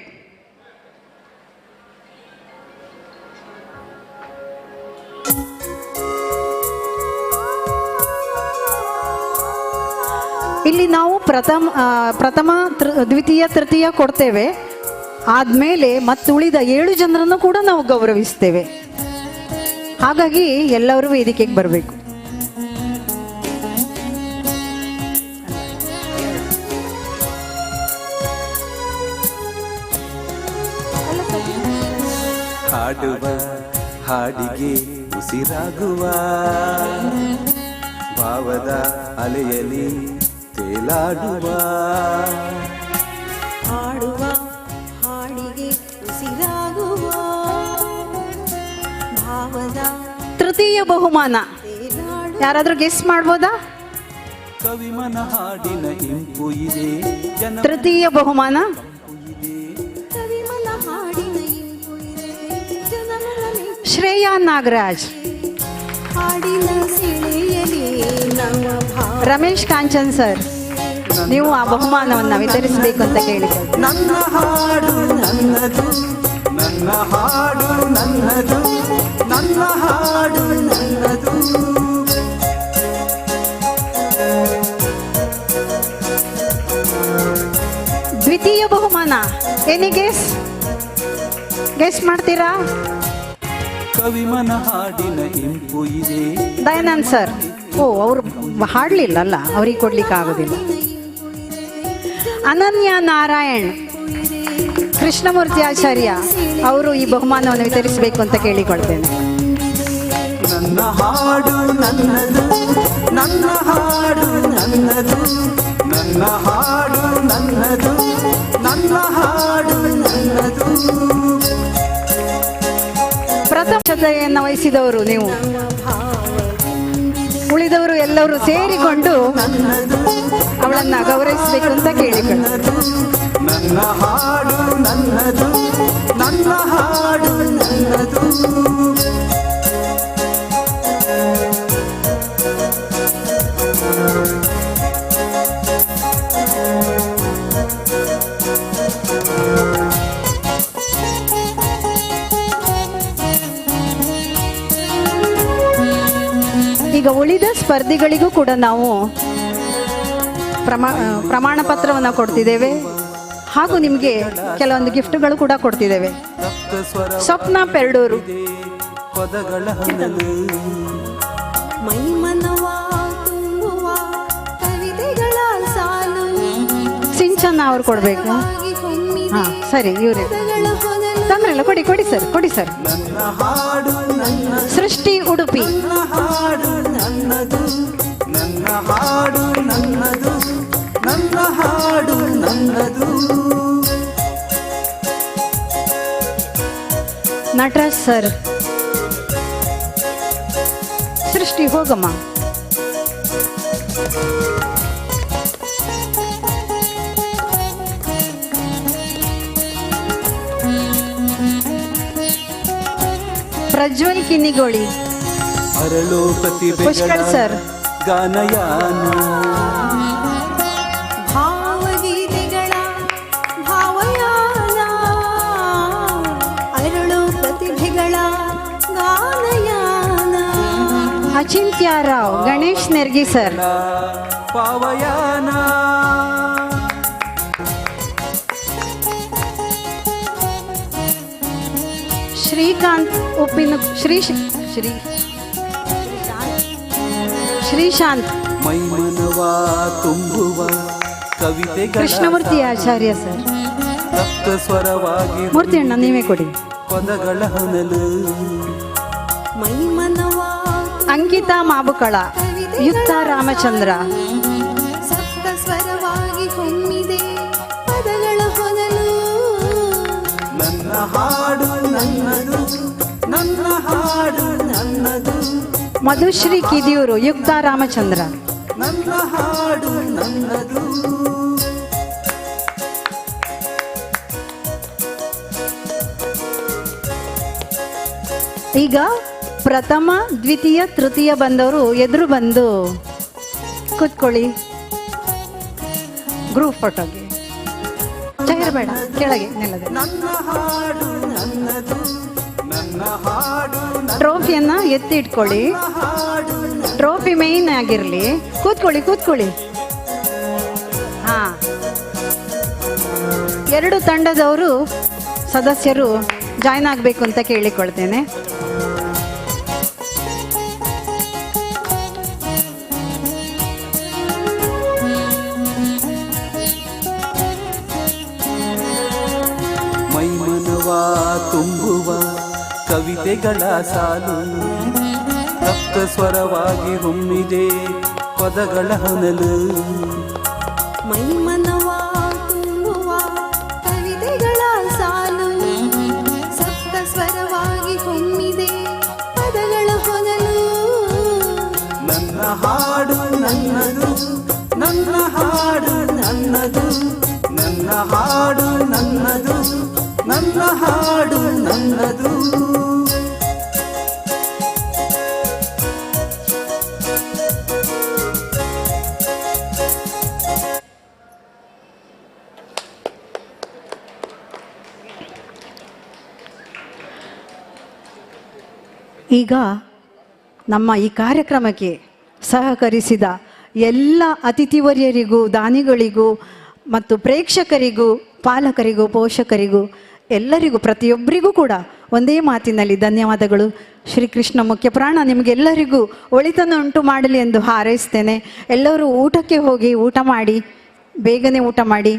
S2: ಇಲ್ಲಿ ನಾವು ಪ್ರಥಮ ದ್ವಿತೀಯ ತೃತೀಯ ಕೊಡ್ತೇವೆ. ಆದಮೇಲೆ ಮತ್ತೆ ಉಳಿದ 7 ಜನರನ್ನು ಕೂಡ ನಾವು ಗೌರವಿಸ್ತೇವೆ. ಹಾಗಾಗಿ ಎಲ್ಲರೂ ವೇದಿಕೆಗೆ ಬರಬೇಕು.
S12: ಹಾಡುವ ಹಾಡಿಗೆ ಉಸಿರಾಗುವ ಭಾವದ ಅಲೆಯಲಿ ತೇಲಾಡುವ.
S5: ಹಾಡುವ ಹಾಡಿಗೆ ಉಸಿರಾಗುವ ಭಾವದ
S2: ತೃತೀಯ ಬಹುಮಾನ ಯಾರಾದ್ರೂ ಗೆಸ್ ಮಾಡ್ಬೋದಾ?
S12: ಕವಿಮನ ಹಾಡಿನ ಇಂಪು ಇದೆ.
S2: ತೃತೀಯ ಬಹುಮಾನ
S5: ಕವಿಮನ ಹಾಡಿನ ಇಂಪು ಇದೆ. ಜನಮನ
S2: ಶ್ರೇಯಾ ನಾಗರಾಜ್.
S5: ಹಾಡಿನ ಸೆಳೆಯಲಿ ನಮ್ಮ ಭಾವ.
S2: ರಮೇಶ್ ಕಾಂಚನ್ ಸರ್, ನೀವು ಆ ಬಹುಮಾನವನ್ನು ವಿತರಿಸಬೇಕು ಅಂತ ಕೇಳಿಕೊಳ್ಳಿ.
S12: ನನ್ನ ಹಾಡು ನನ್ನದು, ನನ್ನ ಹಾಡು ನನ್ನದು, ನನ್ನ ಹಾಡು ನನ್ನದು.
S2: ದ್ವಿತೀಯ ಬಹುಮಾನ ಏನಿ ಗೆಸ್ ಮಾಡ್ತೀರಾ?
S12: ಕವಿಮನ ಹಾಡಿನ ಇಂಪು ಇದೆ.
S2: ದಯಾನಂದ್ ಸರ್. ಅವರು ಹಾಡಲಿಲ್ಲ ಅಲ್ಲ, ಅವ್ರಿಗೆ ಕೊಡ್ಲಿಕ್ಕೆ ಆಗೋದಿಲ್ಲ. ಅನನ್ಯ ನಾರಾಯಣ್, ಕೃಷ್ಣಮೂರ್ತಿ ಆಚಾರ್ಯ ಅವರು ಈ ಬಹುಮಾನವನ್ನು ವಿತರಿಸಬೇಕು ಅಂತ ಕೇಳಿಕೊಳ್ತೇನೆ.
S12: ನನ್ನ ಹಾಡು ನನ್ನದು, ನನ್ನ ಹಾಡು ನನ್ನದು, ನನ್ನ ಹಾಡು ನನ್ನದು, ನನ್ನ ಹಾಡು ನನ್ನದು.
S2: ಪ್ರಥಮತೆಯನ್ನು ವಹಿಸಿದವರು ನೀವು. ಉಳಿದವರು ಎಲ್ಲರೂ ಸೇರಿಕೊಂಡು ಅವಳನ್ನ ಗೌರವಿಸಬೇಕು ಅಂತ ಕೇಳಿಕೊಂಡು.
S12: ನನ್ನ ಹಾಡು ನನ್ನದು, ನನ್ನ ಹಾಡು ನನ್ನದು.
S2: ಈಗ ಉಳಿದ ಸ್ಪರ್ಧಿಗಳಿಗೂ ಕೂಡ ನಾವು ಪ್ರಮಾಣ ಪತ್ರವನ್ನು ಕೊಡ್ತಿದ್ದೇವೆ. ಹಾಗೂ ನಿಮಗೆ ಕೆಲವೊಂದು ಗಿಫ್ಟ್ಗಳು ಕೂಡ ಕೊಡ್ತಿದ್ದೇವೆ. ಸ್ವಪ್ನ ಪೆರಡೂರು.
S12: ಪದಗಳ ಹನಲು
S5: ಮೈಮನವ ತುಂಬುವ ಕವಿತೆಗಳ ಸಾಲು.
S2: ಸಿಂಚನ ಅವ್ರು ಕೊಡ್ಬೇಕು. ಹಾ ಸರಿ, ಇವ್ರೆ ತಂದ್ರಲ್ಲ, ಕೊಡಿ ಸರ್.
S12: ನನ್ನ ಹಾಡು ನನ್ನ,
S2: ಸೃಷ್ಟಿ ಉಡುಪಿ.
S12: ನನ್ನ ಹಾಡು ನನ್ನದು, ನನ್ನ ಹಾಡು ನನ್ನದು, ನನ್ನ ಹಾಡು ನನ್ನದು.
S2: ನಟರಾಜ್ ಸರ್. ಸೃಷ್ಟಿ ಹೋಗಮ್ಮ. ಪ್ರಜ್ವಲ್ ಕಿನ್ನಿಗೋಳಿ.
S12: ಅರಳೋ
S2: ಪುಷ್ಕರ್ ಸರ್.
S12: ಗಾನಯಾನ
S5: ಭಾವಗೀತೆಗಳ ಭಾವಯಾನ. ಅರಳು ಪ್ರತಿಭೆಗಳ ಗಾನಯಾನ.
S2: ಅಚಿಂತ್ಯರಾವ್. ಗಣೇಶ್ ನೆರ್ಗಿ ಸರ್.
S12: ಪಾವಯಾನ.
S2: ಶ್ರೀಕಾಂತ್ ಉಪ್ಪಿನ ಶ್ರೀಶಾಂತ್
S12: ಮೈಮನವ ತುಂಬುವ ಕವಿತೆ
S2: ಕೃಷ್ಣಮೂರ್ತಿ ಆಚಾರ್ಯ ಸರ್.
S12: ರಕ್ತ ಸ್ವರವಾಗಿ
S2: ಮೂರ್ತಿ ಅಣ್ಣ ನೀವೇ ಕೊಡಿ.
S12: ಪದಗಳ ಹೊನಲು
S5: ಮೈಮನವ
S2: ಅಂಕಿತಾ ಮಾಬುಕಳ, ಯುಕ್ತ ರಾಮಚಂದ್ರ.
S5: ಸಪ್ತ ಸ್ವರವಾಗಿ ಹೊಮ್ಮಿದೆ ಪದಗಳ ಹೊನಲು.
S12: ನನ್ನ ಹಾಡು ನನ್ನದು, ನನ್ನ ಹಾಡು ನನ್ನದು,
S2: ಮಧುಶ್ರೀ ಕಿದಿಯೂರು, ಯುಕ್ತ ರಾಮಚಂದ್ರ.
S12: ನನ್ನ ಹಾಡು ನನ್ನದು.
S2: ಈಗ ಪ್ರಥಮ ದ್ವಿತೀಯ ತೃತೀಯ ಬಂದವರು ಎದುರು ಬಂದು ಕೂತ್ಕೊಳ್ಳಿ. ಗ್ರೂಪ್ ಫೋಟೋಗೆ ಚೇರ್ ಬೇಡ, ಕೆಳಗೆ ನೆಲದ.
S12: ನನ್ನ ಹಾಡು ನನ್ನದು, ನನ್ನ ಹಾಡು
S2: ಟ್ರೋಫಿಯನ್ನ ಎತ್ತಿ ಇಟ್ಕೊಳ್ಳಿ. ಟ್ರೋಫಿ ಮೇಯ್ನ್ ಆಗಿರ್ಲಿ. ಕೂತ್ಕೊಳ್ಳಿ ಕೂತ್ಕೊಳ್ಳಿ. ಹಾ, ಎರಡು ತಂಡದವರು ಸದಸ್ಯರು ಜಾಯ್ನ್ ಆಗಬೇಕು ಅಂತ ಕೇಳಿಕೊಳ್ತೇನೆ.
S12: ಮೈಮನವ ತುಂಬುವ ಕವಿತೆಗಳ ಸಾಲು, ರಕ್ತ ಸ್ವರವಾಗಿ ಹೊಮ್ಮಿದೆ ಪದಗಳ ಹೊನಲು.
S5: ಮೈಮನವ ತುಂಬುವ ಕವಿತೆಗಳ ಸಾಲು, ಸಪ್ತ ಸ್ವರವಾಗಿ ಹೊಮ್ಮಿದೆ ಪದಗಳ ಹೊನಲು.
S12: ನನ್ನ ಹಾಡು ನನ್ನದು, ನನ್ನ ಹಾಡು ನನ್ನದು, ನನ್ನ ಹಾಡು ನನ್ನದು, ನನ್ನ ಹಾಡು ನನ್ನದು.
S2: ಈಗ ನಮ್ಮ ಈ ಕಾರ್ಯಕ್ರಮಕ್ಕೆ ಸಹಕರಿಸಿದ ಎಲ್ಲ ಅತಿಥಿವರ್ಯರಿಗೂ, ದಾನಿಗಳಿಗೂ ಮತ್ತು ಪ್ರೇಕ್ಷಕರಿಗೂ, ಪಾಲಕರಿಗೂ, ಪೋಷಕರಿಗೂ, ಎಲ್ಲರಿಗೂ, ಪ್ರತಿಯೊಬ್ಬರಿಗೂ ಕೂಡ ಒಂದೇ ಮಾತಿನಲ್ಲಿ ಧನ್ಯವಾದಗಳು. ಶ್ರೀಕೃಷ್ಣ ಮುಖ್ಯಪ್ರಾಣ ನಿಮಗೆಲ್ಲರಿಗೂ ಒಳಿತನ್ನು ಉಂಟು ಮಾಡಲಿ ಎಂದು ಹಾರೈಸ್ತೇನೆ. ಎಲ್ಲರೂ ಊಟಕ್ಕೆ ಹೋಗಿ ಊಟ ಮಾಡಿ, ಬೇಗನೆ ಊಟ ಮಾಡಿ.